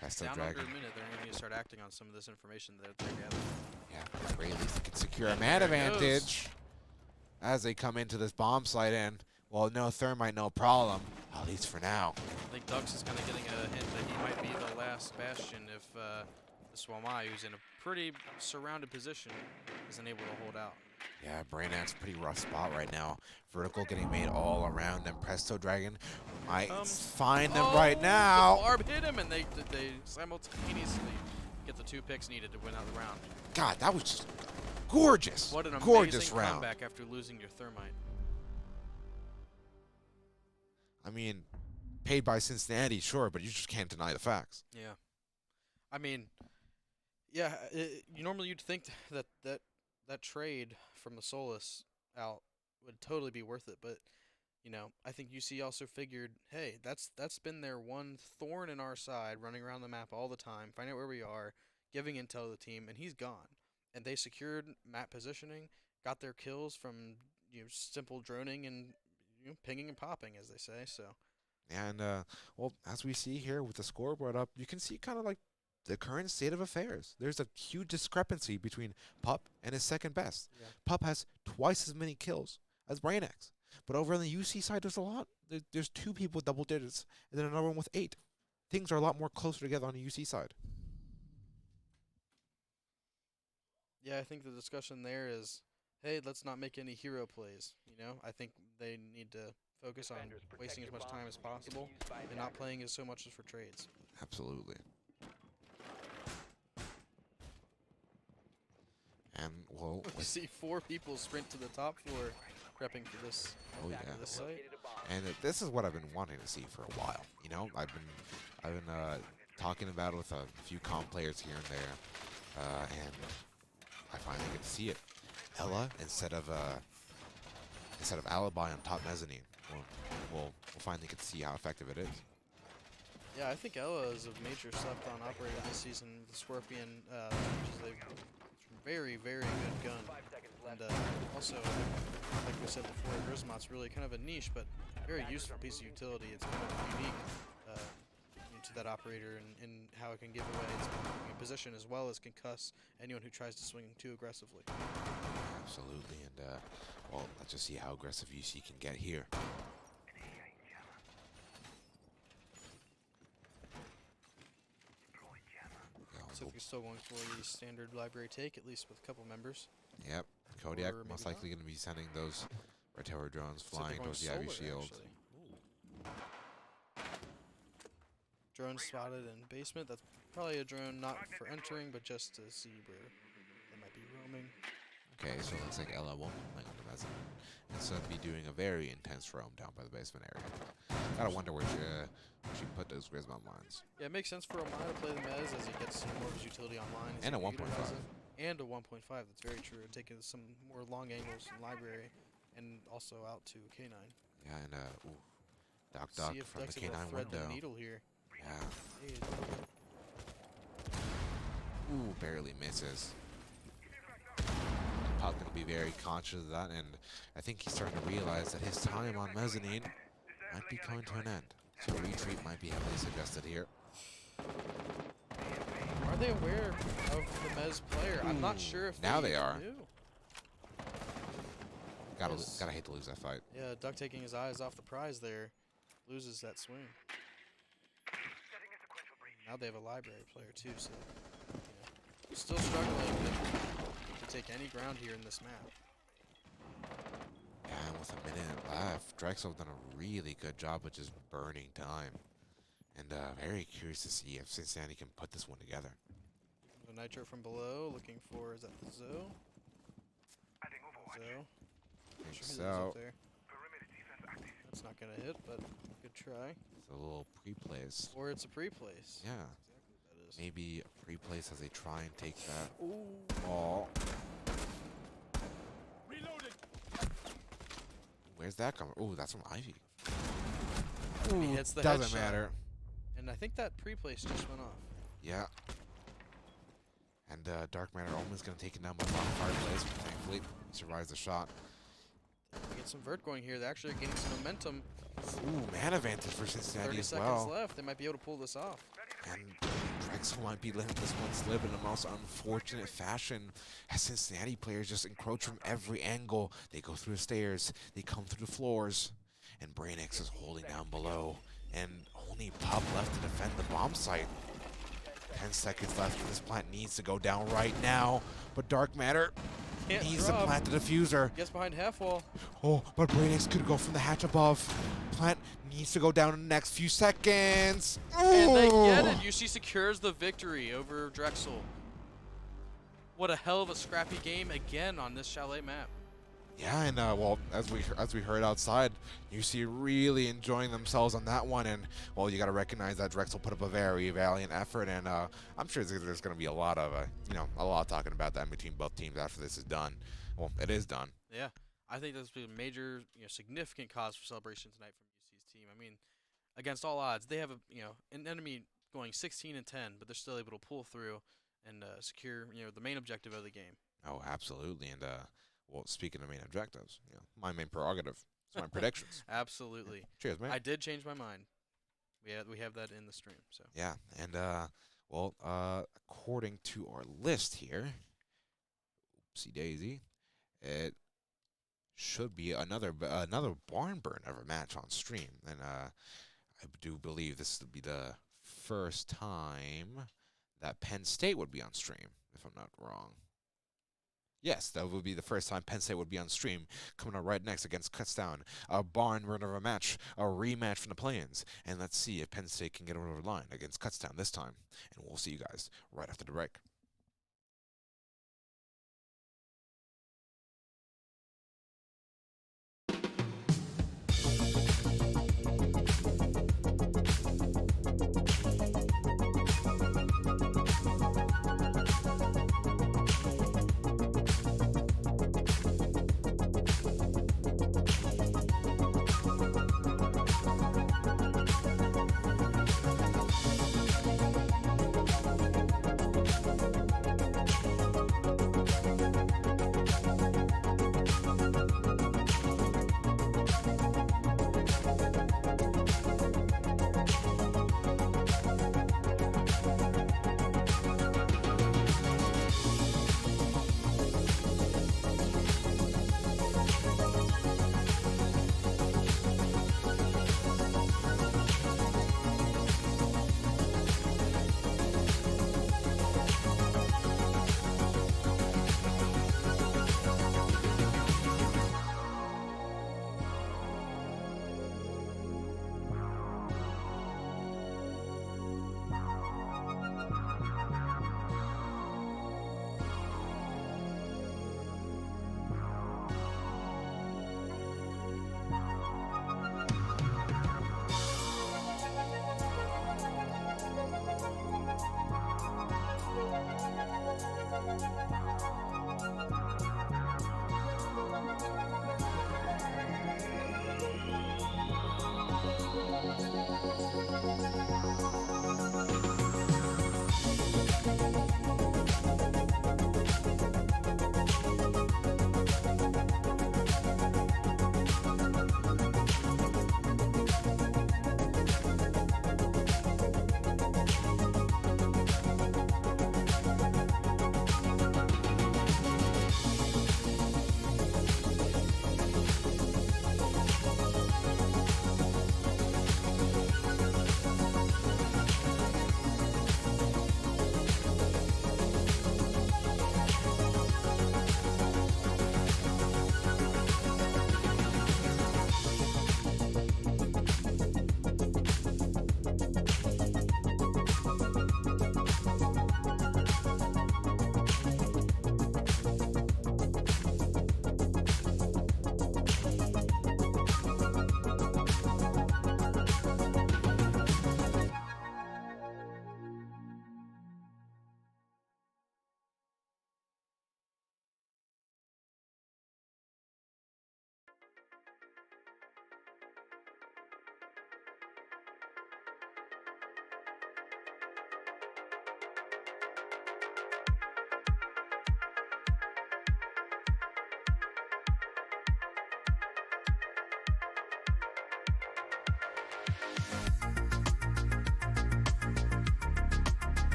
Presto Down Dragon. under a minute, they're going to need to start acting on some of this information that they're gathering. Yeah, at the very least they can secure a man advantage as they come into this bomb site and, well, no thermite, no problem, at least for now. I think Dux is kind of getting a hint that he might be the last bastion if Swamai, who's in a pretty surrounded position, isn't able to hold out. Yeah, Brainac's pretty rough spot right now. Vertical getting made all around them. Presto Dragon might find them right now. The barb hit him, and they simultaneously get the 2 picks needed to win out the round. God, that was just gorgeous. What an gorgeous amazing round. comeback after losing your thermite. I mean, paid by Cincinnati, sure, but you just can't deny the facts. Yeah. I mean, yeah, you'd think that trade from the Solus out would totally be worth it, but you know, I think UC also figured, hey, that's been their one thorn in our side, running around the map all the time, finding out where we are, giving intel to the team, and he's gone. And they secured map positioning, got their kills from simple droning and pinging and popping, as they say. So. And well, as we see here with the scoreboard up, you can see kind of like the current state of affairs. There's a huge discrepancy between Pup and his second best. Yeah. Pup has twice as many kills as Brainax. But over on the UC side, there's a lot. There's 2 people with double digits, and then another one with 8. Things are a lot more closer together on the UC side. Yeah, I think the discussion there is, hey, let's not make any hero plays. I think they need to focus on wasting as much time as possible and not playing as so much as for trades. Absolutely. And, well, You see 4 people sprint to the top floor prepping for this, oh, yeah. this site. And this is what I've been wanting to see for a while. I've been talking about it with a few comp players here and there, and I finally get to see it. Ella instead of Alibi on top mezzanine. We'll finally get to see how effective it is. Yeah, I think Ella is a major slept-on operator this season. The Scorpion, they've very, very good gun. And also, like we said before, Grismot's really kind of a niche, but very useful piece of utility. It's kind of unique to that operator and how it can give away its position as well as concuss anyone who tries to swing too aggressively. Absolutely, and well, let's just see how aggressive UC can get here. So if you're still going for the standard library take, at least with a couple members. Yep, Kodiak Or most maybe likely going to be sending those Red Tower drones Looks like flying they're towards the going Ivy solar, Shield. actually. Drone spotted in basement. That's probably a drone not for entering, but just to see where they might be roaming. Okay, so it looks like Ella won't be playing on the mezzanine. Instead be doing a very intense roam down by the basement area. Gotta wonder where she put those Grismont mines. Yeah, it makes sense for Omai to play the Mez as he gets some more of his utility online. And a 1.5. And a 1.5, that's very true. Taking some more long angles in library and also out to K9. Yeah, and ooh, Doc See if from the Dex able to K9 thread window. the needle here. Yeah. Hey, Ooh, barely misses. Pup gonna be very conscious of that, and I think he's starting to realize that his time on mezzanine might be coming to an end. So retreat might be heavily suggested here. Are they aware of the Mez player? I'm not sure if now they are. do. Gotta hate to lose that fight. Yeah, Duck taking his eyes off the prize there, loses that swing. Now they have a library player too, so still struggling to take any ground here in this map. Yeah, and with a minute left, Drexel have done a really good job of just burning time. And very curious to see if Cincinnati can put this one together. The Nitro from below, looking for, is that the Zoe? Zoe. Think Sure who that is so. up there. That's not gonna hit, but good try. It's a little pre-place. Or it's a pre-place. Yeah, Exactly what that is. maybe a pre-place as they try and take that Ooh. ball. Where's that coming? Oh, that's from Ivy. He Ooh, hits the doesn't headshot. matter. And I think that pre-place just went off. Yeah. And Dark Matter almost going to take it down by Fireplace, but thankfully survives the shot. We get some vert going here. They're actually getting some momentum. Ooh, man advantage for Cincinnati 30 as seconds well. left. They might be able to pull this off. And Drexel might be letting this one slip in the most unfortunate fashion as Cincinnati players just encroach from every angle. They go through the stairs, they come through the floors, and Brainix is holding down below. And only Pup left to defend the bomb site. 10 seconds left. This plant needs to go down right now. But Dark Matter Can't needs drop. to plant the diffuser. Gets behind half wall. Oh, but Brainix could go from the hatch above. Plant needs to go down in the next few seconds. And they get Ooh. it. UC secures the victory over Drexel. What a hell of a scrappy game again on this Chalet map. Yeah, and well, as we heard outside, UC really enjoying themselves on that one, and well, you got to recognize that Drexel put up a very valiant effort, and I'm sure there's going to be a lot of a lot talking about that in between both teams after this is done. Well, it is done. Yeah, I think this will be a major, significant cause for celebration tonight from UC's team. I mean, against all odds, they have an enemy going 16-10, but they're still able to pull through and secure the main objective of the game. Oh, absolutely, and well, speaking of main objectives, my main prerogative is my predictions. Absolutely. Cheers, man. I did change my mind. We have that in the stream. So Yeah, and well, according to our list here, oopsie daisy, it should be another barn burn of a match on stream, and I do believe this would be the first time that Penn State would be on stream, if I'm not wrong. Yes, that would be the first time Penn State would be on stream, coming up right next against Kutztown. A barn burner of a match, a rematch from the play-ins. And let's see if Penn State can get over the line against Kutztown this time. And we'll see you guys right after the break.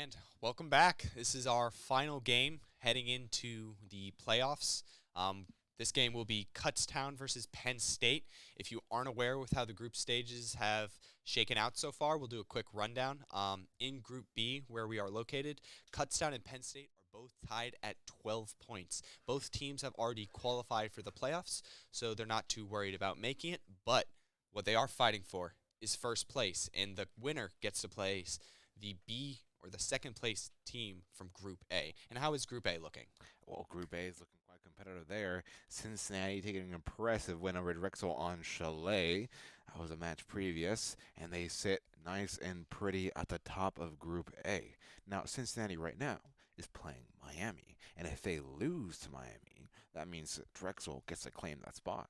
And welcome back. This is our final game heading into the playoffs. This game will be Kutztown versus Penn State. If you aren't aware with how the group stages have shaken out so far, we'll do a quick rundown. In Group B, where we are located, Kutztown and Penn State are both tied at 12 points. Both teams have already qualified for the playoffs, so they're not too worried about making it. But what they are fighting for is first place, and the winner gets to place the B or the second place team from Group A. And how is Group A looking? Well, Group A is looking quite competitive there. Cincinnati taking an impressive win over Drexel on Chalet. That was a match previous, and they sit nice and pretty at the top of Group A. Now, Cincinnati right now is playing Miami, and if they lose to Miami, that means Drexel gets to claim that spot.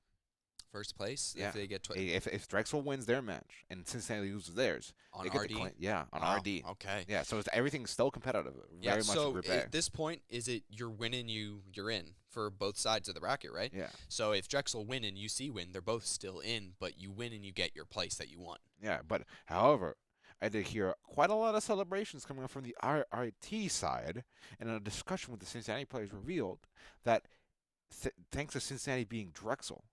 First place? Yeah. If they get If Drexel wins their match and Cincinnati loses theirs, on they get RD? to claim, yeah, on Wow, RD. okay. Yeah, so everything's still competitive. Yeah, Very much in so Group A. at this point, is it you're winning, you're in for both sides of the bracket, right? Yeah. So if Drexel win and UC win, they're both still in, but you win and you get your place that you want. Yeah, but however, I did hear quite a lot of celebrations coming up from the RIT side, and a discussion with the Cincinnati players revealed that thanks to Cincinnati being Drexel,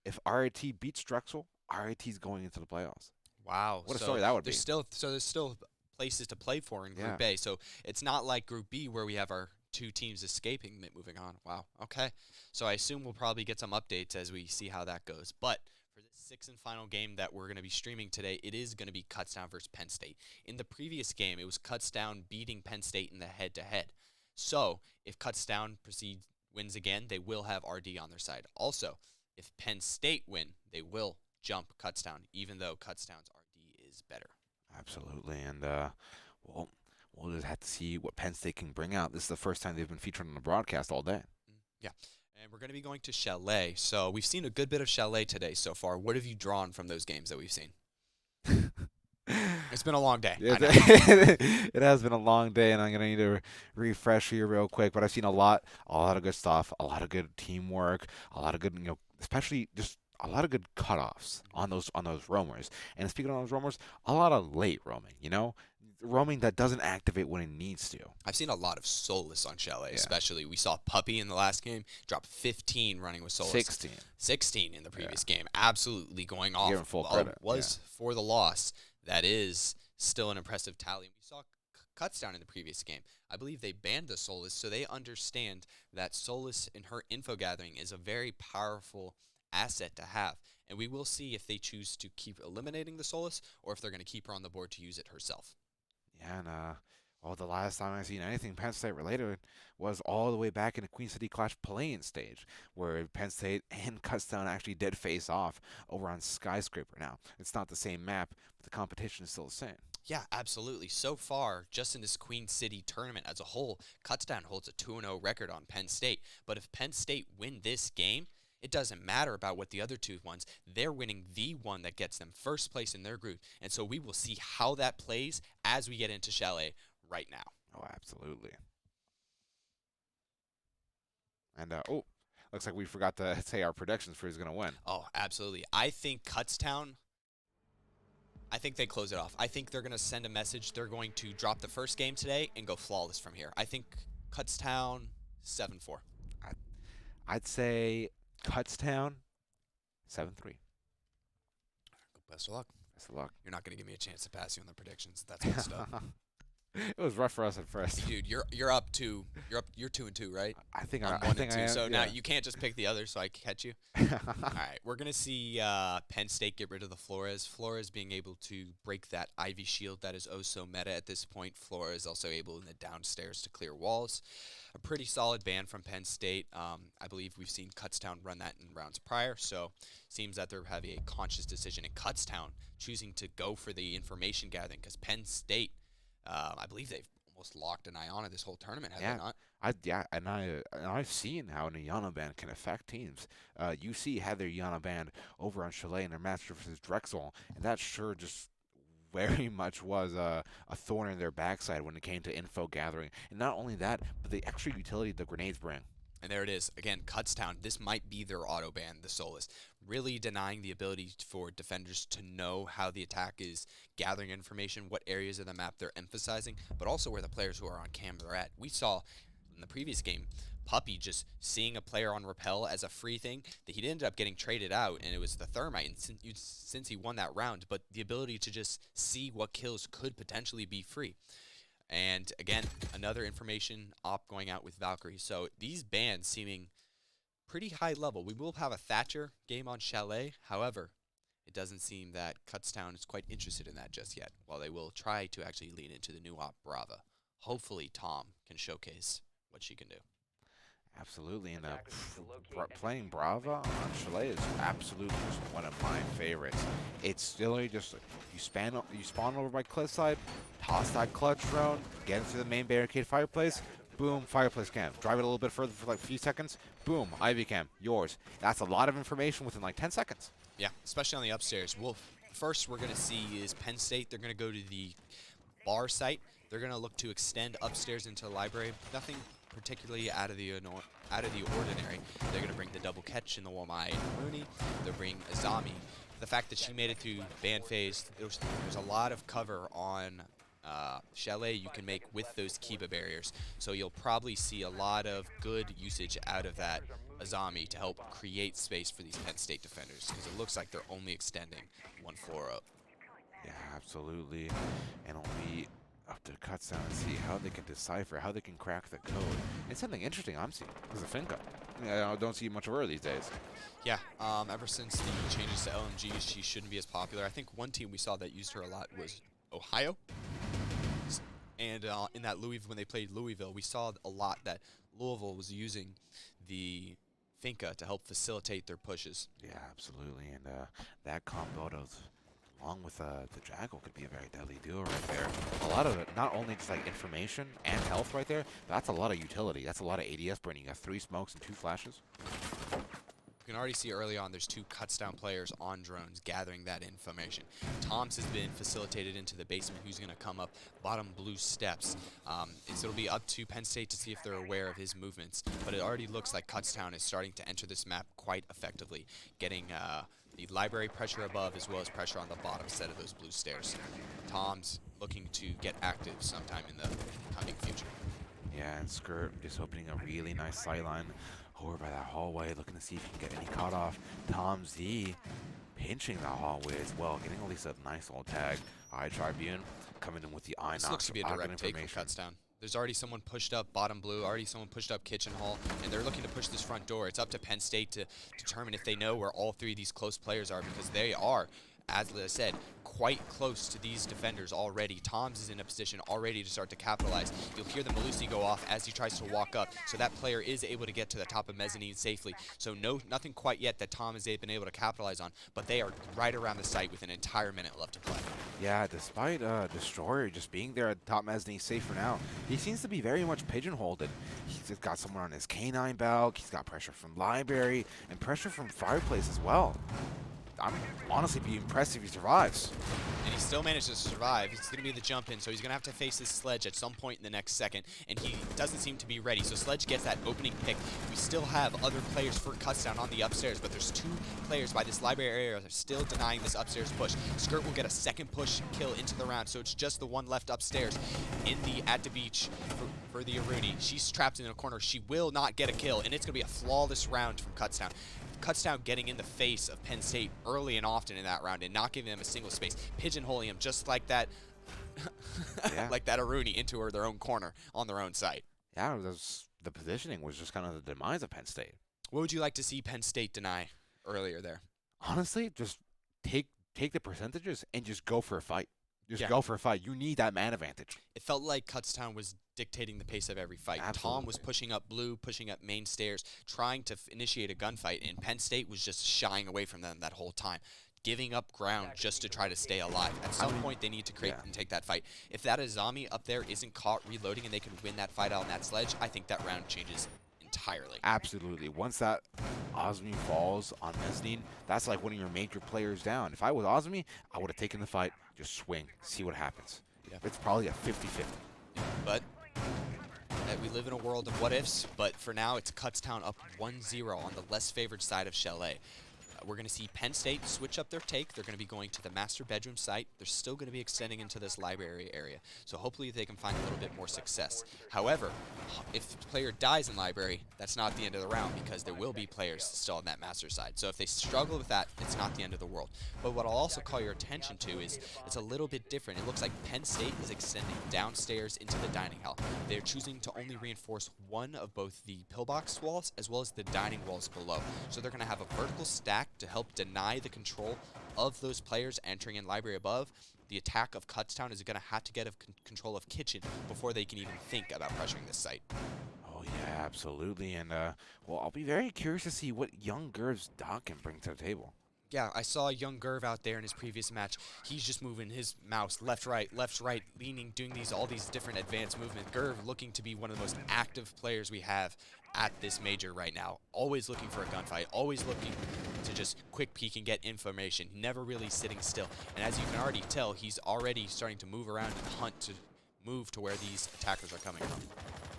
if RIT beats Drexel, RIT's going into the playoffs. Wow. What a so story that would be. There's still places to play for in Group A. So it's not like Group B where we have our two teams escaping, moving on. Wow. Okay. So I assume we'll probably get some updates as we see how that goes. But for this sixth and final game that we're going to be streaming today, it is going to be Kutztown versus Penn State. In the previous game, it was Kutztown beating Penn State in the head-to-head. So if Kutztown wins again, they will have RD on their side. Also, if Penn State win, they will jump Kutztown, even though Kutztown's RD is better. Absolutely, and we'll just have to see what Penn State can bring out. This is the first time they've been featured on the broadcast all day. Yeah, and we're going to be going to Chalet. So we've seen a good bit of Chalet today so far. What have you drawn from those games that we've seen? It's been a long day. It has been a long day, and I'm gonna need to refresh here real quick. But I've seen a lot of good stuff, a lot of good teamwork, a lot of good, especially just a lot of good cutoffs on those roamers. And speaking of those roamers, a lot of late roaming. Roaming that doesn't activate when it needs to. I've seen a lot of Solus on Chalet, Yeah. especially. We saw Puppy in the last game drop 15 running with Solus. 16 in the previous game. Absolutely going off. Give him full credit. Was for the loss. That is still an impressive tally. We saw Kutztown in the previous game. I believe they banned the Solus, so they understand that Solus in her info gathering is a very powerful asset to have. And we will see if they choose to keep eliminating the Solus or if they're going to keep her on the board to use it herself. Yeah, and the last time I seen anything Penn State related was all the way back in the Queen City Clash play-in stage, where Penn State and Kutztown actually did face off over on Skyscraper. Now, it's not the same map, but the competition is still the same. Yeah, absolutely. So far, just in this Queen City tournament as a whole, Kutztown holds a 2-0 record on Penn State. But if Penn State win this game, it doesn't matter about what the other two ones. They're winning the one that gets them first place in their group. And so we will see how that plays as we get into Chalet right now. Oh, absolutely. And, looks like we forgot to say our predictions for who's going to win. Oh, absolutely. I think Kutztown, I think they close it off. I think they're going to send a message. They're going to drop the first game today and go flawless from here. I think Kutztown 7-4. I'd say Kutztown 7-3. Best of luck. Best of luck. You're not going to give me a chance to pass you on the predictions. That's messed up. It was rough for us at first. Dude, you're up 2. You're 2-2, right? I think I'm I 1 think and 2. I am. So now yeah. you can't just pick the other, so I can catch you. All right, we're gonna see Penn State get rid of the Flores. Flores being able to break that Ivy shield that is oh so meta at this point. Flores also able in the downstairs to clear walls. A pretty solid ban from Penn State. I believe we've seen Kutztown run that in rounds prior, so seems that they're having a conscious decision in Kutztown choosing to go for the information gathering because Penn State, I believe they've almost locked an Iona this whole tournament, have they not? I've seen how an Iana ban can affect teams. UC had their Iana ban over on Chalet in their match versus Drexel, and that sure just very much was a thorn in their backside when it came to info gathering. And not only that, but the extra utility the grenades bring. And there it is. Again, Kutztown, this might be their auto ban, the Solus. Really denying the ability for defenders to know how the attack is gathering information, what areas of the map they're emphasizing, but also where the players who are on camera are at. We saw in the previous game, Puppy just seeing a player on rappel as a free thing, that he ended up getting traded out, and it was the Thermite, and since he won that round, but the ability to just see what kills could potentially be free. And again, another information op going out with Valkyrie. So these bans seeming pretty high level. We will have a Thatcher game on Chalet. However, it doesn't seem that Kutztown is quite interested in that just yet, while they will try to actually lean into the new op Brava. Hopefully Tom can showcase what she can do. Absolutely, and playing Brava on Chalet is absolutely just one of my favorites. It's literally just you spawn over by cliffside, toss that clutch drone, get into the main barricade fireplace, boom, fireplace cam. Drive it a little bit further for like a few seconds, boom, Ivy cam, yours. That's a lot of information within like 10 seconds. Yeah, especially on the upstairs. First we're going to see is Penn State. They're going to go to the bar site. They're going to look to extend upstairs into the library. Nothing particularly out of the ordinary. They're going to bring the double catch in the Wamai and Rooney. They'll bring Azami. The fact that she made it through ban phase, there's a lot of cover on Chalet you can make with those Kiba barriers. So you'll probably see a lot of good usage out of that Azami to help create space for these Penn State defenders, because it looks like they're only extending one floor up. Yeah, absolutely. And it'll be up to Kutztown and see how they can decipher, how they can crack the code. And something interesting I'm seeing is the Finka. I don't see much of her these days. Yeah, ever since the changes to LMG, she shouldn't be as popular. I think one team we saw that used her a lot was Ohio. And in that Louisville, when they played Louisville, we saw a lot that Louisville was using the Finka to help facilitate their pushes. Yeah, absolutely. And that combo along with the Jackal could be a very deadly duo right there. A lot of it, not only just like information and health right there, but that's a lot of utility. That's a lot of ADS burning. You got 3 smokes and 2 flashes. You can already see early on there's 2 Kutztown players on drones gathering that information. Tom's has been facilitated into the basement, who's going to come up bottom blue steps. So it'll be up to Penn State to see if they're aware of his movements. But it already looks like Kutztown is starting to enter this map quite effectively, getting the library pressure above as well as pressure on the bottom set of those blue stairs. Tom's looking to get active sometime in the coming future. Yeah, and Skirt just opening a really nice sightline over by that hallway, looking to see if he can get any caught off. Tom Z pinching that hallway as well, getting at least a nice little tag. Alright, Tribune coming in with the eye knock. This looks to be a direct take from Kutztown. There's already someone pushed up bottom blue, already someone pushed up kitchen hall, and they're looking to push this front door. It's up to Penn State to determine if they know where all 3 of these close players are, because they are, as I said, quite close to these defenders already. Tom's is in a position already to start to capitalize. You'll hear the Malusi go off as he tries to walk up, so that player is able to get to the top of mezzanine safely. So nothing quite yet that Tom has been able to capitalize on, but they are right around the site with an entire minute left to play. Yeah, despite Destroyer just being there at the top mezzanine safe for now, he seems to be very much pigeonholed. He's got someone on his canine belt, he's got pressure from library, and pressure from fireplace as well. I'm honestly be impressed if he survives. And he still managed to survive. He's going to be the jump in, so he's going to have to face this Sledge at some point in the next second, and he doesn't seem to be ready. So Sledge gets that opening pick. We still have other players for Kutztown on the upstairs, but there's 2 players by this library area that are still denying this upstairs push. Skirt will get a second push kill into the round, so it's just the one left upstairs at the beach for the Aruni. She's trapped in a corner. She will not get a kill, and it's going to be a flawless round from Kutztown. Kutztown getting in the face of Penn State early and often in that round and not giving them a single space, pigeonholing him just like that, like that Aruni into their own corner on their own site. Yeah, the positioning was just kind of the demise of Penn State. What would you like to see Penn State deny earlier there? Honestly, just take the percentages and just go for a fight. Just go for a fight. You need that man advantage. It felt like Kutztown was dictating the pace of every fight. Absolutely. Tom was pushing up blue, pushing up main stairs, trying to initiate a gunfight, and Penn State was just shying away from them that whole time, giving up ground just to try to stay alive. At some point, they need to create and take that fight. If that Azami up there isn't caught reloading and they can win that fight out on that Sledge, I think that round changes entirely. Absolutely. Once that Azmi falls on mezzanine, that's like one of your major players down. If I was Azmi, I would have taken the fight, just swing, see what happens. Yeah. It's probably a 50-50. But we live in a world of what ifs, but for now it's Kutztown up 1-0 on the less favored side of Chalet. We're going to see Penn State switch up their take. They're going to be going to the master bedroom site. They're still going to be extending into this library area. So hopefully they can find a little bit more success. However, if the player dies in library, that's not the end of the round because there will be players still on that master side. So if they struggle with that, it's not the end of the world. But what I'll also call your attention to is it's a little bit different. It looks like Penn State is extending downstairs into the dining hall. They're choosing to only reinforce one of both the pillbox walls as well as the dining walls below. So they're going to have a vertical stack to help deny the control of those players entering in library above. The attack of Kutztown is going to have to get control of kitchen before they can even think about pressuring this site. Oh yeah, absolutely. And well, I'll be very curious to see what young Gerv's Doc can bring to the table. Yeah, I saw young Gerv out there in his previous match. He's just moving his mouse left, right, leaning, doing all these different advanced movements. Gerv looking to be one of the most active players we have at this major right now. Always looking for a gunfight, always looking to just quick peek and get information, never really sitting still. And as you can already tell, he's already starting to move around and hunt to move to where these attackers are coming from.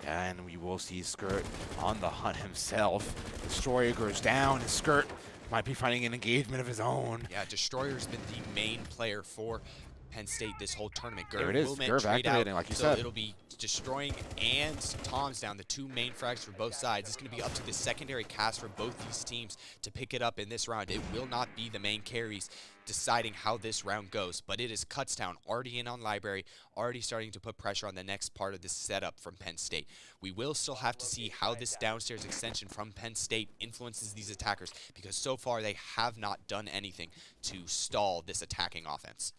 Yeah, and we will see Skirt on the hunt himself. Destroyer goes down, and Skirt might be finding an engagement of his own. Yeah, Destroyer's been the main player for Penn State this whole tournament. There it is, Gerv trade activating, out, like you so said. it'll be Destroying and Tom's down, the two main frags for both sides. It's going to be up to the secondary cast for both these teams to pick it up in this round. It will not be the main carries deciding how this round goes, but it is Kutztown already in on library, already starting to put pressure on the next part of this setup from Penn State. We will still have to see how this downstairs extension from Penn State influences these attackers, because so far they have not done anything to stall this attacking offense.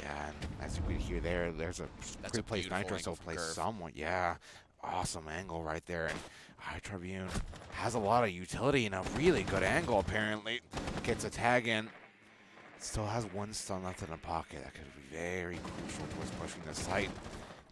Yeah, and as we hear there's a pre-placed Nitro still placed somewhat. Yeah, awesome angle right there. And High Tribune has a lot of utility and a really good angle apparently. Gets a tag in. Still has one stun left in the pocket. That could be very crucial towards pushing the site.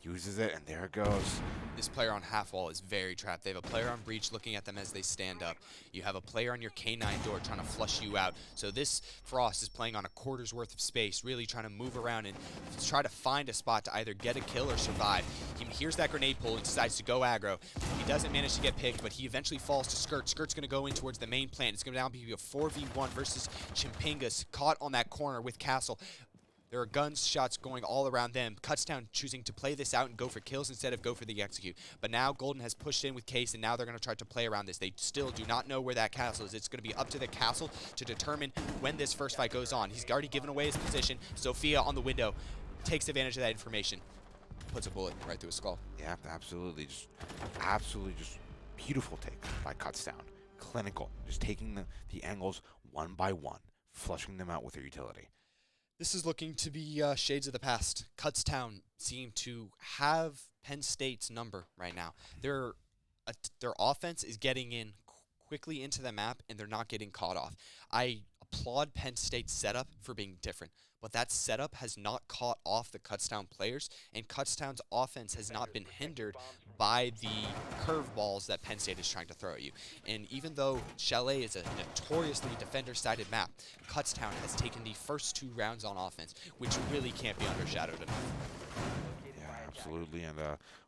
Uses it, and there it goes. This player on half wall is very trapped. They have a player on breach looking at them as they stand up. You have a player on your K9 door trying to flush you out. So this Frost is playing on a quarter's worth of space, really trying to move around and try to find a spot to either get a kill or survive. He hears that grenade pull and decides to go aggro. He doesn't manage to get picked, but he eventually falls to Skirt. Skirt's going to go in towards the main plant. It's going to now be a 4v1 versus Chimpingas, caught on that corner with Castle. There are gunshots going all around them. Kutztown choosing to play this out and go for kills instead of go for the execute. But now Golden has pushed in with Case, and now they're going to try to play around this. They still do not know where that castle is. It's going to be up to the castle to determine when this first fight goes on. He's already given away his position. Sophia on the window takes advantage of that information. Puts a bullet right through his skull. Yeah, absolutely just beautiful take by Kutztown. Clinical, just taking the angles one by one, flushing them out with their utility. This is looking to be shades of the past. Kutztown seem to have Penn State's number right now. Their offense is getting in quickly into the map, and they're not getting caught off. I applaud Penn State's setup for being different, but that setup has not caught off the Kutztown players, and Kutztown's offense has not been hindered by the curveballs that Penn State is trying to throw at you. And even though Chalet is a notoriously defender-sided map, Kutztown has taken the first two rounds on offense, which really can't be undershadowed enough. Yeah, absolutely. And,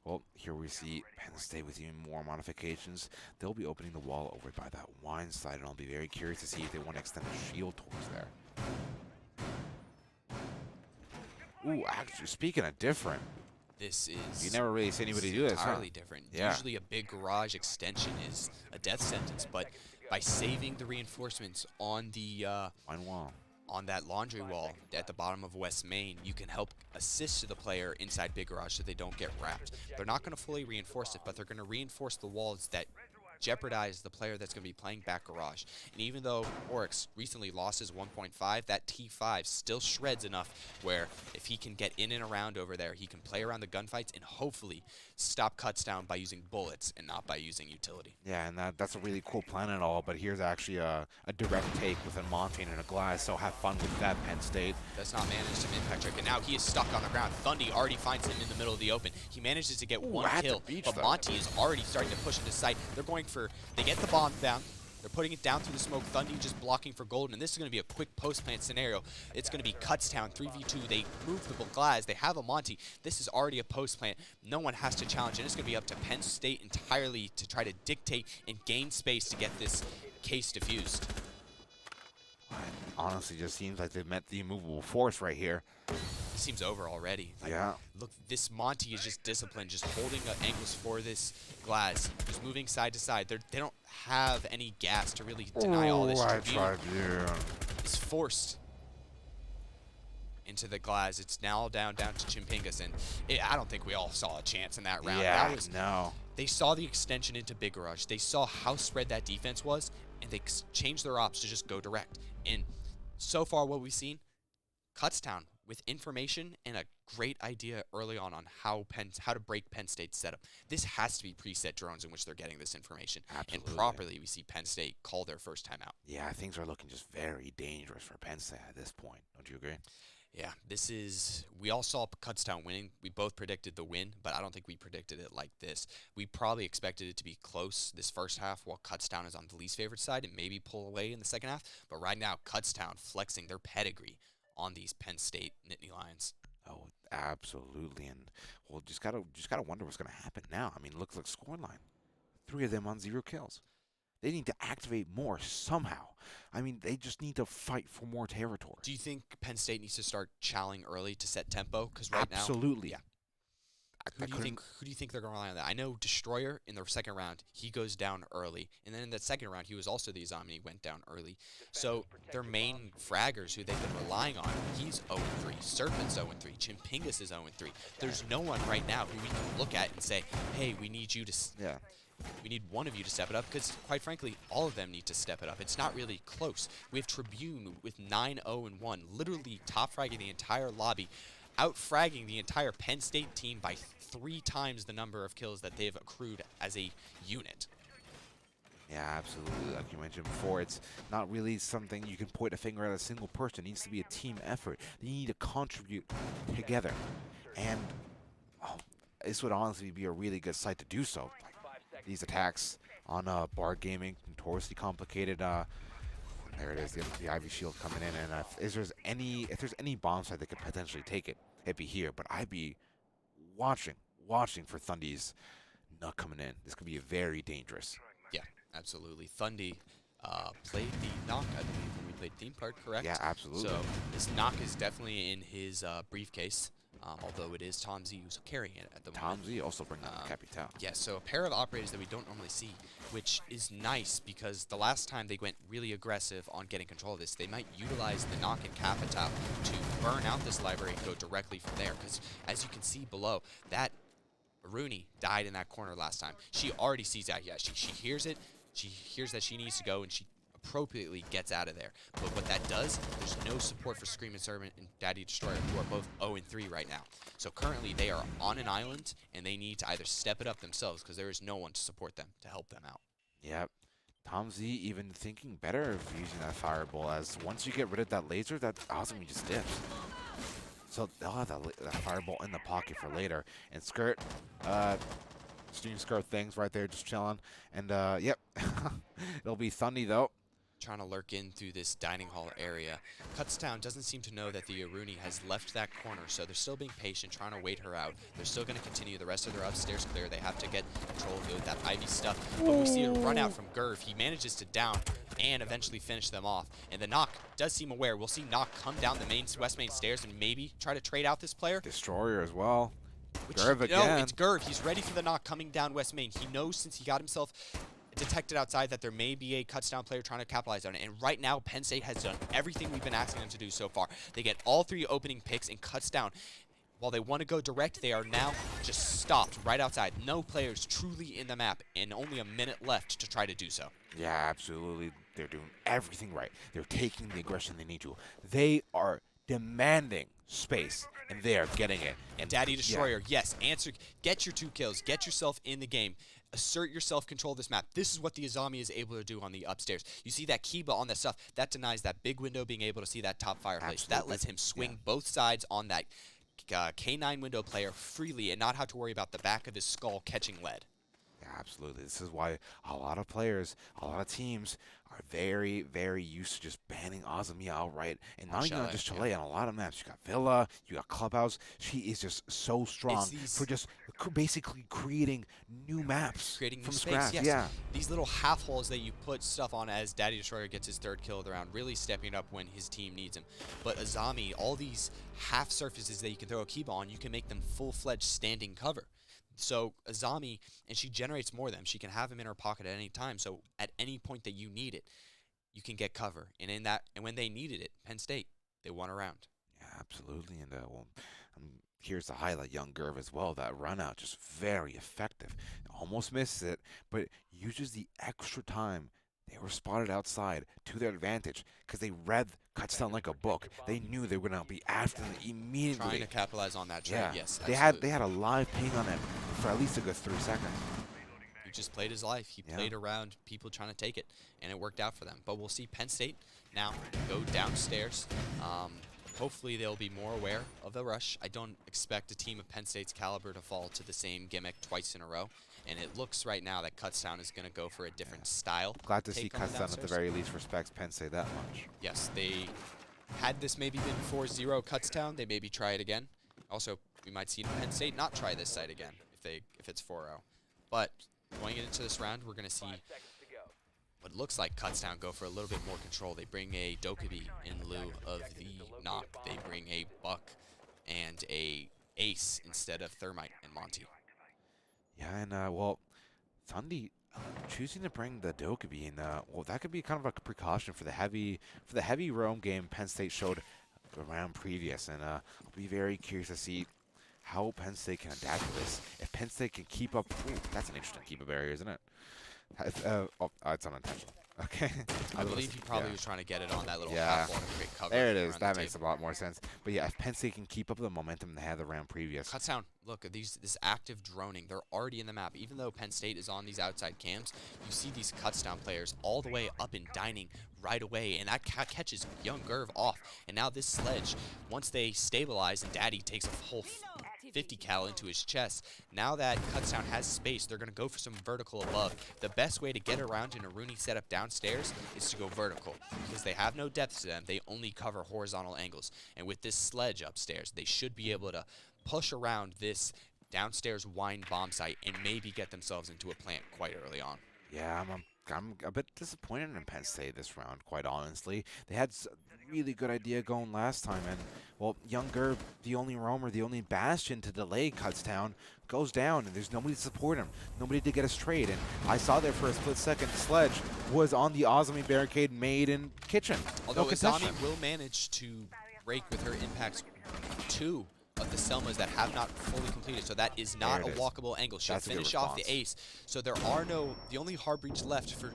well, here we see Penn State with even more modifications. They'll be opening the wall over by that wine side, and I'll be very curious to see if they want to extend the shield towards there. Ooh, actually, speaking of different, This is... you never really see anybody do this, huh? Entirely different. Yeah. Usually a big garage extension is a death sentence, but by saving the reinforcements on the Wine wall. on that laundry wall at the bottom of West Main, you can help assist the player inside big garage so they don't get wrapped. They're not going to fully reinforce it, but they're going to reinforce the walls that jeopardize the player that's going to be playing back garage. And even though Oryx recently lost his 1.5, that T5 still shreds enough where if he can get in and around over there, he can play around the gunfights and hopefully stop Kutztown by using bullets and not by using utility. Yeah, and that's a really cool plan and all, but here's actually a direct take with a Montane and a Glass, so have fun with that, Penn State. Does not manage some impact check, and now he is stuck on the ground. Thundy already finds him in the middle of the open. He manages to get one at the kill, beach, but though. Monty is already starting to push into sight. They're going for, they get the bomb down, They're putting it down through the smoke. Thundy just blocking for Golden. And this is going to be a quick post-plant scenario. It's going to be Kutztown 3v2. They move the Glaz. They have a Monty. This is already a post-plant. No one has to challenge. And it's going to be up to Penn State entirely to try to dictate and gain space to get this case diffused. It honestly just seems like they've met the immovable force right here. It seems over already. Like, Yeah. Look, this Monty is just disciplined, just holding angles for this Glaz. He's moving side to side. They don't have any gas to really deny all this. Tribune is forced into the Glaz. It's now down to Chimpingus, and I don't think we all saw a chance in that round. Yeah, That was, no. They saw the extension into Big Garage. They saw how spread that defense was, and they changed their ops to just go direct. And so far, what we've seen, Kutztown with information and a great idea early on how to break Penn State's setup. This has to be preset drones in which they're getting this information. Absolutely. And properly, we see Penn State call their first timeout. Yeah, things are looking just very dangerous for Penn State at this point. Don't you agree? Yeah, we all saw Kutztown winning. We both predicted the win, but I don't think we predicted it like this. We probably expected it to be close this first half while Kutztown is on the least favorite side and maybe pull away in the second half. But right now, Kutztown flexing their pedigree on these Penn State Nittany Lions. Oh, absolutely. And we'll just gotta wonder what's gonna happen now. I mean, look at the scoreline. 3 of them on 0 kills. They need to activate more somehow. I mean, they just need to fight for more territory. Do you think Penn State needs to start chowing early to set tempo? Because right Absolutely. now, Who do you think they're going to rely on that? I know Destroyer in the second round, he goes down early. And then in that second round, he was also the Azami, he went down early. So their main fraggers who they've been relying on, he's 0-3. Serpent's 0-3. Chimpingus is 0-3. There's no one right now who we can look at and say, hey, we need you to... We need one of you to step it up because, quite frankly, all of them need to step it up. It's not really close. We have Tribune with 9-0-1, literally top-fragging the entire lobby, out-fragging the entire Penn State team by 3 times the number of kills that they've accrued as a unit. Yeah, absolutely. Like you mentioned before, it's not really something you can point a finger at a single person. It needs to be a team effort. They need to contribute together. And this would honestly be a really good site to do so. These attacks on Bar Gaming, notoriously complicated. There it is, the Ivy Shield coming in, and if there's any bomb site that could potentially take it, it'd be here. But I'd be watching for Thundy's not coming in. This could be very dangerous. Yeah, absolutely. Thundy played the knock, I believe, when we played Theme Park, correct? Yeah, absolutely. So this knock is definitely in his briefcase. Although it is Tom Z who's carrying it at the moment. Tom Z also bringing up the Capital. Yeah, so a pair of operators that we don't normally see, which is nice because the last time they went really aggressive on getting control of this, they might utilize the knock and Capital to burn out this library and go directly from there. Because as you can see below, that Rooney died in that corner last time. She already sees that. Yeah, she hears it. She hears that she needs to go, and she appropriately gets out of there. But what that does, there's no support for Screaming Servant and Daddy Destroyer, who are both 0-3 right now. So currently they are on an island, and they need to either step it up themselves because there is no one to support them, to help them out. Yep. Tom Z even thinking better of using that Fireball, as once you get rid of that laser, that Azami just dips. So they'll have that Fireball in the pocket for later. And Skirt, Stream Skirt things right there just chilling. And yep, it'll be Thundy though. Trying to lurk in through this dining hall area. Kutztown doesn't seem to know that the Aruni has left that corner, so they're still being patient, trying to wait her out. They're still going to continue the rest of their upstairs clear. They have to get control of that Ivy stuff. But we see a run out from Gurv. He manages to down and eventually finish them off. And the Knock does seem aware. We'll see Knock come down the west main stairs and maybe try to trade out this player. Destroyer as well. Gurv again. No, it's Gurv. He's ready for the Knock coming down west main. He knows since he got himself detected outside that there may be a Kutztown player trying to capitalize on it. And right now, Penn State has done everything we've been asking them to do so far. They get all 3 opening picks and Kutztown. While they want to go direct, they are now just stopped right outside. No players truly in the map and only a minute left to try to do so. Yeah, absolutely. They're doing everything right. They're taking the aggression they need to. They are demanding space, and they are getting it. And Daddy Destroyer, yes, answer, get your 2 kills, get yourself in the game. Assert your self-control of this map. This is what the Azami is able to do on the upstairs. You see that Kiba on that stuff. That denies that big window being able to see that top fireplace. Absolutely. That lets him swing both sides on that K9 window player freely and not have to worry about the back of his skull catching lead. Yeah, Absolutely. This is why a lot of players, a lot of teams are very, very used to just banning Azami outright. And not even on just Chile, on a lot of maps. You got Villa, you got Clubhouse. She is just so strong for just basically creating new maps creating from new scratch. space. Yes. Yeah. These little half holes that you put stuff on as Daddy Destroyer gets his 3rd kill of the round, really stepping up when his team needs him. But Azami, all these half surfaces that you can throw a Kiba on, you can make them full-fledged standing cover. So Azami, and she generates more of them. She can have them in her pocket at any time. So at any point that you need it, you can get cover. And when they needed it, Penn State, they won a round. Yeah, absolutely. And here's the highlight, Young Gerv as well. That run out, just very effective. Almost misses it, but uses the extra time. They were spotted outside to their advantage because they read Kutztown like a book. They knew they were going to be after them immediately. Trying to capitalize on that trade, yeah. yes. They absolutely. had a live ping on them for at least a good 3 seconds. He just played his life. He played around people trying to take it, and it worked out for them. But we'll see Penn State now go downstairs. Hopefully they'll be more aware of the rush. I don't expect a team of Penn State's caliber to fall to the same gimmick twice in a row. And it looks right now that Kutztown is going to go for a different style. Glad to see take on the Kutztown at the downstairs. very least respects Penn State that much. Yes, they had this maybe been 4-0 Kutztown, they maybe try it again. Also, we might see Penn State not try this site again if it's 4-0. But going into this round, we're going to see what looks like Kutztown go for a little bit more control. They bring a Dokkaebi in lieu of the knock. They bring a Buck and a Ace instead of Thermite and Monty. Yeah, and well, Thundi choosing to bring the Dokkaebi in, well, that could be kind of a precaution for the heavy roam game Penn State showed the round previous, and I'll be very curious to see how Penn State can adapt to this. If Penn State can keep up, ooh, that's an interesting keep up area, isn't it? Oh, it's unintentional. Okay. I believe he probably was trying to get it on that little Yeah. half wall to create cover. There it is. around That the makes table. a lot more sense. But yeah, if Penn State can keep up the momentum they had the round previous. Kutztown, look at this active droning. They're already in the map. Even though Penn State is on these outside cams, you see these Kutztown players all the way up and dining right away, and that catches Young Gerv off. And now this sledge, once they stabilize and Daddy takes a whole 50 cal into his chest, now that Kutztown has space, they're going to go for some vertical above. The best way to get around in a Rooney setup downstairs is to go vertical, because they have no depth to them. They only cover horizontal angles. And with this sledge upstairs, they should be able to push around this downstairs wine bomb site and maybe get themselves into a plant quite early on. Yeah, I'm a bit disappointed in Penn State this round, quite honestly. They had a really good idea going last time, and, well, Young Gerv, the only roamer, the only bastion to delay Kutztown, goes down, and there's nobody to support him, nobody to get us trade. And I saw there for a split second, Sledge was on the Azami barricade made in kitchen. Although no contestation. Azami will manage to break with her impacts 2 of the Selmas that have not fully completed, so that is not a walkable angle. She'll finish off the ace. So there are the only hard breach left for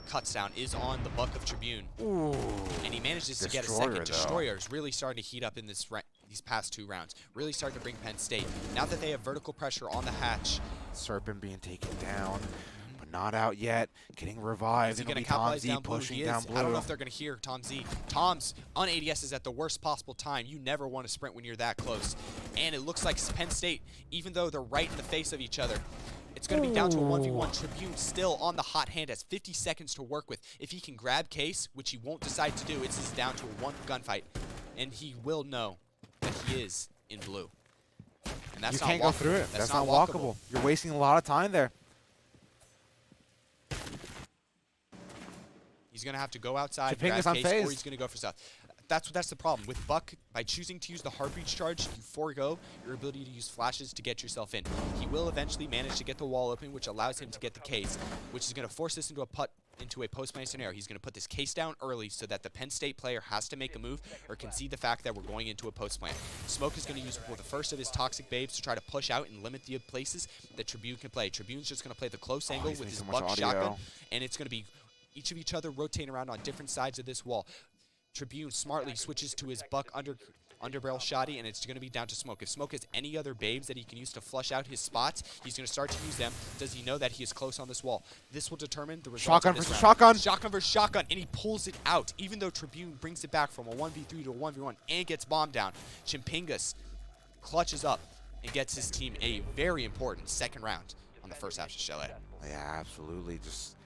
Kutztown is on the Buck of Tribune. Ooh, and he manages to get a Destroyer, second. though. Destroyer is really starting to heat up in these past 2 rounds. Really starting to bring Penn State. Now that they have vertical pressure on the hatch. Serpent being taken down, but not out yet. Getting revived. Is he It'll going be to capitalize Tom Z down blue? pushing He is. down blue. I don't know if they're going to hear Tom Z. Tom's on ADS is at the worst possible time. You never want to sprint when you're that close. And it looks like Penn State, even though they're right in the face of each other, it's going to be down to a 1v1. Tribune still on the hot hand, has 50 seconds to work with. If he can grab Case, which he won't decide to do, it's down to a 1 gunfight. And he will know that he is in blue. And that's you not can't walkable. go through it. That's not walkable. You're wasting a lot of time there. He's going to have to go outside, Chiping grab is Case, or unfazed. he's going to go for south. That's the problem. With Buck, by choosing to use the hard breach charge, you forego your ability to use flashes to get yourself in. He will eventually manage to get the wall open, which allows him to get the Case, which is going to force this into a post-play scenario. He's going to put this Case down early so that the Penn State player has to make a move or concede the fact that we're going into a post-plan. Smoke is going to use the first of his Toxic Babes to try to push out and limit the places that Tribune can play. Tribune's just going to play the close angle with his Buck shotgun, and it's going to be each of each other rotating around on different sides of this wall. Tribune smartly switches to his Buck underbarrel shotty, and it's going to be down to Smoke. If Smoke has any other babes that he can use to flush out his spots, he's going to start to use them. Does he know that he is close on this wall? This will determine the result. Shotgun of this versus round. shotgun. Shotgun versus shotgun, and he pulls it out, even though Tribune brings it back from a 1v3 to a 1v1 and gets bombed down. Chimpingas clutches up and gets his team a very important second round. on the first half of Chalet. Yeah, absolutely. Just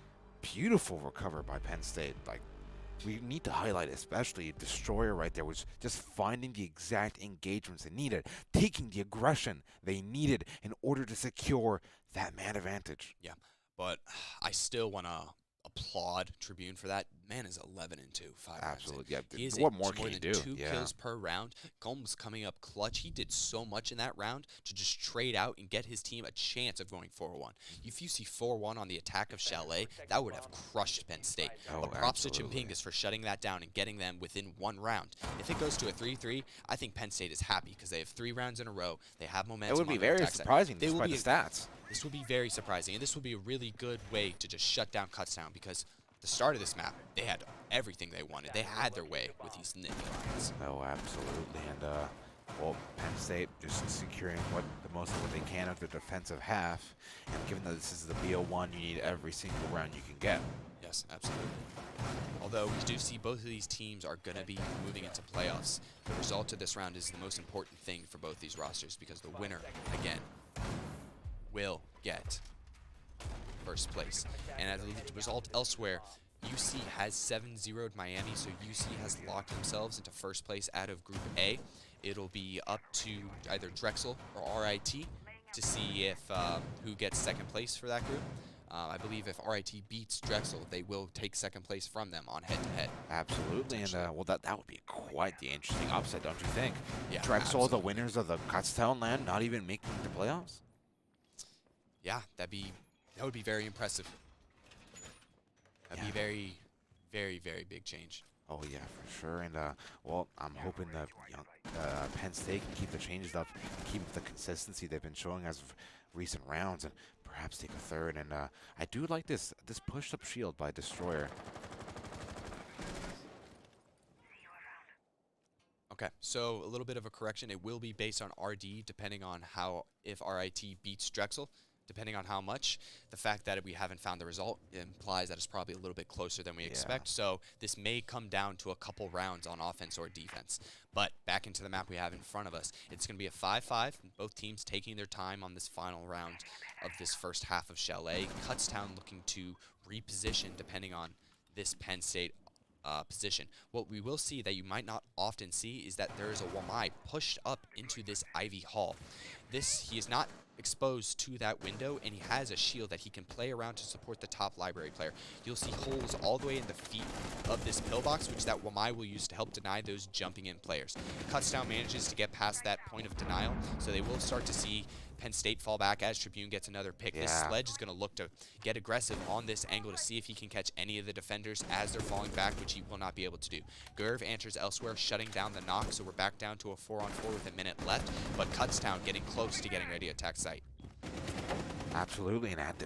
beautiful recover by Penn State. Like, we need to highlight especially Destroyer right there, was just finding the exact engagements they needed, taking the aggression they needed in order to secure that man advantage. Yeah, but I still want to applaud Tribune for that. Man is 11-2, 5 rounds in. Absolutely, yeah. He is What at more can more you than do? 2 Yeah. kills per round. Gomes coming up clutch. He did so much in that round to just trade out and get his team a chance of going 4-1. If you see 4-1 on the attack of Chalet, that would have crushed Penn State. Oh, But props to absolutely. Chimpingas for shutting that down and getting them within 1 round. If it goes to a 3-3, I think Penn State is happy because they have 3 rounds in a row. They have momentum. It would be on their very attack side. surprising They will despite be the stats. This would be very surprising, and this would be a really good way to just shut down Kutztown because the start of this map, they had everything they wanted. They had their way with these Nittany Lions. Oh, absolutely. And, well, Penn State just securing the most of what they can of the defensive half. And given that this is the BO1, you need every single round you can get. Yes, absolutely. Although we do see both of these teams are going to be moving into playoffs. The result of this round is the most important thing for both these rosters because the winner, again, will get first place. And as a result elsewhere, UC has 7-0'd Miami, so UC has locked themselves into first place out of Group A. It'll be up to either Drexel or RIT to see if who gets second place for that group. I believe if RIT beats Drexel, they will take second place from them on head-to-head. Absolutely. And, well, that would be quite the interesting upset, don't you think? Yeah, Drexel, absolutely. the winners of the Kutztown LAN, not even making the playoffs? Yeah, that would be very impressive. That'd be very, very, very big change. Oh, yeah, for sure. And, well, I'm hoping that Penn State can keep the changes up, keep the consistency they've been showing as of recent rounds, and perhaps take a third. And I do like this push-up shield by Destroyer. Okay, so a little bit of a correction. It will be based on RD, depending on if RIT beats Drexel, depending on how much. The fact that we haven't found the result implies that it's probably a little bit closer than we expect. So this may come down to a couple rounds on offense or defense. But back into the map we have in front of us, it's going to be a 5-5, both teams taking their time on this final round of this first half of Chalet. Kutztown looking to reposition depending on this Penn State position. What we will see that you might not often see is that there is a Wamai pushed up into this Ivy Hall. He is not exposed to that window, and he has a shield that he can play around to support the top library player. You'll see holes all the way in the feet of this pillbox, which that Wamai will use to help deny those jumping in players. Kutztown manages to get past that point of denial, so they will start to see Penn State fall back as Tribune gets another pick. Yeah. This Sledge is going to look to get aggressive on this angle to see if he can catch any of the defenders as they're falling back, which he will not be able to do. Gerv answers elsewhere, shutting down the knock, so we're back down to a 4-on-4 with a minute left, but Kutztown getting close to getting ready to attack site. Absolutely, and at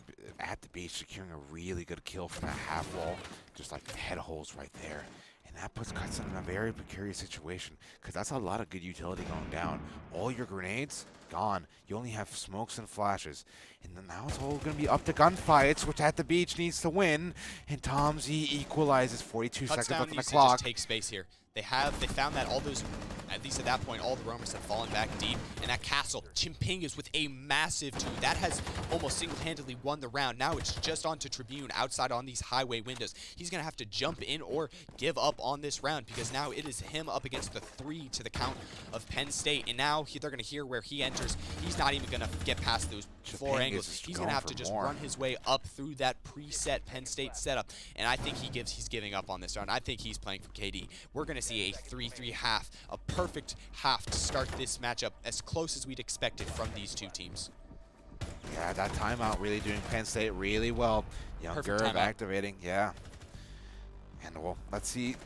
the beach, securing a really good kill from that half wall, just like head holes right there. And that puts Kutztown in a very precarious situation, because that's a lot of good utility going down. All your grenades, gone. You only have smokes and flashes. And then now it's all going to be up to gunfights, which at the beach needs to win. And Tom Z equalizes 42 seconds Kutztown left on the needs to clock. just take space here. They found that all those, at least at that point, all the roamers have fallen back deep. And that castle, Chimpingas with a massive 2. That has almost single-handedly won the round. Now it's just onto Tribune outside on these highway windows. He's going to have to jump in or give up on this round because now it is him up against the 3 to the count of Penn State. And now they're going to hear where he enters. He's not even going to get past those 4 angles. He's going to have to just run his way up through that preset Penn State setup. And I think he's giving up on this round. I think he's playing for KD. We're going to see a 3-3 half, a perfect half to start this matchup as close as we'd expected from these two teams. Yeah, that timeout really doing Penn State really well. Young Perfect Gerv timeout. activating, yeah. And well, let's see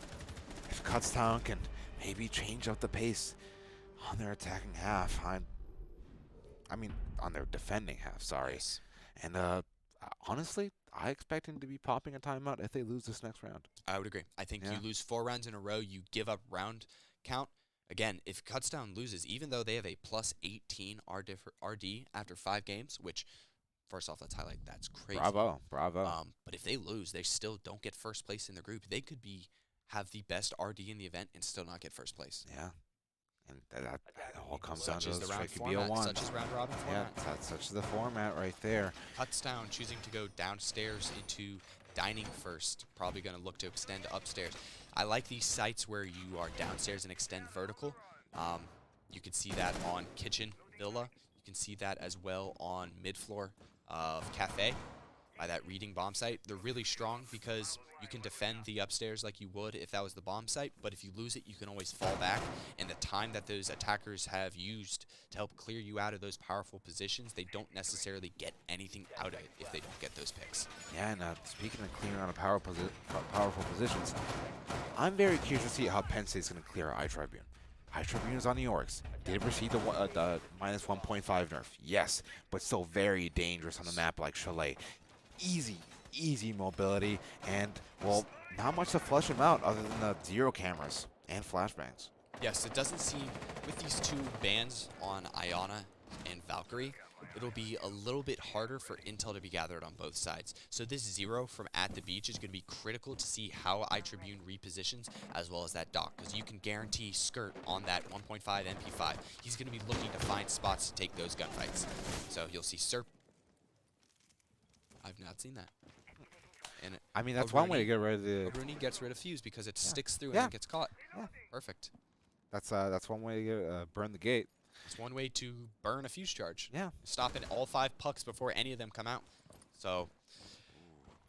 if Kutztown can maybe change up the pace on their attacking half. I mean, on their defending half, sorry. Yes. And honestly, I expect him to be popping a timeout if they lose this next round. I would agree. I think Yeah. you lose 4 rounds in a row, you give up round count. Again, if Kutztown loses, even though they have a plus 18 RD after 5 games, which, first off, let's highlight, that's crazy. Bravo, bravo. But if they lose, they still don't get first place in the group. They could have the best RD in the event and still not get first place. Yeah. And that all comes down Such to is the the round strike format, BO1. such is round robin Yeah, format. that's such the format right there. Kutztown choosing to go downstairs into dining first. Probably going to look to extend upstairs. I like these sites where you are downstairs and extend vertical. You can see that on kitchen villa. You can see that as well on mid-floor of cafe by that reading bomb site. They're really strong because you can defend the upstairs like you would if that was the bomb site, but if you lose it, you can always fall back. And the time that those attackers have used to help clear you out of those powerful positions, they don't necessarily get anything out of it if they don't get those picks. Yeah, and speaking of clearing out of powerful positions, I'm very curious to see how Penn State's going to clear I-Tribune. I-Tribune is on the Orcs. Did receive the minus 1.5 nerf, yes, but still very dangerous on the map like Chalet. Easy mobility, and, well, not much to flush him out other than the 0 cameras and flashbangs. Yes, it doesn't seem, with these two bans on Iona and Valkyrie, it'll be a little bit harder for intel to be gathered on both sides. So this 0 from at the beach is going to be critical to see how iTribune repositions, as well as that dock, because you can guarantee Skirt on that 1.5 MP5. He's going to be looking to find spots to take those gunfights. So you'll see Serp. I've not seen that. And I mean, that's one way to get rid of the... Rooney gets rid of Fuse because it sticks through Yeah. and it gets caught. Yeah. Perfect. That's one way to get, burn the gate. It's one way to burn a Fuse charge. Yeah. Stopping all 5 pucks before any of them come out. So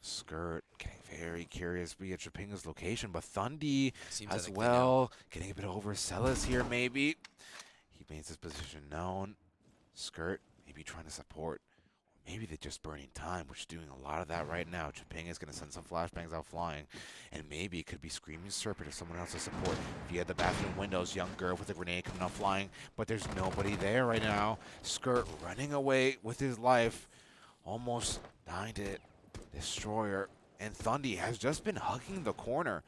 Skirt getting very curious. We get Chapinga's location, but Thundy seems as like they know. well. Getting a bit overzealous here, maybe. He makes his position known. Skirt maybe trying to support. Maybe they're just burning time, which is doing a lot of that right now. Chapinga's going to send some flashbangs out flying. And maybe it could be Screaming Serpent or someone else to support. Via the bathroom windows, young girl with a grenade coming out flying. But there's nobody there right now. Skirt running away with his life. Almost dying to Destroyer. And Thundy has just been hugging the corner.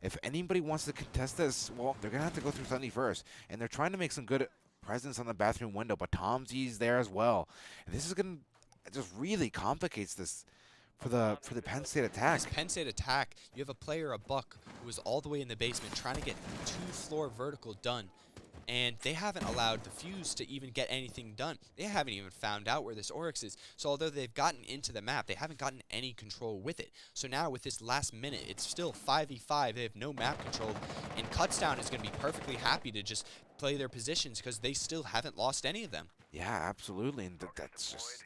If anybody wants to contest this, well, they're going to have to go through Thundy first. And they're trying to make some good presence on the bathroom window. But Tom Z's there as well. And this is going to... It just really complicates this for the Penn State attack. This Penn State attack, you have a player, a Buck, who is all the way in the basement trying to get 2-floor vertical done. And they haven't allowed the Fuse to even get anything done. They haven't even found out where this Oryx is. So although they've gotten into the map, they haven't gotten any control with it. So now with this last minute, it's still 5v5. They have no map control. And Kutztown is going to be perfectly happy to just play their positions because they still haven't lost any of them. Yeah, absolutely. And that's just...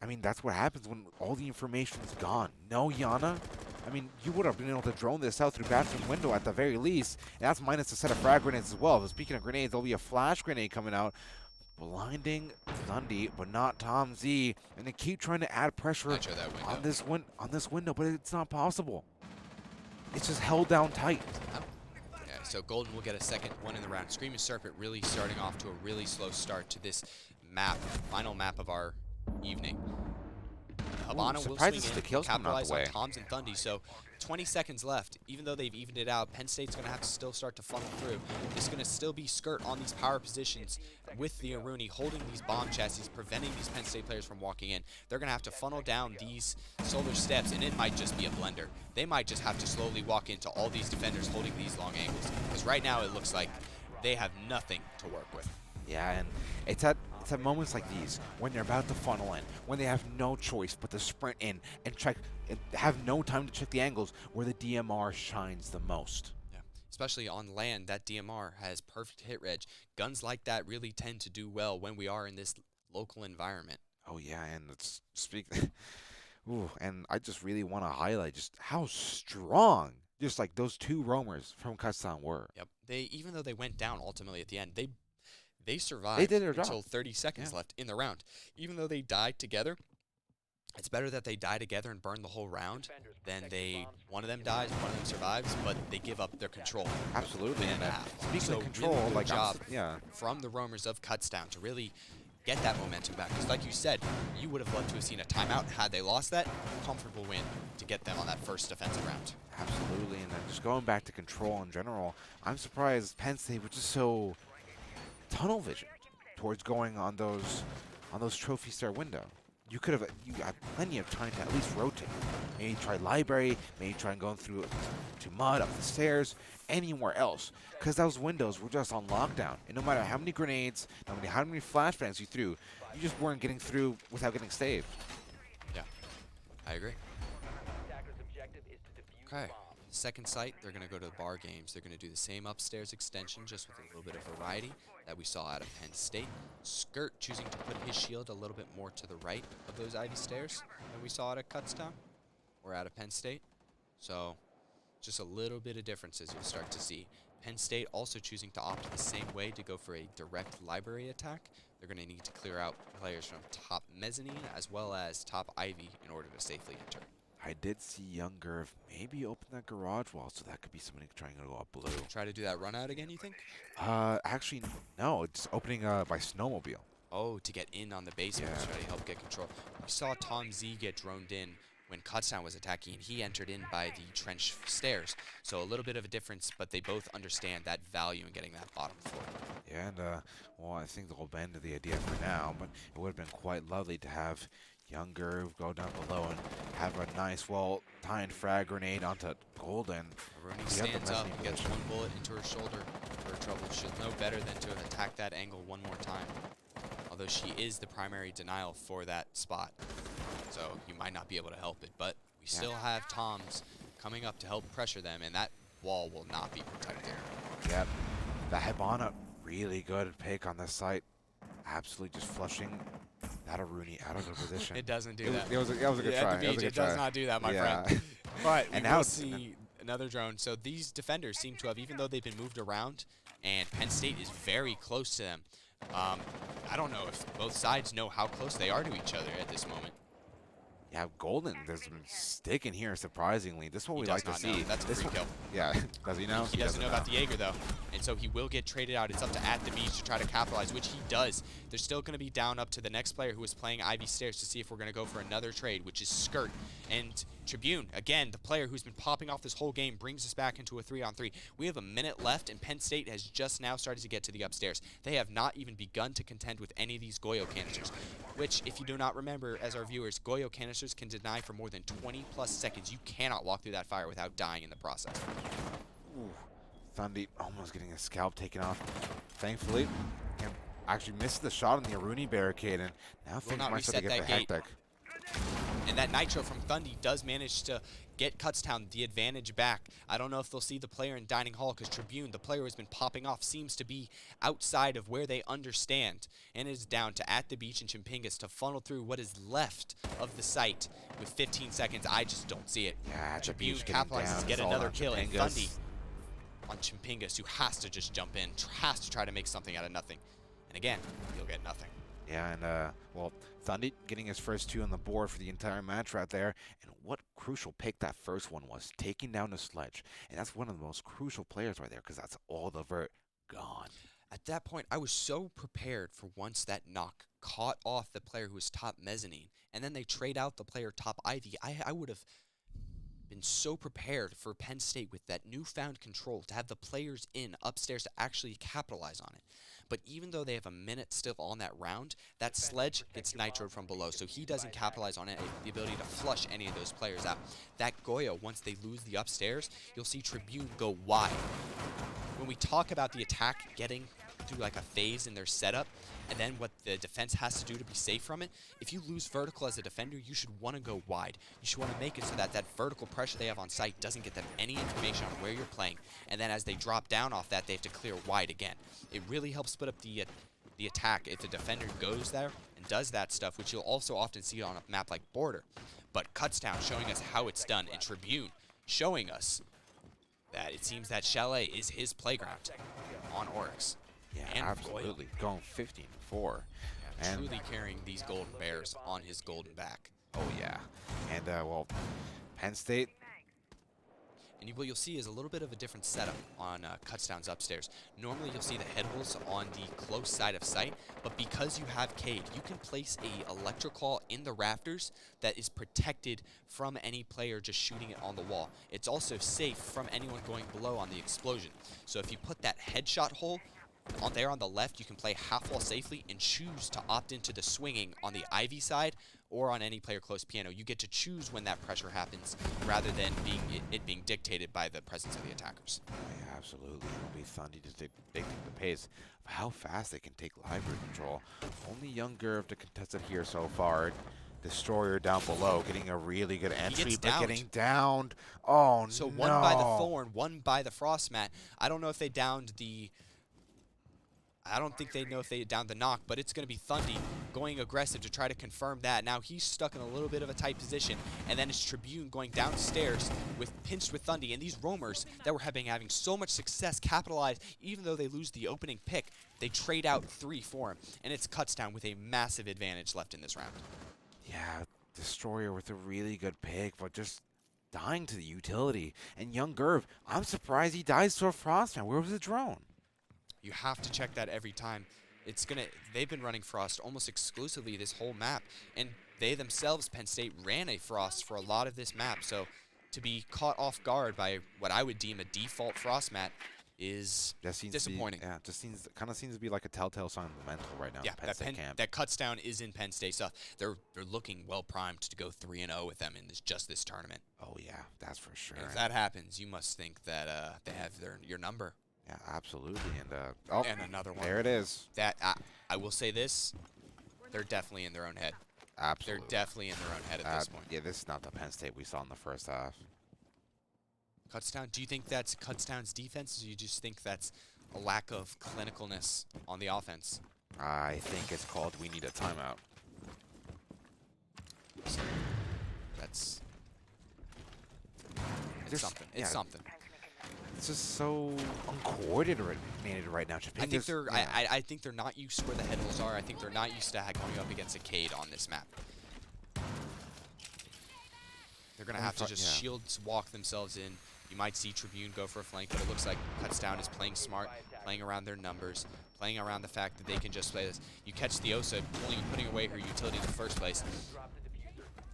I mean, that's what happens when all the information's gone. No Yana. I mean, you would have been able to drone this out through bathroom window at the very least. And that's minus a set of frag grenades as well. But speaking of grenades, there'll be a flash grenade coming out. Blinding Thundy, but not Tom Z. And they keep trying to add pressure on this window, but it's not possible. It's just held down tight. Yeah, so Golden will get a second one in the round. Screaming Serpent really starting off to a really slow start to this map, final map of our evening. Habana will swing in, capitalize on Toms and Thundy. So 20 seconds left. Even though they've evened it out, Penn State's going to have to still start to funnel through. It's going to still be Skirt on these power positions with the Aruni holding these bomb chassis, preventing these Penn State players from walking in. They're going to have to funnel down these solar steps, and it might just be a blender. They might just have to slowly walk into all these defenders holding these long angles. Because right now it looks like they have nothing to work with. Yeah, and it's at moments like these when they're about to funnel in, when they have no choice but to sprint in and check, and have no time to check the angles, where the DMR shines the most. Yeah, especially on land, that DMR has perfect hit reg. Guns like that really tend to do well when we are in this local environment. Oh yeah, and let's speak. Ooh, and I just really want to highlight just how strong just like those two roamers from Kutztown were. Yep. Even though they went down ultimately at the end, they survived They did their until job. 30 seconds left in the round. Even though they died together, it's better that they die together and burn the whole round than one of them dies, one of them survives, but they give up their control. Absolutely. And speaking so of control, really good like job yeah, from the roamers of Kutztown to really get that momentum back. Because like you said, you would have loved to have seen a timeout. Had they lost that, comfortable win to get them on that first defensive round. absolutely. And then just going back to control in general, I'm surprised Penn State was just so tunnel vision towards going on those trophy star window. you could have you had plenty of time to at least rotate. Maybe try library, maybe try going through to mud, up the stairs, anywhere else. Because those windows were just on lockdown. And no matter how many grenades, no matter how many flashbangs you threw, you just weren't getting through without getting saved. Yeah, I agree. Attacker's objective is to defuse Okay. the bomb. Second site, they're going to go to the bar games. They're going to do the same upstairs extension, just with a little bit of variety that we saw out of Penn State. Skirt choosing to put his shield a little bit more to the right of those ivy stairs than we saw out of Kutztown or out of Penn State. So just a little bit of differences you'll start to see. Penn State also choosing to opt the same way to go for a direct library attack. They're going to need to clear out players from top mezzanine as well as top ivy in order to safely enter. I did see Younger maybe open that garage wall, so that could be somebody trying to go up blue. Try to do that run out again, you think? Actually, no, it's opening by snowmobile. Oh, to get in on the basement, Yeah. try to help get control. We saw Tom Z get droned in when Kutztown was attacking, and he entered in by the trench stairs. So a little bit of a difference, but they both understand that value in getting that bottom floor. Yeah, and well, I think they'll abandon the idea for now, but it would have been quite lovely to have Younger go down below and have a nice, well-timed frag grenade onto Golden. Rooney the stands up, mezzanine gets position. one bullet into her shoulder for trouble. She'll know better than to attack that angle one more time. Although she is the primary denial for that spot. So you might not be able to help it, but we still have Toms coming up to help pressure them, and that wall will not be protected. Yep, the Hibana really good pick on this site. Absolutely just flushing that Rooney out of the position. It doesn't do It that. was a good Yeah, try. at the It was a beach, good it does try. not do that, my Yeah. friend. But we And will now see another drone. So these defenders seem to have, even though they've been moved around, and Penn State is very close to them. I don't know if both sides know how close they are to each other at this moment. Yeah, Golden has been sticking here surprisingly. This is what He we does like to not know. see. That's a This free one- kill. Yeah, does he know? He doesn't know about the Jaeger, though. And so he will get traded out. It's up to At the Beach to try to capitalize, which he does. They're still going to be down up to the next player who is playing Ivy Stairs to see if we're going to go for another trade, which is Skirt. And Tribune, again, the player who's been popping off this whole game, brings us back into a 3-on-3. We have a minute left, and Penn State has just now started to get to the upstairs. They have not even begun to contend with any of these Goyo canisters, which, if you do not remember, as our viewers, Goyo canisters can deny for more than 20-plus seconds. You cannot walk through that fire without dying in the process. Ooh, Thundy almost getting his scalp taken off. Thankfully, and actually missed the shot on the Rooney barricade, and now things not might start to reset get that gate. hectic. And that nitro from Thundy does manage to get Kutztown the advantage back. I don't know if they'll see the player in Dining Hall because Tribune, the player who's been popping off, seems to be outside of where they understand. And it is down to At the Beach and Chimpingas to funnel through what is left of the site with 15 seconds. I just don't see it. Yeah, At the Tribune Beach getting capitalizes down. to get It's all another on kill. And Chimpingas. Thundy on Chimpingas, who has to just jump in, has to try to make something out of nothing. And again, you'll get nothing. Yeah, and well, Thundy getting his first 2 on the board for the entire match right there. And what crucial pick that first one was, taking down the Sledge. And that's one of the most crucial players right there because that's all the vert gone. At that point, I was so prepared for once that knock caught off the player who was top mezzanine, and then they trade out the player top ivy. I would have been so prepared for Penn State with that newfound control to have the players in upstairs to actually capitalize on it. But even though they have a minute still on that round, that Sledge gets nitroed from below, so he doesn't capitalize on it, the ability to flush any of those players out. That Goyo, once they lose the upstairs, you'll see Tribune go wide. When we talk about the attack getting through like a phase in their setup, and then what the defense has to do to be safe from it, if you lose vertical as a defender, you should want to go wide. You should want to make it so that that vertical pressure they have on site doesn't get them any information on where you're playing, and then as they drop down off that, they have to clear wide again. It really helps split up the attack if the defender goes there and does that stuff, which you'll also often see on a map like Border. But Kutztown showing us how it's done, and Tribune showing us that it seems that Chalet is his playground on Oryx. Yeah, And absolutely. Going 15-4. Yeah, And truly carrying these Golden Bears on his golden back. oh yeah. And well, Penn State. And what you'll see is a little bit of a different setup on Kutztown's upstairs. Normally you'll see the head holes on the close side of sight, but because you have Cade, you can place a electrical in the rafters that is protected from any player just shooting it on the wall. It's also safe from anyone going below on the explosion. So if you put that headshot hole there on the left, you can play half wall safely and choose to opt into the swinging on the Ivy side or on any player close piano. You get to choose when that pressure happens rather than it being dictated by the presence of the attackers. Yeah, absolutely. It'll be fun to just dictate the pace of how fast they can take library control. Only Young Gerv to contest it here so far. Destroyer down below, getting a really good entry, but getting downed. Oh, so no. one by the Thorn, one by the Frost Mat. I don't know if they downed the... I don't think they know if they downed the knock, but it's going to be Thundy going aggressive to try to confirm that. Now he's stuck in a little bit of a tight position, and then it's Tribune going downstairs pinched with Thundy. And these roamers that were having so much success capitalize, even though they lose the opening pick, they trade out 3 for him. And it's Kutztown with a massive advantage left in this round. Yeah, Destroyer with a really good pick, but just dying to the utility. And Young Gerv, I'm surprised he dies to a Frostman. Where was the drone? You have to check that every time. They've been running Frost almost exclusively this whole map, and they themselves, Penn State, ran a Frost for a lot of this map. So to be caught off guard by what I would deem a default Frost mat is disappointing. Kind of seems to be like a telltale sign of momentum right now. Yeah, Penn State camp. that Kutztown is in Penn State stuff. They're looking well primed to go 3-0 with them in just this tournament. Oh yeah, that's for sure. And if that happens, you must think that they have your number. Yeah, absolutely. And another one. There it is. That I will say this, they're definitely in their own head. Absolutely. They're definitely in their own head at this point. Yeah, this is not the Penn State we saw in the first half. Kutztown, do you think that's Kutztown's defense, or do you just think that's a lack of clinicalness on the offense? I think it's called we need a timeout. It's There's- something. yeah. It's something. It's just so uncoordinated right now. I think they're. I think they're not used to where the head holes are. I think they're not used to going up against a Cade on this map. They're gonna have to just shields walk themselves in. You might see Tribune go for a flank, but it looks like Kutztown is playing smart, playing around their numbers, playing around the fact that they can just play this. You catch the Osa putting away her utility in the first place.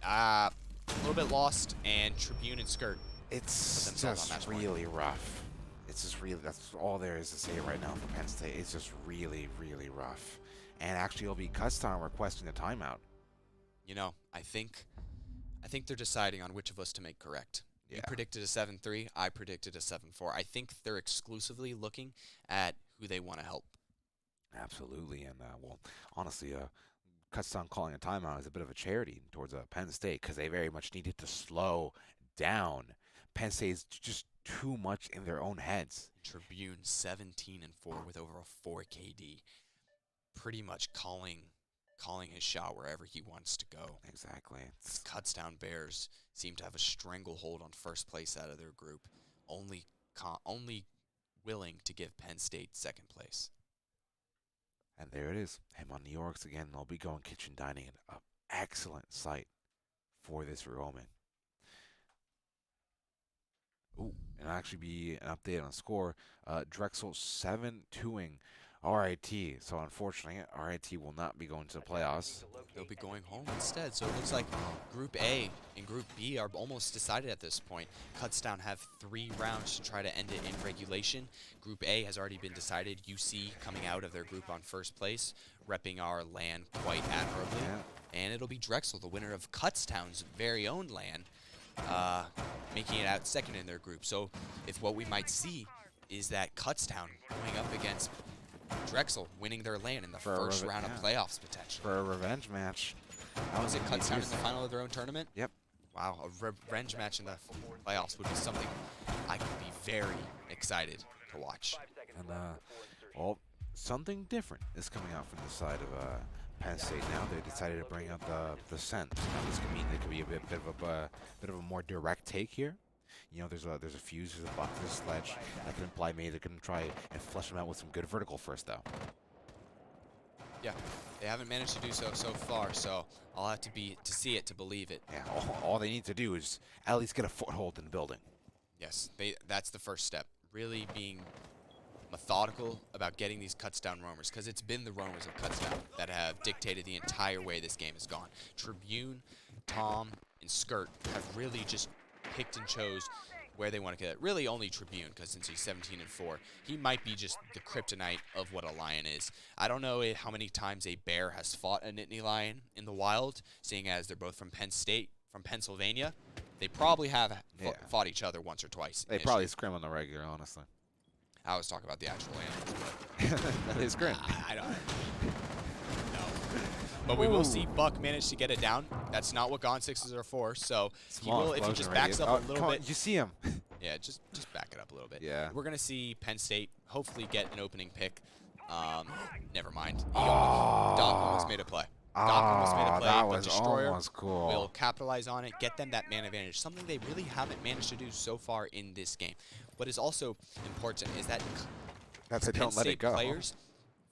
A little bit lost, and Tribune and Skirt. It's just really rough. It's just really, that's all there is to say right now for Penn State. It's just really, really rough. And actually, it'll be Kutztown requesting a timeout. You know, I think they're deciding on which of us to make correct. Yeah. You predicted a 7-3. I predicted a 7-4. I think they're exclusively looking at who they want to help. Absolutely. And, well, honestly, Kutztown calling a timeout is a bit of a charity towards Penn State because they very much needed to slow down. Penn State is just too much in their own heads. Tribune 17-4 with over a 4 KD. Pretty much calling his shot wherever he wants to go. Exactly. Kutztown Bears seem to have a stranglehold on first place out of their group, only willing to give Penn State second place. And there it is. Him on New York's again. They'll be going kitchen dining at an excellent site for this rerollment. Ooh, and actually be an update on score. Drexel 7-2ing RIT. So unfortunately, RIT will not be going to the playoffs. They'll be going home instead. So it looks like Group A and Group B are almost decided at this point. Kutztown have 3 rounds to try to end it in regulation. Group A has already been decided. UC coming out of their group on first place, repping our LAN quite admirably. Yeah. And it'll be Drexel, the winner of Kutztown's very own LAN, making it out second in their group. So if what we might see is that Kutztown going up against Drexel winning their LAN in the first round of playoffs potentially. For a revenge match. Was it Kutztown in the final of their own tournament? Yep. Wow, a revenge match in the playoffs would be something I could be very excited to watch. And, well, something different is coming out from the side of Penn State now. They decided to bring up the scent. Now, this could mean there could be a bit of a more direct take here. You know, there's a fuse, there's a box, there's a sledge. That could imply maybe they're going to try and flesh them out with some good vertical first, though. Yeah, they haven't managed to do so far, so I'll have to see it to believe it. Yeah, all they need to do is at least get a foothold in the building. Yes, that's the first step. Really being methodical about getting these Kutztown roamers, because it's been the roamers of Kutztown that have dictated the entire way this game has gone. Tribune, Tom, and Skirt have really just picked and chose where they want to get. Really only Tribune, because since he's 17-4, he might be just the kryptonite of what a Lion is. I don't know how many times a Bear has fought a Nittany Lion in the wild, seeing as they're both from Penn State, from Pennsylvania. They probably have fought each other once or twice. They probably scrim on the regular, honestly. I was talking about the actual animals, but They scrim. I don't. No. But we will see Buck manage to get it down. That's not what Gone Sixes are for. So he will, if he just backs up a little bit. You see him. Yeah, just back it up a little bit. Yeah. We're gonna see Penn State hopefully get an opening pick. Never mind. Doc almost made a play. Doc almost made a play. That but was Destroyer almost cool. will capitalize on it, get them that man advantage, something they really haven't managed to do so far in this game. What is also important is that That's Penn don't let State it go. players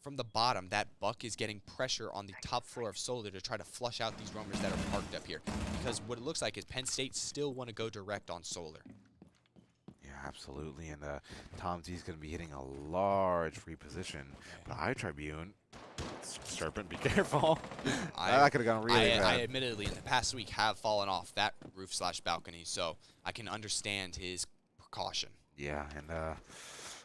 from the bottom, that Buck is getting pressure on the top floor of Solar to try to flush out these roamers that are parked up here. Because what it looks like is Penn State still want to go direct on Solar. Yeah, absolutely. And Tom Z's going to be hitting a large free position. But Tribune, Serpent, be careful. That could have gone really bad. I admittedly, in the past week, have fallen off that roof/balcony, so I can understand his precaution. Yeah, and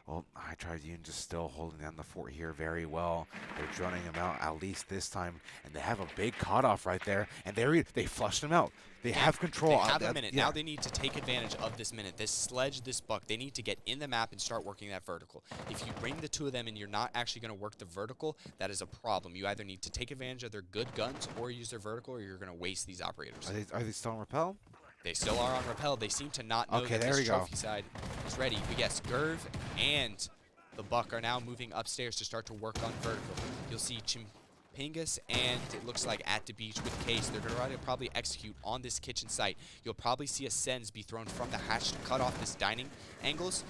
well, Tribune just still holding down the fort here very well. They're drowning him out at least this time, and they have a big cutoff right there, and they flushed him out. They have control. They have a minute. Now they need to take advantage of this minute. This sledge, this Buck, they need to get in the map and start working that vertical. If you bring the two of them and you're not actually going to work the vertical, that is a problem. You either need to take advantage of their good guns or use their vertical, or you're going to waste these operators. Are they still on rappel? They still are on rappel. They seem to not know that this trophy side is ready. But yes, Gerv and the Buck are now moving upstairs to start to work on vertical. You'll see Chimpingus and it looks like At the Beach with Case. They're going to probably execute on this kitchen site. You'll probably see a Sens be thrown from the hatch to cut off this dining angles.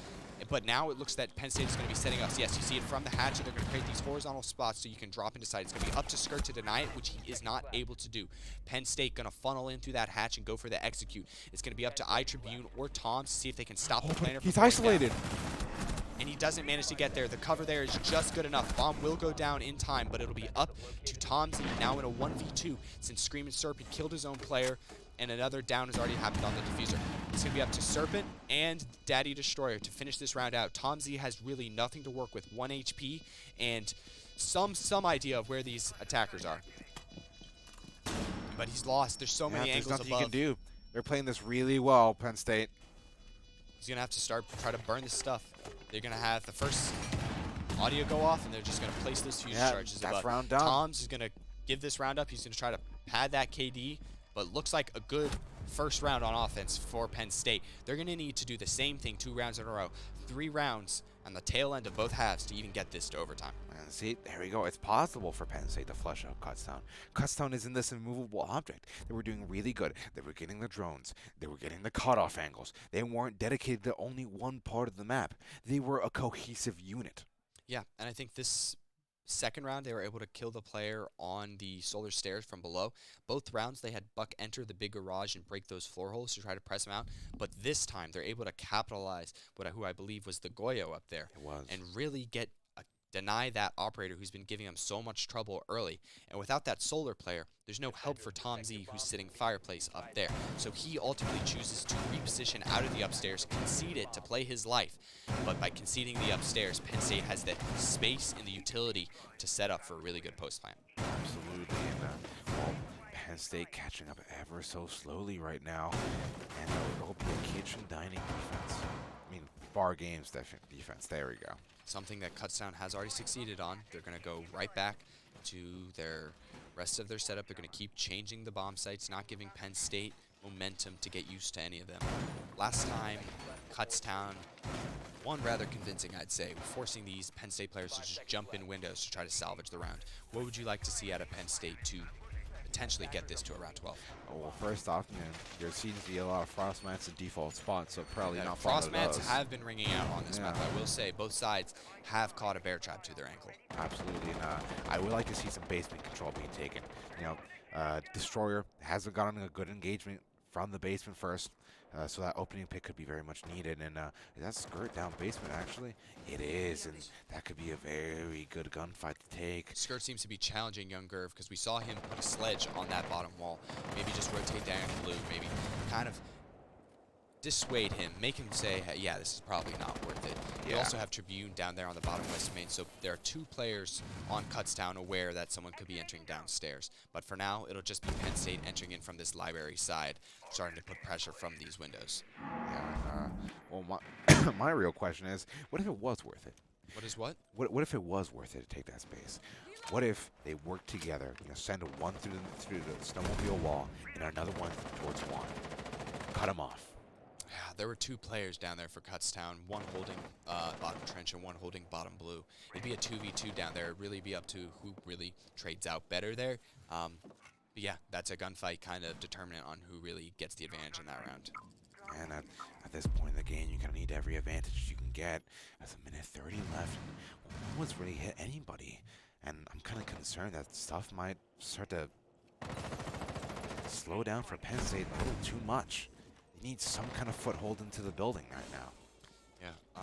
But now it looks that Penn State is going to be setting us. Yes, you see it from the hatch, and they're going to create these horizontal spots so you can drop into side. It's going to be up to Skirt to deny it, which he is not able to do. Penn State going to funnel in through that hatch and go for the execute. It's going to be up to Tribune or Tom to see if they can stop the planner. He's isolated. And he doesn't manage to get there. The cover there is just good enough. Bomb will go down in time, but it'll be up to Tom Z now in a 1v2 since Screaming Serpent killed his own player. And another down has already happened on the diffuser. It's going to be up to Serpent and Daddy Destroyer to finish this round out. Tom Z has really nothing to work with, 1 HP, and some idea of where these attackers are. But he's lost. There's so many angles above. There's nothing you can do. They're playing this really well, Penn State. He's going to have to try to burn this stuff. They're going to have the first audio go off, and they're just going to place those fuse charges above. That's round down. Tom's is going to give this round up. He's going to try to pad that KD. But looks like a good first round on offense for Penn State. They're going to need to do the same thing 2 rounds in a row. 3 rounds on the tail end of both halves to even get this to overtime. And see, there we go. It's possible for Penn State to flush out Kutztown. Kutztown isn't this immovable object. They were doing really good. They were getting the drones. They were getting the cutoff angles. They weren't dedicated to only one part of the map. They were a cohesive unit. Yeah, and I think this second round, they were able to kill the player on the solar stairs from below. Both rounds, they had Buck enter the big garage and break those floor holes to try to press him out. But this time, they're able to capitalize who I believe was the Goyo up there. It was. And really deny that operator who's been giving him so much trouble early. And without that solar player, there's no help for Tom Z, who's sitting fireplace up there. So he ultimately chooses to reposition out of the upstairs, concede it to play his life. But by conceding the upstairs, Penn State has the space and the utility to set up for a really good post plan. Absolutely. And well, Penn State catching up ever so slowly right now. And it'll be a kitchen dining defense. I mean, bar games defense. There we go. Something that Kutztown has already succeeded on. They're going to go right back to their rest of their setup. They're going to keep changing the bomb sites, not giving Penn State momentum to get used to any of them. Last time, Kutztown won rather convincing, I'd say, forcing these Penn State players to just jump in windows to try to salvage the round. What would you like to see out of Penn State to potentially get this to around 12? Well, first off, there seems to be a lot of frost mats in default spots, so probably not frost mats have been ringing out on this map. I will say both sides have caught a bear trap to their ankle. Absolutely, and I would like to see some basement control being taken. You know, Destroyer hasn't gotten a good engagement from the basement first, so that opening pick could be very much needed. And is that Skirt down basement, actually? It is, and that could be a very good gunfight to take. Skirt seems to be challenging Young Gerv because we saw him put a sledge on that bottom wall. Maybe just rotate down blue, maybe kind of dissuade him, make him say, hey, yeah, this is probably not worth it. You Yeah. also have Tribune down there on the bottom west main, so there are 2 players on Kutztown aware that someone could be entering downstairs. But for now, it'll just be Penn State entering in from this library side, starting to put pressure from these windows. Yeah. Well, my real question is, what if it was worth it? What is what? What if it was worth it to take that space? What if they worked together, send one through the snowmobile wall and another one towards Juan? Cut them off. Yeah, there were 2 players down there for Kutztown, one holding bottom trench and one holding bottom blue. It'd be a 2v2 down there. It'd really be up to who really trades out better there. But yeah, that's a gunfight kind of determinant on who really gets the advantage in that round. And at this point in the game, you kind of need every advantage you can get. There's a minute 30 left. No one's really hit anybody. And I'm kind of concerned that stuff might start to slow down for Penn State a little too much. You need some kind of foothold into the building right now. Yeah,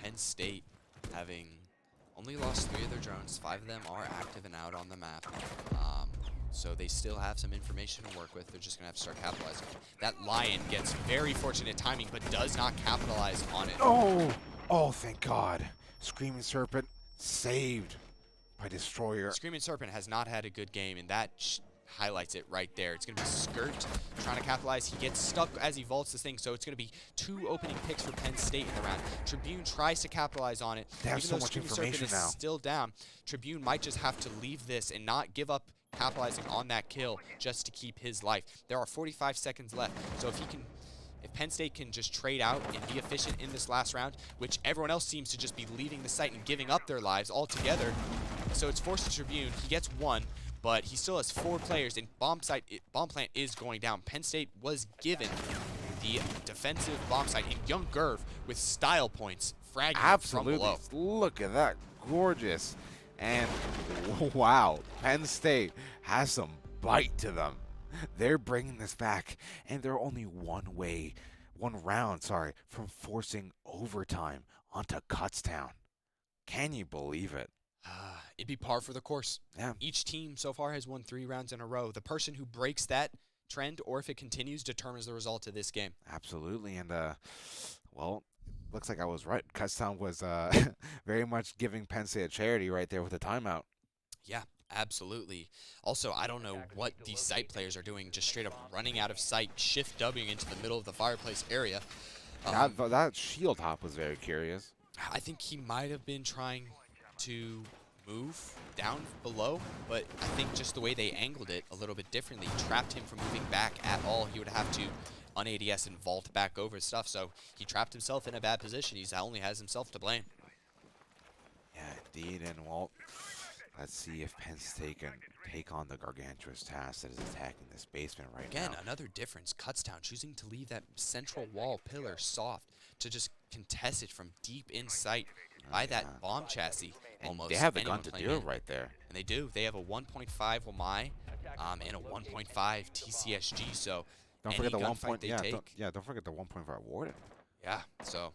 Penn State having only lost 3 of their drones. 5 of them are active and out on the map. So they still have some information to work with. They're just going to have to start capitalizing. That Lion gets very fortunate timing, but does not capitalize on it. Oh, thank God. Screaming Serpent saved by Destroyer. Screaming Serpent has not had a good game, and that highlights it right there. It's going to be Skirt trying to capitalize. He gets stuck as he vaults this thing, so it's going to be 2 opening picks for Penn State in the round. Tribune tries to capitalize on it. They have Even so though much Screaming information Serpent now. is still down, Tribune might just have to leave this and not give up capitalizing on that kill just to keep his life. There are 45 seconds left, so if Penn State can just trade out and be efficient in this last round, which everyone else seems to just be leaving the site and giving up their lives altogether, so it's forced to Tribune. He gets 1, but he still has 4 players, and bomb plant is going down. Penn State was given the defensive bomb site, and Young Gerv with style points fragging Absolutely. from below. Look at that. Gorgeous. And wow, Penn State has some bite to them. They're bringing this back, and they're only one round from forcing overtime onto Kutztown. Can you believe it? It'd be par for the course. Yeah. Each team so far has won 3 rounds in a row. The person who breaks that trend, or if it continues, determines the result of this game. Absolutely. And, well, looks like I was right. Kutztown was very much giving Penn State a charity right there with the timeout. Yeah, absolutely. Also, I don't know what these site players are doing, just straight up running out of sight, shift Wing into the middle of the fireplace area. That shield hop was very curious. I think he might have been trying to move down below, but I think just the way they angled it a little bit differently trapped him from moving back at all. He would have to un-ADS and vault back over stuff, so he trapped himself in a bad position. He only has himself to blame. Yeah, indeed. And, well, let's see if Penn State can take on the gargantuous task that is attacking this basement right now. Again, another difference. Kutztown choosing to leave that central wall pillar soft to just contest it from deep in sight by that bomb chassis. And Almost they have the anyone gun to playing do in. it right there. And they do. They have a 1.5 Wamai and a 1.5 TCSG, so Don't any forget the 1 gunfight point. they Yeah, take. don't forget the 1.5 Warden. Yeah, so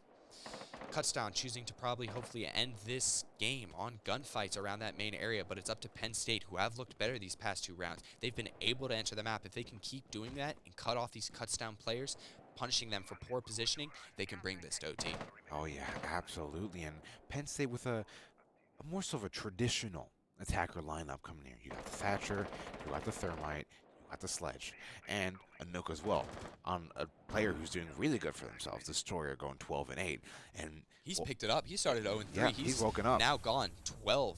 Kutztown choosing to probably hopefully end this game on gunfights around that main area, but it's up to Penn State, who have looked better these past 2 rounds. They've been able to enter the map. If they can keep doing that and cut off these Kutztown players, punishing them for poor positioning, they can bring this to OT. Oh yeah, absolutely. And Penn State with a more so of a traditional attacker lineup coming here. You got the Thatcher, you got the Thermite, you got the Sledge, and a Nook as well. On a player who's doing really good for themselves, Destroyer going 12-8, and He's picked it up. He started 0-3. Yeah, he's woken up. Now gone 12-5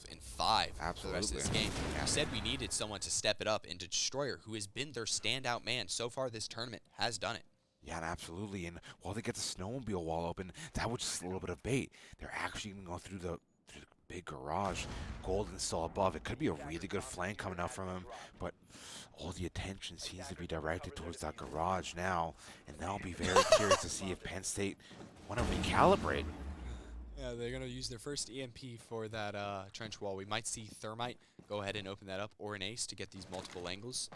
for the rest of this Absolutely. game. Yeah. We said we needed someone to step it up, and Destroyer, who has been their standout man so far this tournament, has done it. Yeah, absolutely. And while they get the snowmobile wall open, that was just a little bit of bait. They're actually going to go through the big garage. Golden's still above. It could be a really good flank coming out from him, but all the attention seems to be directed towards that garage now. And now I'll be very curious to see if Penn State want to recalibrate. Yeah, they're going to use their first EMP for that trench wall. We might see Thermite go ahead and open that up, or an Ace to get these multiple angles,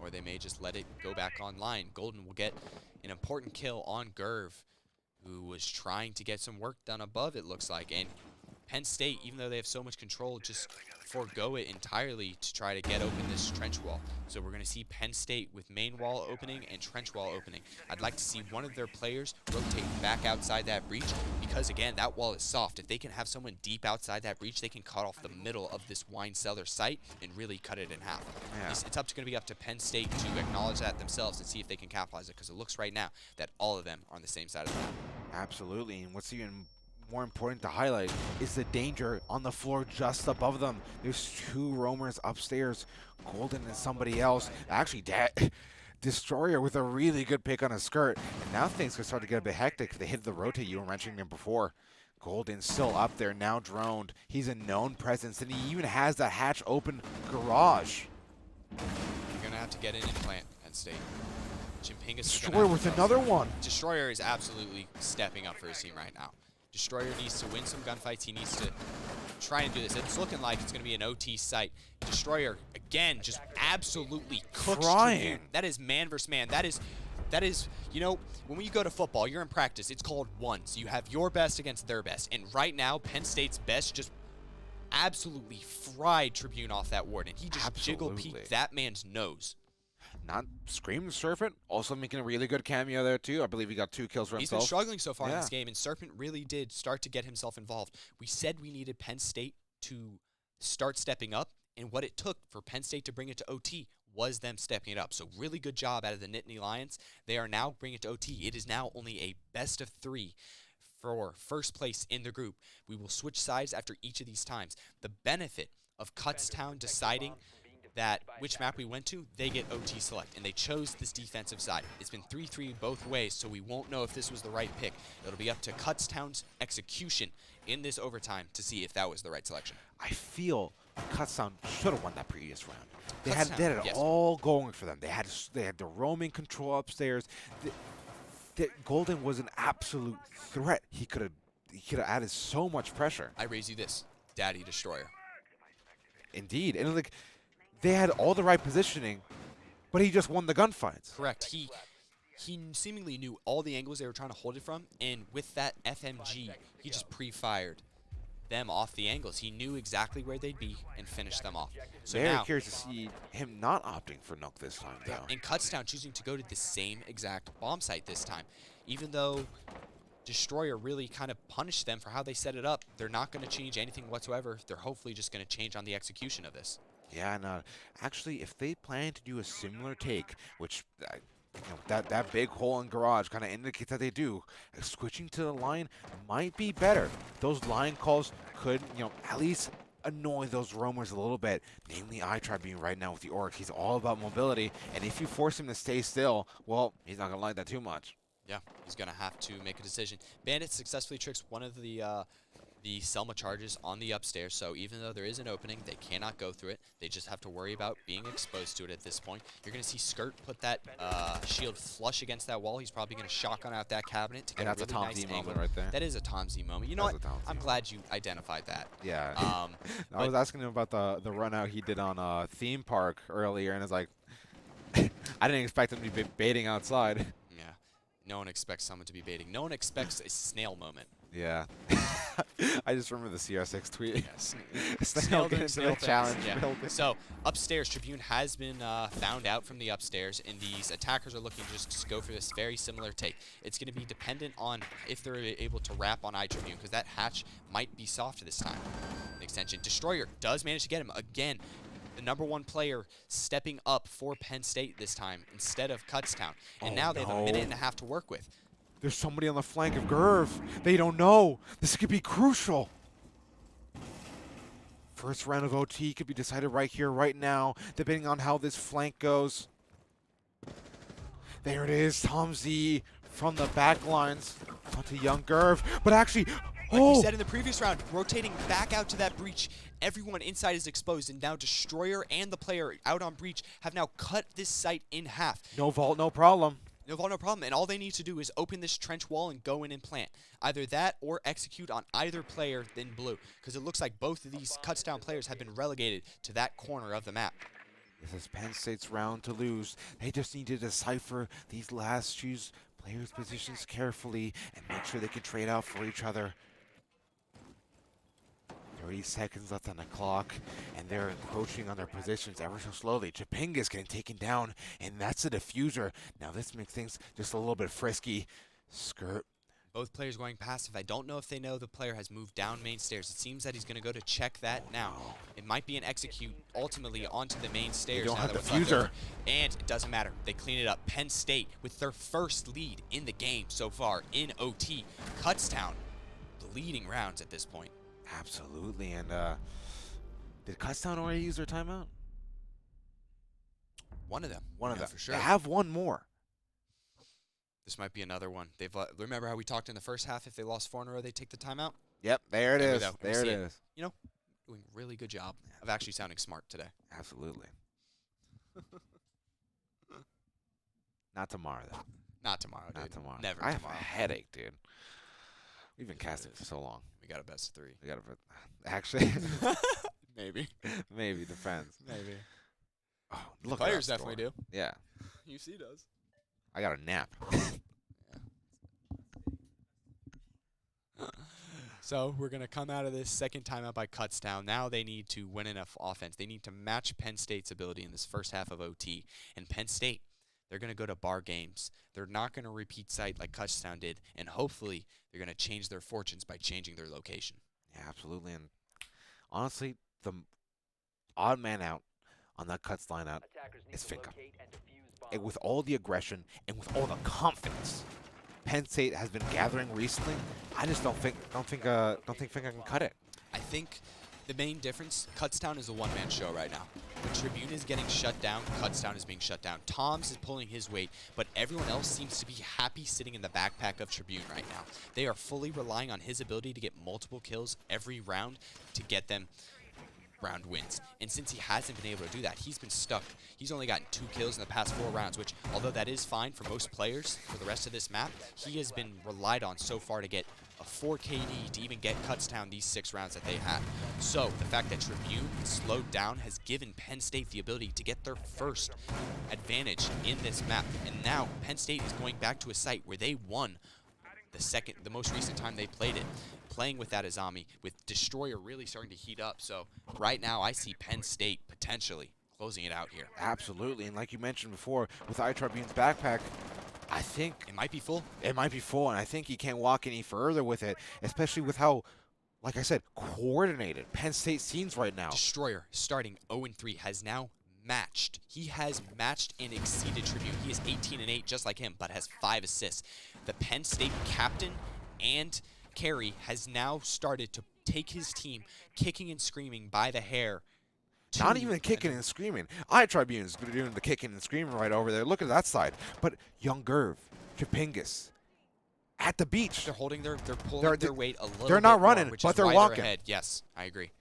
or they may just let it go back online. Golden will get an important kill on Gerv, who was trying to get some work done above, it looks like, and Penn State, even though they have so much control, just forego it entirely to try to get open this trench wall. So we're going to see Penn State with main wall opening and trench wall opening. I'd like to see one of their players rotate back outside that breach because, again, that wall is soft. If they can have someone deep outside that breach, they can cut off the middle of this wine cellar site and really cut it in half. Yeah. It's going to be up to Penn State to acknowledge that themselves and see if they can capitalize it because it looks right now that all of them are on the same side of the map. Absolutely, and what's even more important to highlight is the danger on the floor just above them. There's 2 roamers upstairs, Golden and somebody else. Actually, Destroyer with a really good pick on his skirt, and now things can start to get a bit hectic if they hit the rotate you were mentioning him before. Golden's still up there, now droned. He's a known presence, and he even has that hatch open garage. You're going to have to get in and plant, Penn State. Chimpingus Destroyer with another one. Destroyer is absolutely stepping up for his team right now. Destroyer needs to win some gunfights. He needs to try and do this. It's looking like it's going to be an OT site. Destroyer, again, just absolutely cooks Tribune. That is man versus man. That is, you know, when you go to football, you're in practice. It's called ones. You have your best against their best. And right now, Penn State's best just absolutely fried Tribune off that ward. And he just jiggle-peeked that man's nose. Not Scream Serpent, also making a really good cameo there too. I believe he got 2 kills for himself. He's been struggling so far in this game, and Serpent really did start to get himself involved. We said we needed Penn State to start stepping up, and what it took for Penn State to bring it to OT was them stepping it up. So really good job out of the Nittany Lions. They are now bringing it to OT. It is now only a best of 3 for first place in the group. We will switch sides after each of these times. The benefit of Kutztown deciding that which map we went to, they get OT select, and they chose this defensive side. It's been 3-3 both ways, so we won't know if this was the right pick. It'll be up to Kutztown's execution in this overtime to see if that was the right selection. I feel Kutztown should have won that previous round. They had it all going for them. They had the roaming control upstairs. Golden was an absolute threat. He could have added so much pressure. I raise you this, Daddy Destroyer. Indeed, and like, they had all the right positioning, but he just won the gunfights. Correct. He seemingly knew all the angles they were trying to hold it from, and with that FMG, he just pre-fired them off the angles. He knew exactly where they'd be and finished them off. So Very now, curious to see him not opting for Nook this time, though. And Kutztown choosing to go to the same exact bomb site this time. Even though Destroyer really kind of punished them for how they set it up, they're not going to change anything whatsoever. They're hopefully just going to change on the execution of this. Yeah, and actually, if they plan to do a similar take, which that big hole in garage kind of indicates that they do, switching to the line might be better. Those line calls could, at least annoy those roamers a little bit. Namely, iTribune right now with the Orc. He's all about mobility, and if you force him to stay still, well, he's not gonna like that too much. Yeah, he's gonna have to make a decision. Bandit successfully tricks one of the Selma charges on the upstairs, so even though there is an opening, they cannot go through it. They just have to worry about being exposed to it at this point. You're going to see Skirt put that shield flush against that wall. He's probably going to shotgun out that cabinet to get and that's a really a Tom nice Z angle. moment right there. That is a Tom Z moment. You know what? I'm glad you identified that. Yeah. I was asking him about the run out he did on Theme Park earlier, and it's like, I didn't expect him to be baiting outside. Yeah. No one expects someone to be baiting. No one expects a snail moment. Yeah. I just remember the CR6 tweet. Yes. Snail challenge. Yeah. So upstairs, Tribune has been found out from the upstairs, and these attackers are looking to just go for this very similar take. It's going to be dependent on if they're able to wrap on iTribune, because that hatch might be soft this time. An extension. Destroyer does manage to get him again. The #1 player stepping up for Penn State this time instead of Kutztown, and now they have a minute and a half to work with. There's somebody on the flank of Gerv. They don't know. This could be crucial. First round of OT could be decided right here, right now, depending on how this flank goes. There it is, Tom Z from the back lines onto young Gerv. But actually, like we said in the previous round, rotating back out to that breach, everyone inside is exposed, and now Destroyer and the player out on breach have now cut this site in half. No vault, no problem. No vault, no problem, and all they need to do is open this trench wall and go in and plant. Either that or execute on either player than blue, because it looks like both of these Kutztown players have been relegated to that corner of the map. This is Penn State's round to lose. They just need to decipher these last choose players' positions carefully and make sure they can trade out for each other. 30 seconds left on the clock, and they're encroaching on their positions ever so slowly. Chapinga's getting taken down, and that's the diffuser. Now this makes things just a little bit frisky. Skirt. Both players going passive. I don't know if they know the player has moved down main stairs. It seems that he's going to go to check that now. It might be an execute ultimately onto the main stairs. don't now have that what's diffuser. left over. And it doesn't matter. They clean it up. Penn State with their first lead in the game so far in OT. Kutztown, the leading rounds at this point. Absolutely. And did Kutztown already use their timeout? One of them. One of them. For sure. They have one more. This might be another one. They've remember how we talked in the first half? If they lost 4 in a row, they take the timeout. Yep, there it There we is. go. We There it see it. is. You know, doing a really good job of actually sounding smart today. Absolutely. Not tomorrow, though. Not tomorrow, dude. Not tomorrow. Never I have tomorrow. a headache, dude. We've been casting for so long. We got a best of 3. We got to actually Maybe. maybe depends. Maybe. Oh, look at Players that definitely score. Yeah, do. UC does. I got a nap. So we're going to come out of this second timeout by Kutztown. Now they need to win enough offense. They need to match Penn State's ability in this first half of OT. And Penn State, they're going to go to bar games. They're not going to repeat site like Kutztown did. And hopefully they're going to change their fortunes by changing their location. Yeah, absolutely. And honestly, the odd man out on that Cuts lineup Attackers need is to Finca. locate and defuse bombs. And with all the aggression and with all the confidence Penn State has been gathering recently, I just don't think Finca can cut it. I think the main difference, Kutztown is a one-man show right now. When Tribune is getting shut down, Kutztown is being shut down. Tom's is pulling his weight, but everyone else seems to be happy sitting in the backpack of Tribune right now. They are fully relying on his ability to get multiple kills every round to get them round wins. And since he hasn't been able to do that, he's been stuck. He's only gotten 2 kills in the past 4 rounds, which, although that is fine for most players for the rest of this map, he has been relied on so far to get a 4 KD to even get Kutztown these 6 rounds that they had. So the fact that Tribune slowed down has given Penn State the ability to get their first advantage in this map. And now Penn State is going back to a site where they won the most recent time they played it, playing with that Azami, with Destroyer really starting to heat up. So right now I see Penn State potentially closing it out here. Absolutely, and like you mentioned before, with iTribune's backpack, I think It might be full. it might be full, and I think he can't walk any further with it, especially with how, like I said, coordinated Penn State seems right now. Destroyer, starting 0-3, has now matched. He has matched and exceeded Tribune. He is 18-8, just like him, but has 5 assists. The Penn State captain and carry has now started to take his team kicking and screaming by the hair. Not even kicking and screaming. iTribune's doing the kicking and screaming right over there. Look at that side. But Young Gerv, Chapingas, at the beach. They're holding they're pulling their weight a little they're bit not more, running, which but is they're why walking. ahead. Yes, I agree.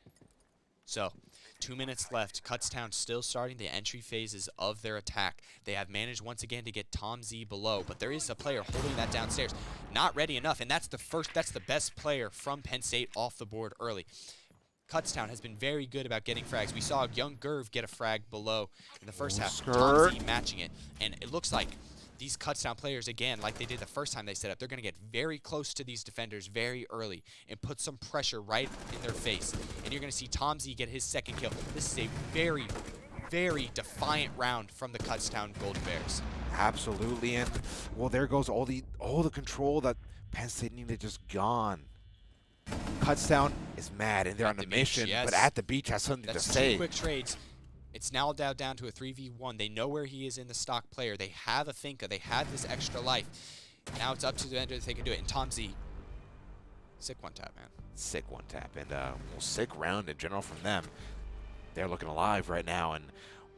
So, 2 minutes left. Kutztown still starting the entry phases of their attack. They have managed once again to get Tom Z below, but there is a player holding that downstairs. Not ready enough, and that's the best player from Penn State off the board early. Kutztown has been very good about getting frags. We saw Young Gerv get a frag below in the first half. Tom Z matching it, and it looks like these Kutztown players, again, like they did the first time they set up, they're going to get very close to these defenders very early and put some pressure right in their face. And you're going to see Tom Z get his second kill. This is a very, very defiant round from the Kutztown Golden Bears. Absolutely, and well, there goes all the control that Penn State needed just gone. Kutztown is mad, and they're on a mission, yes. but at the beach has something That's to say. 2 quick trades. It's now down to a 3v1. They know where he is in the stock player. They have a Finca. They have this extra life. Now it's up to the vendor if they can do it. And Tom Z, sick one tap, man. Sick one tap, and well, sick round in general from them. They're looking alive right now, and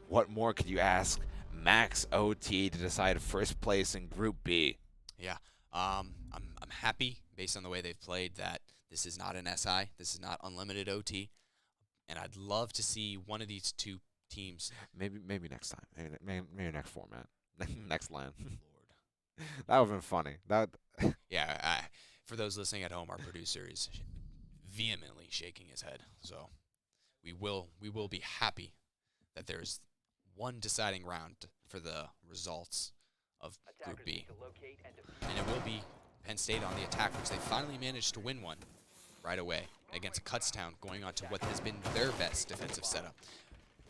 what more could you ask Max OT to decide first place in Group B? Yeah, I'm happy based on the way they've played that this is not an SI. This is not unlimited OT, and I'd love to see one of these 2 teams. Maybe next time. Maybe next format. Next LAN. Lord. That would have been funny. Yeah, for those listening at home, our producer is vehemently shaking his head. So we will be happy that there's one deciding round for the results of Group Attackers B. need to locate and defuse And it will be Penn State on the attack, which they finally managed to win one right away. against Kutztown, going on to what has been their best defensive setup.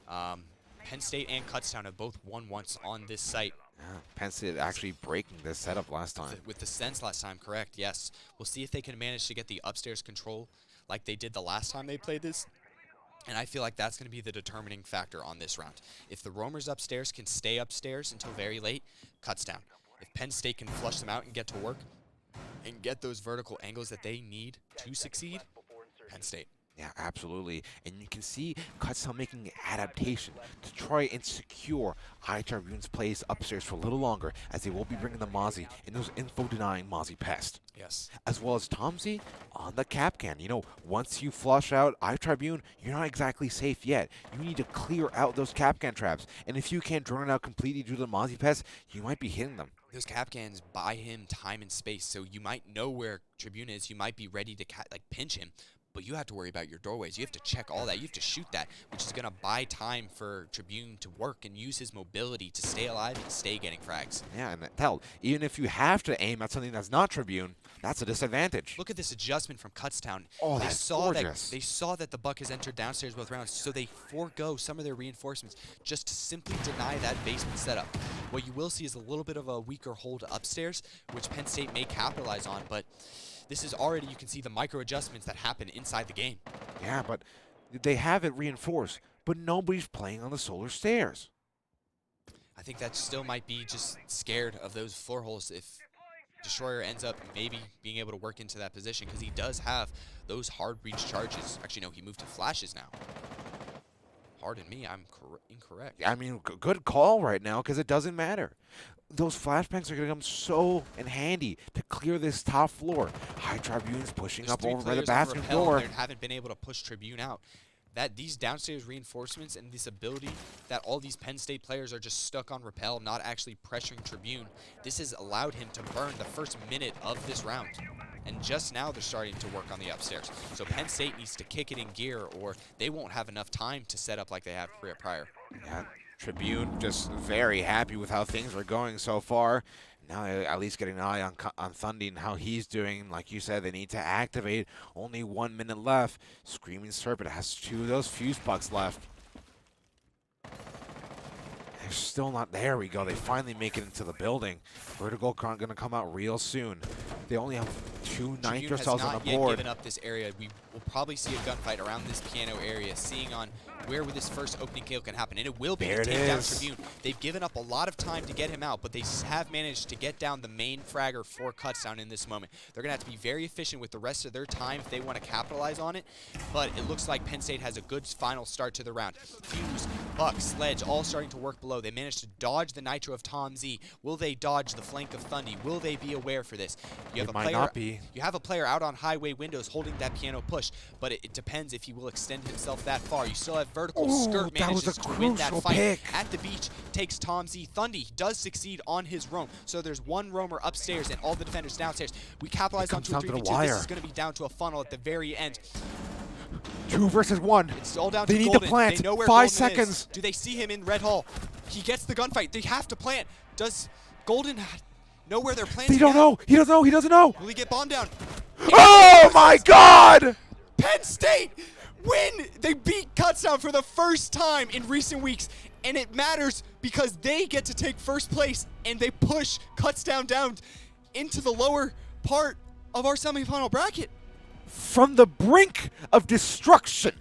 Penn State and Kutztown have both won once on this site. Yeah, Penn State actually breaking this setup last time. With the Sense last time, correct, yes. We'll see if they can manage to get the upstairs control like they did the last time they played this. And I feel like that's going to be the determining factor on this round. If the roamers upstairs can stay upstairs until very late, Kutztown. If Penn State can flush them out and get to work and get those vertical angles that they need to succeed, Penn State. Yeah, absolutely. And you can see Kutztown making an adaptation to try and secure iTribune's plays upstairs for a little longer, as they will be bringing the Mozzie and those info-denying Mozzie pest. Yes. As well as Tomsy on the Capcan. You know, once you flush out iTribune, you're not exactly safe yet. You need to clear out those Capcan traps. And if you can't drone it out completely due to the Mozzie pest, you might be hitting them. Those Capcans buy him time and space, so you might know where Tribune is. You might be ready to pinch him. But you have to worry about your doorways. You have to check all that. You have to shoot that, which is going to buy time for Tribune to work and use his mobility to stay alive and stay getting frags. Yeah, and hell, even if you have to aim at something that's not Tribune, that's a disadvantage. Look at this adjustment from Kutztown. Oh, that's gorgeous. They saw that the buck has entered downstairs both rounds, so they forego some of their reinforcements just to simply deny that basement setup. What you will see is a little bit of a weaker hold upstairs, which Penn State may capitalize on, but this is already, you can see the micro adjustments that happen inside the game. Yeah, but they have it reinforced, but nobody's playing on the solar stairs. I think that still might be just scared of those floor holes if Destroyer ends up maybe being able to work into that position, because he does have those hard breach charges. Actually, no, he moved to flashes now. Pardon me, I'm incorrect. I mean, good call right now, because it doesn't matter. Those flashbangs are going to come so in handy to clear this top floor. High Tribune's pushing There's up 3 over by the players on basket Rappel, door. and they haven't been able to push Tribune out. That these downstairs reinforcements and this ability that all these Penn State players are just stuck on Rappel, not actually pressuring Tribune, this has allowed him to burn the first minute of this round. And just now they're starting to work on the upstairs. So Penn State needs to kick it in gear, or they won't have enough time to set up like they have prior. Yeah, Tribune just very happy with how things are going so far. Now at least getting an eye on Thundy and how he's doing. Like you said, they need to activate. Only 1 minute left. Screaming Serpent has 2 of those fuse pucks left. They're still not. There we go. They finally make it into the building. Vertical going to come out real soon. They only have 2 nitro cells on the Tribune has not board. yet given up this area. We will probably see a gunfight around this piano area, seeing on where this first opening kill can happen. And it will be There to it take down is. Tribune. They've given up a lot of time to get him out, but they have managed to get down the main fragger for Kutztown in this moment. They're going to have to be very efficient with the rest of their time if they want to capitalize on it. But it looks like Penn State has a good final start to the round. Fuse, Buck, Sledge, all starting to work below. They managed to dodge the nitro of Tom Z. Will they dodge the flank of Thundy? Will they be aware for this? You have It a might player, not be. You have a player out on highway windows holding that piano push, but it depends if he will extend himself that far. You still have vertical. Ooh, Skirt that was manages a to win that crucial fight. pick. At the beach, takes Tom Z. Thundy does succeed on his roam. So there's 1 roamer upstairs and all the defenders downstairs. We capitalize on comes 2 down to the 3v2. wire. This is going to be down to a funnel at the very end. 2 versus 1. It's all down They to need to Golden. plant. They know where 5 Golden seconds. Is. Do they see him in Red Hall? He gets the gunfight. They have to plant. Does Golden know where they're planting? They don't know. He doesn't know. He doesn't know. Will he get bombed down? Oh my God! Penn State win! They beat Kutztown for the first time in recent weeks, and it matters because they get to take first place, and they push Kutztown down into the lower part of our semifinal bracket. From the brink of destruction,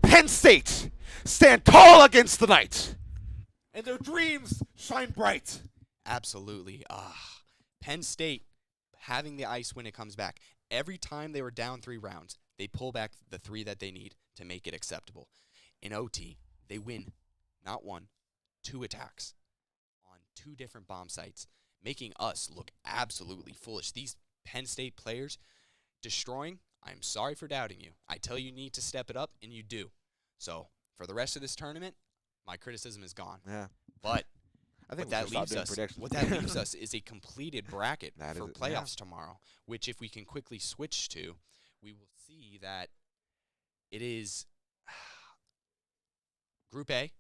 Penn State stand tall against the night, and their dreams shine bright. Absolutely. Penn State having the ice when it comes back. Every time they were down 3 rounds, they pull back the 3 that they need to make it acceptable. In OT, they win not 1, 2 attacks on 2 different bomb sites, making us look absolutely foolish. These Penn State players destroying, I'm sorry for doubting you. I tell you need to step it up, and you do. So for the rest of this tournament, my criticism is gone. Yeah. But I think what that leaves us is a completed bracket That for is- playoffs tomorrow, which if we can quickly switch to, we will see that it is Group A,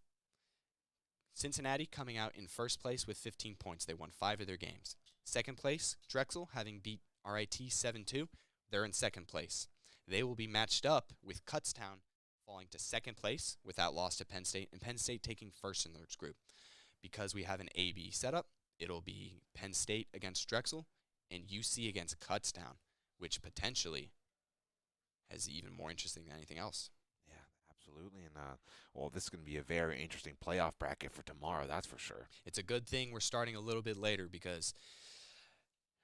Cincinnati coming out in first place with 15 points. They won 5 of their games. Second place, Drexel, having beat RIT 7-2. They're in second place. They will be matched up with Kutztown falling to second place with that loss to Penn State, and Penn State taking first in their group. Because we have an A-B setup, it'll be Penn State against Drexel and UC against Kutztown, which potentially is even more interesting than anything else. Yeah, absolutely. And well, this is going to be a very interesting playoff bracket for tomorrow. That's for sure. It's a good thing we're starting a little bit later because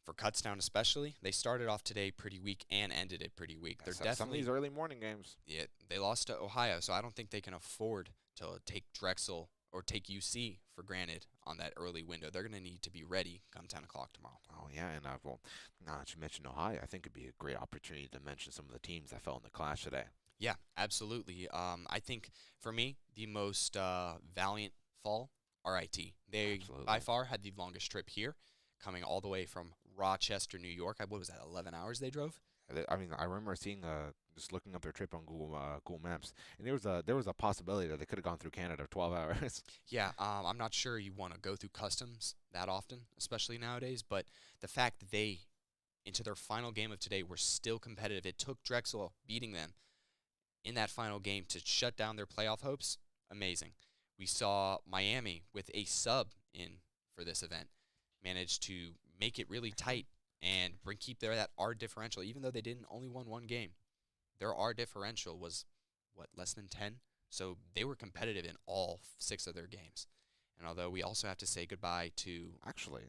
for Kutztown especially, they started off today pretty weak and ended it pretty weak. They're Some definitely of these early morning games. Yeah, they lost to Ohio, so I don't think they can afford to take Drexel or take UC for granted on that early window. They're going to need to be ready come 10 o'clock tomorrow. Oh, yeah, and well, now that you mentioned Ohio, I think it'd be a great opportunity to mention some of the teams that fell in the clash today. Yeah, absolutely. I think, for me, the most valiant fall, RIT. They, Absolutely. by far, had the longest trip here, coming all the way from Rochester, New York. What was that, 11 hours they drove? I mean, I remember seeing just looking up their trip on Google Maps, and there was a possibility that they could have gone through Canada 12 hours. Yeah, I'm not sure you want to go through customs that often, especially nowadays, but the fact that they, into their final game of today, were still competitive. It took Drexel beating them in that final game to shut down their playoff hopes. Amazing. We saw Miami with a sub in for this event manage to make it really tight and keep that R differential, even though they didn't only won one game. Their R differential was, less than 10? So they were competitive in all 6 of their games. And although we also have to say goodbye to... Actually.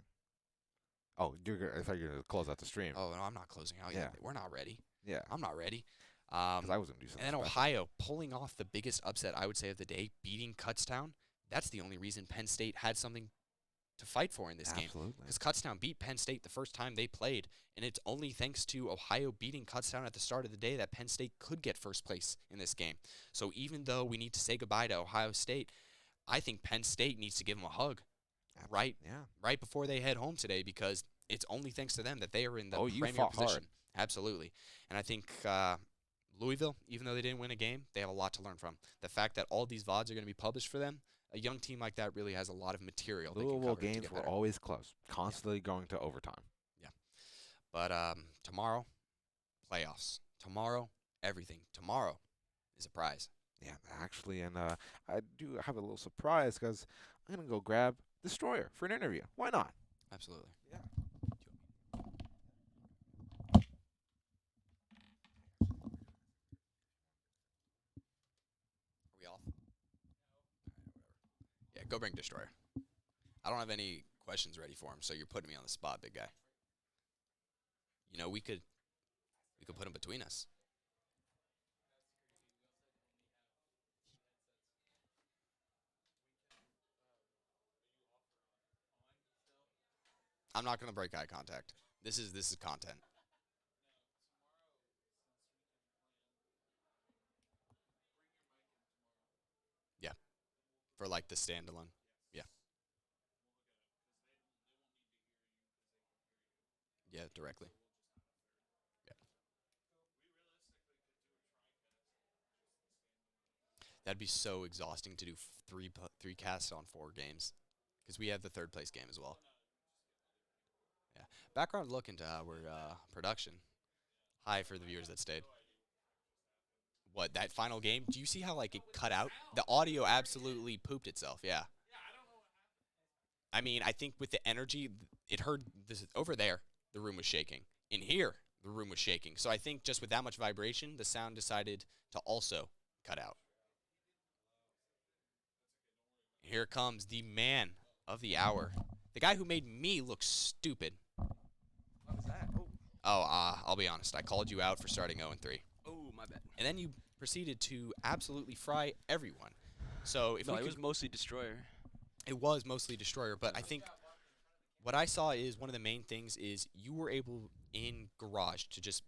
Oh, I thought you were going to close out the stream. Oh, no, I'm not closing out yet. We're not ready. Yeah. I'm not ready. Because I was going to do something And then special. Ohio pulling off the biggest upset, I would say, of the day, beating Kutztown. That's the only reason Penn State had something to fight for in this game. Absolutely. Because Kutztown beat Penn State the first time they played, and it's only thanks to Ohio beating Kutztown at the start of the day that Penn State could get first place in this game. So even though we need to say goodbye to Ohio State, I think Penn State needs to give them a hug right before they head home today, because it's only thanks to them that they are in the premier position. Hard. Absolutely. And I think Louisville, even though they didn't win a game, they have a lot to learn from. The fact that all these VODs are going to be published for them, a young team like that really has a lot of material. Louisville games were always close, constantly going to overtime. Yeah. But tomorrow, playoffs. Tomorrow, everything. Tomorrow is a prize. Yeah, actually, and I do have a little surprise because I'm going to go grab Destroyer for an interview. Why not? Absolutely. Yeah. Are we off? Yeah, go bring Destroyer. I don't have any questions ready for him, so you're putting me on the spot, big guy. You know, we could put him between us. I'm not going to break eye contact. This is content. Yeah. For like the standalone. Yeah. Yeah, directly. Yeah. That'd be so exhausting to do three casts on 4 games, because we have the 3rd place game as well. Yeah. Background look into our production. Hi for the viewers that stayed. What, that final game? Do you see how like it cut out? The audio absolutely pooped itself. Yeah. I mean, I think with the energy, it heard this over there. The room was shaking. In here, the room was shaking. So I think just with that much vibration, the sound decided to also cut out. Here comes the man of the hour. The guy who made me look stupid. What was that? I'll be honest. I called you out for starting 0-3. Oh, my bad. And then you proceeded to absolutely fry everyone. So if No, we it could, was mostly Destroyer. it was mostly Destroyer, but I think what I saw is one of the main things is you were able in Garage to just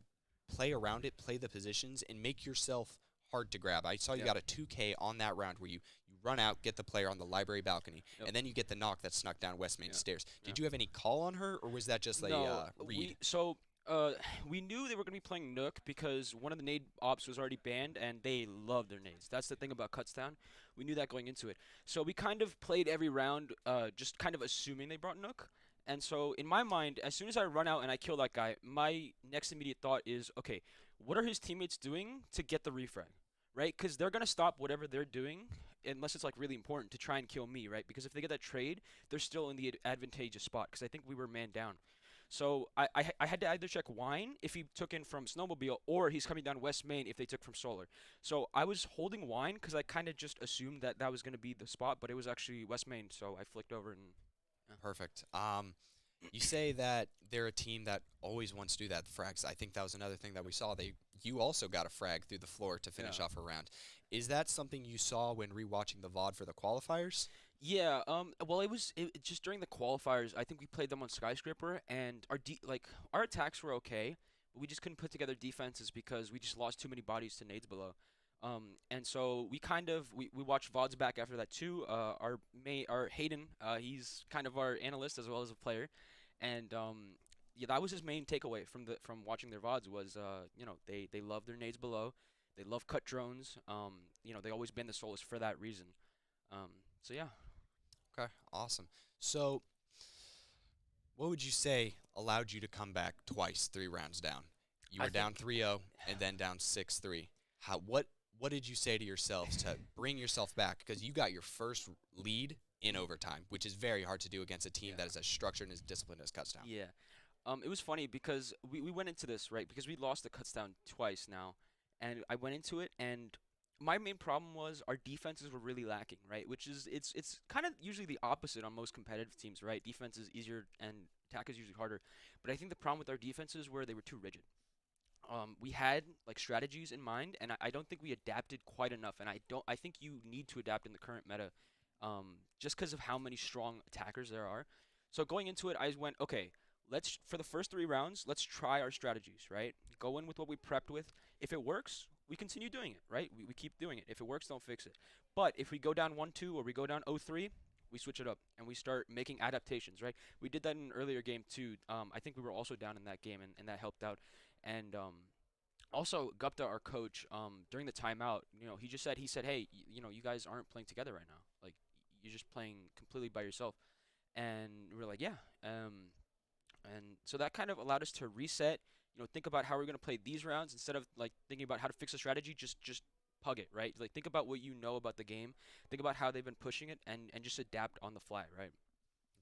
play around it, play the positions, and make yourself hard to grab. I saw you got a 2K on that round where you run out, get the player on the library balcony, and then you get the knock that snuck down West Main stairs. Did you have any call on her, or was that just like a read? We knew they were going to be playing Nook because one of the nade ops was already banned, and they love their nades. That's the thing about Kutztown. We knew that going into it. So we kind of played every round just kind of assuming they brought Nook. And so in my mind, as soon as I run out and I kill that guy, my next immediate thought is, okay, what are his teammates doing to get the refrag, right? Because they're gonna stop whatever they're doing unless it's like really important to try and kill me, right? Because if they get that trade, they're still in the advantageous spot because I think we were man down. So I had to either check Wine if he took in from Snowmobile or he's coming down West Main if they took from Solar. So I was holding Wine because I kind of just assumed that that was going to be the spot, but it was actually West Main. So I flicked over and Perfect. You say that they're a team that always wants to do that, the frags. I think that was another thing that we saw. You also got a frag through the floor to finish off a round. Is that something you saw when rewatching the VOD for the qualifiers? Yeah, well, it just during the qualifiers. I think we played them on Skyscraper, and our attacks were okay, but we just couldn't put together defenses because we just lost too many bodies to nades below. And so we watched VODs back after that too. Our Hayden, he's kind of our analyst as well as a player, and yeah, that was his main takeaway from watching their VODs was they love their nades below, they love cut drones. They always ban the Solus for that reason. So yeah. Okay, awesome. So, what would you say allowed you to come back twice, 3 rounds down? You were down 3-0 and then down 6-3. What did you say to yourselves to bring yourself back? Because you got your first lead in overtime, which is very hard to do against a team that is as structured and as disciplined as Kutztown. Yeah. It was funny because we went into this, right, because we lost to Kutztown twice now, and I went into it, and my main problem was our defenses were really lacking, right? Which is it's kind of usually the opposite on most competitive teams, right? Defense is easier and attack is usually harder. But I think the problem with our defenses were they were too rigid. We had like strategies in mind, and I don't think we adapted quite enough. And I think you need to adapt in the current meta, just because of how many strong attackers there are. So going into it, I went, okay, for the first 3 rounds, let's try our strategies, right? Go in with what we prepped with. If it works, we continue doing it, right? We keep doing it. If it works, don't fix it. But if we go down 1-2 or we go down 0-3, we switch it up and we start making adaptations, right? We did that in an earlier game too. I think we were also down in that game, and that helped out. And also Gupta, our coach, during the timeout, he said, hey, you guys aren't playing together right now. Like, you're just playing completely by yourself. And we were like, yeah. And so that kind of allowed us to reset, think about how we're going to play these rounds instead of like thinking about how to fix a strategy, just pug it, right? Like, think about what you know about the game, think about how they've been pushing it, and just adapt on the fly, right?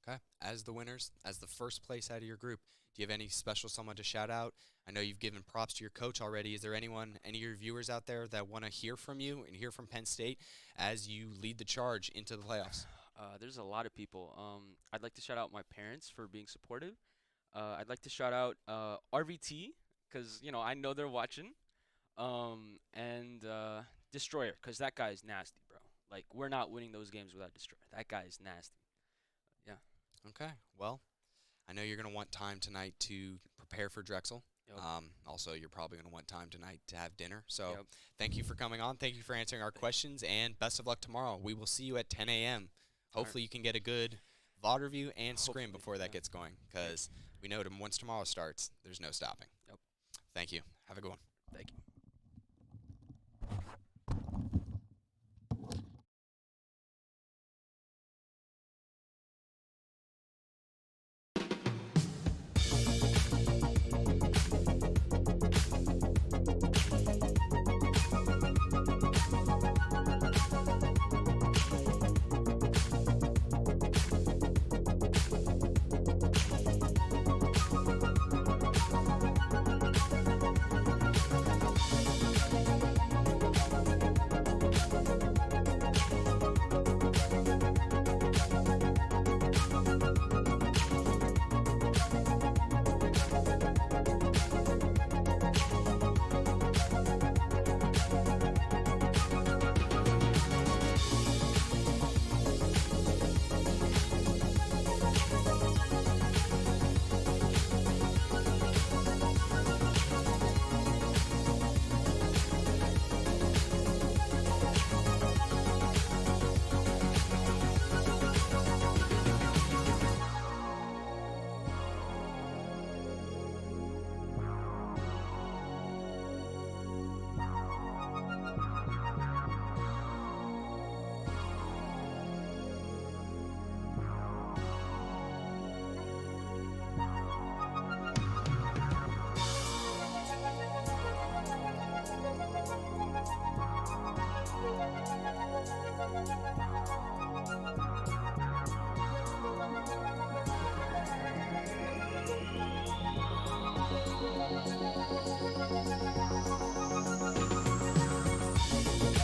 Okay. As the winners, as the first place out of your group, do you have any special someone to shout out? I know you've given props to your coach already. Is there any of your viewers out there that want to hear from you and hear from Penn State as you lead the charge into the playoffs? There's a lot of people. I'd like to shout out my parents for being supportive. I'd like to shout out RVT because I know they're watching, and Destroyer because that guy's nasty, bro. Like, we're not winning those games without Destroyer. That guy's nasty. Yeah. Okay. Well, I know you're going to want time tonight to prepare for Drexel. Yep. Also, you're probably going to want time tonight to have dinner. So Thank you for coming on. Thank you for answering our questions, and best of luck tomorrow. We will see you at 10 a.m. Hopefully you can get a good VOD review and scrim before that gets going, because we know once tomorrow starts, there's no stopping. Yep. Thank you. Have a good one. Thank you.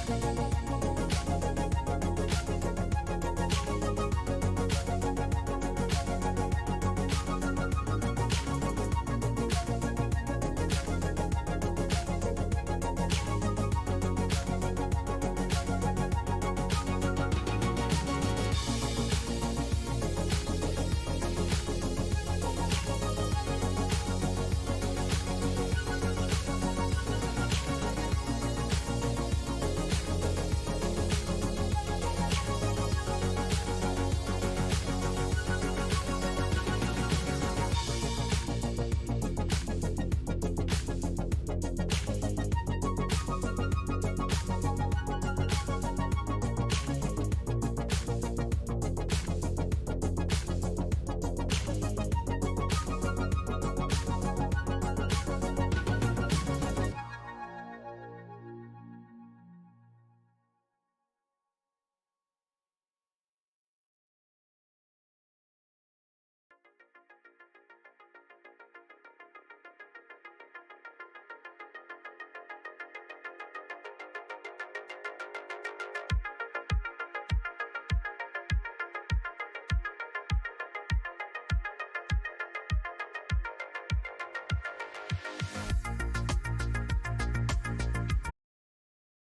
Red.